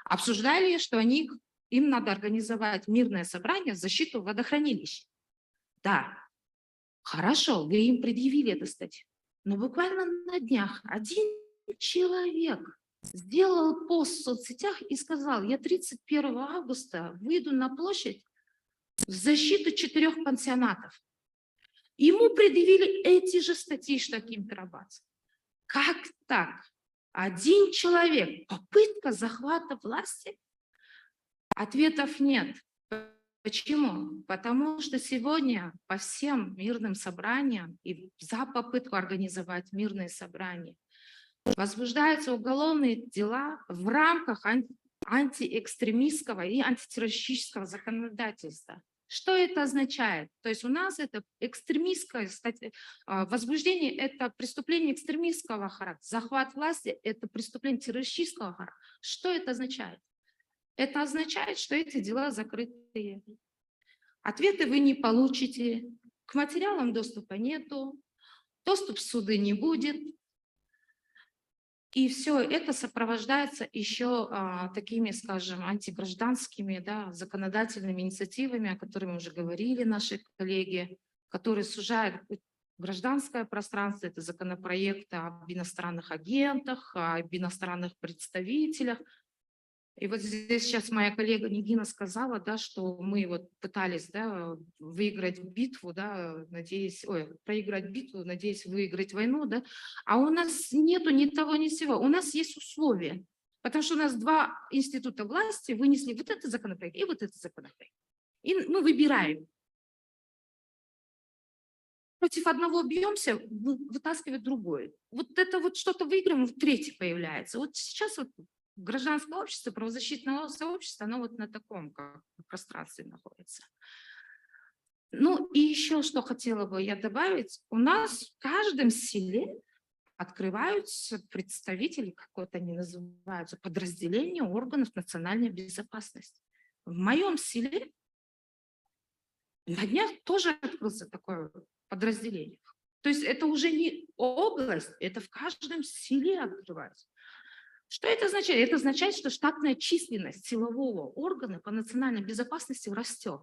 обсуждали, что им надо организовать мирное собрание в защиту водохранилищ. Да, хорошо, вы им предъявили эту статью, но буквально на днях один человек сделал пост в соцсетях и сказал: я 31 августа выйду на площадь в защиту 4 пансионатов. Ему предъявили эти же статьи, что кемпирабацам. Как так? Один человек, попытка захвата власти? Ответов нет. Почему? Потому что сегодня по всем мирным собраниям и за попытку организовать мирные собрания возбуждаются уголовные дела в рамках антиэкстремистского и антитеррористического законодательства. Что это означает? То есть у нас это экстремистское возбуждение, это преступление экстремистского характера. Захват власти – это преступление террористического характера. Что это означает? Это означает, что эти дела закрытые. Ответы вы не получите, к материалам доступа нету, доступ в суды не будет. И все это сопровождается еще такими, скажем, антигражданскими, да, законодательными инициативами, о которых мы уже говорили наши коллеги, которые сужают гражданское пространство. Это законопроект об иностранных агентах, об иностранных представителях. И вот здесь сейчас моя коллега Нигина сказала, да, что мы вот пытались, да, выиграть битву, да, надеясь, проиграть битву, надеясь выиграть войну, да, а у нас нету ни того, ни сего, у нас есть условия, потому что у нас два института власти вынесли вот этот законопроект и вот этот законопроект, и мы выбираем. Против одного бьемся, вытаскивает другой. Вот это вот что-то выиграем, третий появляется. Вот сейчас вот гражданское общество, правозащитное сообщество, оно вот на таком пространстве находится. Ну и еще что хотела бы я добавить. У нас в каждом селе открываются представители, как они называются, подразделения органов национальной безопасности. В моем селе на днях тоже открылся такое подразделение. То есть это уже не область, это в каждом селе открывается. Что это означает? Это означает, что штатная численность силового органа по национальной безопасности растет.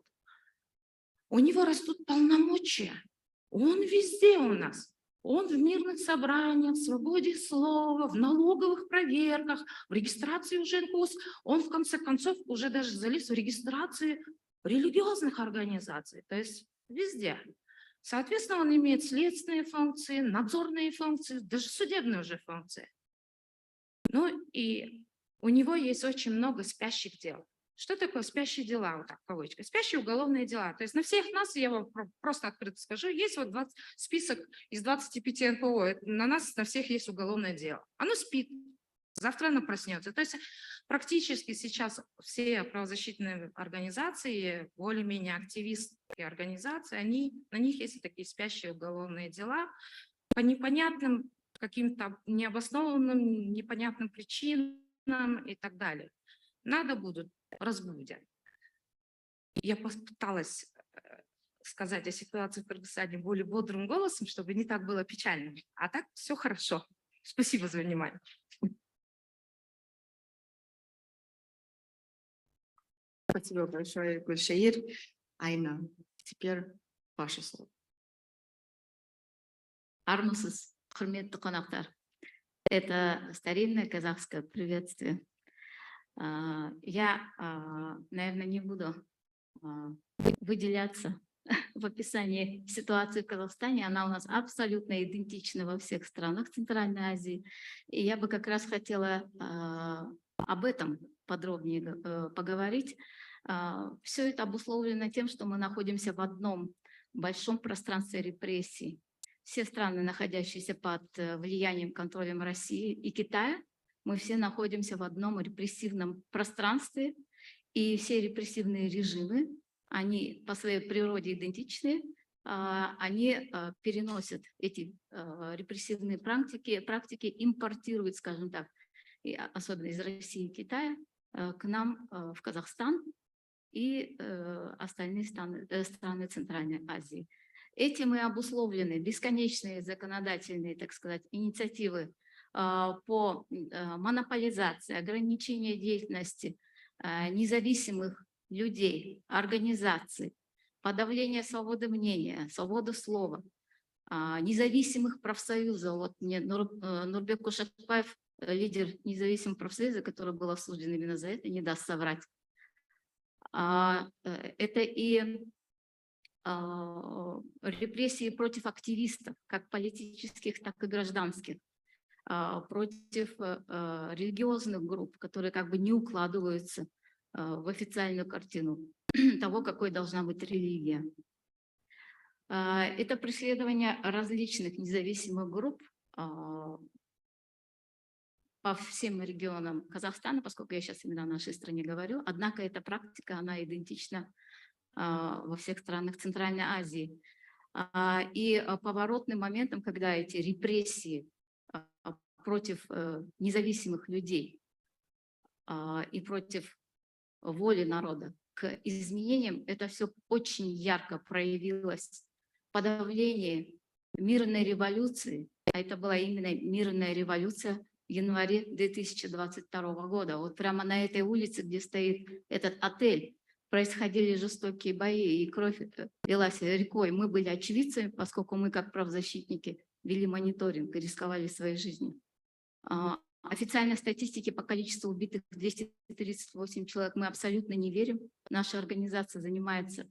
У него растут полномочия. Он везде у нас. Он в мирных собраниях, в свободе слова, в налоговых проверках, в регистрации уже НКОС. Он, в конце концов, уже даже залез в регистрации религиозных организаций. То есть везде. Соответственно, он имеет следственные функции, надзорные функции, даже судебные уже функции. Ну и у него есть очень много спящих дел. Что такое спящие дела? Вот так, кавычка. Спящие уголовные дела. То есть на всех нас, я вам просто открыто скажу, есть вот список из 25 НПО. На нас, на всех есть уголовное дело. Оно спит. Завтра оно проснется. То есть практически сейчас все правозащитные организации, более-менее активистские организации, на них есть такие спящие уголовные дела по непонятным каким-то необоснованным, непонятным причинам и так далее. Надо будут, разбудят. Я попыталась сказать о ситуации в Кыргызстане более бодрым голосом, чтобы не так было печально. А так все хорошо. Спасибо за внимание. Спасибо большое, Гульшаир. Айна, теперь ваше слово. Армысыз, құрметті қонақтар. Это старинное казахское приветствие. Я, наверное, не буду выделяться в описании ситуации в Казахстане. Она у нас абсолютно идентична во всех странах Центральной Азии. И я бы как раз хотела об этом подробнее поговорить. Все это обусловлено тем, что мы находимся в одном большом пространстве репрессий. Все страны, находящиеся под влиянием, контролем России и Китая, мы все находимся в одном репрессивном пространстве, и все репрессивные режимы, они по своей природе идентичны, они переносят эти репрессивные практики импортируют, скажем так, особенно из России и Китая, к нам в Казахстан и остальные страны Центральной Азии. Этим и обусловлены бесконечные законодательные, так сказать, инициативы по монополизации, ограничению деятельности независимых людей, организаций, подавление свободы мнения, свободы слова, независимых профсоюзов. Вот мне Нурбек Кушакбаев, лидер независимого профсоюза, который был осужден именно за это, не даст соврать. Это и репрессии против активистов, как политических, так и гражданских, против религиозных групп, которые как бы не укладываются в официальную картину того, какой должна быть религия. Это преследование различных независимых групп по всем регионам Казахстана, поскольку я сейчас именно о нашей стране говорю, однако эта практика, она идентична во всех странах Центральной Азии. И поворотным моментом, когда эти репрессии против независимых людей и против воли народа к изменениям, это все очень ярко проявилось в подавлении мирной революции, а это была именно мирная революция в январе 2022 года. Вот прямо на этой улице, где стоит этот отель, происходили жестокие бои, и кровь лилась рекой. Мы были очевидцами, поскольку мы, как правозащитники, вели мониторинг и рисковали своей жизнью. Официальной статистике по количеству убитых 238 человек мы абсолютно не верим. Наша организация занимается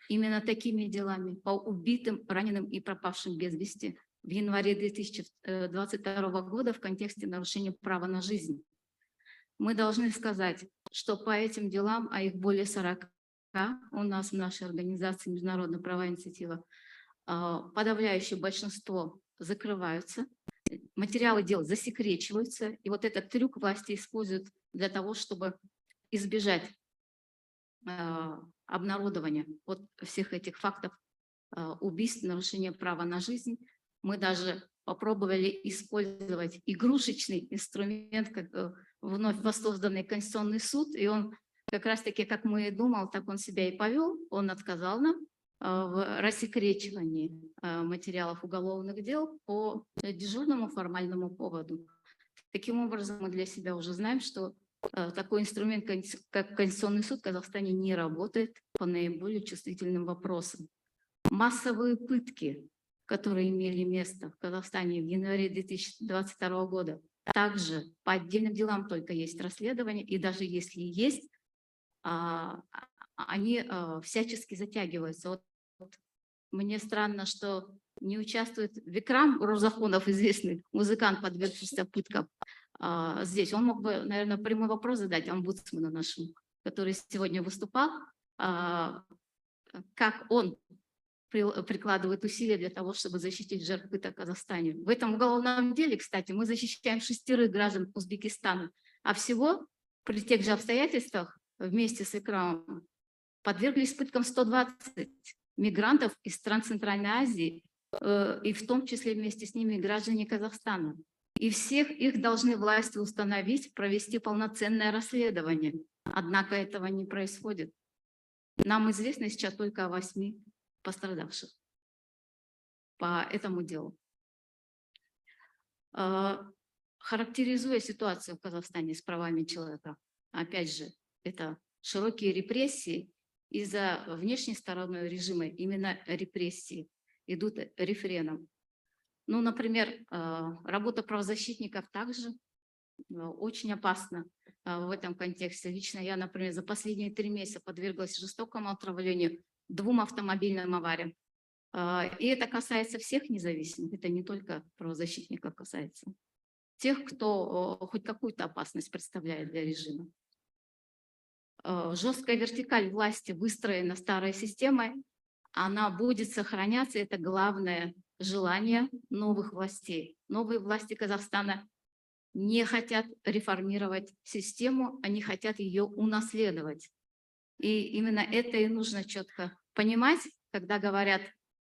именно такими делами по убитым, раненым и пропавшим без вести в январе 2022 года в контексте нарушения права на жизнь. Мы должны сказать, что по этим делам, а их более 40 у нас в нашей организации «Международная правовая инициатива», подавляющее большинство закрываются, материалы дел засекречиваются, и вот этот трюк власти используют для того, чтобы избежать обнародования вот всех этих фактов убийств, нарушения права на жизнь. Мы даже попробовали использовать игрушечный инструмент, как вновь воссозданный Конституционный суд, и он как раз-таки, как мы и думали, так он себя и повел, он отказал нам в рассекречивании материалов уголовных дел по дежурному формальному поводу. Таким образом, мы для себя уже знаем, что такой инструмент, как Конституционный суд, в Казахстане не работает по наиболее чувствительным вопросам. Массовые пытки, которые имели место в Казахстане в январе 2022 года, также по отдельным делам только есть расследование, и даже если есть, они всячески затягиваются. Вот мне странно, что не участвует Викрам Рузахонов, известный музыкант, подвергшийся пыткам. Здесь он мог бы, наверное, прямой вопрос задать омбудсмену нашему, который сегодня выступал, как он прикладывает усилия для того, чтобы защитить жертв пыток в Казахстане. В этом уголовном деле, кстати, мы защищаем 6 граждан Узбекистана, а всего при тех же обстоятельствах вместе с Икрамом подверглись пыткам 120 мигрантов из стран Центральной Азии, и в том числе вместе с ними граждане Казахстана. И всех их должны власти установить, провести полноценное расследование. Однако этого не происходит. Нам известно сейчас только о 8 пострадавших по этому делу. Характеризуя ситуацию в Казахстане с правами человека, опять же, это широкие репрессии из-за внешней стороны режима, именно репрессии идут рефреном. Ну, например, работа правозащитников также очень опасна в этом контексте. Лично я, например, за последние 3 месяца подверглась жестокому отравлению 2 автомобильным авариям. И это касается всех независимых, это не только правозащитников касается. Тех, кто хоть какую-то опасность представляет для режима. Жесткая вертикаль власти, выстроена старой системой, она будет сохраняться, это главное желание новых властей. Новые власти Казахстана не хотят реформировать систему, они хотят ее унаследовать. И именно это и нужно четко понимать, когда говорят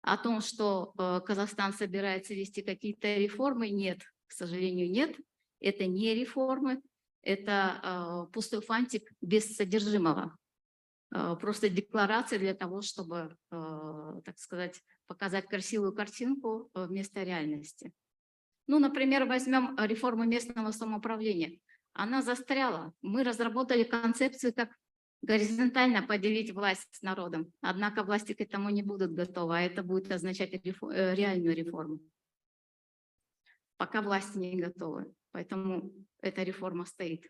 о том, что Казахстан собирается вести какие-то реформы. Нет, к сожалению, нет. Это не реформы, это пустой фантик без содержимого. Просто декларация для того, чтобы, так сказать, показать красивую картинку вместо реальности. Ну, например, возьмем реформу местного самоуправления. Она застряла. Мы разработали концепцию, как горизонтально поделить власть с народом. Однако власти к этому не будут готовы, а это будет означать реальную реформу. Пока власти не готовы. Поэтому эта реформа стоит.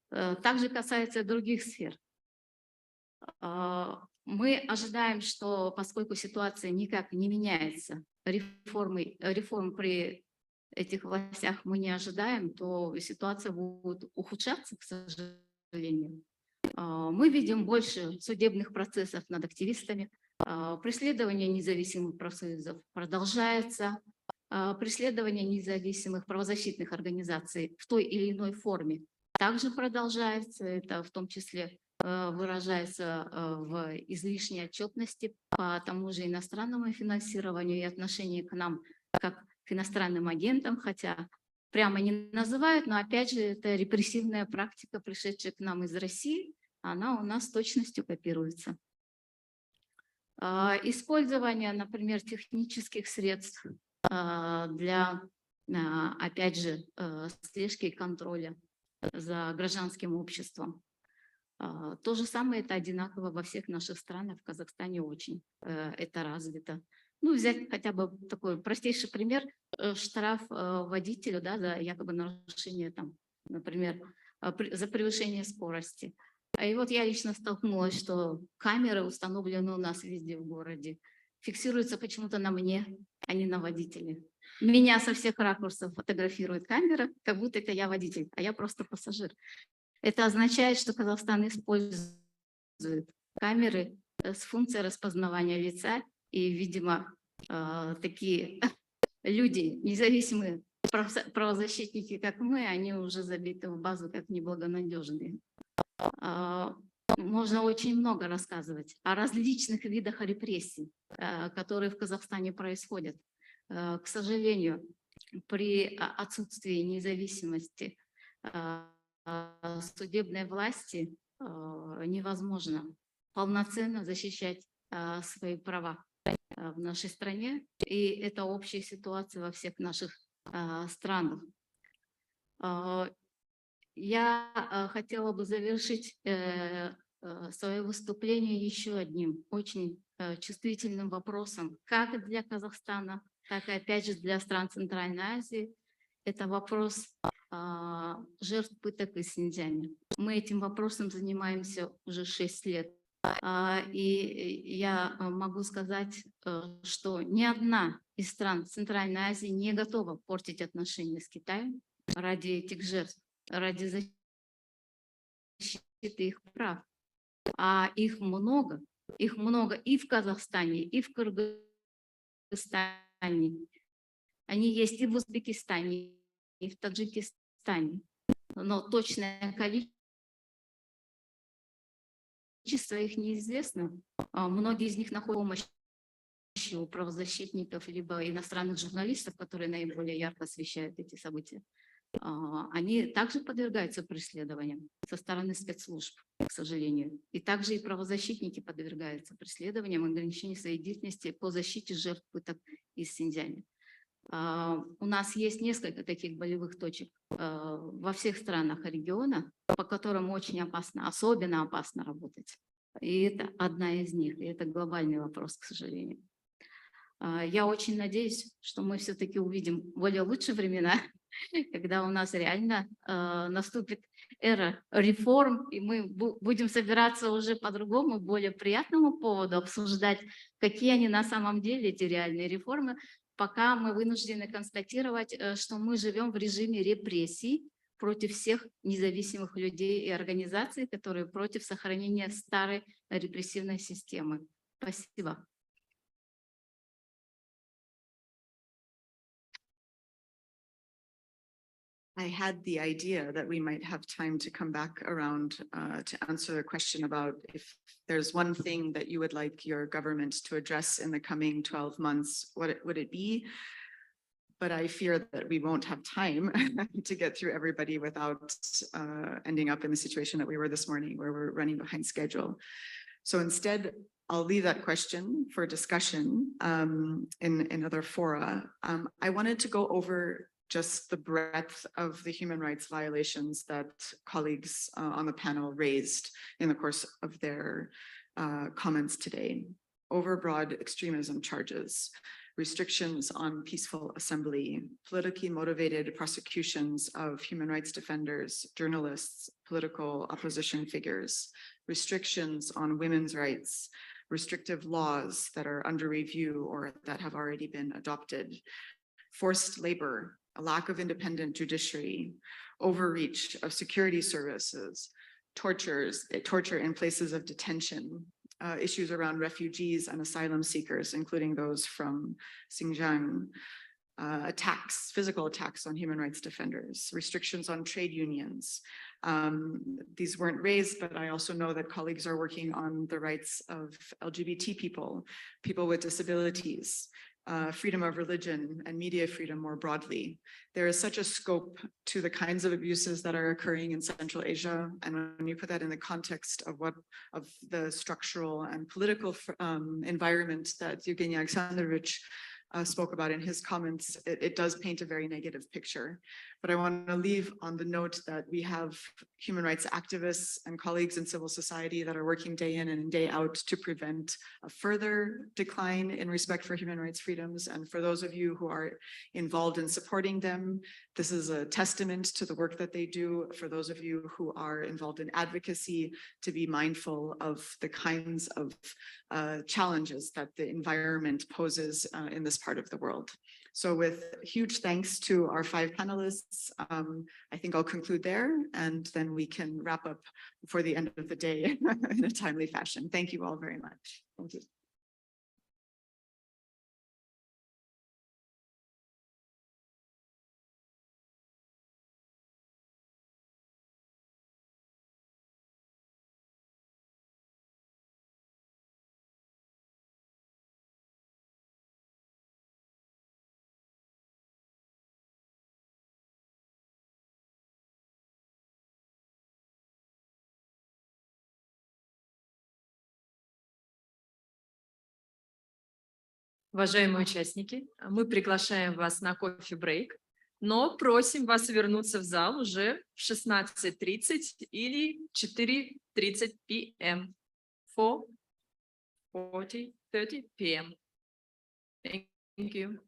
Также касается других сфер. Мы ожидаем, что поскольку ситуация никак не меняется, реформ при этих властях мы не ожидаем, то ситуация будет ухудшаться, к сожалению. Мы видим больше судебных процессов над активистами, преследование независимых профсоюзов продолжается, преследование независимых правозащитных организаций в той или иной форме также продолжается, это в том числе выражается в излишней отчетности по тому же иностранному финансированию и отношении к нам как к иностранным агентам, хотя прямо не называют, но опять же это репрессивная практика, пришедшая к нам из России, она у нас с точностью копируется. Использование, например, технических средств для, опять же, слежки и контроля за гражданским обществом. То же самое, это одинаково во всех наших странах, в Казахстане очень это развито. Ну, взять хотя бы такой простейший пример, штраф водителю, да, за якобы нарушение, там, например, за превышение скорости. И вот я лично столкнулась, что камеры установлены у нас везде в городе, фиксируются почему-то на мне, а не на водителе. Меня со всех ракурсов фотографирует камера, как будто это я водитель, а я просто пассажир. Это означает, что Казахстан использует камеры с функцией распознавания лица, и, видимо, такие люди, независимые правозащитники, как мы, они уже забиты в базу как неблагонадежные. Можно очень много рассказывать о различных видах репрессий, которые в Казахстане происходят. К сожалению, при отсутствии независимости судебной власти невозможно полноценно защищать свои права в нашей стране, и это общая ситуация во всех наших странах. Я хотела бы завершить свое выступление еще одним очень чувствительным вопросом, как для Казахстана, так и опять же для стран Центральной Азии. Это вопрос жертв пыток и Синьцзяня. Мы этим вопросом занимаемся уже 6 лет. И я могу сказать, что ни одна из стран Центральной Азии не готова портить отношения с Китаем ради этих жертв, ради защиты их прав. А их много и в Казахстане, и в Кыргызстане. Они есть и в Узбекистане, и в Таджикистане. Но точное количество их неизвестно. Многие из них находят помощь у правозащитников либо иностранных журналистов, которые наиболее ярко освещают эти события. Они также подвергаются преследованиям со стороны спецслужб, к сожалению. И также и правозащитники подвергаются преследованиям и ограничению своей деятельности по защите жертв пыток из Синьцзяня. У нас есть несколько таких болевых точек во всех странах региона, по которым очень опасно, особенно опасно работать. И это одна из них, и это глобальный вопрос, к сожалению. Я очень надеюсь, что мы все-таки увидим более лучшие времена, когда у нас реально наступит эра реформ, и мы будем собираться уже по другому, более приятному поводу, обсуждать, какие они на самом деле, эти реальные реформы. Пока мы вынуждены констатировать, что мы живем в режиме репрессий против всех независимых людей и организаций, которые против сохранения старой репрессивной системы. Спасибо. I had the idea that we might have time to come back around to answer a question about if there's one thing that you would like your government to address in the coming 12 months, what would it be? But I fear that we won't have time to get through everybody without ending up in the situation that we were this morning, where we're running behind schedule. So instead, I'll leave that question for discussion in other fora. I wanted to go over just the breadth of the human rights violations that colleagues on the panel raised in the course of their comments today. Overbroad extremism charges, restrictions on peaceful assembly, politically motivated prosecutions of human rights defenders, journalists, political opposition figures, restrictions on women's rights, restrictive laws that are under review or that have already been adopted, forced labor, a lack of independent judiciary, overreach of security services, torture in places of detention, issues around refugees and asylum seekers, including those from Xinjiang, attacks, physical attacks on human rights defenders, restrictions on trade unions, These weren't raised, but I also know that colleagues are working on the rights of LGBT people, people with disabilities, freedom of religion and media freedom more broadly. There is such a scope to the kinds of abuses that are occurring in Central Asia. And when you put that in the context of the structural and political environment that Evgeny Alexandrovich spoke about in his comments, it does paint a very negative picture. But I want to leave on the note that we have human rights activists and colleagues in civil society that are working day in and day out to prevent a further decline in respect for human rights freedoms. And for those of you who are involved in supporting them, this is a testament to the work that they do. For those of you who are involved in advocacy, to be mindful of the kinds of challenges that the environment poses in this part of the world. So with huge thanks to our 5 panelists, I think I'll conclude there, and then we can wrap up before the end of the day in a timely fashion. Thank you all very much. Thank you. Уважаемые участники, мы приглашаем вас на кофе-брейк, но просим вас вернуться в зал уже в 16:30 или 4:30 p.m. 4:30 p.m. Thank you.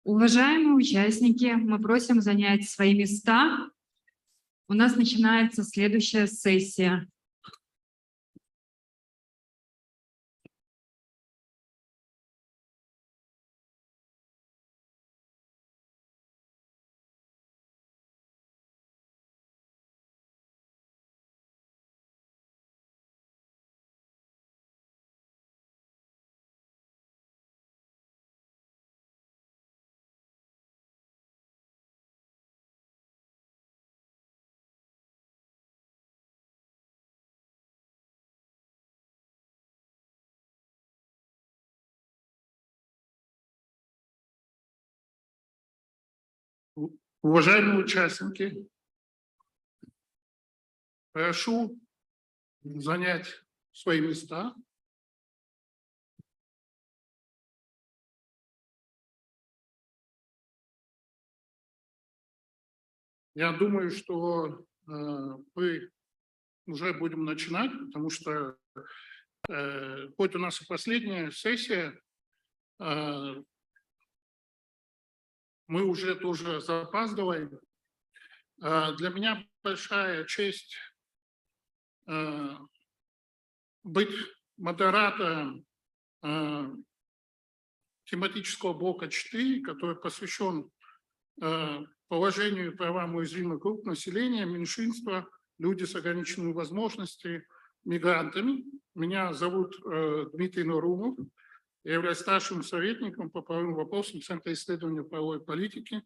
Уважаемые участники, мы просим занять свои места. У нас начинается следующая сессия. Уважаемые участники, прошу занять свои места. Я думаю, что мы уже будем начинать, потому что хоть у нас и последняя сессия, мы уже тоже запаздываем. Для меня большая честь быть модератором тематического блока ч.1, который посвящен положению и правам уязвимых групп населения, меньшинства, люди с ограниченными возможностями, мигрантами. Меня зовут Дмитрий Нурумов. Я являюсь старшим советником по правовым вопросам Центра исследования правовой политики.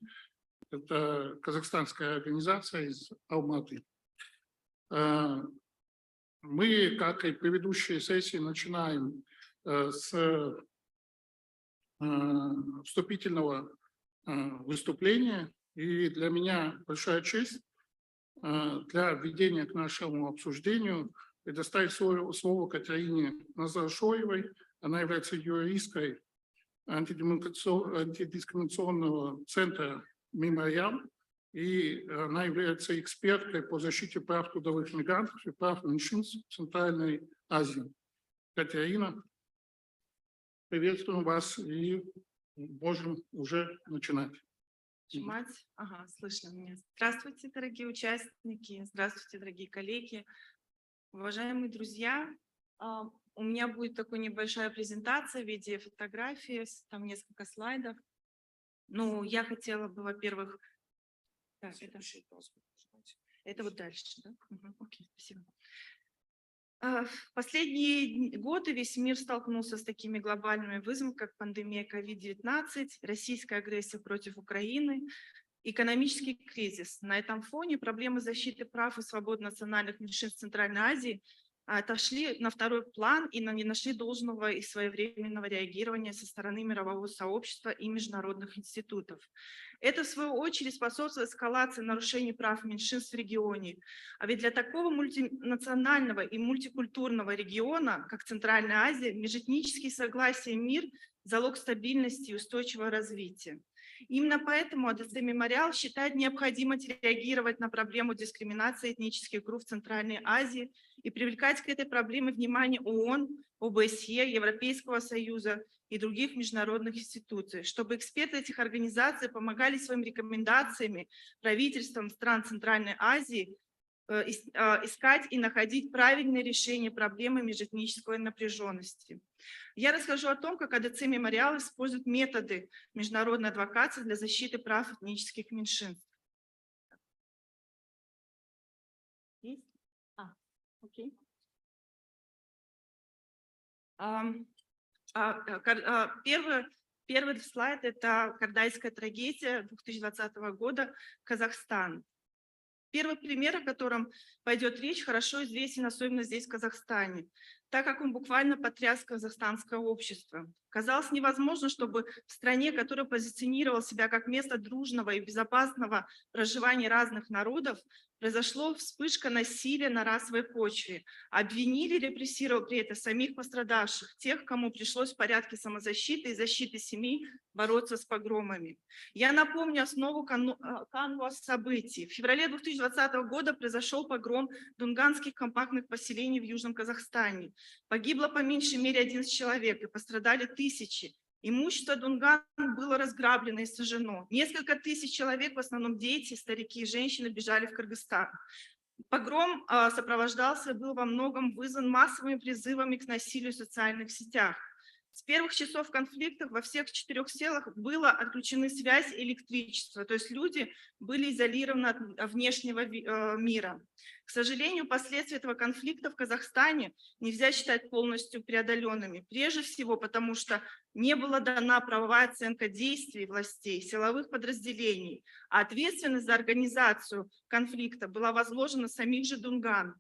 Это казахстанская организация из Алматы. Мы, как и предыдущие сессии, начинаем с вступительного выступления. И для меня большая честь для введения к нашему обсуждению предоставить слово Катерине Назаршоевой. Она является юристкой антидискриминационного центра «Мемориал», и она является эксперткой по защите прав трудовых мигрантов и прав меньшинств в Центральной Азии. Катерина, приветствуем вас и можем уже начинать. Ага, слышно меня. Здравствуйте, дорогие участники, здравствуйте, дорогие коллеги, уважаемые друзья. У меня будет такая небольшая презентация в виде фотографии, там несколько слайдов. Ну, я хотела бы, во-первых... Так, это вот дальше, да? Окей, спасибо. В последние годы весь мир столкнулся с такими глобальными вызовами, как пандемия COVID-19, российская агрессия против Украины, экономический кризис. На этом фоне проблемы защиты прав и свобод национальных меньшинств Центральной Азии отошли на второй план и не нашли должного и своевременного реагирования со стороны мирового сообщества и международных институтов. Это, в свою очередь, способствует эскалации нарушений прав меньшинств в регионе. А ведь для такого мультинационального и мультикультурного региона, как Центральная Азия, межэтнические согласия и мир – залог стабильности и устойчивого развития. Именно поэтому АДЦ «Мемориал» считает необходимым реагировать на проблему дискриминации этнических групп в Центральной Азии и привлекать к этой проблеме внимание ООН, ОБСЕ, Европейского Союза и других международных институций, чтобы эксперты этих организаций помогали своими рекомендациями правительствам стран Центральной Азии искать и находить правильные решения проблемы межэтнической напряженности. Я расскажу о том, как АДЦ «Мемориал» использует методы международной адвокации для защиты прав этнических меньшинств. Окей. Первый слайд – это кардайская трагедия 2020 года, Казахстан. Первый пример, о котором пойдет речь, хорошо известен, особенно здесь, в Казахстане. так как он буквально потряс казахстанское общество. Казалось невозможно, чтобы в стране, которая позиционировала себя как место дружного и безопасного проживания разных народов, произошла вспышка насилия на расовой почве. Обвинили, репрессировали при этом самих пострадавших, тех, кому пришлось в порядке самозащиты и защиты семьи бороться с погромами. Я напомню основу канву событий. В феврале 2020 года произошел погром дунганских компактных поселений в Южном Казахстане. Погибло по меньшей мере 11 человек и пострадали тысячи. Имущество Дунган было разграблено и сожжено. Несколько тысяч человек, в основном дети, старики и женщины, бежали в Кыргызстан. Погром сопровождался и был во многом вызван массовыми призывами к насилию в социальных сетях. С первых часов конфликта во всех 4 селах было отключены связь и электричество, то есть люди были изолированы от внешнего мира. К сожалению, последствия этого конфликта в Казахстане нельзя считать полностью преодоленными. Прежде всего, потому что не была дана правовая оценка действий властей, силовых подразделений, а ответственность за организацию конфликта была возложена самих же дунган.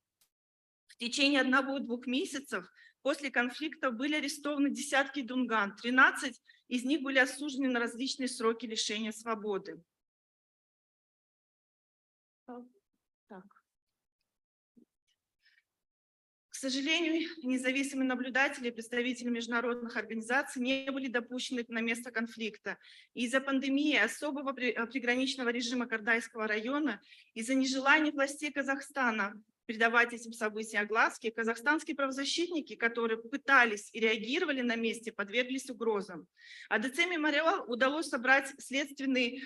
В течение 1-2 месяцев после конфликта были арестованы десятки дунган, 13 из них были осуждены на различные сроки лишения свободы. К сожалению, независимые наблюдатели и представители международных организаций не были допущены на место конфликта. Из-за пандемии особого приграничного режима Кардайского района, из-за нежелания властей Казахстана придавать этим событиям огласки, казахстанские правозащитники, которые пытались и реагировали на месте, подверглись угрозам. АДЦ «Мемориал» удалось собрать свидетельственные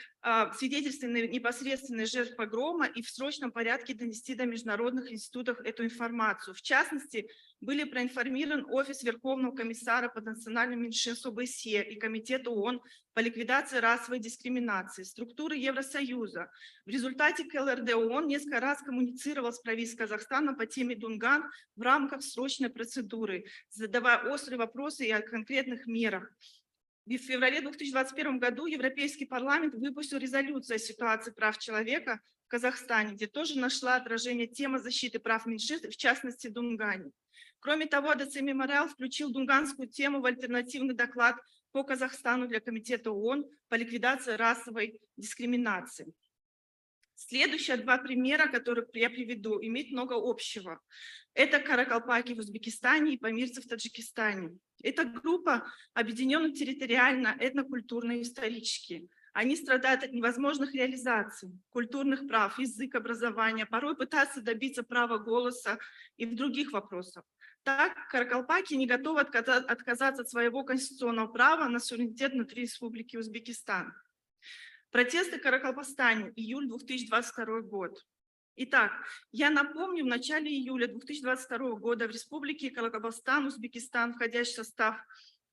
непосредственные жертв погрома и в срочном порядке донести до международных институтов эту информацию. В частности, были проинформирован Офис Верховного комиссара по национальным меньшинствам ОБСЕ и Комитет ООН по ликвидации расовой дискриминации, структуры Евросоюза. В результате КЛРД ООН несколько раз коммуницировал с правительством Казахстана по теме Дунган в рамках срочной процедуры, задавая острые вопросы и о конкретных мерах. В феврале 2021 году Европейский парламент выпустил резолюцию о ситуации прав человека в Казахстане, где тоже нашла отражение тема защиты прав меньшинств, в частности Дунгане. Кроме того, АДЦ «Мемориал» включил дунганскую тему в альтернативный доклад по Казахстану для Комитета ООН по ликвидации расовой дискриминации. Следующие 2 примера, которые я приведу, имеют много общего. Это каракалпаки в Узбекистане и памирцы в Таджикистане. Это группа, объединенная территориально, этнокультурно и исторически. Они страдают от невозможных реализаций культурных прав, язык, образования, порой пытаются добиться права голоса и в других вопросах. Так, каракалпаки не готовы отказаться от своего конституционного права на суверенитет внутри Республики Узбекистан. Протесты в Каракалпакстане, июль 2022 год. Итак, я напомню, в начале июля 2022 года в Республике Каракалпакстан, Узбекистан, входящий в состав,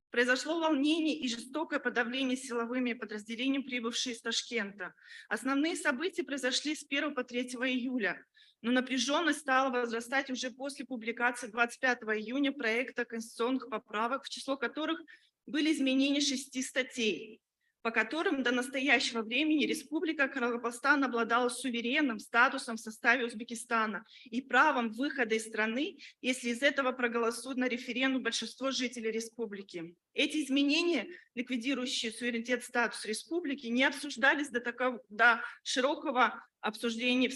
произошло волнение и жестокое подавление силовыми подразделениями, прибывшие из Ташкента. Основные события произошли с 1 по 3 июля, но напряженность стала возрастать уже после публикации 25 июня проекта конституционных поправок, в число которых были изменения 6 статей, по которым до настоящего времени Республика Каракалпакстан обладала суверенным статусом в составе Узбекистана и правом выхода из страны, если из этого проголосуют на референдум большинство жителей республики. Эти изменения, ликвидирующие суверенитет статус республики, не обсуждались до широкого обсуждения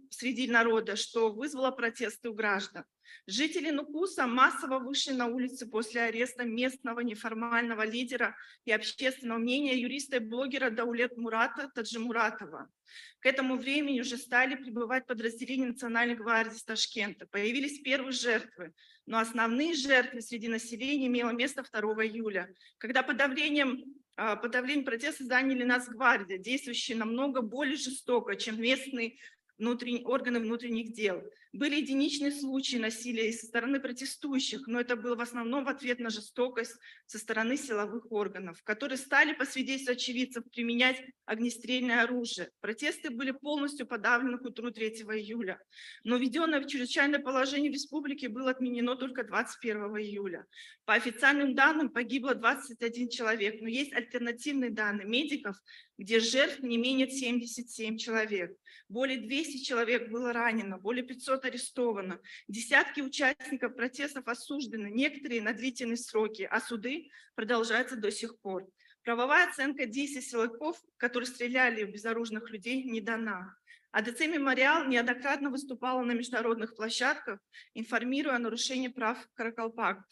среди народа, что вызвало протесты у граждан. Жители Нукуса массово вышли на улицы после ареста местного неформального лидера и общественного мнения юриста и блогера Даулет-Мурата Таджимуратова. К этому времени уже стали прибывать подразделения Национальной гвардии из Ташкента. Появились первые жертвы, но основные жертвы среди населения имело место 2 июля, когда подавление протеста заняли Нацгвардия, действующие намного более жестоко, чем местные органы внутренних дел. Были единичные случаи насилия со стороны протестующих, но это было в основном в ответ на жестокость со стороны силовых органов, которые стали, по свидетельству очевидцев, применять огнестрельное оружие. Протесты были полностью подавлены к утру 3 июля, но введенное чрезвычайное положение в республике было отменено только 21 июля. По официальным данным погибло 21 человек, но есть альтернативные данные медиков, где жертв не менее 77 человек. Более 200 200 человек было ранено, более 500 арестовано, десятки участников протестов осуждены, некоторые на длительные сроки, а суды продолжаются до сих пор. Правовая оценка действий силовиков, которые стреляли в безоружных людей, не дана. АДЦ «Мемориал» неоднократно выступала на международных площадках, информируя о нарушении прав каракалпаков.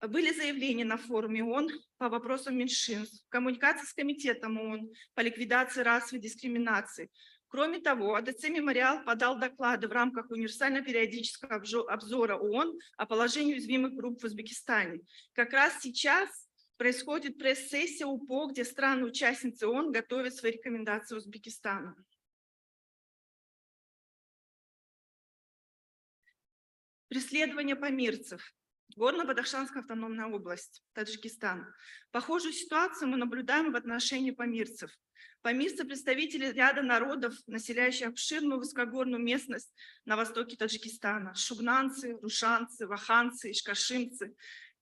Были заявления на форуме ООН по вопросам меньшинств, коммуникации с комитетом ООН по ликвидации расовой дискриминации. Кроме того, АДЦ «Мемориал» подал доклады в рамках универсального периодического обзора ООН о положении уязвимых групп в Узбекистане. Как раз сейчас происходит пресс-сессия УПО, где страны-участницы ООН готовят свои рекомендации Узбекистану. Преследование помирцев. Горно-Бадахшанская автономная область, Таджикистан. Похожую ситуацию мы наблюдаем в отношении помирцев. Помирцы – представители ряда народов, населяющих обширную высокогорную местность на востоке Таджикистана. Шугнанцы, рушанцы, ваханцы, ишкашимцы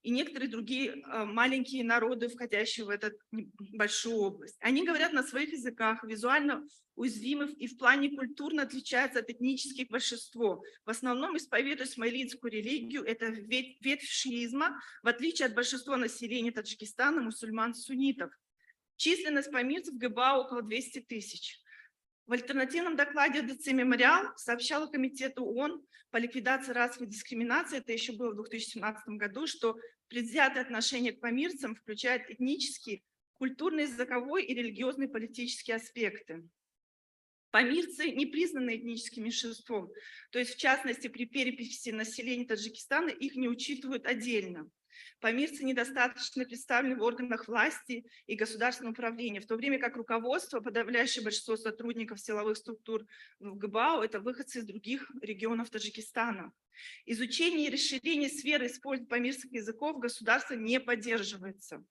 и некоторые другие маленькие народы, входящие в эту большую область. Они говорят на своих языках, визуально уязвимых и в плане культурно отличаются от этнических большинства. В основном исповедуют исмаилитскую религию, это ветвь шиизма, в отличие от большинства населения Таджикистана, мусульман-суннитов. Численность помирцев в ГБА около 200 тысяч. В альтернативном докладе АДЦ «Мемориал» сообщала Комитету ООН по ликвидации расовой дискриминации, это еще было в 2017 году, что предвзятое отношение к помирцам включает этнические, культурные, языковой и религиозные политические аспекты. Помирцы не признаны этническим меньшинством, то есть в частности при переписи населения Таджикистана их не учитывают отдельно. Помирцы недостаточно представлены в органах власти и государственного управления, в то время как руководство, подавляющее большинство сотрудников силовых структур в ГБАУ – это выходцы из других регионов Таджикистана. Изучение и расширение сферы использования помирских языков государство не поддерживается.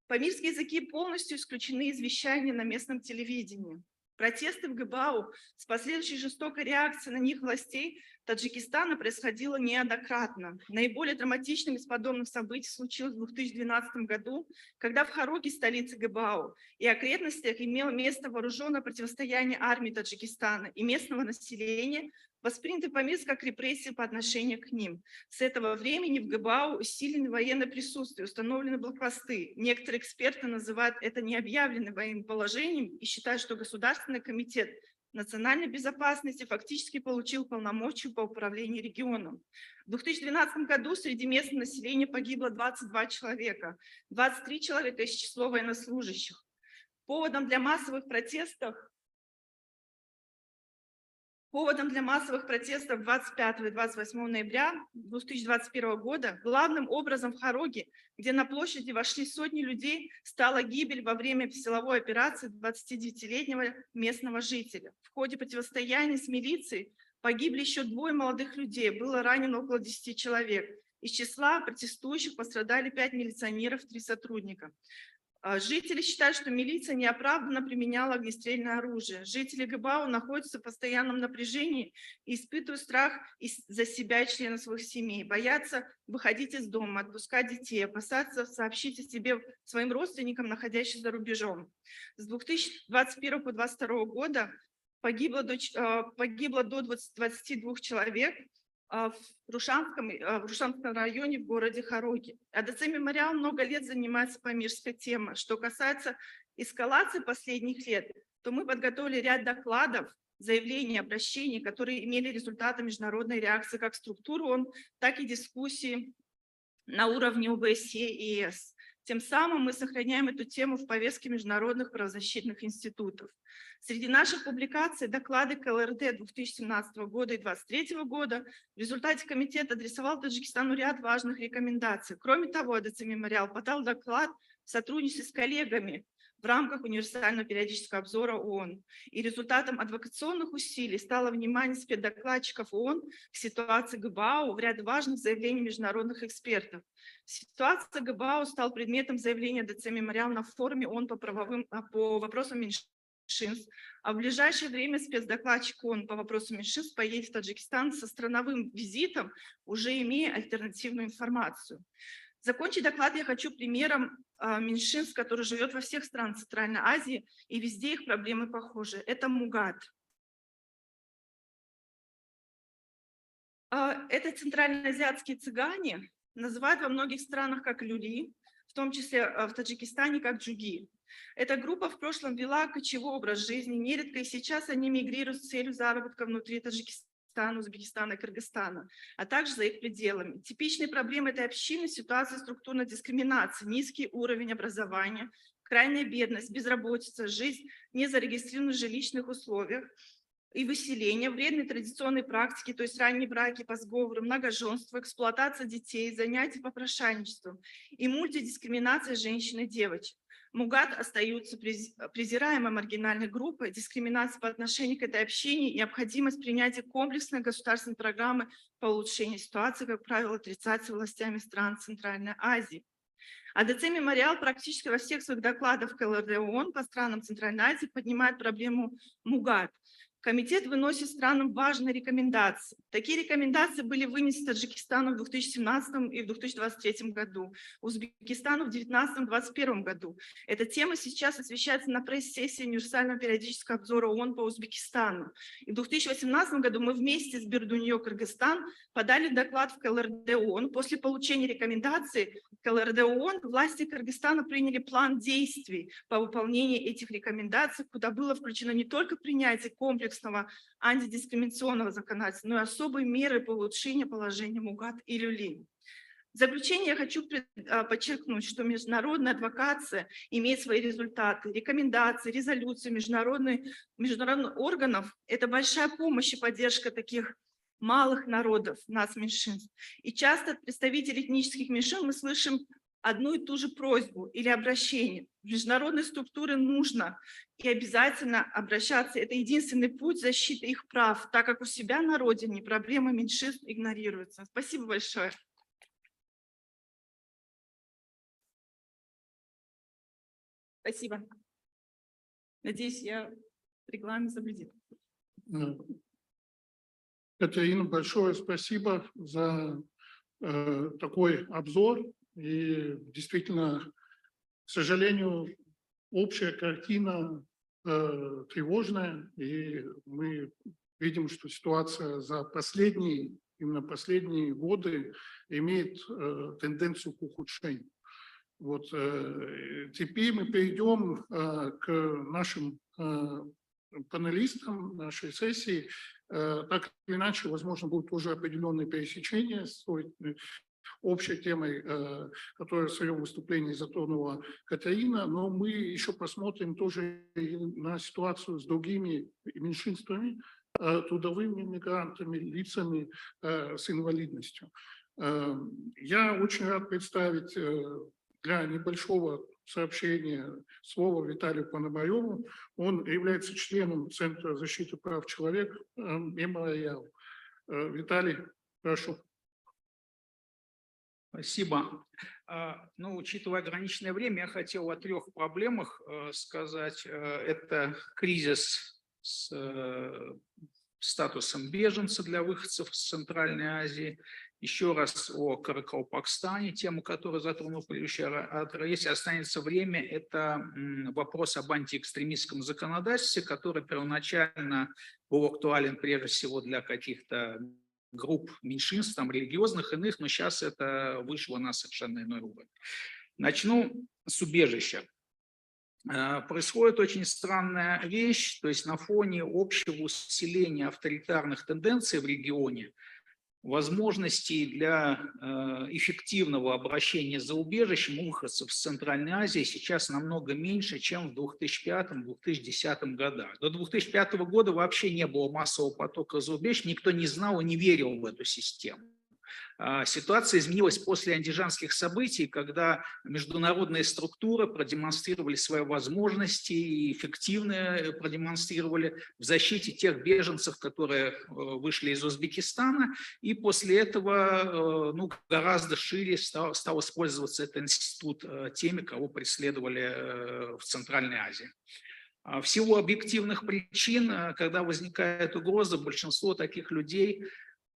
Помирские языки полностью исключены из вещания на местном телевидении. Протесты в ГБАУ с последующей жестокой реакцией на них властей Таджикистана происходило неоднократно. Наиболее драматичным из подобных событий случилось в 2012 году, когда в Хароге, столице ГБАУ, и окрестностях имело место вооруженное противостояние армии Таджикистана и местного населения, восприняты помирцы как репрессии по отношению к ним. С этого времени в ГБАУ усилены военное присутствие, установлены блокпосты. Некоторые эксперты называют это необъявленным военным положением и считают, что Государственный комитет национальной безопасности фактически получил полномочия по управлению регионом. В 2012 году среди местного населения погибло 22 человека, 23 человека из числа военнослужащих. Поводом для массовых протестов 25 и 28 ноября 2021 года главным образом в Хароге, где на площади вошли сотни людей, стала гибель во время силовой операции 29-летнего местного жителя. В ходе противостояния с милицией погибли еще 2 молодых людей, было ранено около 10 человек. Из числа протестующих пострадали 5 милиционеров, 3 сотрудника. Жители считают, что милиция неоправданно применяла огнестрельное оружие. Жители ГБАУ находятся в постоянном напряжении и испытывают страх за себя и членов своих семей. Боятся выходить из дома, отпускать детей, опасаться сообщить о себе своим родственникам, находящимся за рубежом. С 2021 по 2022 года погибло до 22 человек в Рушанском районе в городе Хароги. АДЦ «Мемориал» много лет занимается помирской темой. Что касается эскалации последних лет, то мы подготовили ряд докладов, заявлений, обращений, которые имели результаты международной реакции как структур ООН, так и дискуссий на уровне ОБСЕ и ЕС. Тем самым мы сохраняем эту тему в повестке международных правозащитных институтов. Среди наших публикаций доклады КЛРД 2017 года и 2023 года. В результате комитет адресовал Таджикистану ряд важных рекомендаций. Кроме того, АДЦ «Мемориал» подал доклад в сотрудничестве с коллегами в рамках универсального периодического обзора ООН. И результатом адвокационных усилий стало внимание спецдокладчиков ООН к ситуации ГБАУ в ряд важных заявлений международных экспертов. Ситуация ГБАУ стала предметом заявления АДЦ «Мемориал» на форуме ООН по вопросам меньшинств. А в ближайшее время спецдокладчик ООН по вопросам меньшинств поедет в Таджикистан со страновым визитом, уже имея альтернативную информацию. Закончить доклад я хочу примером меньшинств, которые живет во всех странах Центральной Азии, и везде их проблемы похожи. Это Мугат. Это центральноазиатские цыгане, называют во многих странах как люли, в том числе в Таджикистане как джуги. Эта группа в прошлом вела кочевой образ жизни, нередко и сейчас они мигрируют с целью заработка внутри Таджикистана, Узбекистана и Кыргызстана, а также за их пределами. Типичной проблемой этой общины ситуация структурной дискриминации, низкий уровень образования, крайняя бедность, безработица, жизнь в незарегистрированных жилищных условиях и выселение, вредные традиционные практики, то есть ранние браки по сговору, многоженство, эксплуатация детей, занятия попрошайничеством и мультидискриминация женщин и девочек. МУГАТ остаются презираемой маргинальной группой, дискриминация по отношению к этой общине и необходимость принятия комплексной государственной программы по улучшению ситуации, как правило, отрицается властями стран Центральной Азии. АДЦ «Мемориал» практически во всех своих докладах КЛРД ООН по странам Центральной Азии поднимает проблему МУГАТ. Комитет выносит странам важные рекомендации. Такие рекомендации были вынесены Таджикистану в 2017 и в 2023 году, Узбекистану в 2019-2021 году. Эта тема сейчас освещается на пресс-сессии универсального периодического обзора ООН по Узбекистану. И в 2018 году мы вместе с Бердуньё, Кыргызстан, подали доклад в КЛРД ООН. После получения рекомендаций КЛРД ООН власти Кыргызстана приняли план действий по выполнению этих рекомендаций, куда было включено не только принятие комплексного антидискриминационного законодательства, но и особые меры по улучшению положения МУГАТ и люли. В заключение я хочу подчеркнуть, что международная адвокация имеет свои результаты. Рекомендации, резолюции международных органов – это большая помощь и поддержка таких малых народов, нацменьшинств. И часто от представителей этнических меньшин мы слышим одну и ту же просьбу или обращение. В международные структуры нужно и обязательно обращаться. Это единственный путь защиты их прав, так как у себя на родине проблемы меньшинств игнорируются. Спасибо большое. Спасибо. Надеюсь, я регламент соблюден. Катерина, большое спасибо за такой обзор. И действительно, к сожалению, общая картина тревожная, и мы видим, что ситуация за именно последние годы имеет тенденцию к ухудшению. Вот, теперь мы перейдем к нашим панелистам нашей сессии. Так или иначе, возможно, будут уже определенные пересечения с общей темой, которую в своем выступлении затронула Катерина, но мы еще посмотрим тоже и на ситуацию с другими меньшинствами, трудовыми мигрантами, лицами с инвалидностью. Я очень рад представить для небольшого сообщения слово Виталию Пономареву. Он является членом Центра защиты прав человека «Мемориал». Виталий, прошу. Спасибо. Ну, учитывая ограниченное время, я хотел о 3 проблемах сказать. Это кризис с статусом беженца для выходцев из Центральной Азии. Еще раз о Каракалпакстане, тему, которую затронул предыдущий оратор. Если останется время, это вопрос об антиэкстремистском законодательстве, который первоначально был актуален прежде всего для каких-то групп меньшинств, там, религиозных, иных, но сейчас это вышло на совершенно иной уровень. Начну с убежища. Происходит очень странная вещь, то есть на фоне общего усиления авторитарных тенденций в регионе, возможностей для эффективного обращения за убежищем у выходцев с Центральной Азии сейчас намного меньше, чем в 2005-2010 годах. До 2005 года вообще не было массового потока за убежищем, никто не знал и не верил в эту систему. Ситуация изменилась после андижанских событий, когда международные структуры продемонстрировали свои возможности и эффективно продемонстрировали в защите тех беженцев, которые вышли из Узбекистана. И после этого гораздо шире стал использоваться этот институт теми, кого преследовали в Центральной Азии. В силу объективных причин, когда возникает угроза, большинство таких людей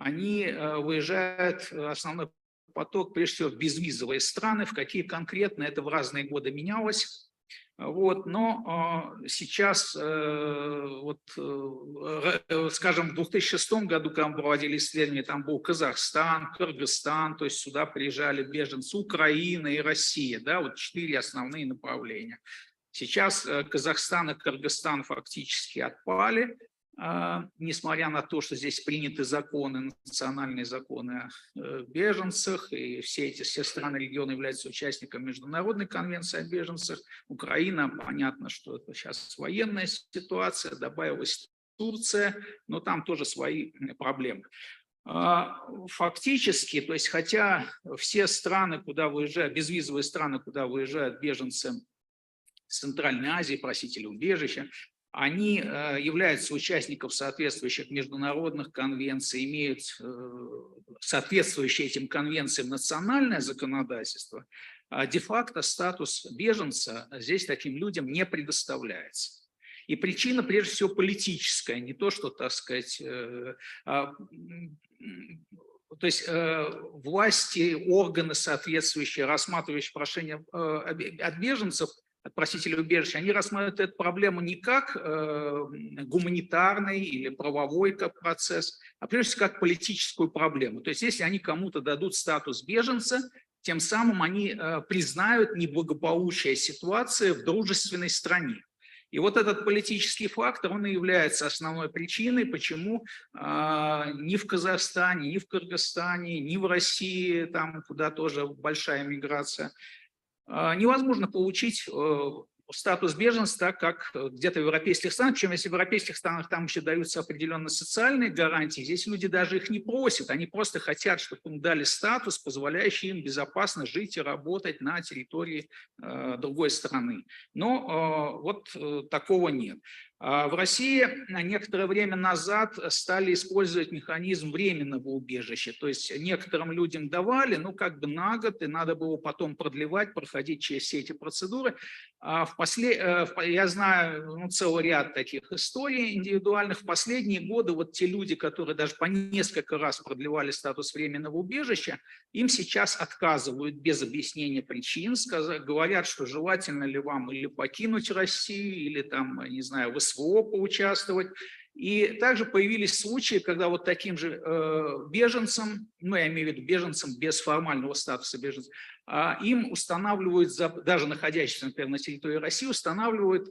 они выезжают, основной поток, прежде всего, в безвизовые страны. В какие конкретно, это в разные годы менялось. Вот, но сейчас, скажем, в 2006 году, когда мы проводили исследования, там был Казахстан, Кыргызстан, то есть сюда приезжали беженцы, Украина и Россия, да, вот 4 основные направления. Сейчас Казахстан и Кыргызстан фактически отпали, несмотря на то, что здесь приняты законы, национальные законы о беженцах, и все страны региона являются участниками международной конвенции о беженцах. Украина, понятно, что это сейчас военная ситуация, добавилась Турция, но там тоже свои проблемы. Фактически, то есть хотя все страны, куда выезжают, безвизовые страны, куда выезжают беженцы с Центральной Азии, просители убежища, они являются участниками соответствующих международных конвенций, имеют соответствующее этим конвенциям национальное законодательство, а де-факто статус беженца здесь таким людям не предоставляется. И причина, прежде всего, политическая, не то, что, так сказать, то есть власти, органы соответствующие, рассматривающие прошения от беженцев, от просителей убежища, они рассматривают эту проблему не как гуманитарный или правовой процесс, а прежде всего как политическую проблему. То есть если они кому-то дадут статус беженца, тем самым они признают неблагополучие ситуации в дружественной стране. И вот этот политический фактор, он и является основной причиной, почему ни в Казахстане, ни в Кыргызстане, ни в России, там, куда тоже большая миграция, невозможно получить статус беженца, так как где-то в европейских странах, причем если в европейских странах там еще даются определенные социальные гарантии, здесь люди даже их не просят, они просто хотят, чтобы им дали статус, позволяющий им безопасно жить и работать на территории другой страны. Но вот такого нет. В России некоторое время назад стали использовать механизм временного убежища. То есть некоторым людям давали, ну, как бы на год, и надо было потом продлевать, проходить через все эти процедуры. Я знаю целый ряд таких историй индивидуальных. В последние годы вот те люди, которые даже по несколько раз продлевали статус временного убежища, им сейчас отказывают без объяснения причин, говорят, что желательно ли вам или покинуть Россию, или там, не знаю, в СВО поучаствовать. И также появились случаи, когда вот таким же беженцам, ну я имею в виду беженцам без формального статуса беженцев, им устанавливают, даже находящимся, например, на территории России, устанавливают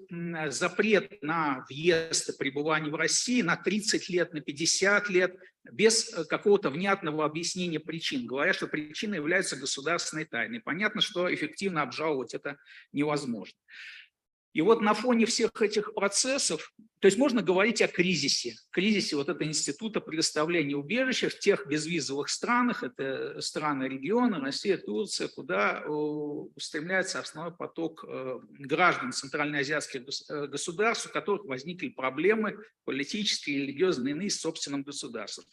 запрет на въезд и пребывание в России на 30 лет, на 50 лет, без какого-то внятного объяснения причин. Говорят, что причиной является государственной тайной. Понятно, что эффективно обжаловать это невозможно. И вот на фоне всех этих процессов, то есть можно говорить о кризисе вот этого института предоставления убежища в тех безвизовых странах, это страны региона, Россия, Турция, куда устремляется основной поток граждан центральноазиатских государств, у которых возникли проблемы политические, религиозные, иные с собственным государством.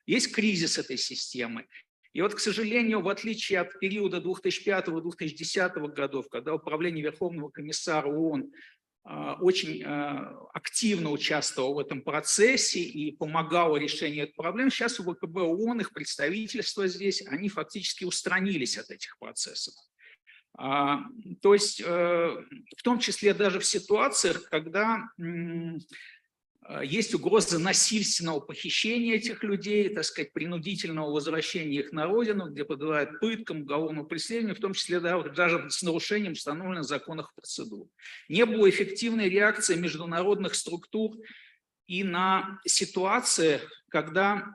Есть кризис этой системы. И вот, к сожалению, в отличие от периода 2005-2010 годов, когда Управление Верховного комиссара ООН очень активно участвовало в этом процессе и помогало решению этой проблемы, сейчас у ВКБ ООН, их представительства здесь, они фактически устранились от этих процессов. То есть, в том числе даже в ситуациях, когда есть угроза насильственного похищения этих людей, так сказать, принудительного возвращения их на родину, где подвергают пыткам, уголовному преследованию, в том числе даже с нарушением установленных законных процедур. Не было эффективной реакции международных структур и на ситуации, когда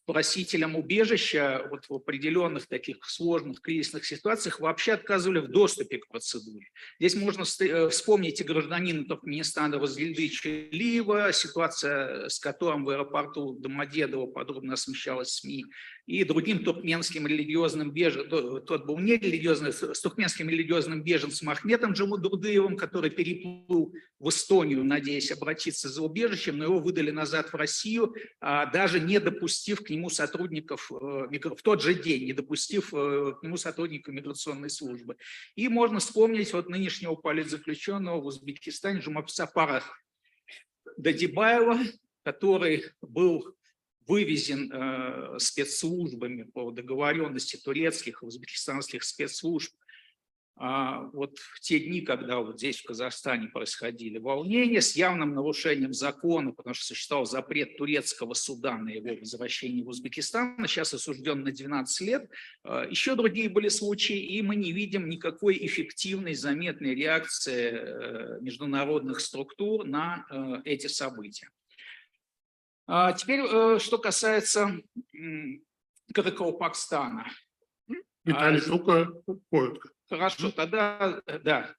просителям убежища вот в определенных таких сложных кризисных ситуациях вообще отказывали в доступе к процедуре. Здесь можно вспомнить и гражданина Туркменистана Разильды Чалиева, ситуация с которым в аэропорту Домодедово подробно освещалась в СМИ, и другим туркменским религиозным беженцем, тот был не религиозный, с туркменским религиозным беженцем Ахметом Джамудурдыевым, который переплыл в Эстонию, надеясь обратиться за убежищем, но его выдали назад в Россию, даже не допустив к нему сотрудников, в тот же день, не допустив к нему сотрудников миграционной службы. И можно вспомнить вот нынешнего политзаключенного в Узбекистане Жумапсапара Дадибаева, который был вывезен спецслужбами по договоренности турецких и узбекистанских спецслужб вот в те дни, когда вот здесь в Казахстане происходили волнения с явным нарушением закона, потому что существовал запрет турецкого суда на его возвращение в Узбекистан, сейчас осужден на 12 лет. Еще другие были случаи, и мы не видим никакой эффективной, заметной реакции международных структур на эти события. Теперь, что касается Каракалпакстана. Виталий, только коротко. Хорошо, тогда да.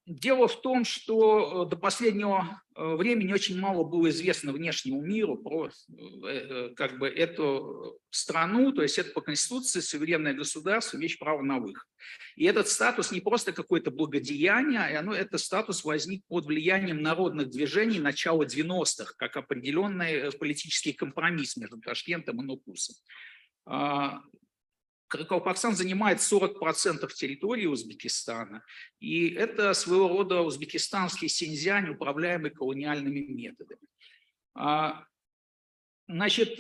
Дело в том, что до последнего времени очень мало было известно внешнему миру про как бы эту страну, то есть это по Конституции суверенное государство, имеющее право на выход. И этот статус не просто какое-то благодеяние, а этот статус возник под влиянием народных движений начала 90-х, как определенный политический компромисс между Ташкентом и Нукусом. Каракалпакстан занимает 40% территории Узбекистана, и это своего рода узбекистанский Синьцзянь, управляемый колониальными методами. Значит,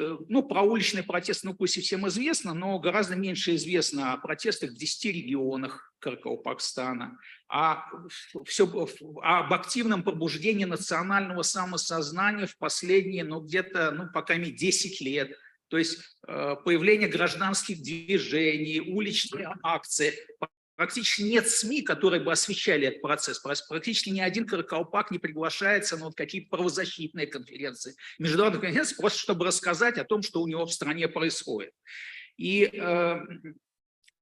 про уличный протест в Нукусе всем известно, но гораздо меньше известно о протестах в 10 регионах Каракалпакстана, об активном пробуждении национального самосознания в последние, где-то, пока 10 лет. То есть появление гражданских движений, уличные акции. Практически нет СМИ, которые бы освещали этот процесс. Практически ни один каракалпак не приглашается на какие-то правозащитные конференции, международные конференции, просто чтобы рассказать о том, что у него в стране происходит. И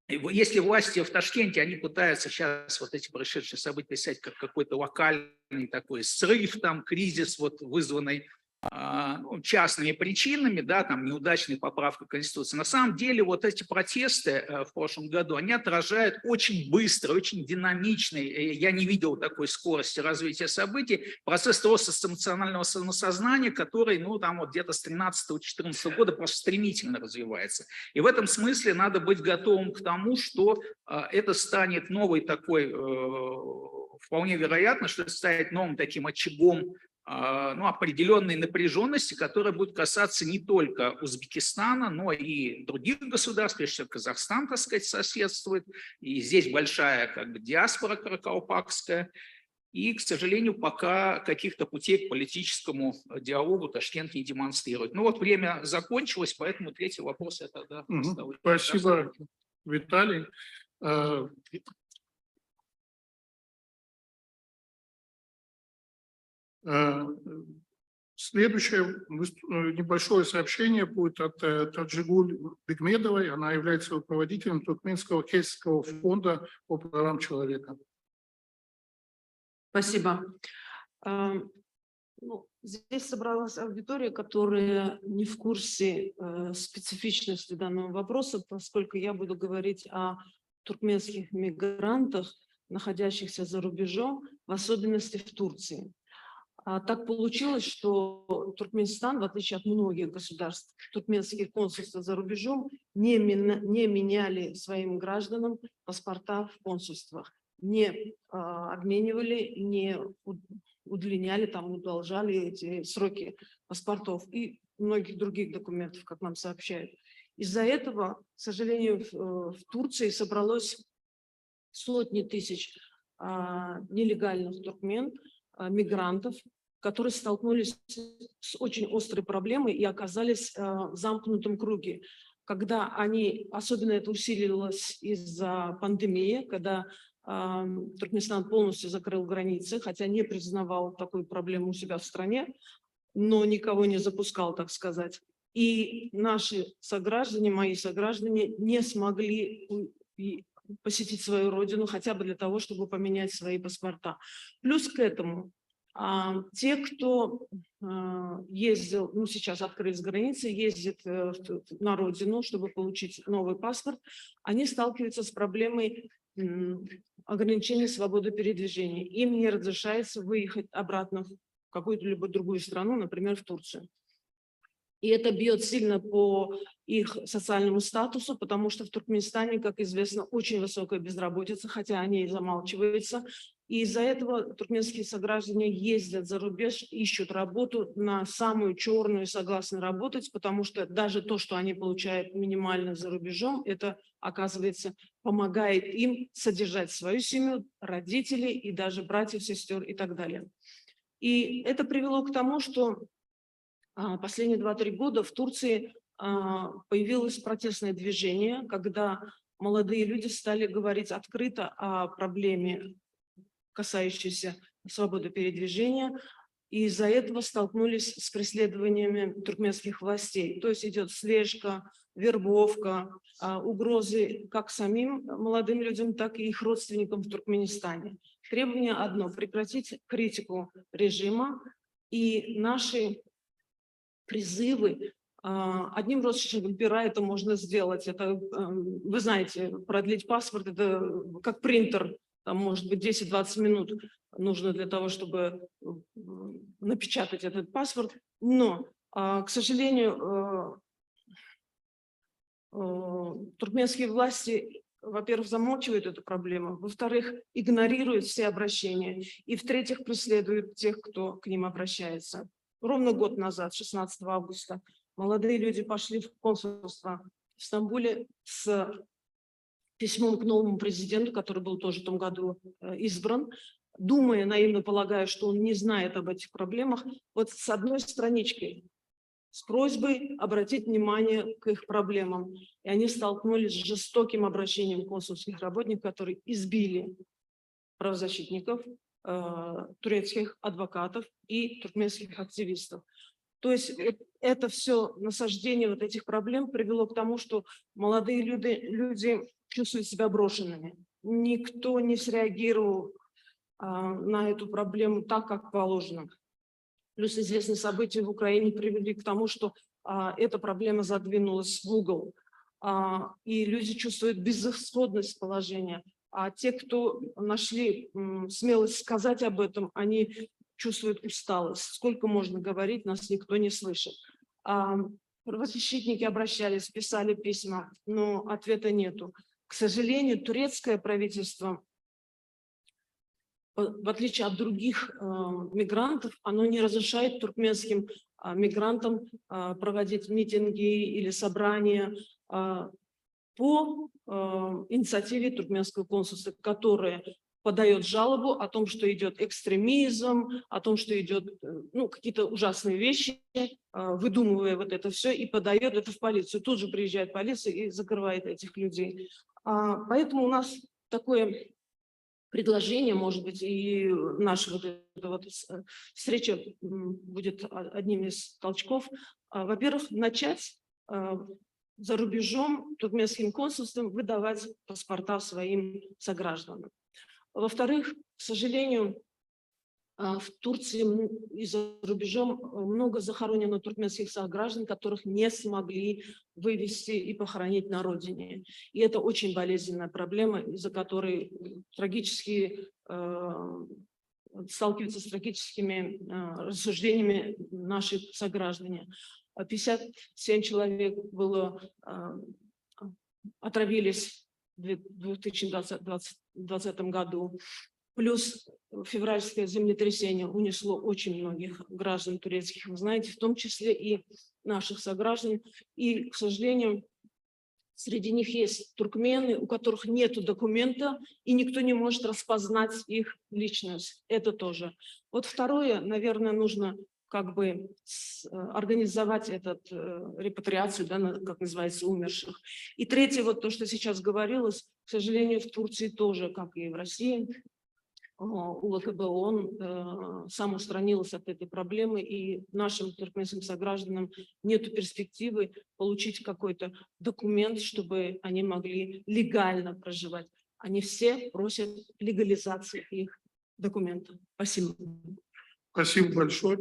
если власти в Ташкенте, они пытаются сейчас вот эти происшедшие события писать как какой-то локальный такой срыв, кризис, вызванный частными причинами, неудачной поправкой Конституции. На самом деле вот эти протесты в прошлом году, они отражают очень быстрый, очень динамичный, я не видел такой скорости развития событий, процесс роста национального самосознания, который где-то с 13-14 года просто стремительно развивается. И в этом смысле надо быть готовым к тому, что это станет новой такой, вполне вероятно, что это станет новым таким очагом определенной напряженности, которая будет касаться не только Узбекистана, но и других государств, прежде всего Казахстан, так сказать, соседствует, и здесь большая диаспора каракалпакская, и, к сожалению, пока каких-то путей к политическому диалогу Ташкент не демонстрирует. Время закончилось, поэтому третий вопрос я тогда оставлю. Спасибо, Виталий. Следующее небольшое сообщение будет от Таджигуль Бегмедовой. Она является руководителем Туркменского Хельсинского фонда по правам человека. Спасибо. Здесь собралась аудитория, которая не в курсе специфичности данного вопроса, поскольку я буду говорить о туркменских мигрантах, находящихся за рубежом, в особенности в Турции. Так получилось, что Туркменистан, в отличие от многих государств, туркменские консульства за рубежом не меняли своим гражданам паспорта в консульствах, не обменивали, не удлиняли, удолжали эти сроки паспортов и многих других документов, как нам сообщают. Из-за этого, к сожалению, в Турции собралось сотни тысяч нелегальных туркмен, мигрантов, которые столкнулись с очень острой проблемой и оказались в замкнутом круге. Когда особенно это усилилось из-за пандемии, когда Туркменистан полностью закрыл границы, хотя не признавал такую проблему у себя в стране, но никого не запускал, так сказать. И наши сограждане, мои сограждане, не смогли посетить свою родину хотя бы для того, чтобы поменять свои паспорта. Плюс к этому те, кто ездил, сейчас открылись границы, ездит на родину, чтобы получить новый паспорт, они сталкиваются с проблемой ограничения свободы передвижения. Им не разрешается выехать обратно в какую-либо другую страну, например, в Турцию. И это бьет сильно по их социальному статусу, потому что в Туркменистане, как известно, очень высокая безработица, хотя о ней замалчивается. И из-за этого туркменские сограждане ездят за рубеж, ищут работу на самую черную, согласны работать, потому что даже то, что они получают минимально за рубежом, это, оказывается, помогает им содержать свою семью, родителей и даже братьев, сестер и так далее. И это привело к тому, что последние 2-3 года в Турции появилось протестное движение, когда молодые люди стали говорить открыто о проблеме, касающейся свободы передвижения, и из-за этого столкнулись с преследованиями туркменских властей. То есть идет слежка, вербовка, угрозы как самим молодым людям, так и их родственникам в Туркменистане. Требование одно – прекратить критику режима, и наши призывы, одним росчерком пера это можно сделать. Это, вы знаете, продлить паспорт – это как принтер, там, может быть, 10-20 минут нужно для того, чтобы напечатать этот паспорт. Но, к сожалению, туркменские власти, во-первых, замалчивают эту проблему, во-вторых, игнорируют все обращения, и, в-третьих, преследуют тех, кто к ним обращается. Ровно год назад, 16 августа, молодые люди пошли в консульство в Стамбуле с письмом к новому президенту, который был тоже в том году избран, думая, наивно полагая, что он не знает об этих проблемах, вот с одной страничкой, с просьбой обратить внимание к их проблемам. И они столкнулись с жестоким обращением консульских работников, которые избили правозащитников, турецких адвокатов и туркменских активистов. То есть это все насаждение вот этих проблем привело к тому, что молодые люди чувствуют себя брошенными. Никто не среагировал на эту проблему так, как положено. Плюс известные события в Украине привели к тому, что эта проблема задвинулась в угол. И люди чувствуют безысходность положения. А те, кто нашли смелость сказать об этом, они чувствуют усталость. Сколько можно говорить, нас никто не слышит. Правозащитники обращались, писали письма, но ответа нету. К сожалению, турецкое правительство, в отличие от других мигрантов, оно не разрешает туркменским мигрантам проводить митинги или собрания по инициативе туркменского консульства, которое подает жалобу о том, что идет экстремизм, о том, что идет какие-то ужасные вещи, выдумывая вот это все, и подает это в полицию. Тут же приезжает полиция и закрывает этих людей. Поэтому у нас такое предложение, может быть, и наша вот эта встреча будет одним из толчков. Во-первых, начать за рубежом туркменским консульством выдавать паспорта своим согражданам. Во-вторых, к сожалению, в Турции и за рубежом много захоронено туркменских сограждан, которых не смогли вывести и похоронить на родине. И это очень болезненная проблема, из-за которой сталкиваются с трагическими рассуждениями наши сограждане. 57 человек отравились в 2020 году. Плюс февральское землетрясение унесло очень многих граждан турецких, вы знаете, в том числе и наших сограждан. И, к сожалению, среди них есть туркмены, у которых нет документа, и никто не может распознать их личность. Это тоже. Вот второе, наверное, нужно организовать репатриацию, как называется, умерших. И третье, вот то, что сейчас говорилось, к сожалению, в Турции тоже, как и в России, УВКБ ООН сам устранился от этой проблемы, и нашим туркменским согражданам нет перспективы получить какой-то документ, чтобы они могли легально проживать. Они все просят легализации их документов. Спасибо. Спасибо большое.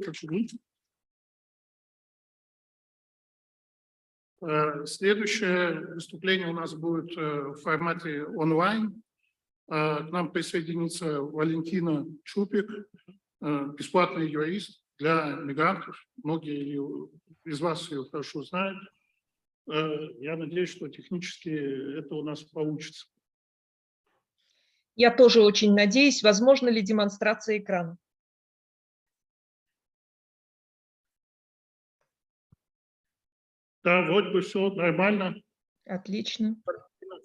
Следующее выступление у нас будет в формате онлайн. К нам присоединится Валентина Чупик, бесплатный юрист для мигрантов. Многие из вас ее хорошо знают. Я надеюсь, что технически это у нас получится. Я тоже очень надеюсь. Возможно ли демонстрация экрана? Да, вроде бы все нормально. Отлично.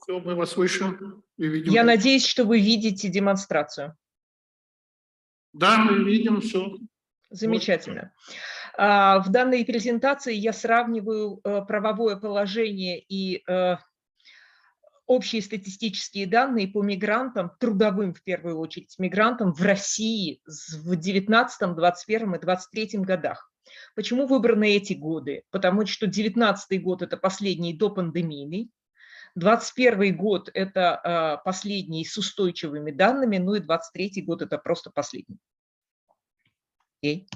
Все, мы вас слышим и видим. Я надеюсь, что вы видите демонстрацию. Да, мы видим все. Замечательно. В данной презентации я сравниваю правовое положение и общие статистические данные по мигрантам, трудовым в первую очередь, мигрантам в России в 19, 21 и 23 годах. Почему выбраны эти годы? Потому что 19 год – это последний допандемийный, 21 год – это последний с устойчивыми данными, ну и 23 год – это просто последний. Окей.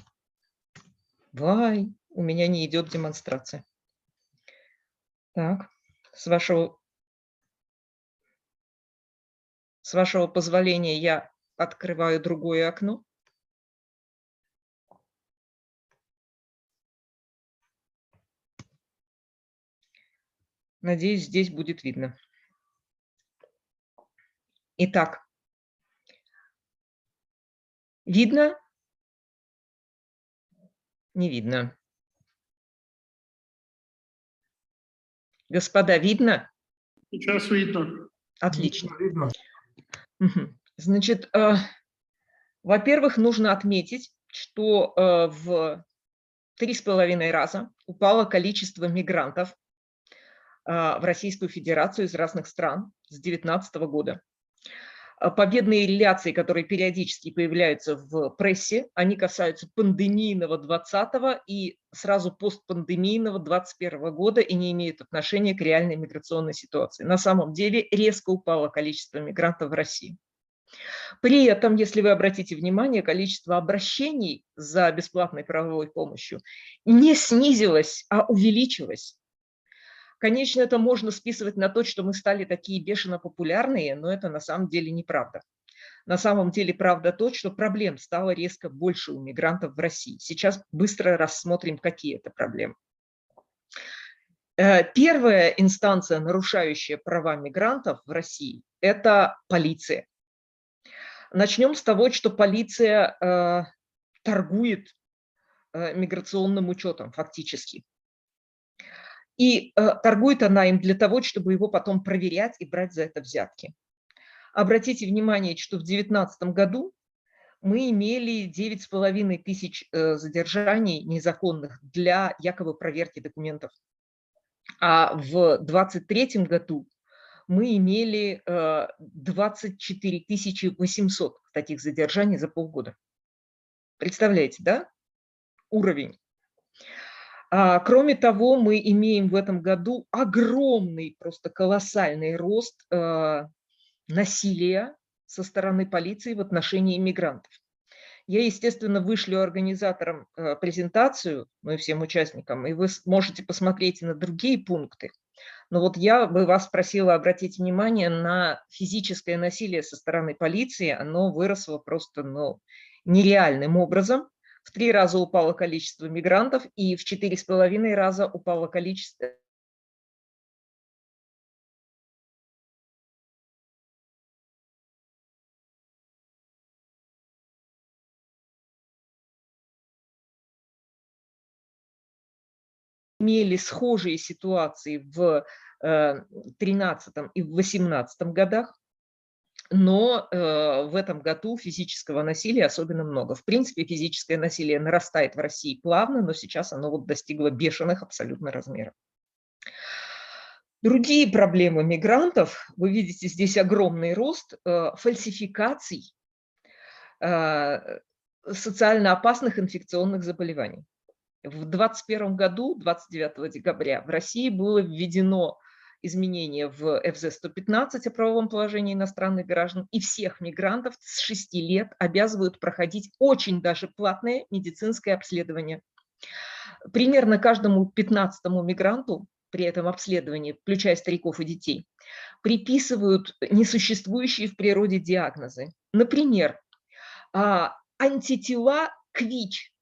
Вай, у меня не идет демонстрация. Так, с вашего позволения я открываю другое окно. Надеюсь, здесь будет видно. Итак, видно? Не видно. Господа, видно? Сейчас видно. Отлично. Значит, во-первых, нужно отметить, что в 3,5 раза упало количество мигрантов в Российскую Федерацию из разных стран с 2019 года. Победные реляции, которые периодически появляются в прессе, они касаются пандемийного 2020 и сразу постпандемийного 2021 года и не имеют отношения к реальной миграционной ситуации. На самом деле резко упало количество мигрантов в России. При этом, если вы обратите внимание, количество обращений за бесплатной правовой помощью не снизилось, а увеличилось. Конечно, это можно списывать на то, что мы стали такие бешено популярные, но это на самом деле неправда. На самом деле правда то, что проблем стало резко больше у мигрантов в России. Сейчас быстро рассмотрим, какие это проблемы. Первая инстанция, нарушающая права мигрантов в России, это полиция. Начнем с того, что полиция торгует миграционным учетом фактически. И торгует она им для того, чтобы его потом проверять и брать за это взятки. Обратите внимание, что в 2019 году мы имели 9,5 тысяч задержаний незаконных для якобы проверки документов. А в 2023 году мы имели 24 800 таких задержаний за полгода. Представляете, да? Уровень. Кроме того, мы имеем в этом году огромный, просто колоссальный рост насилия со стороны полиции в отношении иммигрантов. Я, естественно, вышлю организаторам презентацию, ну и всем участникам, и вы можете посмотреть и на другие пункты. Но вот я бы вас просила обратить внимание на физическое насилие со стороны полиции. Оно выросло просто нереальным образом. В 3 раза упало количество мигрантов, и в 4,5 раза упало количество имели схожие ситуации в 2013 и в 2018 годах. Но в этом году физического насилия особенно много. В принципе, физическое насилие нарастает в России плавно, но сейчас оно вот достигло бешеных абсолютно размеров. Другие проблемы мигрантов, вы видите здесь огромный рост фальсификаций социально опасных инфекционных заболеваний. В 2021 году, 29 декабря, в России было введено изменения в ФЗ-115 о правовом положении иностранных граждан, и всех мигрантов с 6 лет обязывают проходить очень даже платное медицинское обследование. Примерно каждому 15-му мигранту при этом обследовании, включая стариков и детей, приписывают несуществующие в природе диагнозы. Например, антитела к ВИЧ.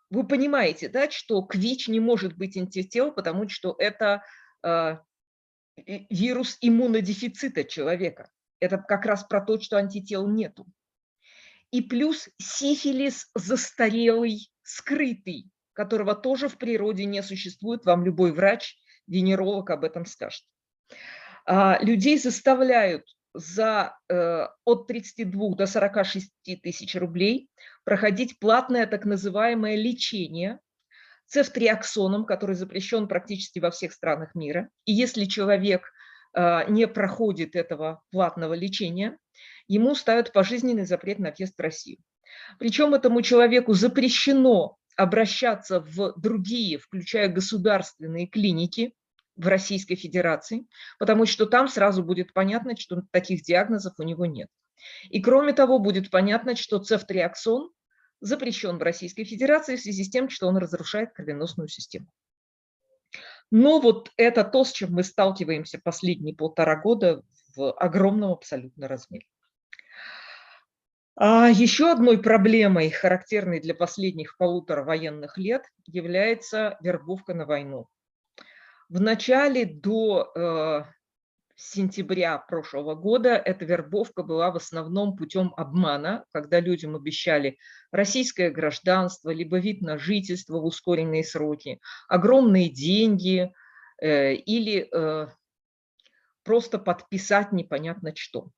Вы понимаете, да, что к ВИЧ не может быть антител, потому что это вирус иммунодефицита человека. Это как раз про то, что антител нету. И плюс сифилис застарелый, скрытый, которого тоже в природе не существует. Вам любой врач, венеролог об этом скажет. Людей заставляют от 32 до 46 тысяч рублей проходить платное так называемое лечение цефтриаксоном, который запрещен практически во всех странах мира. И если человек не проходит этого платного лечения, ему ставят пожизненный запрет на въезд в Россию. Причем этому человеку запрещено обращаться в другие, включая государственные клиники в Российской Федерации, потому что там сразу будет понятно, что таких диагнозов у него нет. И кроме того, будет понятно, что цефтриаксон запрещен в Российской Федерации в связи с тем, что он разрушает кровеносную систему. Но вот это то, с чем мы сталкиваемся последние 1,5 года в огромном абсолютно размере. Еще одной проблемой, характерной для последних 1,5 военных лет, является вербовка на войну. В начале до сентября прошлого года эта вербовка была в основном путем обмана, когда людям обещали российское гражданство, либо вид на жительство в ускоренные сроки, огромные деньги или просто подписать непонятно что.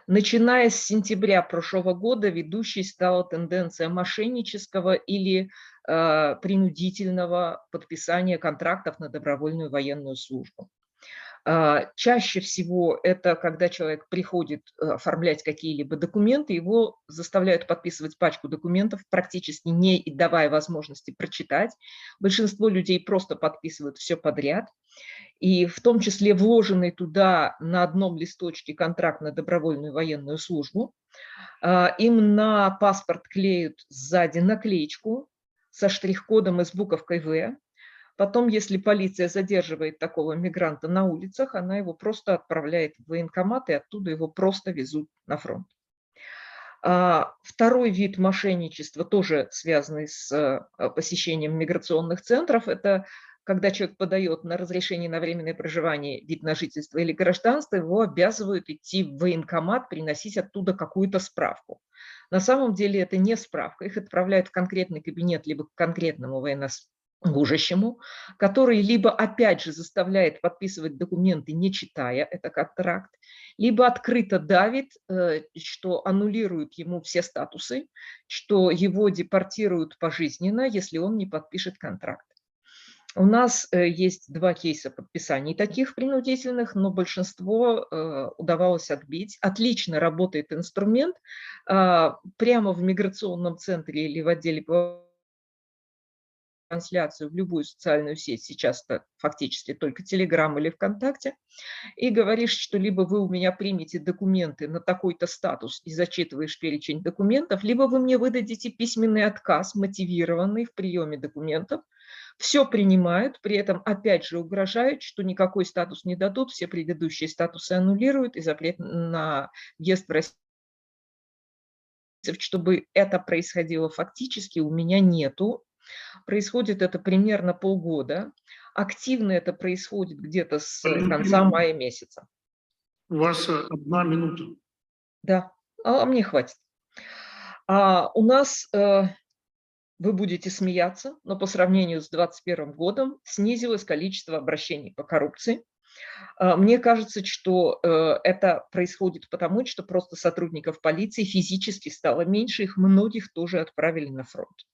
Начиная с сентября прошлого года ведущей стала тенденция мошеннического или принудительного подписания контрактов на добровольную военную службу. Чаще всего это когда человек приходит оформлять какие-либо документы, его заставляют подписывать пачку документов, практически не давая возможности прочитать. Большинство людей просто подписывают все подряд. И в том числе вложенный туда на одном листочке контракт на добровольную военную службу. Им на паспорт клеют сзади наклеечку со штрих-кодом и с буковкой «В». Потом, если полиция задерживает такого мигранта на улицах, она его просто отправляет в военкомат, и оттуда его просто везут на фронт. Второй вид мошенничества, тоже связанный с посещением миграционных центров, это когда человек подает на разрешение на временное проживание, вид на жительство или гражданство, его обязывают идти в военкомат, приносить оттуда какую-то справку. На самом деле это не справка, их отправляют в конкретный кабинет, либо к конкретному военнослужащему, который либо опять же заставляет подписывать документы, не читая это контракт, либо открыто давит, что аннулируют ему все статусы, что его депортируют пожизненно, если он не подпишет контракт. У нас есть 2 кейса подписаний таких принудительных, но большинство удавалось отбить. Отлично работает инструмент. Прямо в миграционном центре или в отделе по трансляцию в любую социальную сеть, сейчас это фактически только Telegram или ВКонтакте, и говоришь, что либо вы у меня примете документы на такой-то статус и зачитываешь перечень документов, либо вы мне выдадите письменный отказ, мотивированный в приеме документов. Все принимают, при этом опять же угрожают, что никакой статус не дадут, все предыдущие статусы аннулируют и запрет на въезд в Россию. Чтобы это происходило фактически, у меня нету. Происходит это примерно полгода. Активно это происходит где-то с конца мая месяца. У вас 1 минута. Да, мне хватит. У нас, вы будете смеяться, но по сравнению с 2021 годом снизилось количество обращений по коррупции. Мне кажется, что это происходит потому, что просто сотрудников полиции физически стало меньше, их многих тоже отправили на фронт.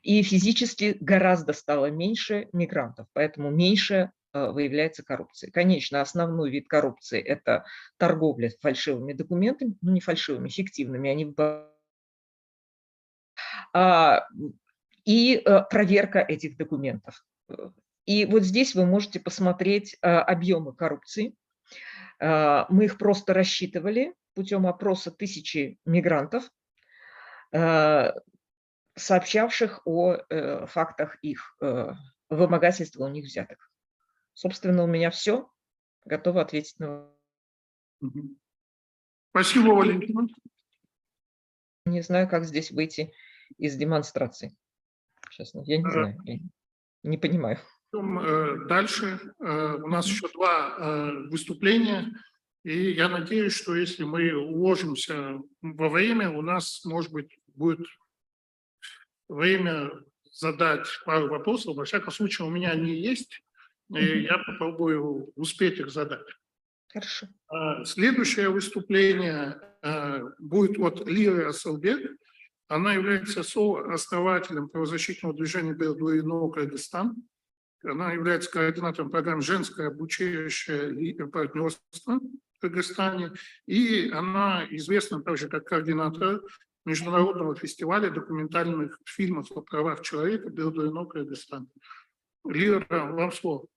И физически гораздо стало меньше мигрантов, поэтому меньше выявляется коррупция. Конечно, основной вид коррупции – это торговля фальшивыми документами, ну не фальшивыми, фиктивными, они и проверка этих документов. И вот здесь вы можете посмотреть объемы коррупции. Мы их просто рассчитывали путем опроса 1000 мигрантов, сообщавших о фактах их вымогательства у них взяток. Собственно, у меня все. Готова ответить на вопрос. Спасибо, Валентина. Не знаю, как здесь выйти из демонстрации. Честно, я не знаю. Я не понимаю. Дальше. У нас еще 2 выступления. И я надеюсь, что если мы уложимся во время, у нас, может быть, будет время задать пару вопросов. Во всяком случае, у меня они есть, и я попробую успеть их задать. Хорошо. Следующее выступление будет от Лиры Асылбек. Она является сооснователем правозащитного движения «Первый, Кыргызстан». Она является координатором программы «Женское обучающее партнерство» в Кыргызстане. И она известна также как координатор международного фестиваля документальных фильмов о правах человека «Первый, Кыргызстан». Лира, вам слово.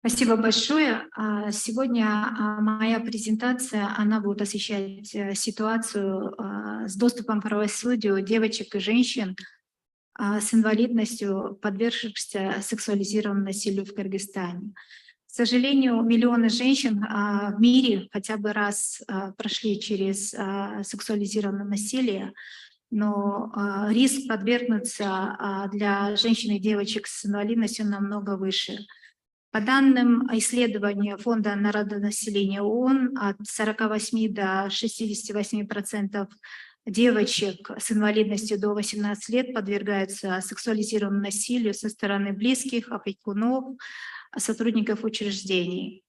Спасибо большое. Сегодня моя презентация, она будет освещать ситуацию с доступом к правосудию девочек и женщин с инвалидностью, подвергшихся сексуализированному насилию в Кыргызстане. К сожалению, миллионы женщин в мире хотя бы раз прошли через сексуализированное насилие, но риск подвергнуться для женщин и девочек с инвалидностью намного выше. По данным исследования Фонда народонаселения ООН, от 48 до 68% девочек с инвалидностью до 18 лет подвергаются сексуализированному насилию со стороны близких, опекунов, сотрудников учреждений.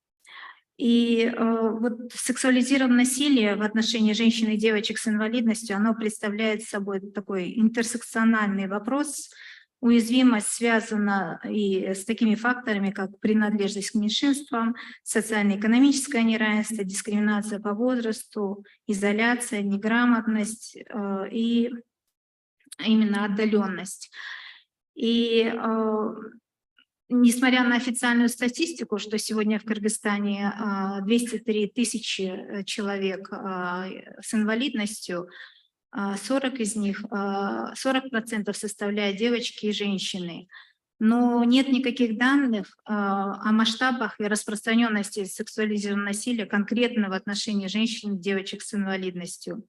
И вот сексуализированное насилие в отношении женщин и девочек с инвалидностью, оно представляет собой такой интерсекциональный вопрос. Уязвимость связана и с такими факторами, как принадлежность к меньшинствам, социально-экономическое неравенство, дискриминация по возрасту, изоляция, неграмотность и именно отдаленность. И несмотря на официальную статистику, что сегодня в Кыргызстане 203 тысячи человек с инвалидностью, 40 из них, 40% составляют девочки и женщины. Но нет никаких данных о масштабах и распространенности сексуализированного насилия конкретно в отношении женщин и девочек с инвалидностью.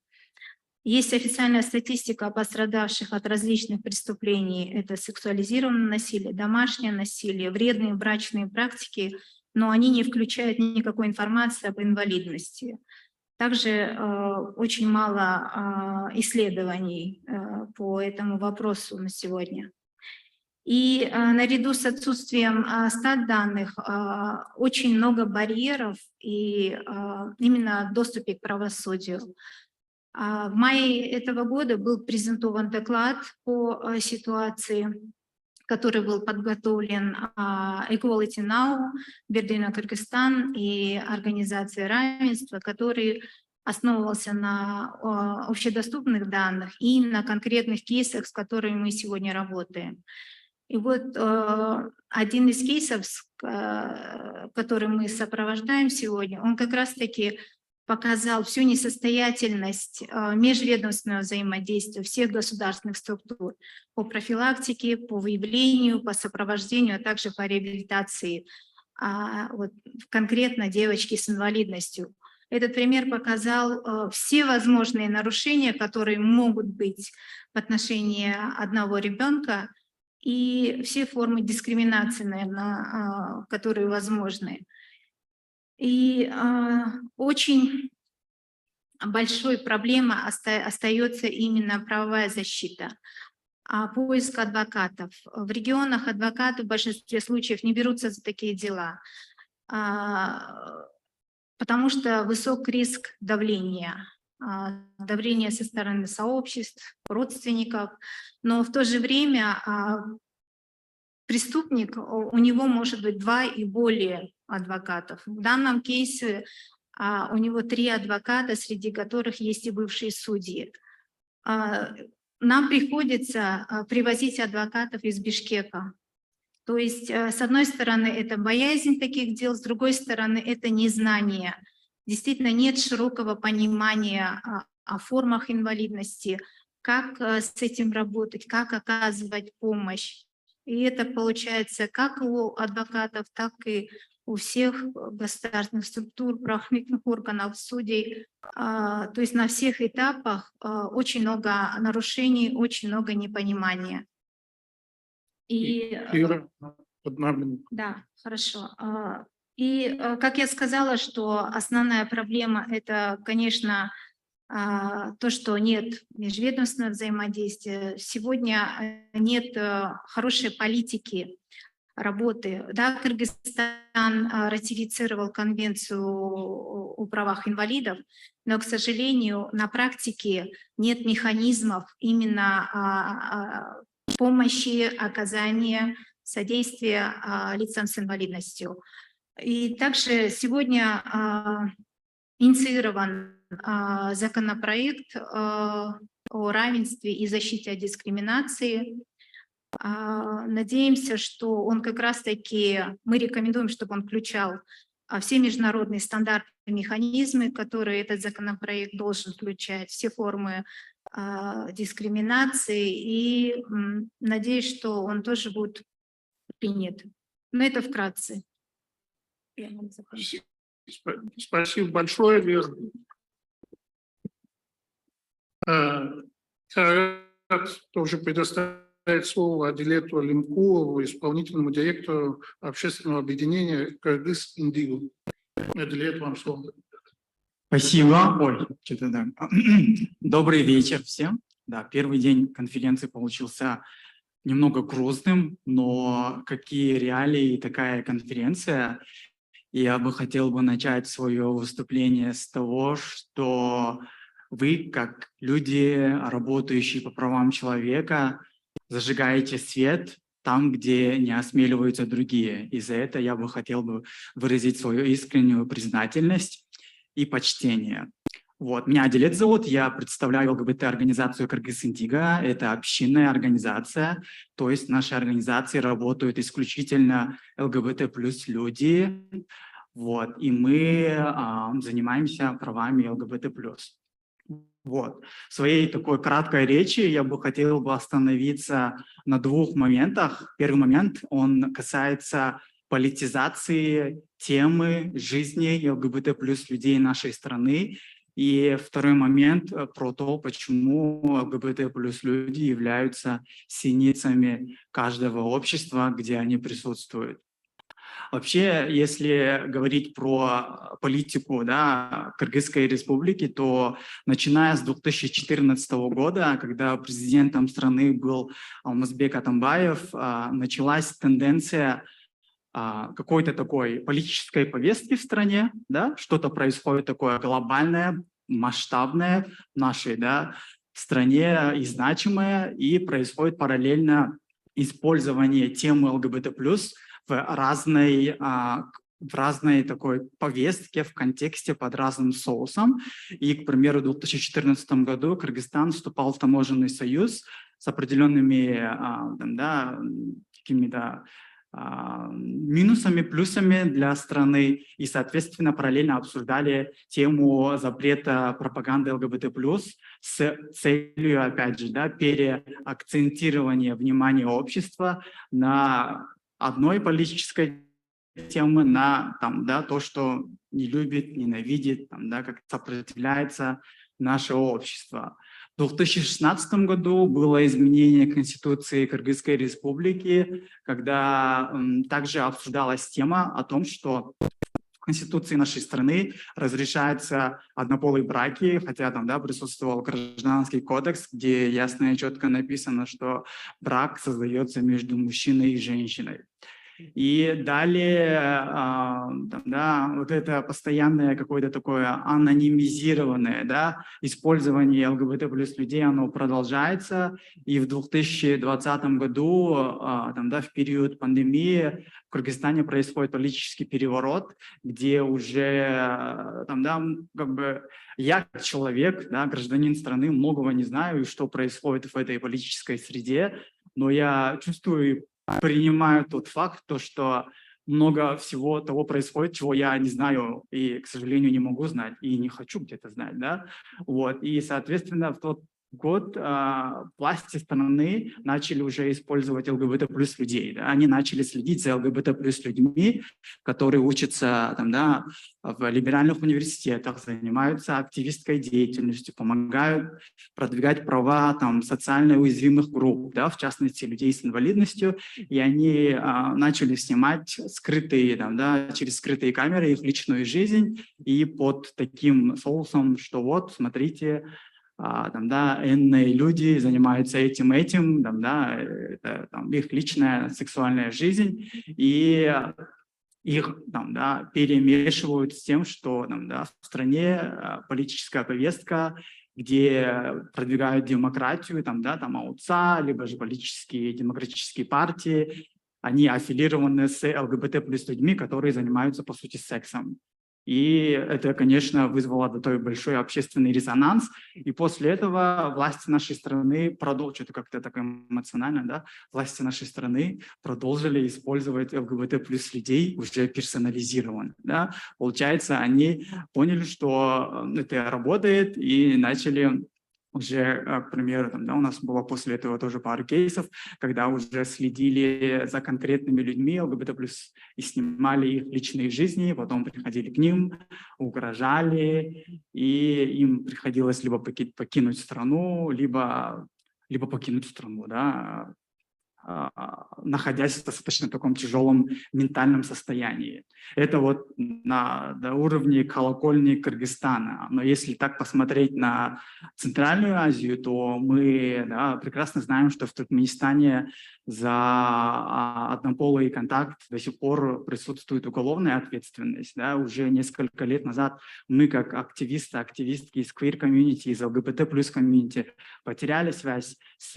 Есть официальная статистика о пострадавших от различных преступлений. Это сексуализированное насилие, домашнее насилие, вредные брачные практики, но они не включают никакой информации об инвалидности. Также очень мало исследований по этому вопросу на сегодня. И наряду с отсутствием стат-данных очень много барьеров и именно в доступе к правосудию. В мае этого года был презентован доклад по ситуации, который был подготовлен Equality Now, Бердина, Кыргызстан и Организация равенства, который основывался на общедоступных данных и на конкретных кейсах, с которыми мы сегодня работаем. И вот один из кейсов, который мы сопровождаем сегодня, он как раз-таки показал всю несостоятельность межведомственного взаимодействия всех государственных структур по профилактике, по выявлению, по сопровождению, а также по реабилитации вот, конкретно девочки с инвалидностью. Этот пример показал все возможные нарушения, которые могут быть в отношении одного ребенка, и все формы дискриминации, наверное, которые возможны. И очень большой проблемой остается именно правовая защита, поиск адвокатов. В регионах адвокаты в большинстве случаев не берутся за такие дела, потому что высок риск давления. Давление со стороны сообществ, родственников, но в то же время преступник, у него может быть 2 и более адвокатов. В данном кейсе у него 3 адвоката, среди которых есть и бывшие судьи. Нам приходится привозить адвокатов из Бишкека. То есть, с одной стороны, это боязнь таких дел, с другой стороны, это незнание. Действительно, нет широкого понимания о формах инвалидности, как с этим работать, как оказывать помощь. И это получается как у адвокатов, так и у всех государственных структур, правоохранительных органов, судей. То есть на всех этапах очень много нарушений, очень много непонимания. И... Ира, одна минута. Да, хорошо. И, как я сказала, что основная проблема – это, конечно, то, что нет межведомственного взаимодействия. Сегодня нет хорошей политики работы. Да, Кыргызстан ратифицировал конвенцию о правах инвалидов, но, к сожалению, на практике нет механизмов именно помощи, оказания, содействия лицам с инвалидностью. И также сегодня инициирован законопроект о равенстве и защите от дискриминации. Надеемся, что он как раз-таки, мы рекомендуем, чтобы он включал все международные стандарты и механизмы, которые этот законопроект должен включать, все формы дискриминации, и надеюсь, что он тоже будет принят. Но это вкратце. Спасибо большое, Вера. Я рад тоже предоставить слово Адилету Алимкулову, исполнительному директору общественного объединения «Кыргыз Индиго». Адилет, вам слово. Спасибо. Ой, что-то да. Добрый вечер всем. Да, первый день конференции получился немного грустным, но какие реалии такая конференция. И я бы хотел начать свое выступление с того, что вы, как люди, работающие по правам человека, зажигаете свет там, где не осмеливаются другие. И за это я бы хотел выразить свою искреннюю признательность и почтение. Вот. Меня Адилет зовут, я представляю ЛГБТ-организацию «Кыргыз Индиго». Это общинная организация, то есть в нашей организации работают исключительно ЛГБТ плюс люди. Вот. И мы занимаемся правами ЛГБТ плюс. Вот. В своей такой краткой речи я бы хотел остановиться на двух моментах. Первый момент, он касается политизации темы жизни ЛГБТ плюс людей нашей страны. И второй момент про то, почему ЛГБТ плюс люди являются синицами каждого общества, где они присутствуют. Вообще, если говорить про политику, да, Кыргызской республики, то начиная с 2014 года, когда президентом страны был Алмазбек Атамбаев, началась тенденция какой-то такой политической повестки в стране, да, что-то происходит такое глобальное, масштабное в нашей, да, стране и значимое, и происходит параллельно использование темы ЛГБТ+, в разной такой повестке, в контексте под разным соусом. И, к примеру, в 2014 году Кыргызстан вступал в таможенный союз с определенными какими-то минусами, плюсами для страны, и, соответственно, параллельно обсуждали тему запрета пропаганды ЛГБТ+, с целью, опять же, да, переакцентирования внимания общества на одной политической темы, на то, что не любит, ненавидит, как сопротивляется наше общество. В 2016 году было изменение Конституции Кыргызской Республики, когда также обсуждалась тема о том, что в Конституции нашей страны разрешаются однополые браки, хотя там присутствовал Гражданский кодекс, где ясно и четко написано, что брак создается между мужчиной и женщиной. И далее вот это постоянное какое-то такое анонимизированное использование ЛГБТ плюс людей, оно продолжается. И в 2020 году, в период пандемии, в Кыргызстане происходит политический переворот, где уже я как человек, гражданин страны, многого не знаю, и что происходит в этой политической среде, но я чувствую, принимаю тот факт, что много всего того происходит, чего я не знаю и, к сожалению, не могу знать, и не хочу где-то знать, да, вот, и, соответственно, в тот год власти страны начали уже использовать ЛГБТ плюс людей. Да? Они начали следить за ЛГБТ плюс людьми, которые учатся там, да, в либеральных университетах, занимаются активистской деятельностью, помогают продвигать права там, социально уязвимых групп, да, в частности людей с инвалидностью. И они начали снимать скрытые, там, да, через скрытые камеры их личную жизнь и под таким соусом, что вот, смотрите, там, да, энные люди занимаются этим, там, да, это там, их личная сексуальная жизнь, и их там, да, перемешивают с тем, что там, да, в стране политическая повестка, где продвигают демократию, там, да, там АУЦА, либо же политические демократические партии, они аффилированы с ЛГБТ плюс людьми, которые занимаются, по сути, сексом. И это, конечно, вызвало такой большой общественный резонанс. И после этого власти нашей страны продолжили, что-то как-то так эмоционально, да, власти нашей страны продолжили использовать ЛГБТ плюс людей уже персонализированно. Да. Получается, они поняли, что это работает, и начали уже, к примеру, там, да, у нас было после этого тоже пару кейсов, когда уже следили за конкретными людьми ЛГБТ+, и снимали их личные жизни, потом приходили к ним, угрожали, и им приходилось либо покинуть страну, либо покинуть страну, да, находясь в достаточно таком тяжелом ментальном состоянии. Это вот на уровне колокольни Кыргызстана. Но если так посмотреть на Центральную Азию, то мы, да, прекрасно знаем, что в Туркменистане за однополый контакт до сих пор присутствует уголовная ответственность. Да. Уже несколько лет назад мы, как активисты, активистки из queer-комьюнити, из ЛГБТ плюс комьюнити, потеряли связь с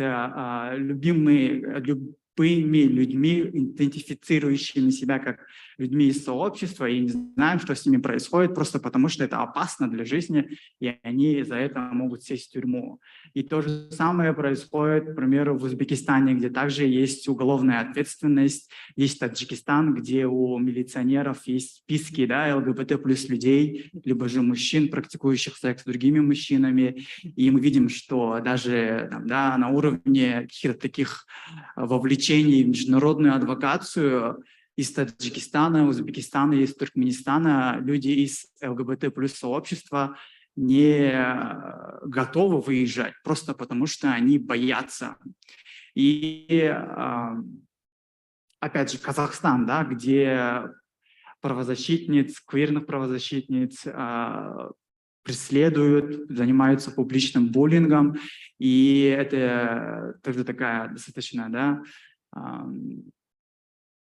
любыми людьми, идентифицирующими себя как людьми из сообщества, и не знаем, что с ними происходит, просто потому что это опасно для жизни, и они за это могут сесть в тюрьму. И то же самое происходит, к примеру, в Узбекистане, где также есть уголовная ответственность, есть Таджикистан, где у милиционеров есть списки, да, ЛГБТ плюс людей, либо же мужчин, практикующих секс с другими мужчинами, и мы видим, что даже там, да, на уровне каких-то таких вовлечений в международную адвокацию из Таджикистана, Узбекистана и из Туркменистана люди из ЛГБТ плюс сообщества не готовы выезжать, просто потому что они боятся. И опять же Казахстан, да, где правозащитниц, квирных правозащитниц преследуют, занимаются публичным буллингом, и это тоже такая достаточно, да,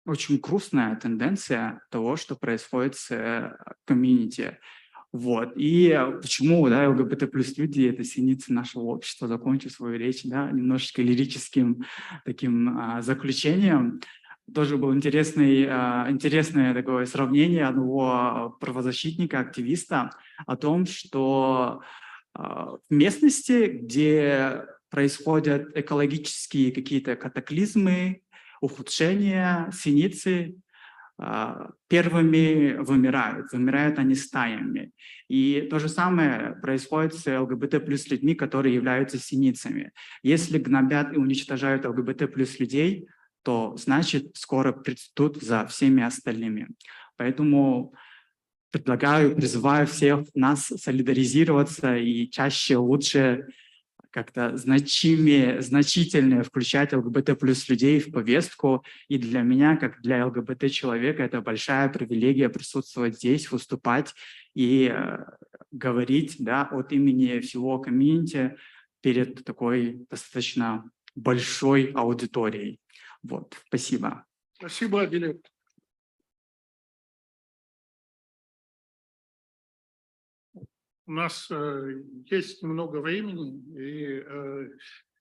очень грустная тенденция того, что происходит с комьюнити. Вот. И почему, да, ЛГБТ плюс люди – это синицы нашего общества. Закончу свою речь, да, немножечко лирическим таким заключением. Тоже было интересное такое сравнение одного правозащитника, активиста о том, что в местности, где происходят экологические какие-то катаклизмы, ухудшения, синицы, первыми вымирают они стаями. И то же самое происходит с ЛГБТ плюс людьми, которые являются синицами. Если гнобят и уничтожают ЛГБТ плюс людей, то значит скоро придут за всеми остальными. Поэтому призываю всех нас солидаризироваться и чаще, лучше как-то значительнее включать ЛГБТ плюс людей в повестку. И для меня, как для ЛГБТ человека, это большая привилегия присутствовать здесь, выступать и говорить, да, от имени всего комьюнити перед такой достаточно большой аудиторией. Вот, спасибо. Спасибо, Адилет. У нас есть много времени, и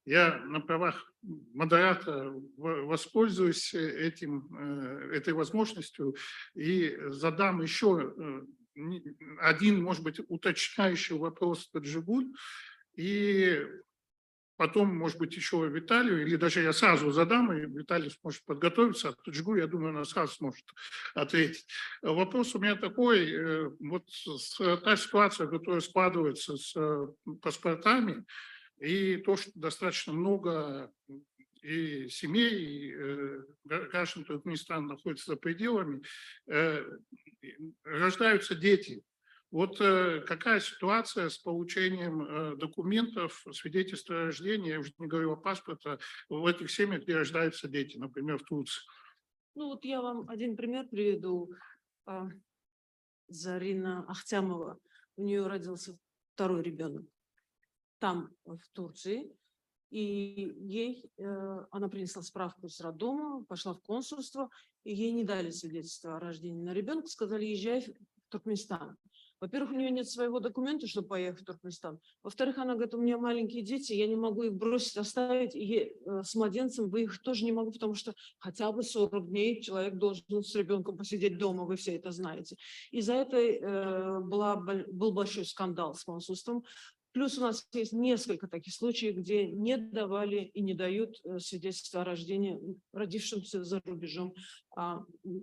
я на правах модератора воспользуюсь этой возможностью и задам еще один, может быть, уточняющий вопрос Таджигуль, и потом, может быть, еще Виталию, или даже я сразу задам, и Виталий сможет подготовиться, а Таджигуль, я думаю, она сразу сможет ответить. Вопрос у меня такой, вот та ситуация, которая складывается с паспортами, И то, что достаточно много и семей, и граждан Туркменистана находятся за пределами, рождаются дети. Вот какая ситуация с получением документов, свидетельства о рождении, я уже не говорю о паспорте, в этих семьях, где рождаются дети, например, в Турции? Ну вот я вам один пример приведу. Зарина Ахтямова, у нее родился второй ребенок там, в Турции, и она принесла справку с роддома, пошла в консульство, и ей не дали свидетельство о рождении на ребенка, сказали, езжай в Туркменистан. Во-первых, у нее нет своего документа, чтобы поехать в Туркменистан. Во-вторых, она говорит, у меня маленькие дети, я не могу их бросить, оставить, и с младенцем выехать тоже не могу, потому что хотя бы 40 дней человек должен с ребенком посидеть дома, вы все это знаете. Из-за этого был большой скандал с консульством. Плюс у нас есть несколько таких случаев, где не давали и не дают свидетельство о рождении родившимся за рубежом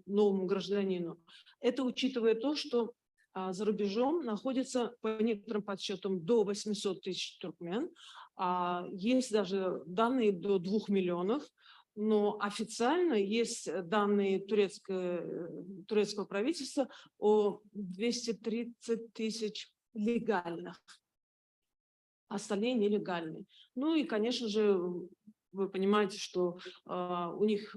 новому гражданину. Это учитывая то, что за рубежом находится, по некоторым подсчетам, до 800 тысяч туркмен. Есть даже данные до 2 миллионов, но официально есть данные турецкого правительства о 230 тысяч легальных. Остальные нелегальные. Ну и, конечно же, вы понимаете, что у них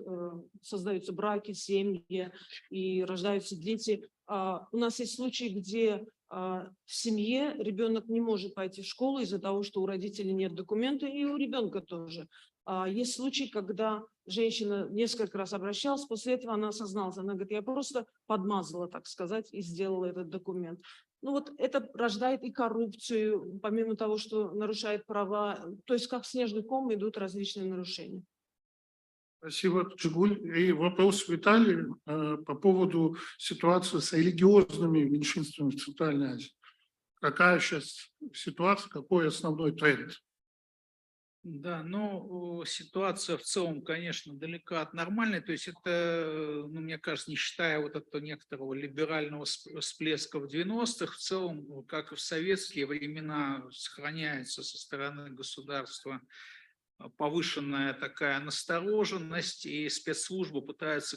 создаются браки, семьи и рождаются дети. У нас есть случаи, где в семье ребенок не может пойти в школу из-за того, что у родителей нет документа, и у ребенка тоже. Есть случаи, когда женщина несколько раз обращалась, после этого она осозналась. Она говорит, я просто подмазала, так сказать, и сделала этот документ. Ну вот это рождает и коррупцию, помимо того, что нарушает права. То есть как снежный ком идут различные нарушения. Спасибо, Джигуль. И вопрос Виталий по поводу ситуации с религиозными меньшинствами в Центральной Азии. Какая сейчас ситуация, какой основной тренд? Да, но ситуация в целом, конечно, далека от нормальной. То есть это, ну, мне кажется, не считая вот этого некоторого либерального всплеска в 90-х, в целом, как и в советские времена, сохраняется со стороны государства повышенная такая настороженность, и спецслужбы пытаются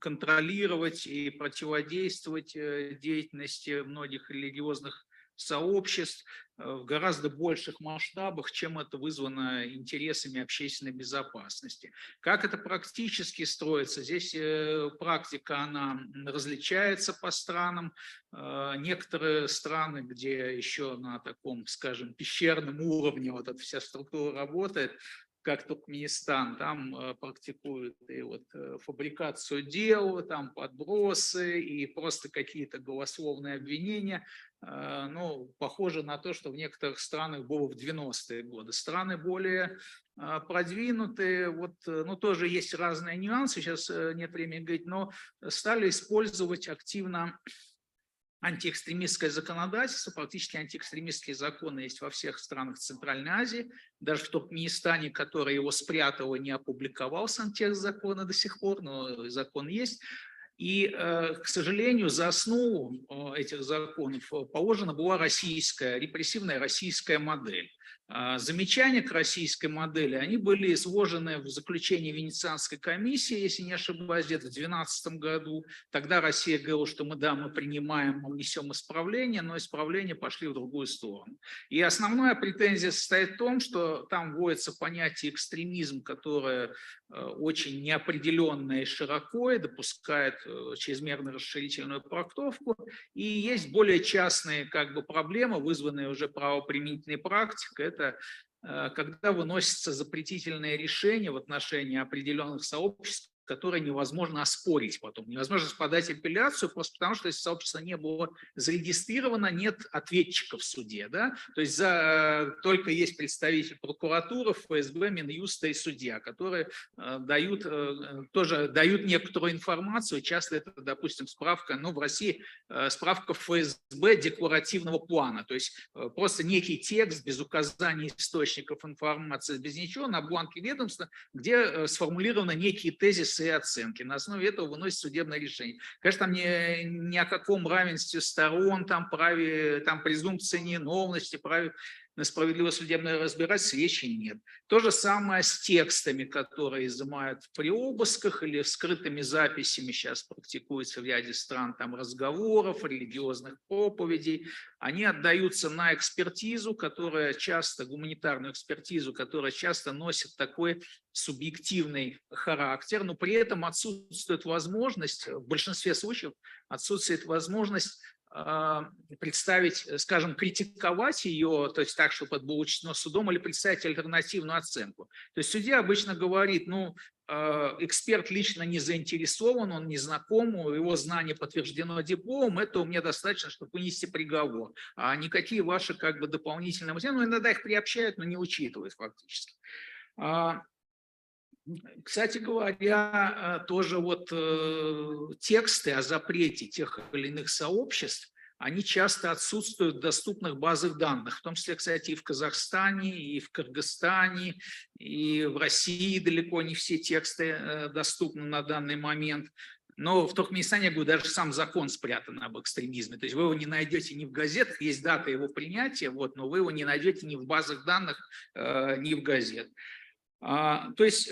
контролировать и противодействовать деятельности многих религиозных сообществ в гораздо больших масштабах, чем это вызвано интересами общественной безопасности. Как это практически строится? Здесь практика, она различается по странам. Некоторые страны, где еще на таком, скажем, пещерном уровне вот эта вся структура работает, как Туркменистан, там практикуют и вот фабрикацию дел, там подбросы и просто какие-то голословные обвинения. Ну, похоже на то, что в некоторых странах было в 90-е годы. Страны более продвинутые, вот, ну, тоже есть разные нюансы, сейчас нет времени говорить, но стали использовать активно антиэкстремистское законодательство, практически антиэкстремистские законы есть во всех странах Центральной Азии, даже в Туркменистане, который его спрятал и не опубликовал сам текст закона до сих пор, но закон есть. И, к сожалению, за основу этих законов положена была репрессивная российская модель. Замечания к российской модели, они были изложены в заключении Венецианской комиссии, если не ошибаюсь, где-то в 2012 году. Тогда Россия говорила, что мы принимаем, мы внесем исправления, но исправления пошли в другую сторону. И основная претензия состоит в том, что там вводится понятие экстремизм, которое очень неопределенное и широкое, допускает чрезмерно расширительную трактовку. И есть более частные проблемы, вызванные уже правоприменительной практикой. Это когда выносятся запретительные решения в отношении определенных сообществ, которые невозможно оспорить потом. Невозможно подать апелляцию просто потому, что если сообщество не было зарегистрировано, нет ответчиков в суде. Да? То есть только есть представитель прокуратуры, ФСБ, Минюста и судья, которые дают некоторую информацию. Часто это, допустим, справка, в России справка ФСБ декларативного плана. То есть просто некий текст без указания источников информации, без ничего, на бланке ведомства, где сформулированы некие тезисы и оценки. На основе этого выносит судебное решение. Конечно, там ни о каком равенстве сторон, там праве, там презумпции невиновности, праве на справедливое судебное разбирательство речи нет. То же самое с текстами, которые изымают при обысках или скрытыми записями. Сейчас практикуется в ряде стран там разговоров, религиозных проповедей. Они отдаются на экспертизу, которая часто, гуманитарную экспертизу, которая часто носит такой субъективный характер, но при этом отсутствует возможность, в большинстве случаев отсутствует возможность представить, скажем, критиковать ее, то есть так, чтобы это было учтено судом, или представить альтернативную оценку. То есть судья обычно говорит, ну, эксперт лично не заинтересован, он не знаком, его знание подтверждено дипломом, этого мне достаточно, чтобы вынести приговор. А никакие ваши как бы дополнительные материалы, ну, иногда их приобщают, но не учитывают фактически. Кстати говоря, тоже вот тексты о запрете тех или иных сообществ, они часто отсутствуют в доступных базах данных, в том числе, кстати, и в Казахстане, и в Кыргызстане, и в России далеко не все тексты доступны на данный момент. Но в Туркменистане, я говорю, даже сам закон спрятан об экстремизме. То есть вы его не найдете ни в газетах, есть дата его принятия, вот, но вы его не найдете ни в базах данных, ни в газетах. То есть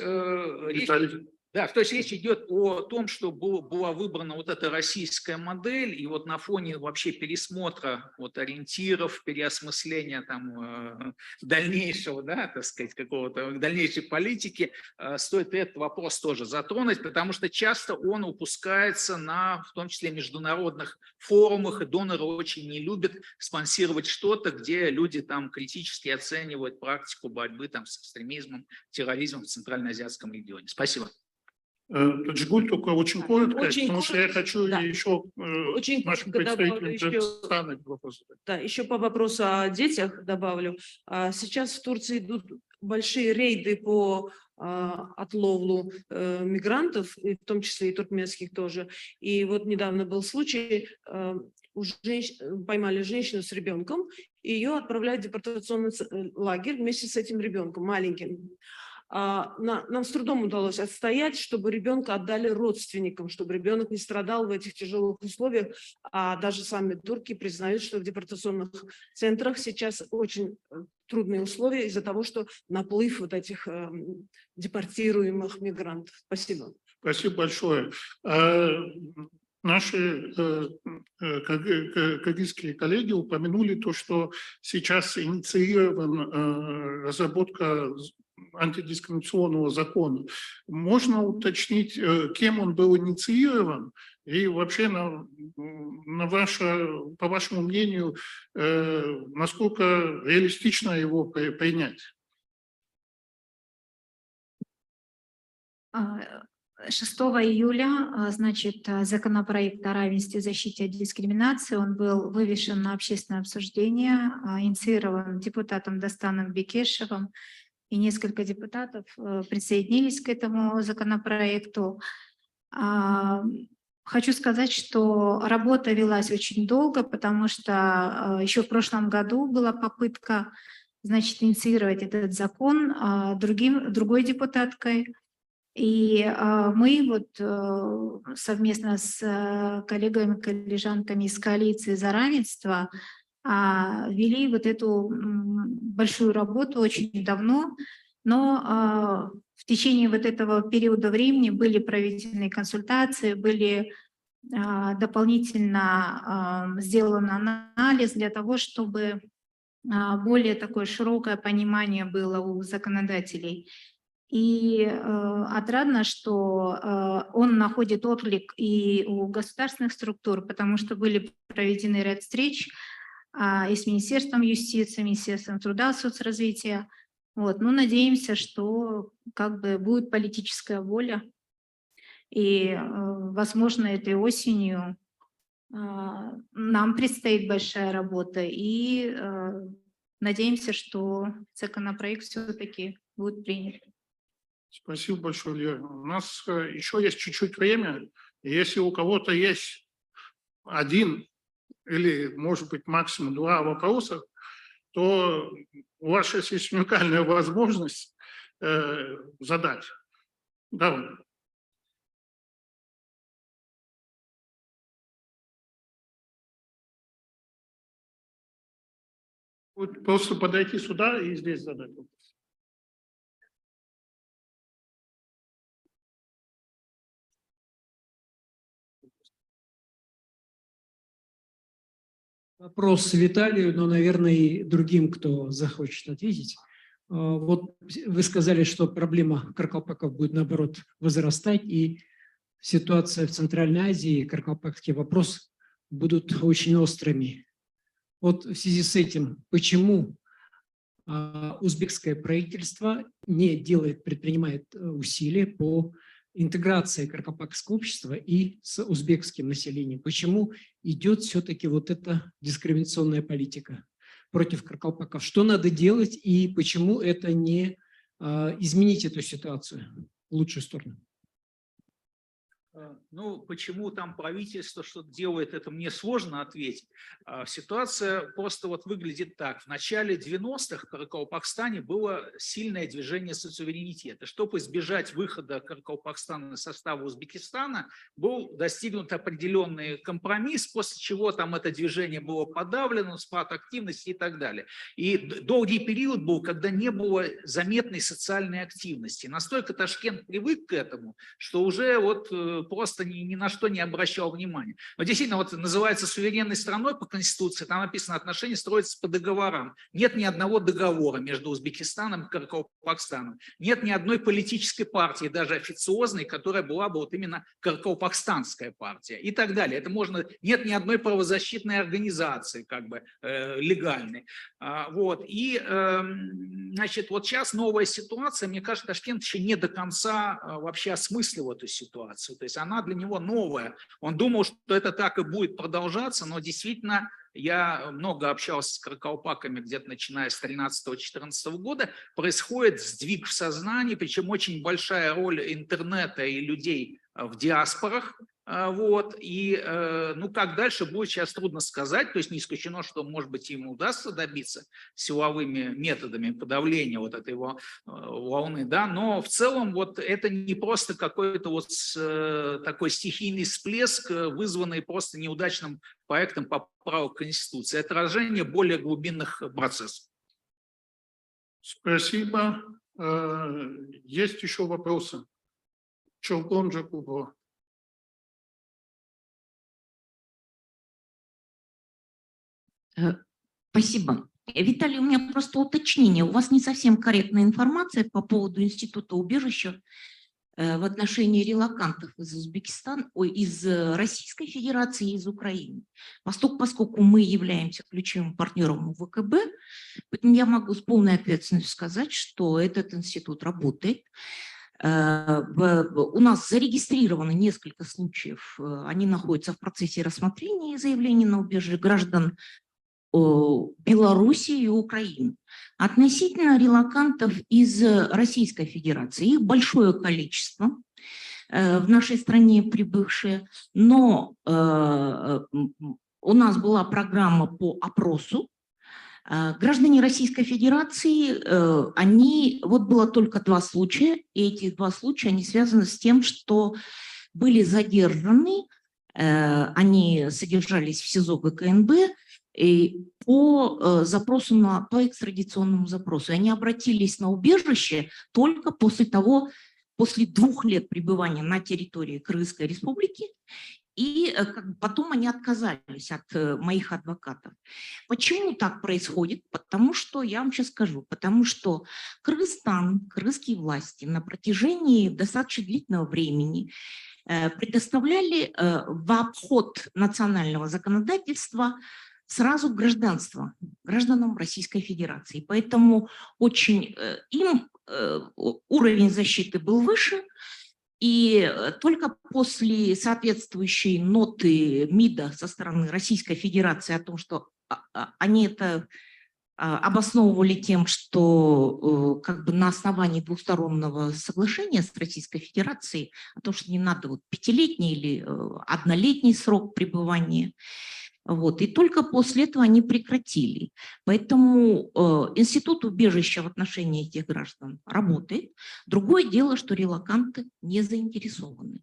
речь идет о том, что была выбрана вот эта российская модель, и вот на фоне вообще пересмотра вот ориентиров, переосмысления там дальнейшего, да, так сказать, какого-то дальнейшей политики, стоит этот вопрос тоже затронуть, потому что часто он упускается в том числе международных форумах, и доноры очень не любят спонсировать что-то, где люди там критически оценивают практику борьбы там с экстремизмом, терроризмом в Центральноазиатском регионе. Спасибо. Таджигуль, только очень коротко, потому что я хочу да. еще нашим представителям Кыргызстана вопрос задать. Да, еще по вопросу о детях добавлю. Сейчас в Турции идут большие рейды по отловлу мигрантов, в том числе и туркменских тоже. И вот недавно был случай, поймали женщину с ребенком, и ее отправляют в депортационный лагерь вместе с этим ребенком, маленьким. Нам с трудом удалось отстоять, чтобы ребенка отдали родственникам, чтобы ребенок не страдал в этих тяжелых условиях. А даже сами турки признают, что в депортационных центрах сейчас очень трудные условия из-за того, что наплыв вот этих депортируемых мигрантов. Спасибо. Спасибо большое. Наши кыргызские коллеги упомянули то, что сейчас инициирована разработка антидискриминационного закона. Можно уточнить, кем он был инициирован? И вообще, по вашему мнению, насколько реалистично его принять? 6 июля, значит, законопроект о равенстве и защите от дискриминации, он был вывешен на общественное обсуждение, инициирован депутатом Дастаном Бекешевым, и несколько депутатов присоединились к этому законопроекту. Хочу сказать, что работа велась очень долго, потому что еще в прошлом году была попытка, значит, инициировать этот закон другой депутаткой. И мы вот совместно с коллегами, коллежанками из коалиции «За равенство» вели вот эту большую работу очень давно, но в течение вот этого периода времени были проведены консультации, были дополнительно сделан анализ для того, чтобы более такое широкое понимание было у законодателей. И отрадно, что он находит отклик и у государственных структур, потому что были проведены ряд встреч и с Министерством юстиции, Министерством труда и соцразвития. Вот. Ну, надеемся, что как бы будет политическая воля, и, возможно, этой осенью нам предстоит большая работа, и надеемся, что законопроект все-таки будет принят. Спасибо большое, Лера. У нас еще есть чуть-чуть время. Если у кого-то есть один или, может быть, максимум 2 вопроса, то у вас сейчас есть уникальная возможность задать. Давай. Вот просто подойти сюда и здесь задать вопрос. Вопрос Виталию, но, наверное, и другим, кто захочет ответить. Вот вы сказали, что проблема каркалпаков будет, наоборот, возрастать, и ситуация в Центральной Азии и каркалпакский вопрос будут очень острыми. Вот в связи с этим, почему узбекское правительство не предпринимает усилия по интеграции каркалпакского общества и с узбекским населением? Почему идет все-таки вот эта дискриминационная политика против каркалпаков? Что надо делать и почему это не изменить эту ситуацию в лучшую сторону? Ну, почему там правительство что-то делает, это мне сложно ответить. Ситуация просто вот выглядит так. В начале 90-х в Каракалпакстане было сильное движение суверенитета. Чтобы избежать выхода Каракалпакстана из состава Узбекистана, был достигнут определенный компромисс, после чего там это движение было подавлено, спад активности и так далее. И долгий период был, когда не было заметной социальной активности. Настолько Ташкент привык к этому, что уже вот просто ни на что не обращал внимания. Но действительно, вот называется суверенной страной по Конституции, там написано, отношения строятся по договорам. Нет ни одного договора между Узбекистаном и Каракалпакстаном. Нет ни одной политической партии, даже официозной, которая была бы вот именно Каракалпакстанская партия и так далее. Это можно, нет ни одной правозащитной организации, как бы легальной. Вот. И, значит, вот сейчас новая ситуация, мне кажется, Ташкент еще не до конца вообще осмыслил эту ситуацию. То есть она для него новая. Он думал, что это так и будет продолжаться, но действительно я много общался с каракалпаками где-то начиная с 13-14 года. Происходит сдвиг в сознании, причем очень большая роль интернета и людей в диаспорах. Вот. И ну, как дальше будет, сейчас трудно сказать. То есть не исключено, что, может быть, ему удастся добиться силовыми методами подавления вот этой волны. Да? Но в целом вот это не просто какой-то вот такой стихийный всплеск, вызванный просто неудачным проектом поправок Конституции. Это отражение более глубинных процессов. Спасибо. Есть еще вопросы? ч.1 Джакубова. Спасибо. Виталий, у меня просто уточнение. У вас не совсем корректная информация по поводу института убежища в отношении релокантов из Узбекистана, из Российской Федерации и из Украины. Поскольку мы являемся ключевым партнером ВКБ, поэтому я могу с полной ответственностью сказать, что этот институт работает. У нас зарегистрировано несколько случаев, они находятся в процессе рассмотрения заявлений на убежище граждан Белоруссии и Украины. Относительно релокантов из Российской Федерации, их большое количество в нашей стране прибывшие, но у нас была программа по опросу. Граждане Российской Федерации, вот было только 2 случая, и эти 2 случая, они связаны с тем, что были задержаны, они содержались в СИЗО ГКНБ, и по экстрадиционному запросу. Они обратились на убежище только после 2 лет пребывания на территории Крымской Республики, и потом они отказались от моих адвокатов. Почему так происходит? Потому что, я вам сейчас скажу, потому что Кыргызстан, кыргызские власти на протяжении достаточно длительного времени предоставляли в обход национального законодательства сразу гражданство гражданам Российской Федерации. Поэтому им уровень защиты был выше, и только после соответствующей ноты МИДа со стороны Российской Федерации о том, что они это обосновывали тем, что как бы на основании двустороннего соглашения с Российской Федерацией о том, что не надо 5-летний или 1-летний срок пребывания. Вот. И только после этого они прекратили. Поэтому институт убежища в отношении этих граждан работает. Другое дело, что релоканты не заинтересованы.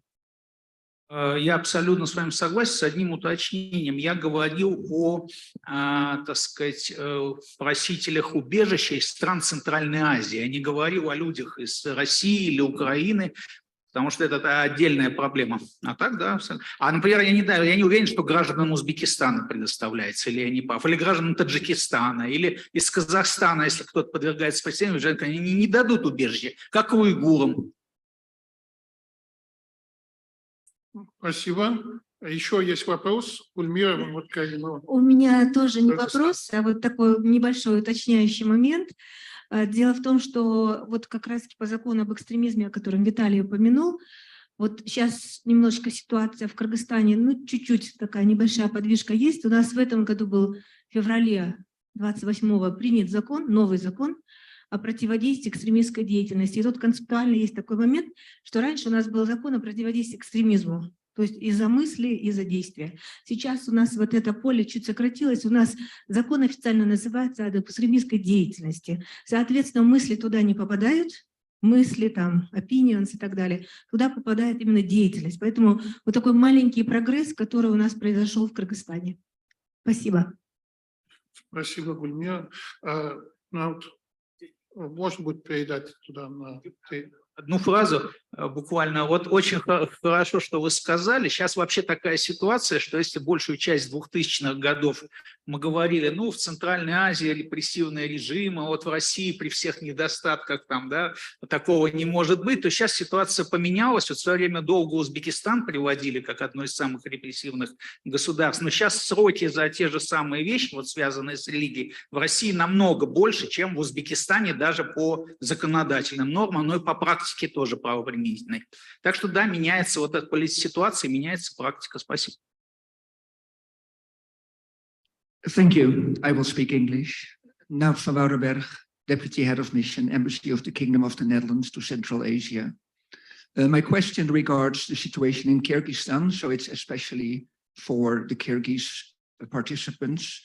Я абсолютно с вами согласен, с одним уточнением. Я говорил о, так сказать, просителях убежища из стран Центральной Азии. Я не говорил о людях из России или Украины, потому что это отдельная проблема. А так, да. Например, я не уверен, что гражданам Узбекистана предоставляется, или я не прав, или гражданам Таджикистана, или из Казахстана, если кто-то подвергается преследованию, они не дадут убежище, как и уйгурам. Спасибо. Еще есть вопрос. Ульмира Маматкаримова. У меня тоже не вопрос, а вот такой небольшой уточняющий момент. Дело в том, что вот как раз по закону об экстремизме, о котором Виталий упомянул, вот сейчас немножечко ситуация в Кыргызстане, ну, чуть-чуть такая небольшая подвижка есть. У нас в этом году был в феврале 28-го принят закон, новый закон о противодействии экстремистской деятельности. И тут концептуально есть такой момент, что раньше у нас был закон о противодействии экстремизму, то есть из-за мысли, из-за действия. Сейчас у нас вот это поле чуть сократилось, у нас закон официально называется об экстремистской деятельности. Соответственно, мысли туда не попадают, мысли, там, opinions и так далее, туда попадает именно деятельность. Поэтому вот такой маленький прогресс, который у нас произошел в Кыргызстане. Спасибо. Спасибо, Гульмира. Можно будет передать туда на... Одну фразу буквально. Вот очень хорошо, что вы сказали. Сейчас вообще такая ситуация, что если большую часть 2000-х годов мы говорили, ну, в Центральной Азии репрессивные режимы, вот в России при всех недостатках там, да, такого не может быть, то сейчас ситуация поменялась. Вот в свое время долго Узбекистан приводили как одно из самых репрессивных государств, но сейчас сроки за те же самые вещи, вот связанные с религией, в России намного больше, чем в Узбекистане даже по законодательным нормам, но и по практике тоже правоприменительной. Так что да, меняется вот эта ситуация, меняется практика. Спасибо. Thank you. I will speak English. Nout van Woudenberg, Deputy Head of Mission, Embassy of the Kingdom of the Netherlands to Central Asia. My question regards the situation in Kyrgyzstan, so it's especially for the Kyrgyz participants.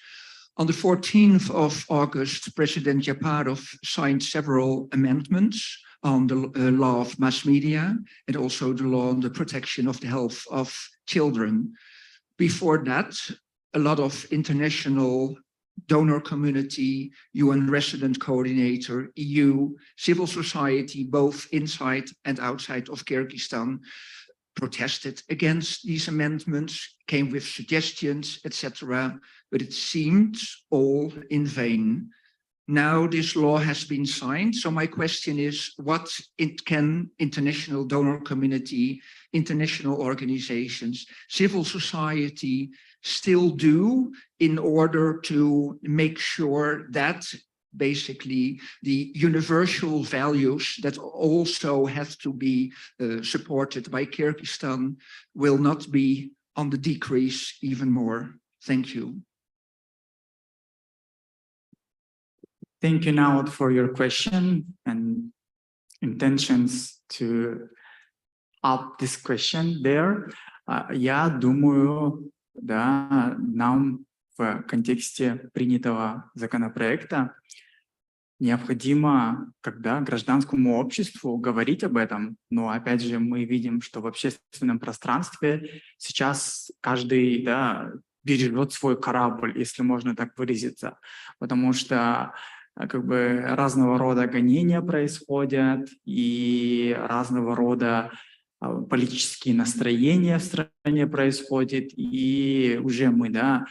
On the 14th of August, President Japarov signed several amendments on the law of mass media and also the law on the protection of the health of children. Before that, a lot of international donor community, UN resident coordinator, EU, civil society, both inside and outside of Kyrgyzstan, protested against these amendments, came with suggestions, etc., but it seemed all in vain. Now this law has been signed, so my question is, what can international donor community, international organizations, civil society still do in order to make sure that basically the universal values that also have to be supported by Kyrgyzstan will not be on the decrease even more? Thank you. Thank you, Naud, for your question and intentions to up this question there. Я думаю, да, нам в контексте принятого законопроекта необходимо, когда гражданскому обществу говорить об этом, но опять же мы видим, что в общественном пространстве сейчас каждый, да, бережет свой корабль, если можно так выразиться, потому что как бы разного рода гонения происходят и разного рода политические настроения в стране происходят, и уже мы, да,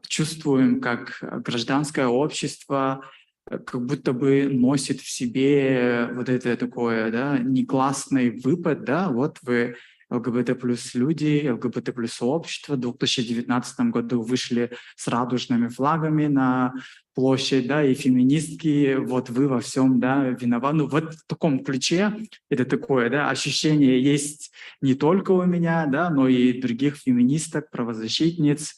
чувствуем, как гражданское общество как будто бы носит в себе вот это такое, да, негласный выпад, да, вот вы ЛГБТ плюс люди, ЛГБТ плюс общество в 2019 году вышли с радужными флагами на площадь, да, и феминистки, вот вы во всем, да, виноваты. Ну, вот в таком ключе это такое, да, ощущение есть не только у меня, да, но и других феминисток, правозащитниц,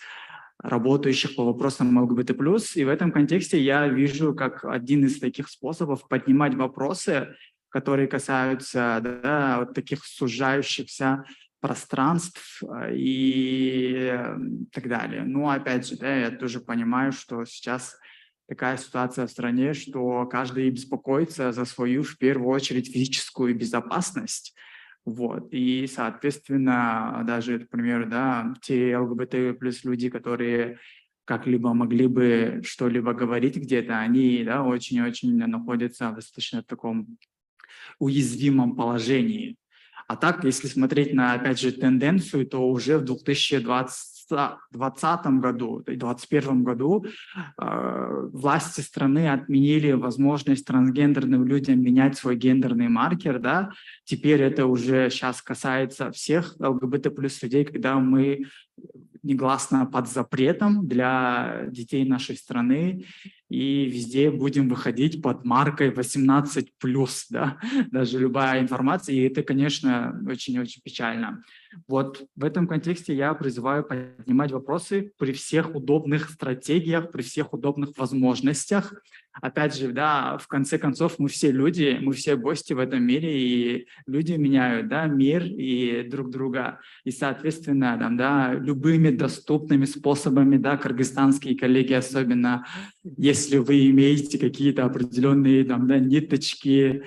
работающих по вопросам ЛГБТ+. И в этом контексте я вижу как один из таких способов поднимать вопросы, которые касаются, да, вот таких сужающихся пространств и так далее. Ну, опять же, да, я тоже понимаю, что сейчас такая ситуация в стране, что каждый беспокоится за свою, в первую очередь, физическую безопасность. Вот. И, соответственно, даже, например, да, те ЛГБТ плюс люди, которые как-либо могли бы что-либо говорить где-то, они, да, очень-очень находятся в достаточно таком уязвимом положении. А так, если смотреть на, опять же, тенденцию, то уже в 2020 году, 2021 году власти страны отменили возможность трансгендерным людям менять свой гендерный маркер, да. Теперь это уже сейчас касается всех ЛГБТ плюс людей, когда мы негласно под запретом для детей нашей страны, и везде будем выходить под маркой 18+, да, даже любая информация, и это, конечно, очень-очень печально. Вот в этом контексте я призываю поднимать вопросы при всех удобных стратегиях, при всех удобных возможностях. Опять же, да, в конце концов, мы все люди, мы все гости в этом мире, и люди меняют, да, мир и друг друга. И, соответственно, там, да, любыми доступными способами, да, кыргызстанские коллеги особенно, если вы имеете какие-то определенные там, да, ниточки,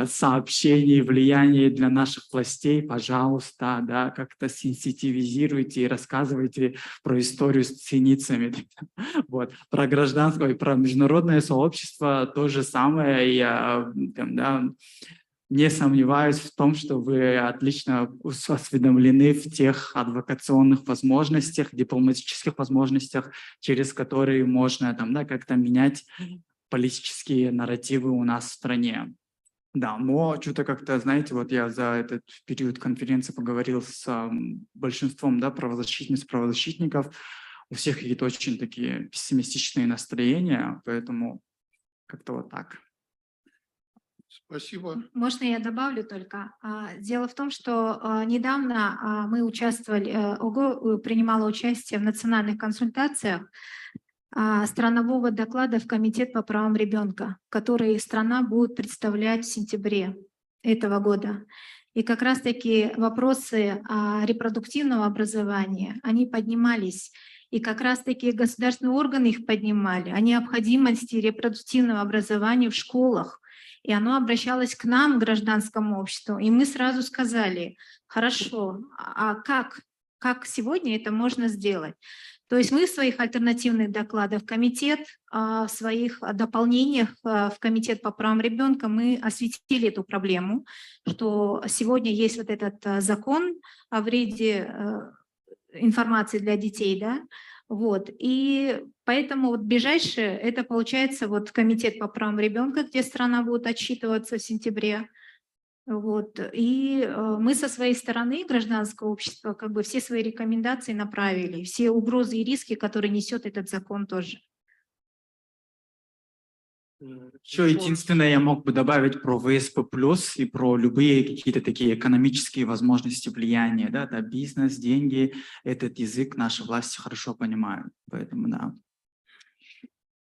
сообщений, влияния для наших властей, пожалуйста, да, как-то сенситивизируйте и рассказывайте про историю с синицами. Вот. Про гражданское, про международное сообщество то же самое. Я там, да, не сомневаюсь в том, что вы отлично осведомлены в тех адвокационных возможностях, дипломатических возможностях, через которые можно там, да, как-то менять политические нарративы у нас в стране. Да, но что-то как-то, знаете, вот я за этот период конференции поговорил с большинством, да, правозащитников, у всех какие-то очень такие пессимистичные настроения, поэтому как-то вот так. Спасибо. Можно я добавлю только? Дело в том, что недавно мы участвовали, ОГО принимала участие в национальных консультациях странового доклада в Комитет по правам ребенка, который страна будет представлять в сентябре этого года. И как раз-таки вопросы репродуктивного образования, они поднимались. И как раз-таки государственные органы их поднимали о необходимости репродуктивного образования в школах. И оно обращалось к нам, гражданскому обществу. И мы сразу сказали, хорошо, а как сегодня это можно сделать? То есть мы в своих альтернативных докладах, комитет, в своих дополнениях в Комитет по правам ребенка мы осветили эту проблему, что сегодня есть вот этот закон о вреде информации для детей, да, вот, и поэтому вот ближайшее, это получается вот Комитет по правам ребенка, где страна будет отчитываться в сентябре, вот, и мы со своей стороны, гражданского общества, как бы все свои рекомендации направили, все угрозы и риски, которые несет этот закон тоже. Еще единственное, я мог бы добавить про ВСП+, и про любые какие-то такие экономические возможности влияния, да, бизнес, деньги, этот язык наши власти хорошо понимают, поэтому да.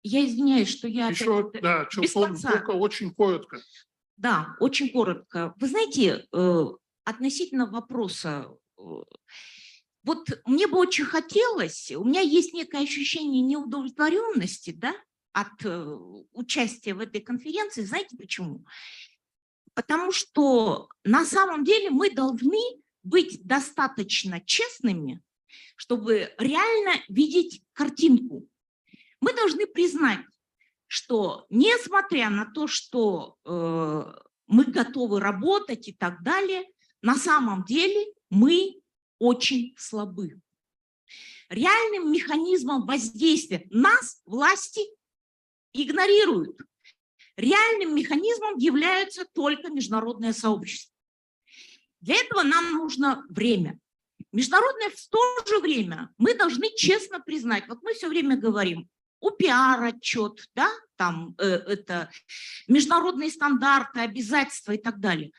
Я извиняюсь, что я Еще, опять да, только очень коротко. Да, очень коротко. Вы знаете, относительно вопроса, вот мне бы очень хотелось, у меня есть некое ощущение неудовлетворенности, да, от участия в этой конференции. Знаете почему? Потому что на самом деле мы должны быть достаточно честными, чтобы реально видеть картинку. Мы должны признать, что несмотря на то, что мы готовы работать и так далее, на самом деле мы очень слабы. Реальным механизмом воздействия нас власти игнорируют. Реальным механизмом является только международное сообщество. Для этого нам нужно время. Международное в то же время мы должны честно признать, вот мы все время говорим, УПИАР-отчет, да, там это международные стандарты, обязательства и так далее.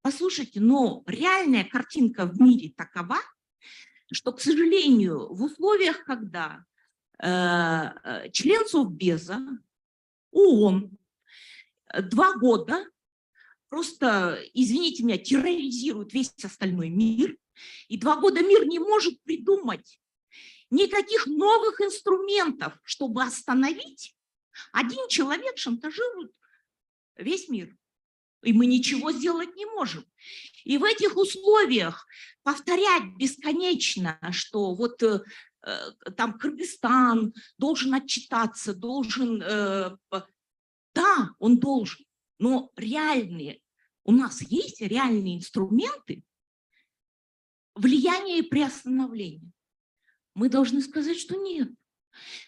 Послушайте, но реальная картинка в мире такова, что, к сожалению, в условиях, когда член Совбеза, ООН 2 года просто, извините меня, терроризирует весь остальной мир, и 2 года мир не может придумать никаких новых инструментов, чтобы остановить. Один человек шантажирует весь мир. и мы ничего сделать не можем. И в этих условиях повторять бесконечно, что вот там Кыргызстан должен отчитаться, должен, да, он должен, но реальные, у нас есть реальные инструменты влияния и приостановления. Мы должны сказать, что нет.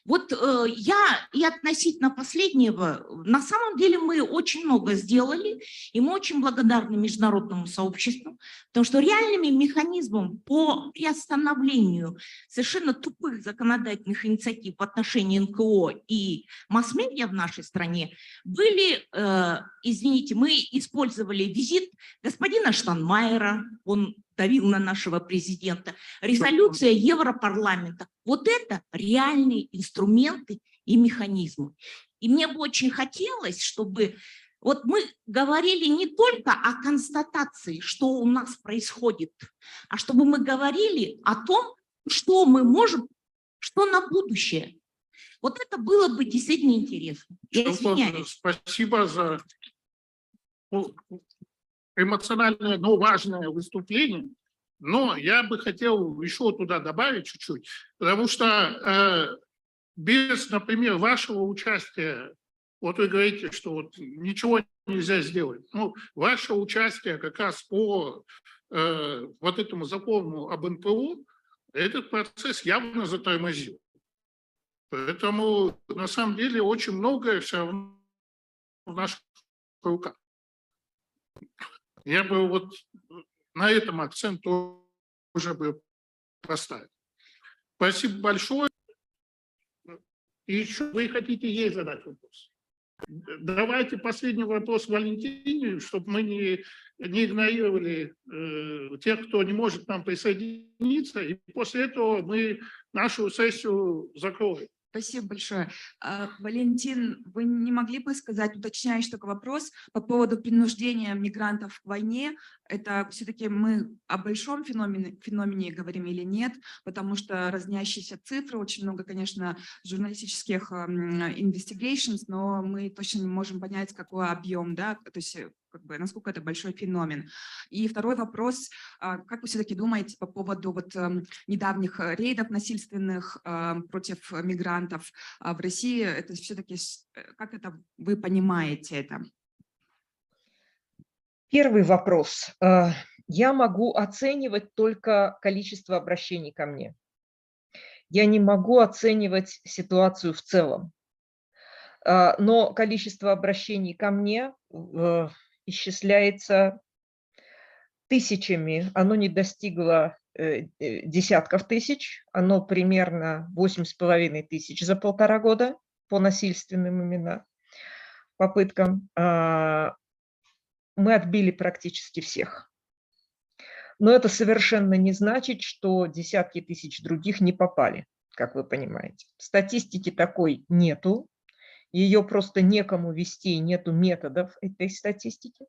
Вот я и относительно последнего, на самом деле мы очень много сделали, и мы очень благодарны международному сообществу, потому что реальными механизмом по приостановлению совершенно тупых законодательных инициатив в отношении НКО и масс-медиа в нашей стране были, извините, мы использовали визит господина Штайнмайера, он давил на нашего президента, резолюция Европарламента. Вот это реальные инструменты и механизмы. И мне бы очень хотелось, чтобы вот мы говорили не только о констатации, что у нас происходит, а чтобы мы говорили о том, что мы можем, что на будущее. Вот это было бы действительно интересно. Я извиняюсь. Спасибо за эмоциональное, но важное выступление. Но я бы хотел еще туда добавить чуть-чуть, потому что без, например, вашего участия, вот вы говорите, что вот ничего нельзя сделать. Ну, ваше участие как раз по вот этому закону об НПО, этот процесс явно затормозил. Поэтому на самом деле очень многое все равно в наших руках. Я бы вот на этом акцент тоже бы поставил. Спасибо большое. И еще вы хотите ей задать вопрос? Давайте последний вопрос Валентине, чтобы мы не игнорировали тех, кто не может к нам присоединиться. И после этого мы нашу сессию закроем. Спасибо большое. Валентин, вы не могли бы сказать, уточняющий такой вопрос по поводу принуждения мигрантов к войне? Это все-таки мы о большом феномене говорим или нет? Потому что разнящиеся цифры, очень много, конечно, журналистических investigations, но мы точно не можем понять, какой объем, да, то есть как бы, насколько это большой феномен. И второй вопрос, как вы все-таки думаете по поводу вот недавних рейдов насильственных против мигрантов в России? Это все-таки, как это вы понимаете это? Первый вопрос. Я могу оценивать только количество обращений ко мне. Я не могу оценивать ситуацию в целом. Но количество обращений ко мне исчисляется тысячами. Оно не достигло десятков тысяч. Оно примерно 8,5 тысяч за 1,5 года по насильственным именно попыткам. Мы отбили практически всех. Но это совершенно не значит, что десятки тысяч других не попали, как вы понимаете. Статистики такой нету. Ее просто некому вести, нету методов этой статистики.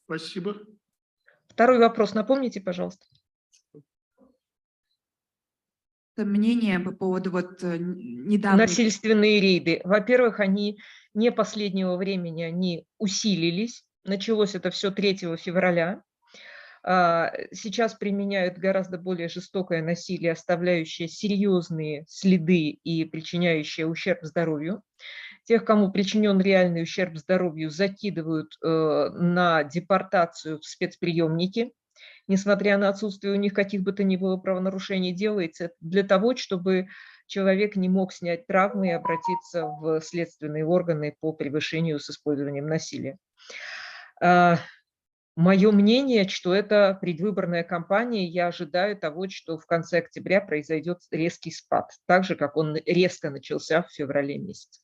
Спасибо. Второй вопрос напомните, пожалуйста. Мнение по поводу вот недавних... Насильственные рейды. Во-первых, они не последнего времени, они усилились. Началось это все 3 февраля. Сейчас применяют гораздо более жестокое насилие, оставляющее серьезные следы и причиняющее ущерб здоровью. Тех, кому причинен реальный ущерб здоровью, закидывают на депортацию в спецприемники. Несмотря на отсутствие у них каких бы то ни было правонарушений, делается это для того, чтобы человек не мог снять травмы и обратиться в следственные органы по превышению с использованием насилия. Мое мнение, что это предвыборная кампания, я ожидаю того, что в конце октября произойдет резкий спад, так же, как он резко начался в феврале месяце.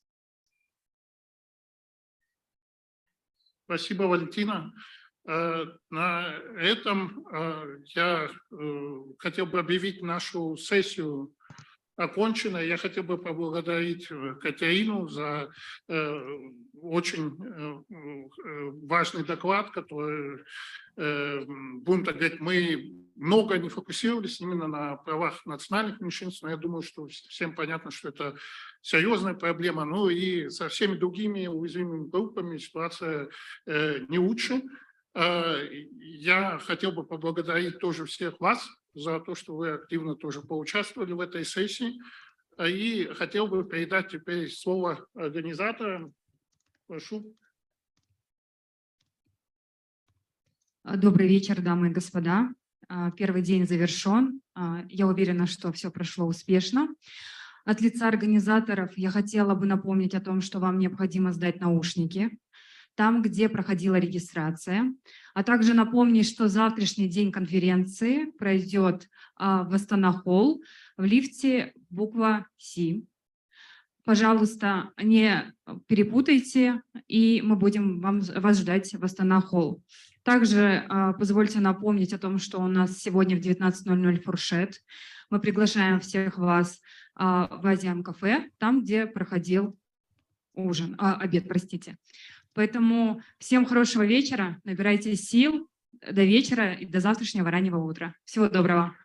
Спасибо, Валентина. На этом я хотел бы объявить нашу сессию окончена. Я хотел бы поблагодарить Катерину за очень важный доклад, который, будем так говорить, мы много не фокусировались именно на правах национальных меньшинств, но я думаю, что всем понятно, что это серьезная проблема. Ну и со всеми другими уязвимыми группами ситуация не лучше. Я хотел бы поблагодарить тоже всех вас за то, что вы активно тоже поучаствовали в этой сессии. И хотел бы передать теперь слово организаторам. Прошу. Добрый вечер, дамы и господа. Первый день завершен. Я уверена, что все прошло успешно. От лица организаторов я хотела бы напомнить о том, что вам необходимо сдать наушники там, где проходила регистрация, а также напомнить, что завтрашний день конференции пройдет в Астана-холл в лифте буква С. Пожалуйста, не перепутайте, и мы будем вас ждать в Астана-холл. Также позвольте напомнить о том, что у нас сегодня в 19:00 фуршет. Мы приглашаем всех вас в Азиан-кафе, там, где проходил обед, простите. Поэтому всем хорошего вечера, набирайте сил до вечера и до завтрашнего раннего утра. Всего доброго.